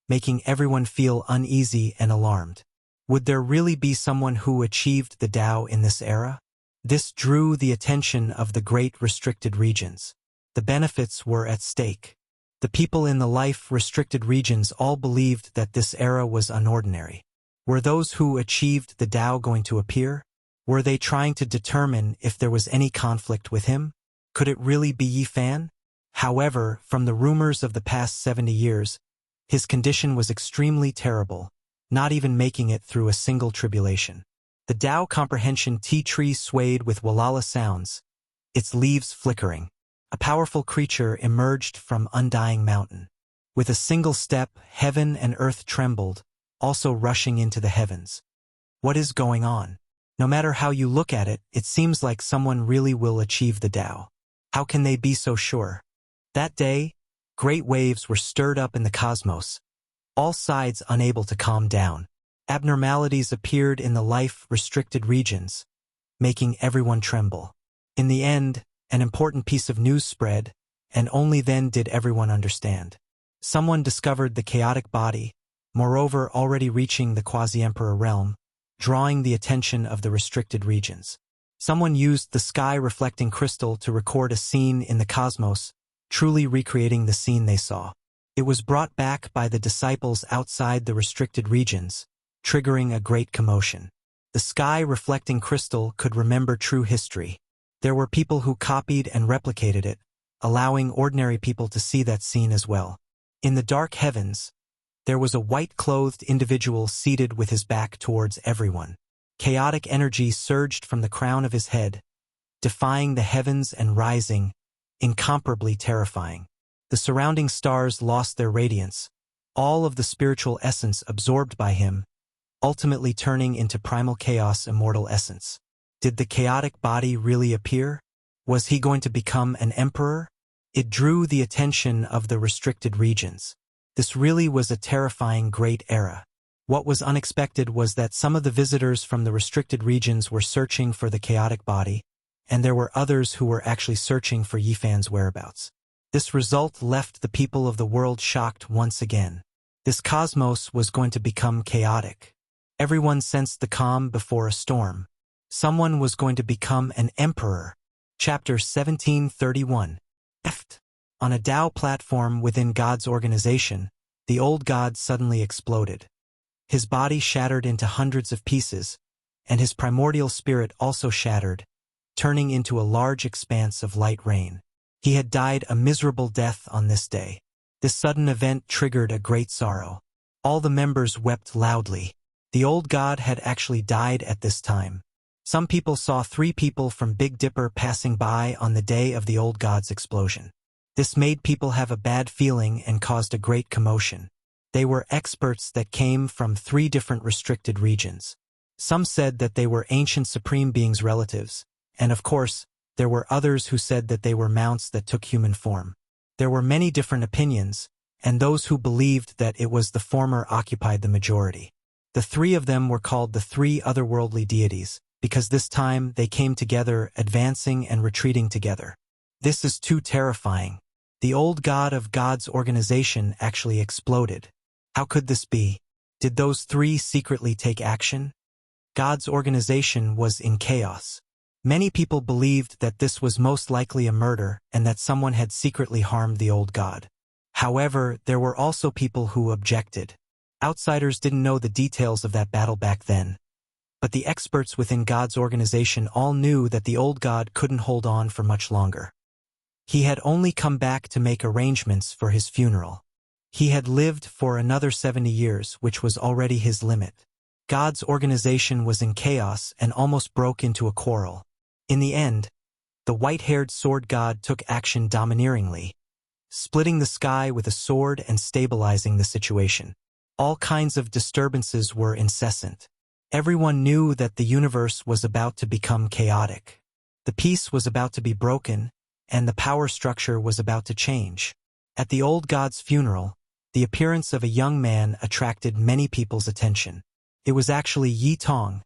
making everyone feel uneasy and alarmed. Would there really be someone who achieved the Tao in this era? This drew the attention of the great restricted regions. The benefits were at stake. The people in the life-restricted regions all believed that this era was unordinary. Were those who achieved the Tao going to appear? Were they trying to determine if there was any conflict with him? Could it really be Yi Fan? However, from the rumors of the past 70 years, his condition was extremely terrible, not even making it through a single tribulation. The Tao comprehension tea tree swayed with Walala sounds, its leaves flickering. A powerful creature emerged from undying mountain. With a single step, heaven and earth trembled, also rushing into the heavens. What is going on? No matter how you look at it, it seems like someone really will achieve the Tao. How can they be so sure? That day, great waves were stirred up in the cosmos, all sides unable to calm down. Abnormalities appeared in the life-restricted regions, making everyone tremble. In the end, an important piece of news spread, and only then did everyone understand. Someone discovered the chaotic body, moreover already reaching the quasi-emperor realm, drawing the attention of the restricted regions. Someone used the sky-reflecting crystal to record a scene in the cosmos, truly recreating the scene they saw. It was brought back by the disciples outside the restricted regions, triggering a great commotion. The sky-reflecting crystal could remember true history. There were people who copied and replicated it, allowing ordinary people to see that scene as well. In the dark heavens, there was a white-clothed individual seated with his back towards everyone. Chaotic energy surged from the crown of his head, defying the heavens and rising, incomparably terrifying. The surrounding stars lost their radiance, all of the spiritual essence absorbed by him, ultimately turning into primal chaos immortal essence. Did the chaotic body really appear? Was he going to become an emperor? It drew the attention of the restricted regions. This really was a terrifying great era. What was unexpected was that some of the visitors from the restricted regions were searching for the chaotic body, and there were others who were actually searching for Yi Fan's whereabouts. This result left the people of the world shocked once again. This cosmos was going to become chaotic. Everyone sensed the calm before a storm. Someone was going to become an emperor. Chapter 1731. On a Tao platform within God's organization, the old God suddenly exploded. His body shattered into hundreds of pieces, and his primordial spirit also shattered, turning into a large expanse of light rain. He had died a miserable death on this day. This sudden event triggered a great sorrow. All the members wept loudly. The old God had actually died at this time. Some people saw 3 people from Big Dipper passing by on the day of the old God's explosion. This made people have a bad feeling and caused a great commotion. They were experts that came from 3 different restricted regions. Some said that they were ancient supreme beings' relatives, and of course, there were others who said that they were mounts that took human form. There were many different opinions, and those who believed that it was the former occupied the majority. The 3 of them were called the 3 otherworldly deities, because this time they came together, advancing and retreating together. This is too terrifying. The old God of God's organization actually exploded. How could this be? Did those 3 secretly take action? God's organization was in chaos. Many people believed that this was most likely a murder and that someone had secretly harmed the old god. However, there were also people who objected. Outsiders didn't know the details of that battle back then. But the experts within God's organization all knew that the old god couldn't hold on for much longer. He had only come back to make arrangements for his funeral. He had lived for another 70 years, which was already his limit. God's organization was in chaos and almost broke into a quarrel. In the end, the white-haired sword god took action domineeringly, splitting the sky with a sword and stabilizing the situation. All kinds of disturbances were incessant. Everyone knew that the universe was about to become chaotic. The peace was about to be broken, and the power structure was about to change. At the old god's funeral, the appearance of a young man attracted many people's attention. It was actually Yi Tong,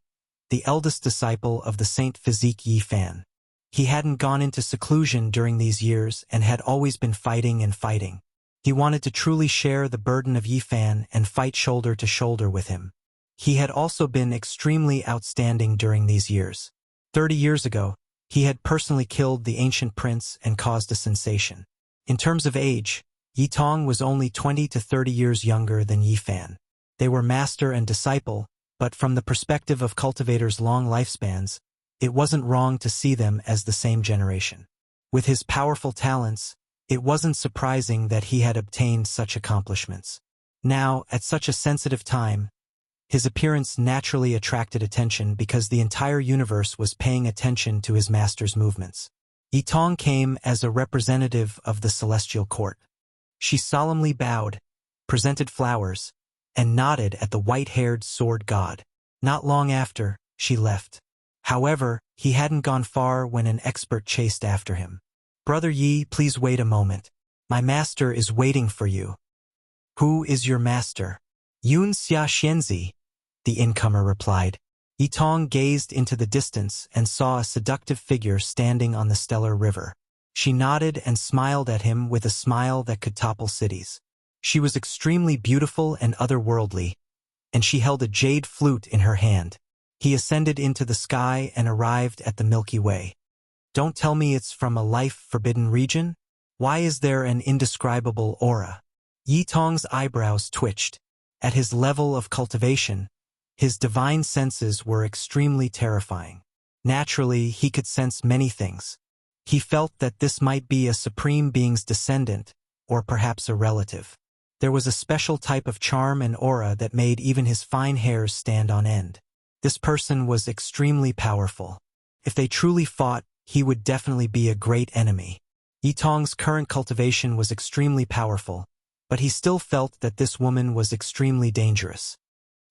the eldest disciple of the Saint Physique Yi Fan. He hadn't gone into seclusion during these years and had always been fighting and fighting. He wanted to truly share the burden of Yi Fan and fight shoulder to shoulder with him. He had also been extremely outstanding during these years. 30 years ago, he had personally killed the ancient prince and caused a sensation. In terms of age, Yi Tong was only 20 to 30 years younger than Yi Fan. They were master and disciple, but from the perspective of cultivators' long lifespans, it wasn't wrong to see them as the same generation. With his powerful talents, it wasn't surprising that he had obtained such accomplishments. Now, at such a sensitive time, his appearance naturally attracted attention because the entire universe was paying attention to his master's movements. Yi Tong came as a representative of the celestial court. She solemnly bowed, presented flowers, and nodded at the white-haired sword god. Not long after, she left. However, he hadn't gone far when an expert chased after him. "Brother Yi, please wait a moment. My master is waiting for you." "Who is your master?" "Yun Xia Xianzi," the incomer replied. Yi Tong gazed into the distance and saw a seductive figure standing on the stellar river. She nodded and smiled at him with a smile that could topple cities. She was extremely beautiful and otherworldly, and she held a jade flute in her hand. He ascended into the sky and arrived at the Milky Way. "Don't tell me it's from a life-forbidden region? Why is there an indescribable aura?" Yi Tong's eyebrows twitched. At his level of cultivation, his divine senses were extremely terrifying. Naturally, he could sense many things. He felt that this might be a supreme being's descendant, or perhaps a relative. There was a special type of charm and aura that made even his fine hairs stand on end. This person was extremely powerful. If they truly fought, he would definitely be a great enemy. Yi Tong's current cultivation was extremely powerful, but he still felt that this woman was extremely dangerous.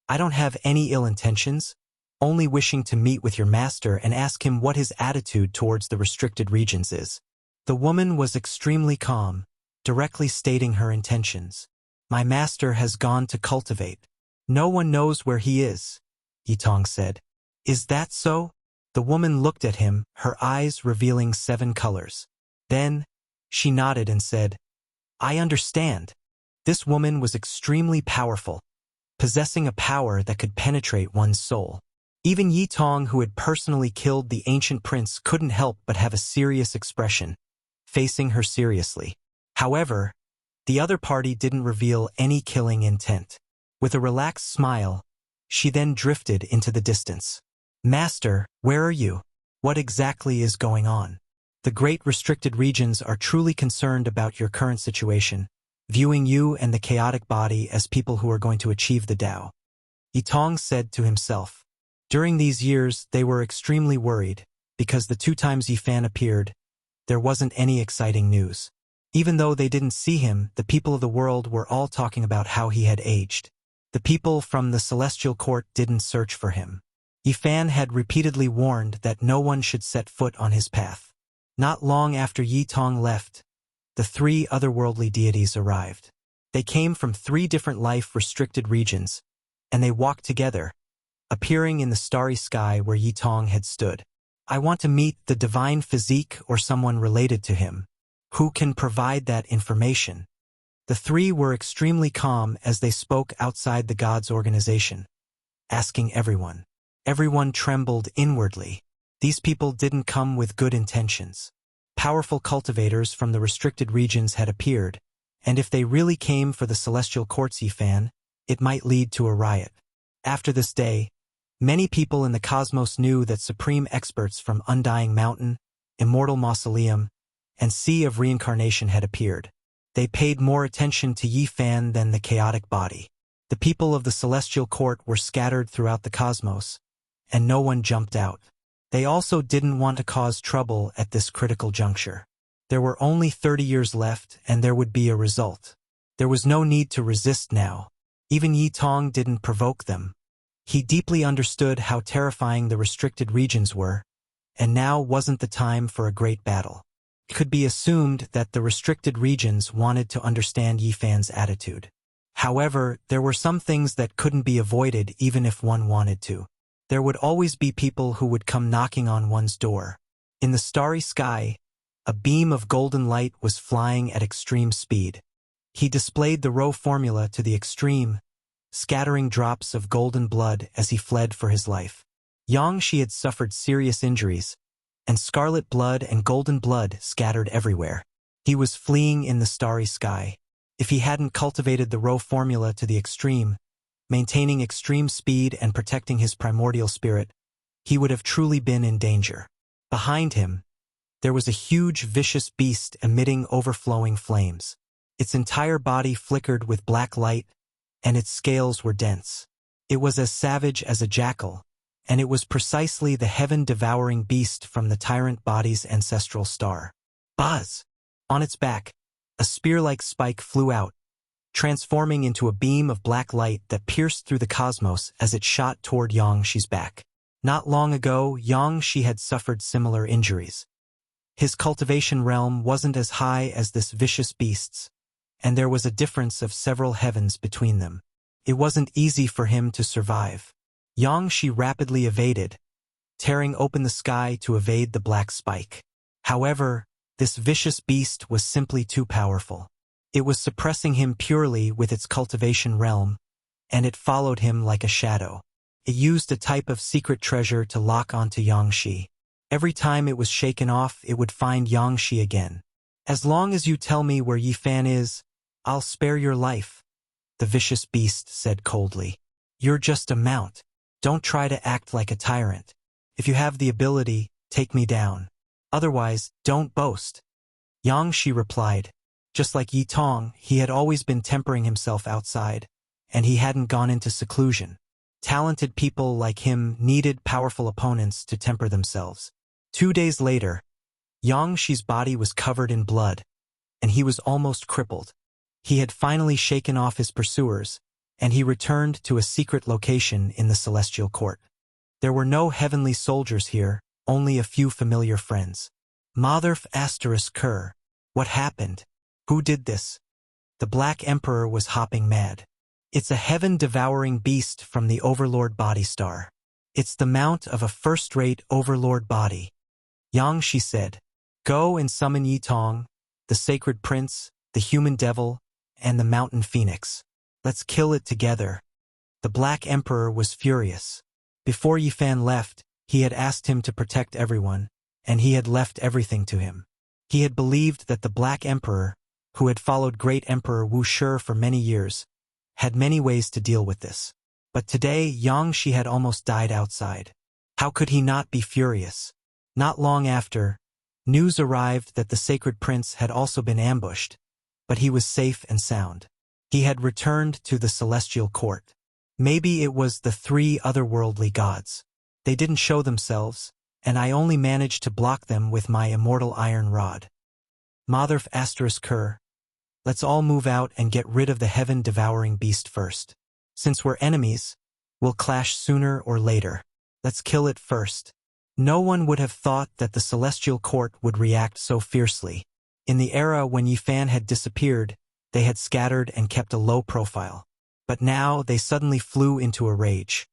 "I don't have any ill intentions, only wishing to meet with your master and ask him what his attitude towards the restricted regions is." The woman was extremely calm, directly stating her intentions. "My master has gone to cultivate. No one knows where he is," Yi Tong said. "Is that so?" The woman looked at him, her eyes revealing 7 colors. Then, she nodded and said, "I understand." This woman was extremely powerful, possessing a power that could penetrate one's soul. Even Yi Tong, who had personally killed the ancient prince, couldn't help but have a serious expression, facing her seriously. However, the other party didn't reveal any killing intent. With a relaxed smile, she then drifted into the distance. "Master, where are you? What exactly is going on? The great restricted regions are truly concerned about your current situation, viewing you and the chaotic body as people who are going to achieve the Tao." Yi Tong said to himself. During these years, they were extremely worried, because the 2 times Yi Fan appeared, there wasn't any exciting news. Even though they didn't see him, the people of the world were all talking about how he had aged. The people from the celestial court didn't search for him. Yi Fan had repeatedly warned that no one should set foot on his path. Not long after Yi Tong left, the 3 otherworldly deities arrived. They came from 3 different life-restricted regions, and they walked together, appearing in the starry sky where Yi Tong had stood. "I want to meet the divine physique or someone related to him. Who can provide that information?" The 3 were extremely calm as they spoke outside the god's organization, asking everyone. Everyone trembled inwardly. These people didn't come with good intentions. Powerful cultivators from the restricted regions had appeared, and if they really came for the celestial courts Yifan, it might lead to a riot. After this day, many people in the cosmos knew that supreme experts from Undying Mountain, Immortal Mausoleum, and Sea of Reincarnation had appeared. They paid more attention to Yifan than the chaotic body. The people of the celestial court were scattered throughout the cosmos, and no one jumped out. They also didn't want to cause trouble at this critical juncture. There were only 30 years left, and there would be a result. There was no need to resist now. Even Yi Tong didn't provoke them. He deeply understood how terrifying the restricted regions were, and now wasn't the time for a great battle. It could be assumed that the restricted regions wanted to understand Yifan's attitude. However, there were some things that couldn't be avoided even if one wanted to. There would always be people who would come knocking on one's door. In the starry sky, a beam of golden light was flying at extreme speed. He displayed the row formula to the extreme, scattering drops of golden blood as he fled for his life. Yangshi had suffered serious injuries, and scarlet blood and golden blood scattered everywhere. He was fleeing in the starry sky. If he hadn't cultivated the row formula to the extreme, maintaining extreme speed and protecting his primordial spirit, he would have truly been in danger. Behind him, there was a huge vicious beast emitting overflowing flames. Its entire body flickered with black light, and its scales were dense. It was as savage as a jackal, and it was precisely the heaven-devouring beast from the tyrant body's ancestral star. Buzz! On its back, a spear-like spike flew out, transforming into a beam of black light that pierced through the cosmos as it shot toward Yangshi's back. Not long ago, Yangshi had suffered similar injuries. His cultivation realm wasn't as high as this vicious beast's, and there was a difference of several heavens between them. It wasn't easy for him to survive. Yangshi rapidly evaded, tearing open the sky to evade the black spike. However, this vicious beast was simply too powerful. It was suppressing him purely with its cultivation realm, and it followed him like a shadow. It used a type of secret treasure to lock onto Yangshi. Every time it was shaken off, it would find Yangshi again. As long as you tell me where Yifan is, I'll spare your life, the vicious beast said coldly. You're just a mount. Don't try to act like a tyrant. If you have the ability, take me down. Otherwise, don't boast. Yangshi replied. Just like Yi Tong, he had always been tempering himself outside, and he hadn't gone into seclusion. Talented people like him needed powerful opponents to temper themselves. 2 days later, Yangshi's body was covered in blood, and he was almost crippled. He had finally shaken off his pursuers, and he returned to a secret location in the celestial court. There were no heavenly soldiers here, only a few familiar friends. Motherf ***, what happened? Who did this? The Black Emperor was hopping mad. It's a heaven-devouring beast from the Overlord body star. It's the mount of a first-rate Overlord body. Yangshi said, Go and summon Yi Tong, the Sacred Prince, the Human Devil, and the Mountain Phoenix. Let's kill it together. The Black Emperor was furious. Before Yifan left, he had asked him to protect everyone, and he had left everything to him. He had believed that the Black Emperor, who had followed Great Emperor Wuxia for many years, had many ways to deal with this. But today, Yangshi had almost died outside. How could he not be furious? Not long after, news arrived that the Sacred Prince had also been ambushed, but he was safe and sound. He had returned to the celestial court. Maybe it was the 3 otherworldly gods. They didn't show themselves, and I only managed to block them with my immortal iron rod. Motherf ***, let's all move out and get rid of the heaven-devouring beast first. Since we're enemies, we'll clash sooner or later. Let's kill it first. No one would have thought that the celestial court would react so fiercely. In the era when Yifan had disappeared, they had scattered and kept a low profile. But now they suddenly flew into a rage.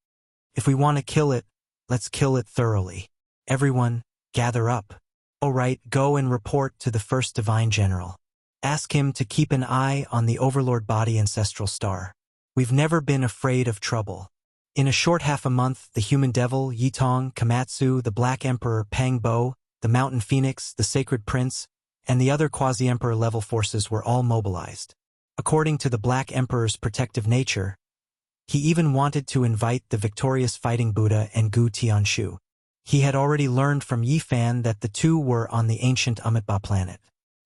If we want to kill it, let's kill it thoroughly. Everyone, gather up. All right, go and report to the first Divine General. Ask him to keep an eye on the Overlord body ancestral star. We've never been afraid of trouble. In a short half a month, the human devil, Yitong, Komatsu, the Black Emperor, Pang Bo, the Mountain Phoenix, the Sacred Prince, and the other quasi-emperor level forces were all mobilized. According to the Black Emperor's protective nature, he even wanted to invite the victorious fighting Buddha and Gu Tianshu. He had already learned from Yifan that the two were on the ancient Amitabha planet.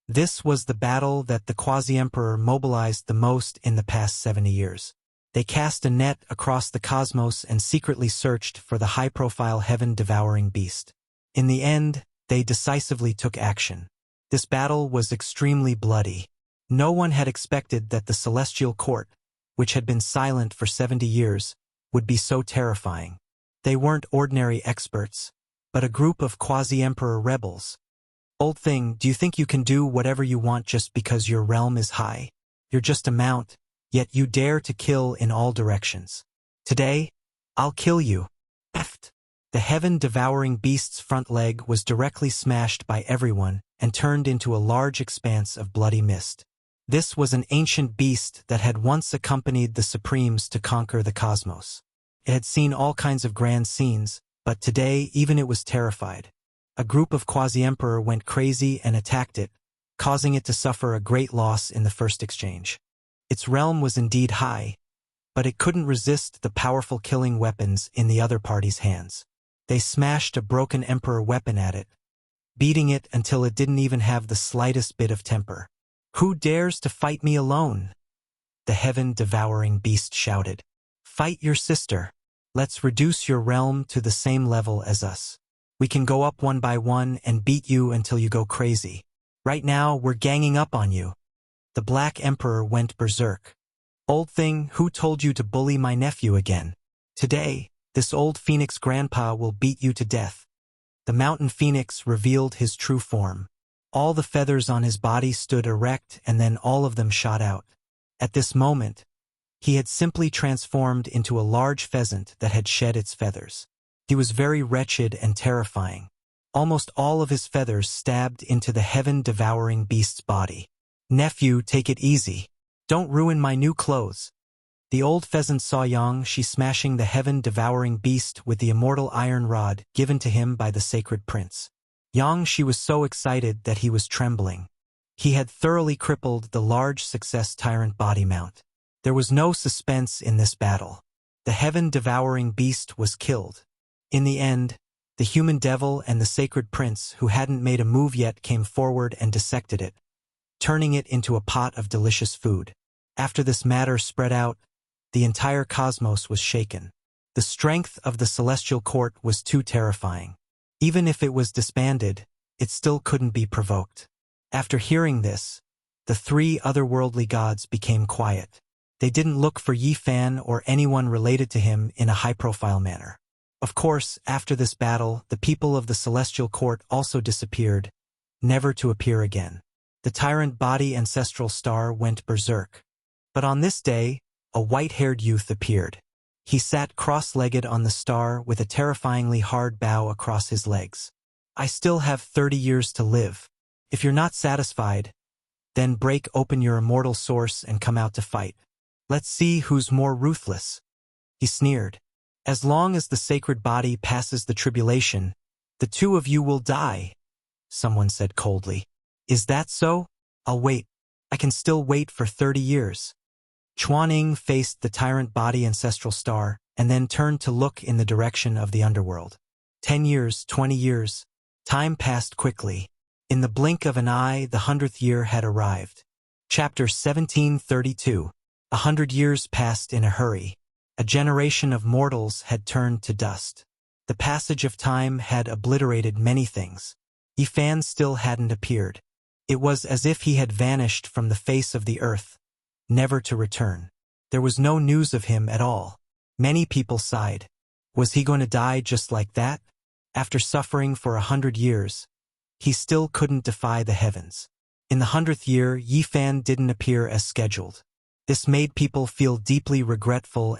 This was the battle that the quasi-emperor mobilized the most in the past 70 years. They cast a net across the cosmos and secretly searched for the high-profile heaven-devouring beast. In the end, they decisively took action. This battle was extremely bloody. No one had expected that the Celestial Court, which had been silent for 70 years, would be so terrifying. They weren't ordinary experts, but a group of quasi-emperor rebels. Old thing, do you think you can do whatever you want just because your realm is high? You're just a mount, yet you dare to kill in all directions. Today, I'll kill you. Eft. The heaven-devouring beast's front leg was directly smashed by everyone and turned into a large expanse of bloody mist. This was an ancient beast that had once accompanied the Supremes to conquer the cosmos. It had seen all kinds of grand scenes, but today even it was terrified. A group of quasi-emperor went crazy and attacked it, causing it to suffer a great loss in the first exchange. Its realm was indeed high, but it couldn't resist the powerful killing weapons in the other party's hands. They smashed a broken emperor weapon at it, beating it until it didn't even have the slightest bit of temper. "Who dares to fight me alone?" the heaven-devouring beast shouted. "Fight your sister. Let's reduce your realm to the same level as us. We can go up one by one and beat you until you go crazy. Right now, we're ganging up on you." The Black Emperor went berserk. "Old thing, who told you to bully my nephew again? Today, this old Phoenix grandpa will beat you to death." The Mountain Phoenix revealed his true form. All the feathers on his body stood erect and then all of them shot out. At this moment, he had simply transformed into a large pheasant that had shed its feathers. He was very wretched and terrifying. Almost all of his feathers stabbed into the heaven-devouring beast's body. "Nephew, take it easy. Don't ruin my new clothes." The old pheasant saw Yang smashing the heaven-devouring beast with the immortal iron rod given to him by the Sacred Prince. Yang was so excited that he was trembling. He had thoroughly crippled the large success tyrant body mount. There was no suspense in this battle. The heaven-devouring beast was killed. In the end, the human devil and the Sacred Prince, who hadn't made a move yet, came forward and dissected it, turning it into a pot of delicious food. After this matter spread out, the entire cosmos was shaken. The strength of the Celestial Court was too terrifying. Even if it was disbanded, it still couldn't be provoked. After hearing this, the three otherworldly gods became quiet. They didn't look for Yifan or anyone related to him in a high-profile manner. Of course, after this battle, the people of the Celestial Court also disappeared, never to appear again. The tyrant body ancestral star went berserk. But on this day, a white-haired youth appeared. He sat cross-legged on the star with a terrifyingly hard bow across his legs. "I still have 30 years to live. If you're not satisfied, then break open your immortal source and come out to fight. Let's see who's more ruthless." He sneered. "As long as the sacred body passes the tribulation, the two of you will die," someone said coldly. "Is that so? I'll wait. I can still wait for 30 years. Chuaning faced the tyrant body ancestral star and then turned to look in the direction of the underworld. 10 years, 20 years. Time passed quickly. In the blink of an eye, the 100th year had arrived. Chapter 1732. 100 years passed in a hurry. A generation of mortals had turned to dust. The passage of time had obliterated many things. Yifan still hadn't appeared. It was as if he had vanished from the face of the earth, never to return. There was no news of him at all. Many people sighed. Was he going to die just like that? After suffering for 100 years, he still couldn't defy the heavens. In the 100th year, Yifan didn't appear as scheduled. This made people feel deeply regretful.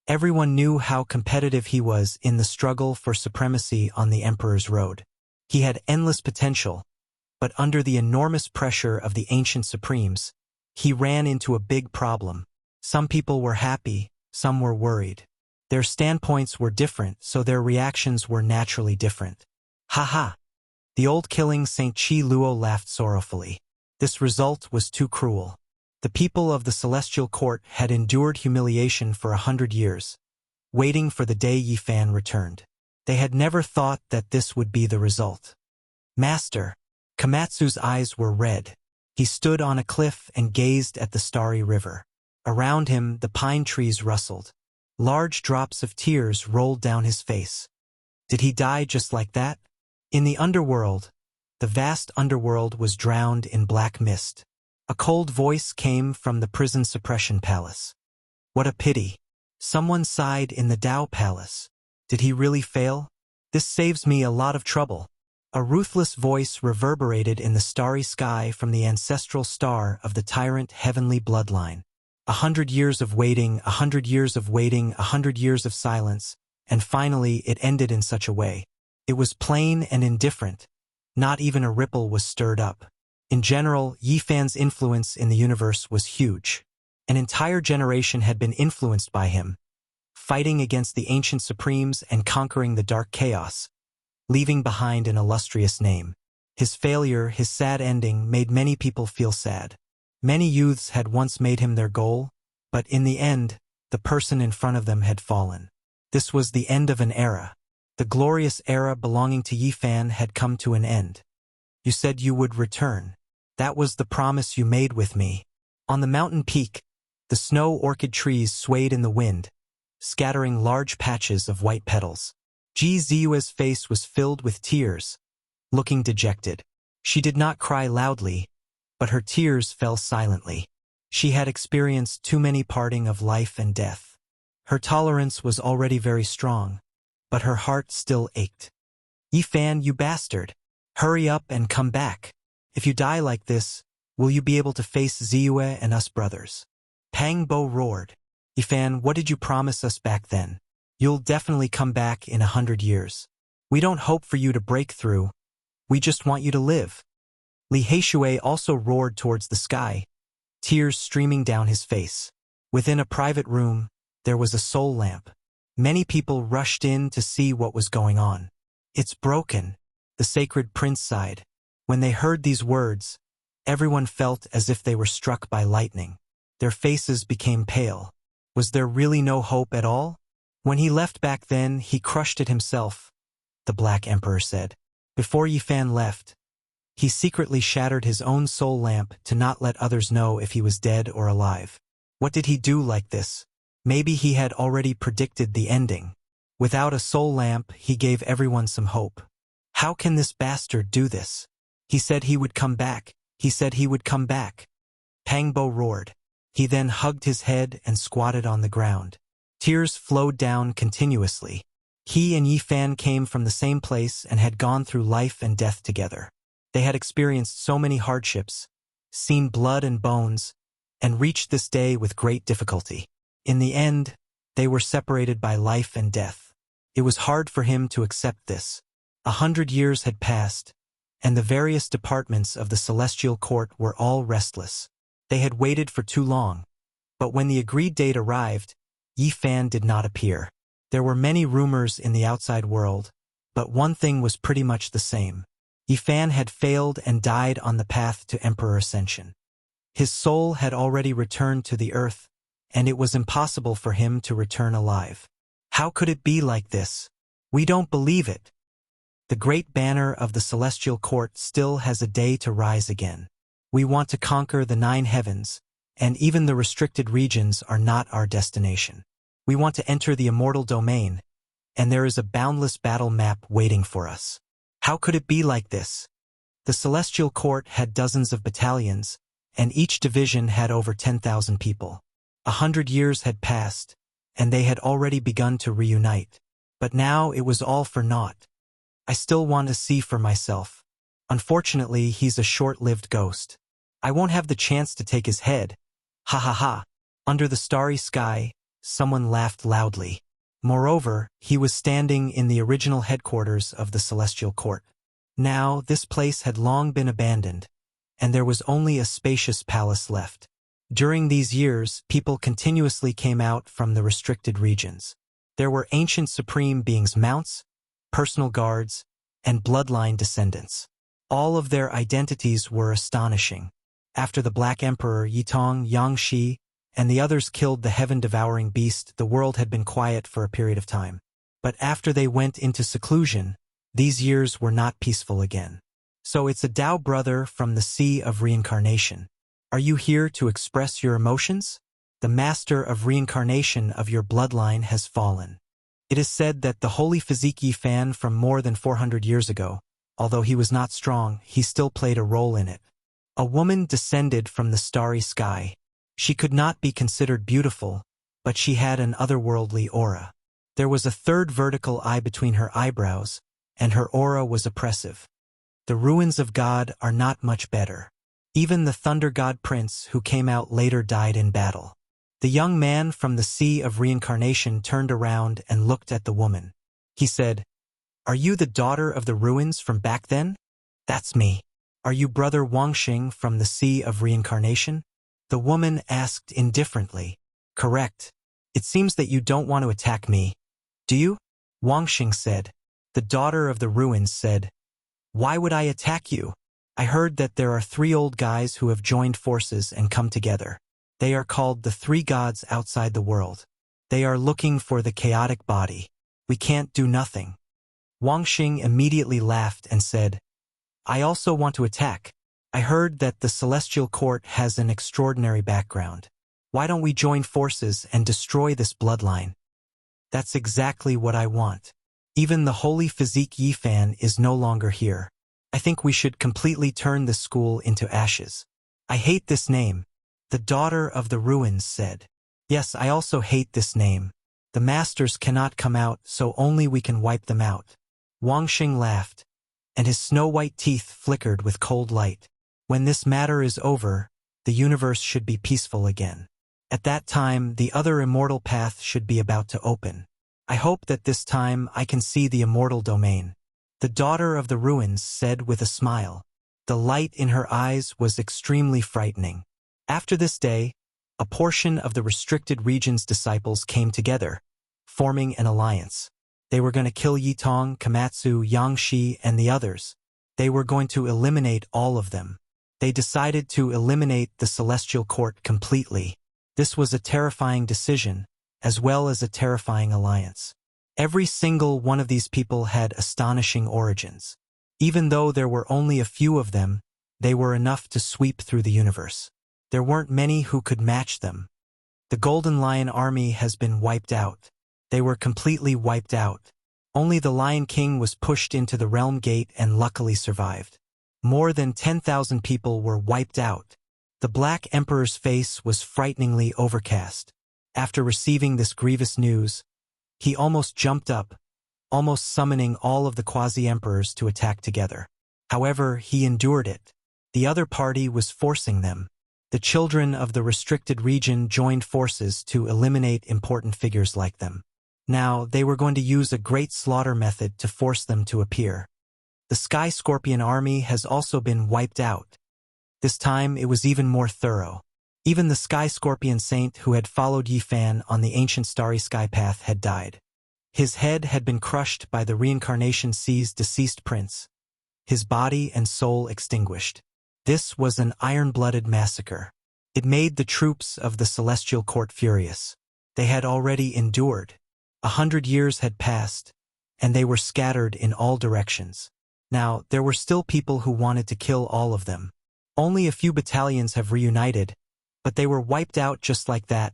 Everyone knew how competitive he was in the struggle for supremacy on the Emperor's road. He had endless potential, but under the enormous pressure of the ancient Supremes, he ran into a big problem. Some people were happy, some were worried. Their standpoints were different, so their reactions were naturally different. Ha ha! The old killing Saint Chi Luo laughed sorrowfully. This result was too cruel. The people of the celestial court had endured humiliation for 100 years, waiting for the day Yi Fan returned. They had never thought that this would be the result. Master, Komatsu's eyes were red. He stood on a cliff and gazed at the starry river. Around him, the pine trees rustled. Large drops of tears rolled down his face. Did he die just like that? In the underworld, the vast underworld was drowned in black mist. A cold voice came from the prison suppression palace. What a pity. Someone sighed in the Tao Palace. Did he really fail? This saves me a lot of trouble. A ruthless voice reverberated in the starry sky from the ancestral star of the tyrant heavenly bloodline. 100 years of waiting, 100 years of waiting, 100 years of silence, and finally it ended in such a way. It was plain and indifferent. Not even a ripple was stirred up. In general, Yi Fan's influence in the universe was huge. An entire generation had been influenced by him, fighting against the ancient supremes and conquering the dark chaos, leaving behind an illustrious name. His failure, his sad ending, made many people feel sad. Many youths had once made him their goal, but in the end, the person in front of them had fallen. This was the end of an era. The glorious era belonging to Yi Fan had come to an end. You said you would return. That was the promise you made with me. On the mountain peak, the snow orchid trees swayed in the wind, scattering large patches of white petals. Ji Ziyue's face was filled with tears, looking dejected. She did not cry loudly, but her tears fell silently. She had experienced too many parting of life and death. Her tolerance was already very strong, but her heart still ached. Yi Fan, you bastard! Hurry up and come back. If you die like this, will you be able to face Ziyue and us brothers? Pang Bo roared. Yi Fan, what did you promise us back then? You'll definitely come back in 100 years. We don't hope for you to break through. We just want you to live. Li Heishui also roared towards the sky, tears streaming down his face. Within a private room, there was a soul lamp. Many people rushed in to see what was going on. It's broken, the sacred prince sighed. When they heard these words, everyone felt as if they were struck by lightning. Their faces became pale. Was there really no hope at all? When he left back then, he crushed it himself, the Black Emperor said. Before Yi Fan left, he secretly shattered his own soul lamp to not let others know if he was dead or alive. What did he do like this? Maybe he had already predicted the ending. Without a soul lamp, he gave everyone some hope. How can this bastard do this? He said he would come back. He said he would come back. Pang Bo roared. He then hugged his head and squatted on the ground. Tears flowed down continuously. He and Yi Fan came from the same place and had gone through life and death together. They had experienced so many hardships, seen blood and bones, and reached this day with great difficulty. In the end, they were separated by life and death. It was hard for him to accept this. 100 years had passed, and the various departments of the celestial court were all restless. They had waited for too long, but when the agreed date arrived, Yi Fan did not appear. There were many rumors in the outside world, but one thing was pretty much the same. Yi Fan had failed and died on the path to Emperor Ascension. His soul had already returned to the earth, and it was impossible for him to return alive. How could it be like this? We don't believe it. The great banner of the celestial court still has a day to rise again. We want to conquer the 9 heavens, and even the restricted regions are not our destination. We want to enter the immortal domain, and there is a boundless battle map waiting for us. How could it be like this? The celestial court had dozens of battalions, and each division had over 10,000 people. 100 years had passed, and they had already begun to reunite. But now it was all for naught. I still want to see for myself. Unfortunately, he's a short-lived ghost. I won't have the chance to take his head. Ha ha ha. Under the starry sky, someone laughed loudly. Moreover, he was standing in the original headquarters of the celestial court. Now, this place had long been abandoned, and there was only a spacious palace left. During these years, people continuously came out from the restricted regions. There were ancient supreme beings' mounts, personal guards, and bloodline descendants. All of their identities were astonishing. After the Black Emperor Yitong, Yangshi, and the others killed the heaven-devouring beast, the world had been quiet for a period of time. But after they went into seclusion, these years were not peaceful again. So it's a Tao brother from the Sea of Reincarnation. Are you here to express your emotions? The master of reincarnation of your bloodline has fallen. It is said that the holy physique Yifan from more than 400 years ago, although he was not strong, he still played a role in it. A woman descended from the starry sky. She could not be considered beautiful, but she had an otherworldly aura. There was a third vertical eye between her eyebrows, and her aura was oppressive. The ruins of God are not much better. Even the Thunder God Prince who came out later died in battle. The young man from the Sea of Reincarnation turned around and looked at the woman. He said, "Are you the daughter of the ruins from back then?" "That's me." "Are you brother Wangxing from the Sea of Reincarnation?" The woman asked indifferently. "Correct. It seems that you don't want to attack me, do you?" Wangxing said. The daughter of the ruins said, "Why would I attack you? I heard that there are 3 old guys who have joined forces and come together. They are called the 3 gods outside the world. They are looking for the chaotic body. We can't do nothing." Wangxing immediately laughed and said, "I also want to attack. I heard that the celestial court has an extraordinary background. Why don't we join forces and destroy this bloodline?" "That's exactly what I want. Even the holy physique Yifan is no longer here. I think we should completely turn this school into ashes." "I hate this name," the daughter of the ruins said. "Yes, I also hate this name. The masters cannot come out, so only we can wipe them out." Wangxing laughed, and his snow-white teeth flickered with cold light. "When this matter is over, the universe should be peaceful again. At that time, the other immortal path should be about to open. I hope that this time I can see the immortal domain." The daughter of the ruins said with a smile. The light in her eyes was extremely frightening. After this day, a portion of the restricted region's disciples came together, forming an alliance. They were going to kill Yitong, Komatsu, Yangshi, and the others. They were going to eliminate all of them. They decided to eliminate the celestial court completely. This was a terrifying decision, as well as a terrifying alliance. Every single one of these people had astonishing origins. Even though there were only a few of them, they were enough to sweep through the universe. There weren't many who could match them. The Golden Lion army has been wiped out. They were completely wiped out. Only the Lion King was pushed into the Realm Gate and luckily survived. More than 10,000 people were wiped out. The Black Emperor's face was frighteningly overcast. After receiving this grievous news, he almost jumped up, almost summoning all of the quasi-emperors to attack together. However, he endured it. The other party was forcing them. The children of the restricted region joined forces to eliminate important figures like them. Now, they were going to use a great slaughter method to force them to appear. The Sky Scorpion army has also been wiped out. This time, it was even more thorough. Even the Sky Scorpion Saint who had followed Yifan on the ancient starry sky path had died. His head had been crushed by the Reincarnation Sea's deceased prince. His body and soul extinguished. This was an iron-blooded massacre. It made the troops of the Celestial Court furious. They had already endured. 100 years had passed, and they were scattered in all directions. Now, there were still people who wanted to kill all of them. Only a few battalions have reunited, but they were wiped out just like that,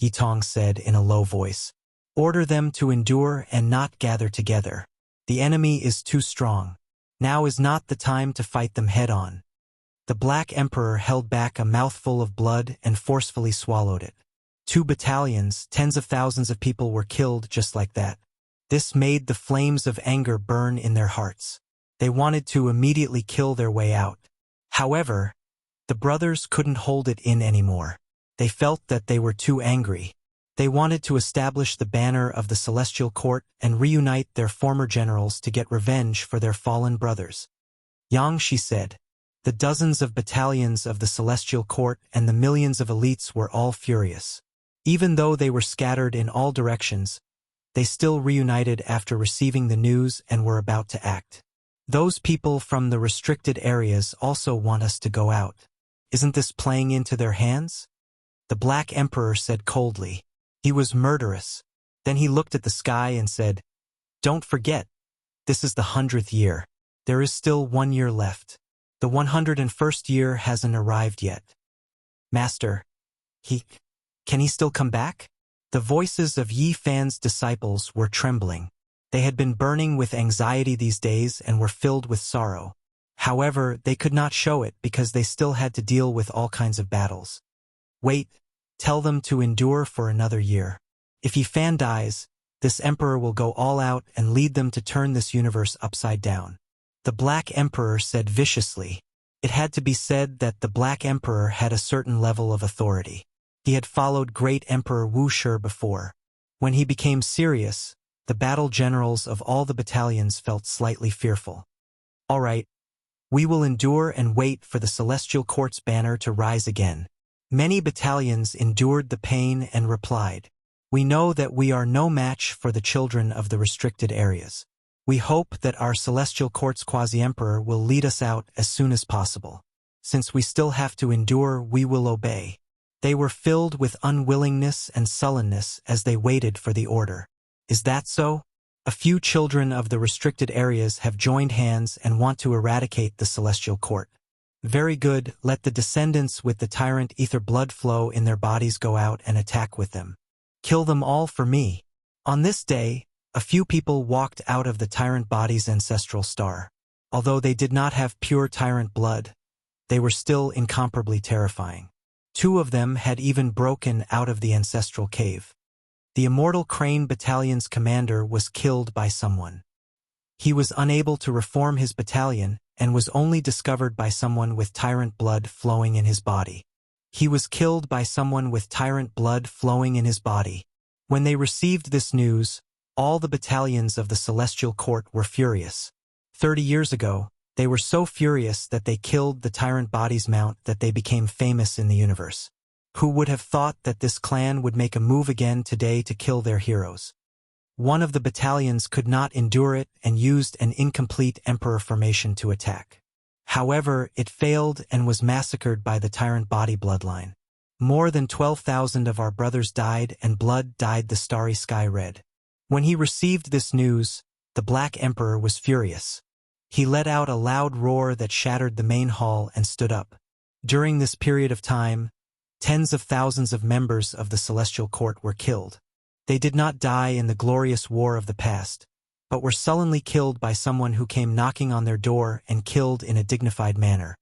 Yitong said in a low voice. Order them to endure and not gather together. The enemy is too strong. Now is not the time to fight them head-on. The Black Emperor held back a mouthful of blood and forcefully swallowed it. 2 battalions, tens of thousands of people were killed just like that. This made the flames of anger burn in their hearts. They wanted to immediately kill their way out. However, the brothers couldn't hold it in anymore. They felt that they were too angry. They wanted to establish the banner of the Celestial Court and reunite their former generals to get revenge for their fallen brothers. Yang, she said. The dozens of battalions of the Celestial Court and the millions of elites were all furious. Even though they were scattered in all directions, They still reunited after receiving the news and were about to act. Those people from the restricted areas also want us to go out. Isn't this playing into their hands? The Black Emperor said coldly. He was murderous. Then he looked at the sky and said, "Don't forget, this is the 100th year. There is still 1 year left. The 101st year hasn't arrived yet. Master, can he still come back?" The voices of Yi Fan's disciples were trembling. They had been burning with anxiety these days and were filled with sorrow. However, they could not show it because they still had to deal with all kinds of battles. "Wait, tell them to endure for another year. If Yi Fan dies, this emperor will go all out and lead them to turn this universe upside down." The Black Emperor said viciously. It had to be said that the Black Emperor had a certain level of authority. He had followed Great Emperor Wuxia before. When he became serious, the battle generals of all the battalions felt slightly fearful. "All right, we will endure and wait for the Celestial Court's banner to rise again." Many battalions endured the pain and replied, "We know that we are no match for the children of the restricted areas. We hope that our Celestial Court's Quasi-Emperor will lead us out as soon as possible. Since we still have to endure, we will obey." They were filled with unwillingness and sullenness as they waited for the order. Is that so? A few children of the restricted areas have joined hands and want to eradicate the Celestial Court. Very good, let the descendants with the tyrant ether blood flow in their bodies go out and attack with them. Kill them all for me. On this day, a few people walked out of the tyrant body's ancestral star. Although they did not have pure tyrant blood, they were still incomparably terrifying. 2 of them had even broken out of the ancestral cave. The Immortal Crane Battalion's commander was killed by someone. He was unable to reform his battalion and was only discovered by someone with tyrant blood flowing in his body. He was killed by someone with tyrant blood flowing in his body. When they received this news, all the battalions of the Celestial Court were furious. 30 years ago, they were so furious that they killed the tyrant body's mount that they became famous in the universe. Who would have thought that this clan would make a move again today to kill their heroes? One of the battalions could not endure it and used an incomplete emperor formation to attack. However, it failed and was massacred by the tyrant body bloodline. More than 12,000 of our brothers died and blood dyed the starry sky red. When he received this news, the Black Emperor was furious. He let out a loud roar that shattered the main hall and stood up. During this period of time, tens of thousands of members of the Celestial Court were killed. They did not die in the glorious war of the past, but were sullenly killed by someone who came knocking on their door and killed in a dignified manner.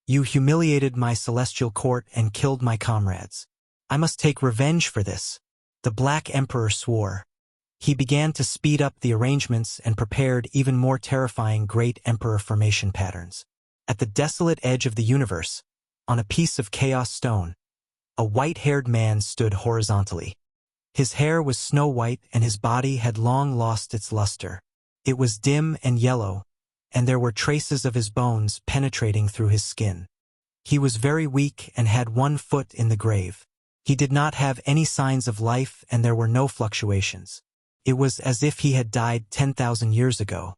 "You humiliated my Celestial Court and killed my comrades. I must take revenge for this," the Black Emperor swore. He began to speed up the arrangements and prepared even more terrifying Great Emperor formation patterns. At the desolate edge of the universe, on a piece of chaos stone, a white-haired man stood horizontally. His hair was snow-white and his body had long lost its luster. It was dim and yellow, and there were traces of his bones penetrating through his skin. He was very weak and had 1 foot in the grave. He did not have any signs of life and there were no fluctuations. It was as if he had died 10,000 years ago.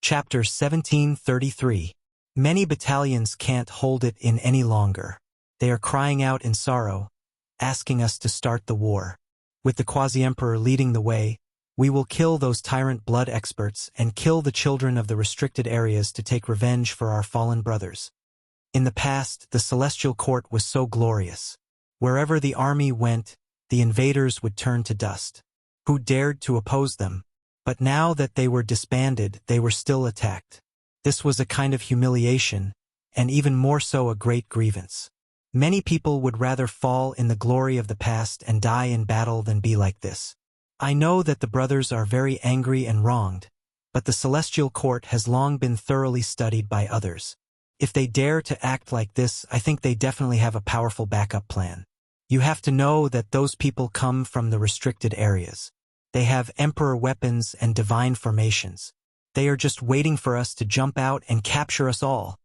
Chapter 1733. Many battalions can't hold it in any longer. They are crying out in sorrow, asking us to start the war. With the Quasi-Emperor leading the way, we will kill those tyrant blood experts and kill the children of the restricted areas to take revenge for our fallen brothers. In the past, the Celestial Court was so glorious. Wherever the army went, the invaders would turn to dust. Who dared to oppose them? But now that they were disbanded, they were still attacked. This was a kind of humiliation, and even more so a great grievance. Many people would rather fall in the glory of the past and die in battle than be like this. I know that the brothers are very angry and wronged, but the Celestial Court has long been thoroughly studied by others. If they dare to act like this, I think they definitely have a powerful backup plan. You have to know that those people come from the restricted areas. They have emperor weapons and divine formations. They are just waiting for us to jump out and capture us all.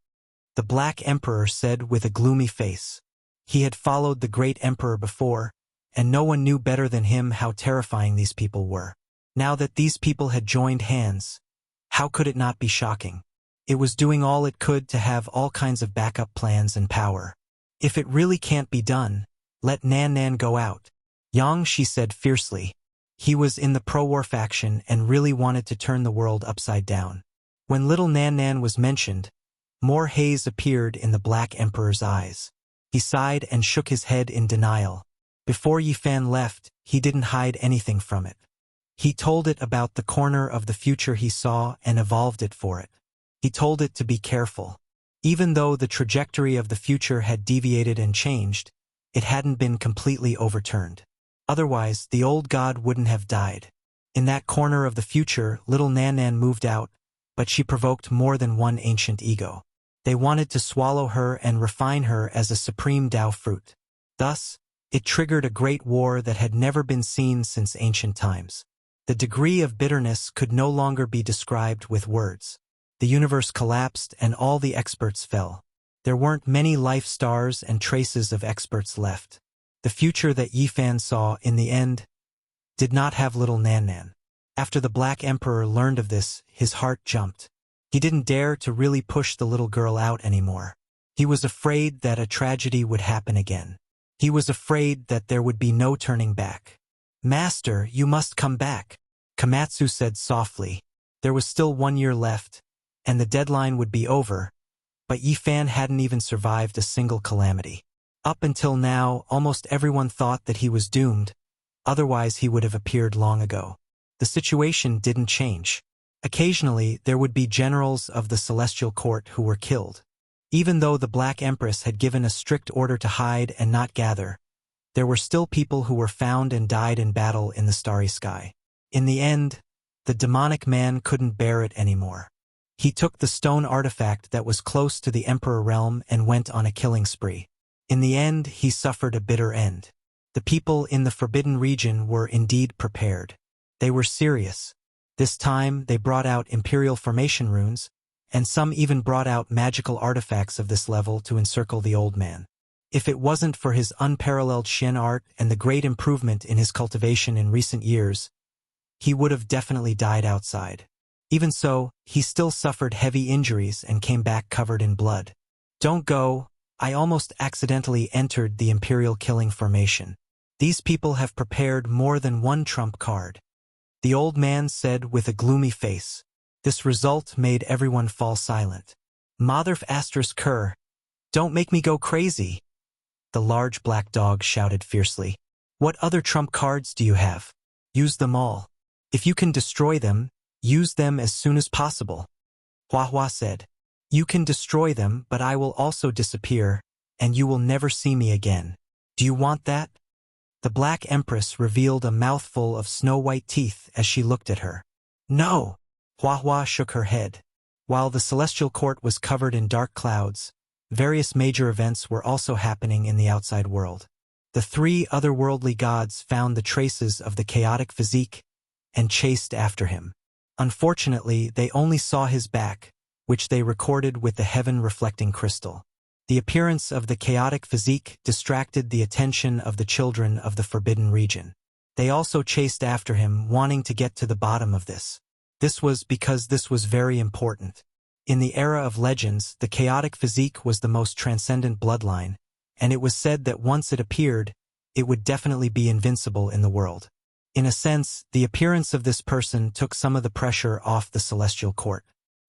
The Black Emperor said with a gloomy face. He had followed the Great Emperor before, and no one knew better than him how terrifying these people were. Now that these people had joined hands, how could it not be shocking? It was doing all it could to have all kinds of backup plans and power. If it really can't be done, let Nan Nan go out. Yang, she said fiercely. He was in the pro-war faction and really wanted to turn the world upside down. When little Nan Nan was mentioned, more haze appeared in the Black Emperor's eyes. He sighed and shook his head in denial. Before Yifan left, he didn't hide anything from it. He told it about the corner of the future he saw and evolved it for it. He told it to be careful. Even though the trajectory of the future had deviated and changed, it hadn't been completely overturned. Otherwise, the old god wouldn't have died. In that corner of the future, little Nan Nan moved out, but she provoked more than one ancient ego. They wanted to swallow her and refine her as a supreme Tao fruit. Thus, it triggered a great war that had never been seen since ancient times. The degree of bitterness could no longer be described with words. The universe collapsed and all the experts fell. There weren't many life stars and traces of experts left. The future that Yifan saw, in the end, did not have little Nan Nan. After the Black Emperor learned of this, his heart jumped. He didn't dare to really push the little girl out anymore. He was afraid that a tragedy would happen again. He was afraid that there would be no turning back. "Master, you must come back," Komatsu said softly. There was still 1 year left, and the deadline would be over, but Yifan hadn't even survived a single calamity. Up until now, almost everyone thought that he was doomed, otherwise he would have appeared long ago. The situation didn't change. Occasionally, there would be generals of the Celestial Court who were killed. Even though the Black Empress had given a strict order to hide and not gather, there were still people who were found and died in battle in the starry sky. In the end, the demonic man couldn't bear it anymore. He took the stone artifact that was close to the Emperor realm and went on a killing spree. In the end, he suffered a bitter end. The people in the Forbidden Region were indeed prepared. They were serious. This time, they brought out Imperial Formation runes, and some even brought out magical artifacts of this level to encircle the old man. If it wasn't for his unparalleled Shen art and the great improvement in his cultivation in recent years, he would have definitely died outside. Even so, he still suffered heavy injuries and came back covered in blood. "Don't go, I almost accidentally entered the Imperial Killing Formation. These people have prepared more than one trump card," the old man said with a gloomy face. This result made everyone fall silent. "Motherf asterisk cur, don't make me go crazy," the large black dog shouted fiercely. "What other trump cards do you have? Use them all. If you can destroy them, use them as soon as possible," Hua Hua said. "You can destroy them, but I will also disappear, and you will never see me again. Do you want that?" The Black Empress revealed a mouthful of snow-white teeth as she looked at her. "No!" Hua Hua shook her head. While the Celestial Court was covered in dark clouds, various major events were also happening in the outside world. The 3 otherworldly gods found the traces of the chaotic physique and chased after him. Unfortunately, they only saw his back, which they recorded with the heaven-reflecting crystal. The appearance of the chaotic physique distracted the attention of the children of the Forbidden Region. They also chased after him, wanting to get to the bottom of this. This was because this was very important. In the era of legends, the chaotic physique was the most transcendent bloodline, and it was said that once it appeared, it would definitely be invincible in the world. In a sense, the appearance of this person took some of the pressure off the Celestial Court.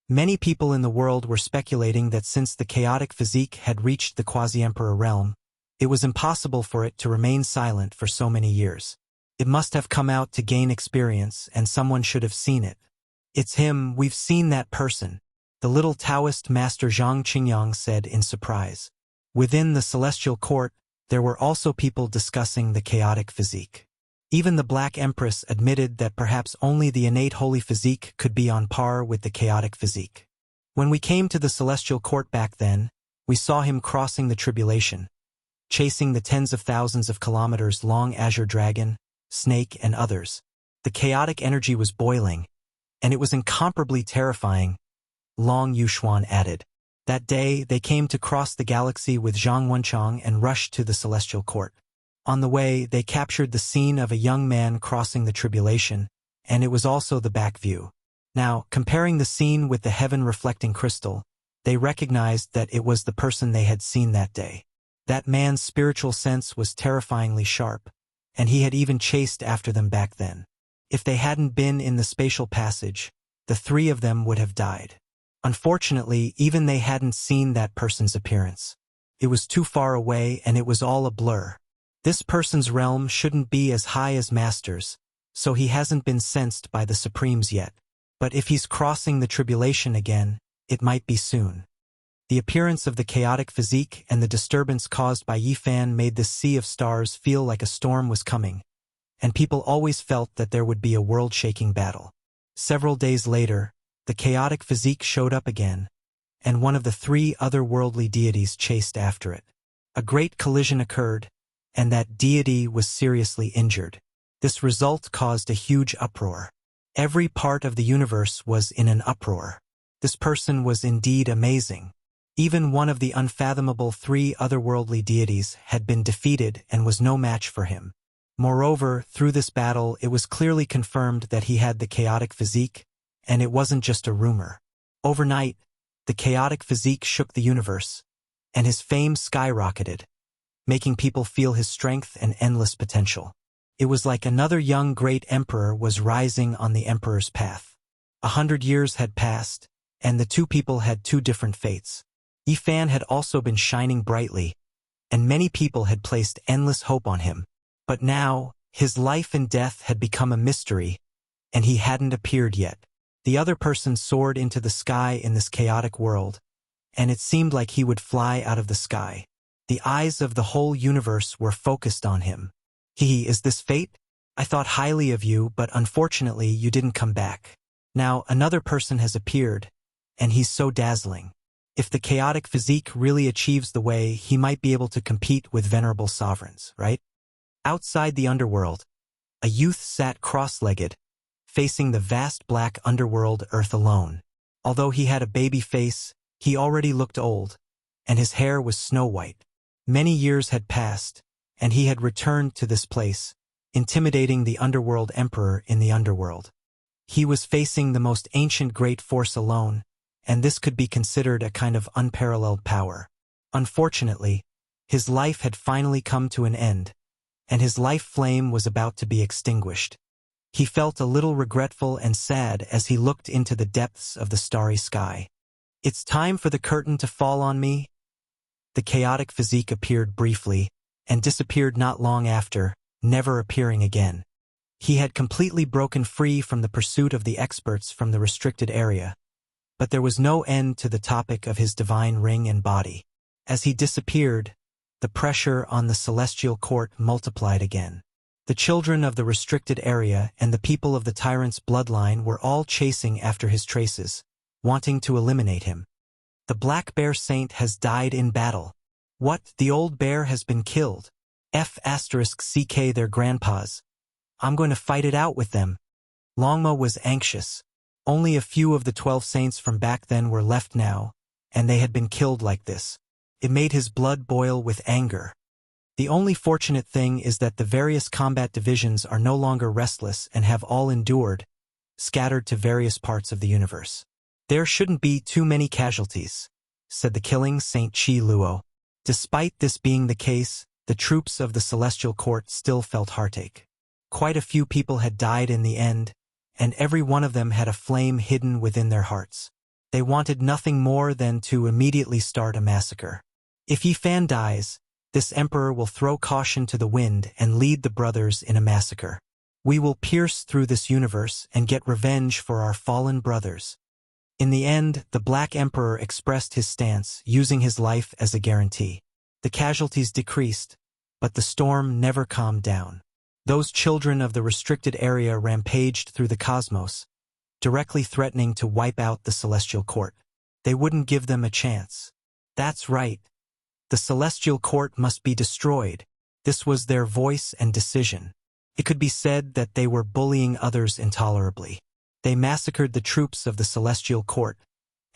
Many people in the world were speculating that since the chaotic physique had reached the Quasi-Emperor realm, it was impossible for it to remain silent for so many years. It must have come out to gain experience, and someone should have seen it. "It's him, we've seen that person," the little Taoist master Zhang Qingyang said in surprise. Within the Celestial Court, there were also people discussing the chaotic physique. Even the Black Empress admitted that perhaps only the innate holy physique could be on par with the chaotic physique. "When we came to the Celestial Court back then, we saw him crossing the tribulation, chasing the tens of thousands of kilometers long azure dragon, snake, and others. The chaotic energy was boiling, and it was incomparably terrifying," Long Yuxuan added. That day, they came to cross the galaxy with Zhang Wenchang and rushed to the Celestial Court. On the way, they captured the scene of a young man crossing the tribulation, and it was also the back view. Now, comparing the scene with the heaven-reflecting crystal, they recognized that it was the person they had seen that day. That man's spiritual sense was terrifyingly sharp, and he had even chased after them back then. If they hadn't been in the spatial passage, the three of them would have died. Unfortunately, even they hadn't seen that person's appearance. It was too far away and it was all a blur. This person's realm shouldn't be as high as Master's, so he hasn't been sensed by the Supremes yet. But if he's crossing the tribulation again, it might be soon. The appearance of the chaotic physique and the disturbance caused by Yifan made this sea of stars feel like a storm was coming, and people always felt that there would be a world-shaking battle. Several days later, the chaotic physique showed up again, and one of the three otherworldly deities chased after it. A great collision occurred, and that deity was seriously injured. This result caused a huge uproar. Every part of the universe was in an uproar. This person was indeed amazing. Even one of the unfathomable three otherworldly deities had been defeated and was no match for him. Moreover, through this battle it was clearly confirmed that he had the chaotic physique, and it wasn't just a rumor. Overnight, the chaotic physique shook the universe, and his fame skyrocketed, making people feel his strength and endless potential. It was like another young great emperor was rising on the emperor's path. 100 years had passed, and the two people had two different fates. Yifan had also been shining brightly, and many people had placed endless hope on him. But now, his life and death had become a mystery, and he hadn't appeared yet. The other person soared into the sky in this chaotic world, and it seemed like he would fly out of the sky. The eyes of the whole universe were focused on him. Is this fate? I thought highly of you, but unfortunately you didn't come back. Now another person has appeared, and he's so dazzling. If the chaotic physique really achieves the way, he might be able to compete with venerable sovereigns, right? Outside the underworld, a youth sat cross-legged, facing the vast black underworld earth alone. Although he had a baby face, he already looked old, and his hair was snow-white. Many years had passed, and he had returned to this place, intimidating the underworld emperor in the underworld. He was facing the most ancient great force alone, and this could be considered a kind of unparalleled power. Unfortunately, his life had finally come to an end, and his life flame was about to be extinguished. He felt a little regretful and sad as he looked into the depths of the starry sky. It's time for the curtain to fall on me. The chaotic physique appeared briefly, and disappeared not long after, never appearing again. He had completely broken free from the pursuit of the experts from the restricted area, but there was no end to the topic of his divine ring and body. As he disappeared, the pressure on the celestial court multiplied again. The children of the restricted area and the people of the tyrant's bloodline were all chasing after his traces, wanting to eliminate him. The Black Bear Saint has died in battle. What? The old bear has been killed. *CK their grandpas. I'm going to fight it out with them. Longmo was anxious. Only a few of the 12 saints from back then were left now, and they had been killed like this. It made his blood boil with anger. The only fortunate thing is that the various combat divisions are no longer restless and have all endured, scattered to various parts of the universe. There shouldn't be too many casualties, said the killing Saint Chi Luo. Despite this being the case, the troops of the Celestial Court still felt heartache. Quite a few people had died in the end, and every one of them had a flame hidden within their hearts. They wanted nothing more than to immediately start a massacre. If Yifan dies, this emperor will throw caution to the wind and lead the brothers in a massacre. We will pierce through this universe and get revenge for our fallen brothers. In the end, the Black Emperor expressed his stance, using his life as a guarantee. The casualties decreased, but the storm never calmed down. Those children of the restricted area rampaged through the cosmos, directly threatening to wipe out the Celestial Court. They wouldn't give them a chance. That's right. The Celestial Court must be destroyed. This was their voice and decision. It could be said that they were bullying others intolerably. They massacred the troops of the Celestial Court,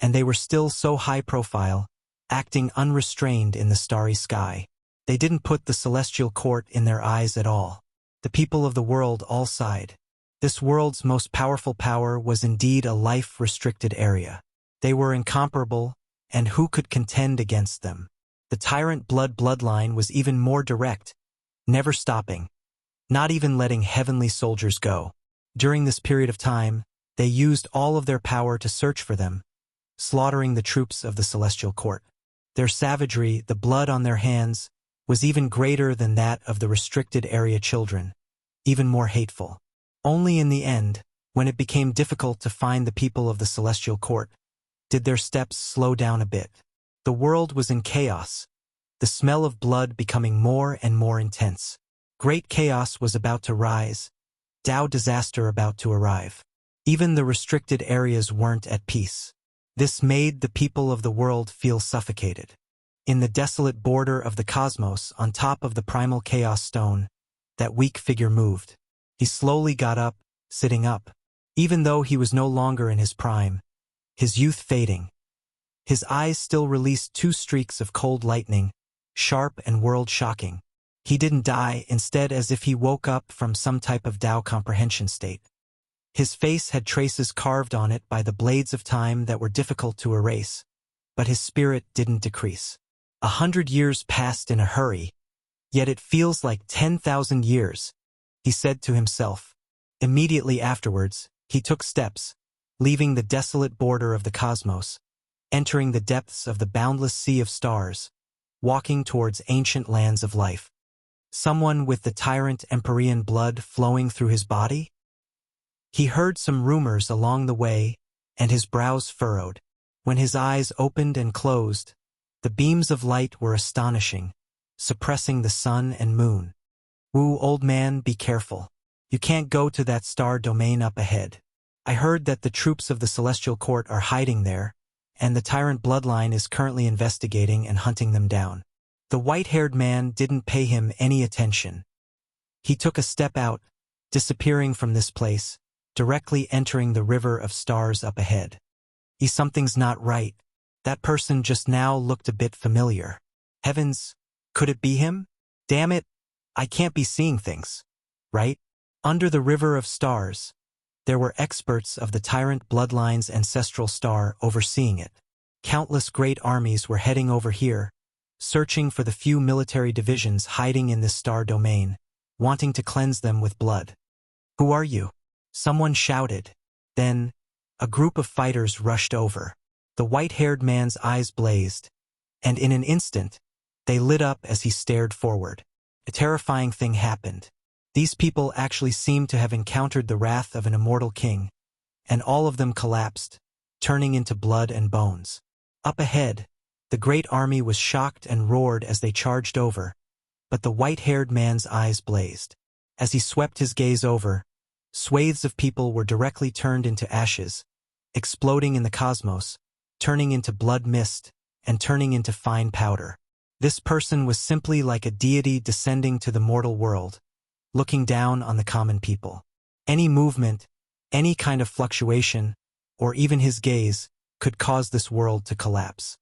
and they were still so high profile, acting unrestrained in the starry sky. They didn't put the Celestial Court in their eyes at all. The people of the world all sighed. This world's most powerful power was indeed a life-restricted area. They were incomparable, and who could contend against them? The tyrant bloodline was even more direct, never stopping, not even letting heavenly soldiers go. During this period of time, they used all of their power to search for them, slaughtering the troops of the celestial court. Their savagery, the blood on their hands, was even greater than that of the restricted area children, even more hateful. Only in the end, when it became difficult to find the people of the celestial court, did their steps slow down a bit. The world was in chaos, the smell of blood becoming more and more intense. Great chaos was about to rise, Tao disaster about to arrive. Even the restricted areas weren't at peace. This made the people of the world feel suffocated. In the desolate border of the cosmos, on top of the primal chaos stone, that weak figure moved. He slowly got up, sitting up. Even though he was no longer in his prime, his youth fading, his eyes still released two streaks of cold lightning, sharp and world-shocking. He didn't die, instead as if he woke up from some type of Tao comprehension state. His face had traces carved on it by the blades of time that were difficult to erase, but his spirit didn't decrease. 100 years passed in a hurry, yet it feels like 10,000 years, he said to himself. Immediately afterwards, he took steps, leaving the desolate border of the cosmos, entering the depths of the boundless sea of stars, walking towards ancient lands of life. Someone with the tyrant Empyrean blood flowing through his body? He heard some rumors along the way, and his brows furrowed. When his eyes opened and closed, the beams of light were astonishing, suppressing the sun and moon. Wu, old man, be careful. You can't go to that star domain up ahead. I heard that the troops of the Celestial Court are hiding there, and the tyrant bloodline is currently investigating and hunting them down. The white-haired man didn't pay him any attention. He took a step out, disappearing from this place, directly entering the river of stars up ahead. Something's not right. That person just now looked a bit familiar. Heavens, could it be him? Damn it, I can't be seeing things, right? Under the river of stars, there were experts of the tyrant bloodline's ancestral star overseeing it. Countless great armies were heading over here, searching for the few military divisions hiding in this star domain, wanting to cleanse them with blood. Who are you? Someone shouted. Then, a group of fighters rushed over. The white-haired man's eyes blazed, and in an instant, they lit up as he stared forward. A terrifying thing happened. These people actually seemed to have encountered the wrath of an immortal king, and all of them collapsed, turning into blood and bones. Up ahead, the great army was shocked and roared as they charged over, but the white-haired man's eyes blazed. As he swept his gaze over, swathes of people were directly turned into ashes, exploding in the cosmos, turning into blood mist, and turning into fine powder. This person was simply like a deity descending to the mortal world, looking down on the common people. Any movement, any kind of fluctuation, or even his gaze, could cause this world to collapse.